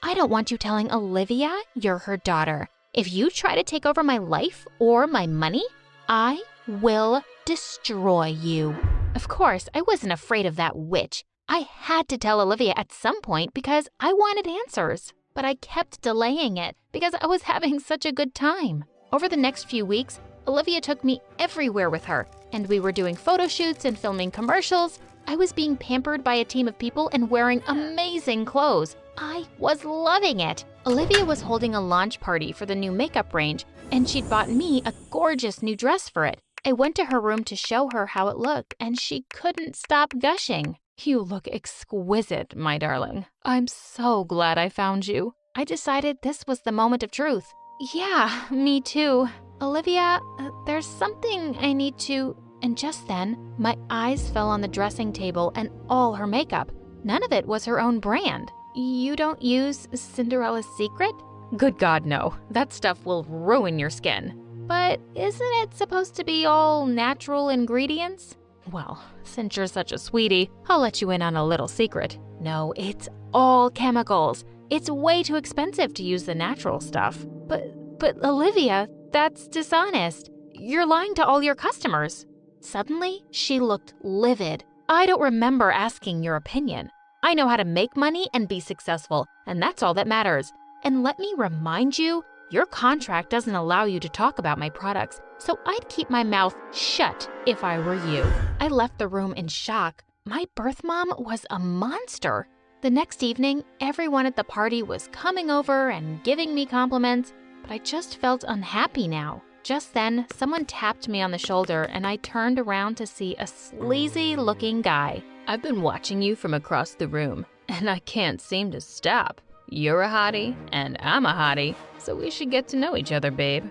I don't want you telling Olivia you're her daughter. If you try to take over my life or my money, I will destroy you. Of course, I wasn't afraid of that witch. I had to tell Olivia at some point because I wanted answers. But I kept delaying it because I was having such a good time. Over the next few weeks, Olivia took me everywhere with her, and we were doing photo shoots and filming commercials. I was being pampered by a team of people and wearing amazing clothes. I was loving it. Olivia was holding a launch party for the new makeup range, and she'd bought me a gorgeous new dress for it. I went to her room to show her how it looked, and she couldn't stop gushing. You look exquisite, my darling. I'm so glad I found you. I decided this was the moment of truth. Yeah, me too. Olivia, there's something I need to... And just then, my eyes fell on the dressing table and all her makeup. None of it was her own brand. You don't use Cinderella's Secret? Good God, no. That stuff will ruin your skin. But isn't it supposed to be all natural ingredients? Well, since you're such a sweetie, I'll let you in on a little secret. No, it's all chemicals. It's way too expensive to use the natural stuff. But Olivia, that's dishonest. You're lying to all your customers. Suddenly, she looked livid. I don't remember asking your opinion. I know how to make money and be successful, and that's all that matters. And let me remind you, your contract doesn't allow you to talk about my products, so I'd keep my mouth shut if I were you. I left the room in shock. My birth mom was a monster. The next evening, everyone at the party was coming over and giving me compliments, but I just felt unhappy now. Just then, someone tapped me on the shoulder and I turned around to see a sleazy-looking guy. I've been watching you from across the room, and I can't seem to stop. You're a hottie, and I'm a hottie, so we should get to know each other, babe.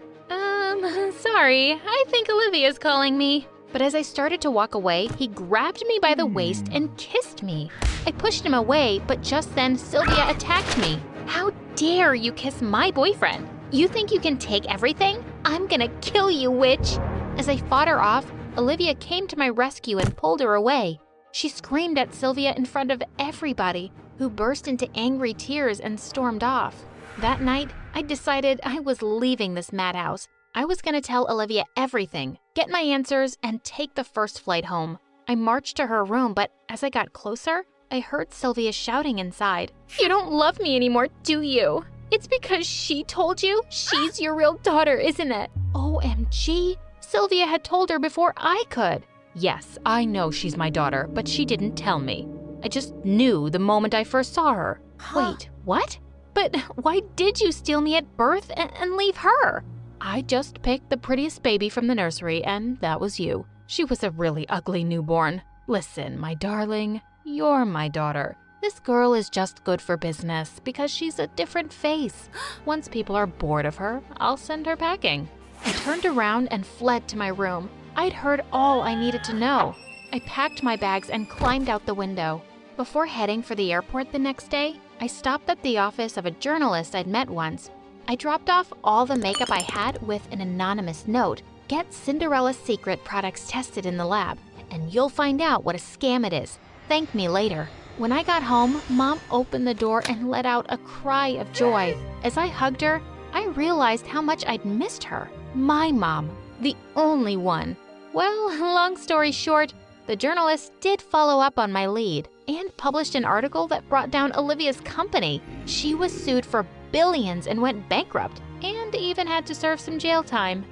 Sorry, I think Olivia's calling me. But as I started to walk away, he grabbed me by the waist and kissed me. I pushed him away, but just then Sylvia attacked me. How dare you kiss my boyfriend? You think you can take everything? I'm gonna kill you, witch! As I fought her off, Olivia came to my rescue and pulled her away. She screamed at Sylvia in front of everybody, who burst into angry tears and stormed off. That night, I decided I was leaving this madhouse. I was gonna tell Olivia everything, get my answers, and take the first flight home. I marched to her room, but as I got closer, I heard Sylvia shouting inside. You don't love me anymore, do you? It's because she told you? She's your real daughter, isn't it? OMG. Sylvia had told her before I could. Yes, I know she's my daughter, but she didn't tell me. I just knew the moment I first saw her. Wait, what? But why did you steal me at birth and leave her? I just picked the prettiest baby from the nursery, and that was you. She was a really ugly newborn. Listen, my darling, you're my daughter. This girl is just good for business because she's a different face. Once people are bored of her, I'll send her packing. I turned around and fled to my room. I'd heard all I needed to know. I packed my bags and climbed out the window. Before heading for the airport the next day, I stopped at the office of a journalist I'd met once. I dropped off all the makeup I had with an anonymous note. Get Cinderella's Secret products tested in the lab, and you'll find out what a scam it is. Thank me later. When I got home, Mom opened the door and let out a cry of joy. As I hugged her, I realized how much I'd missed her. My mom, the only one. Well, long story short, the journalist did follow up on my lead and published an article that brought down Olivia's company. She was sued for billions and went bankrupt, and even had to serve some jail time.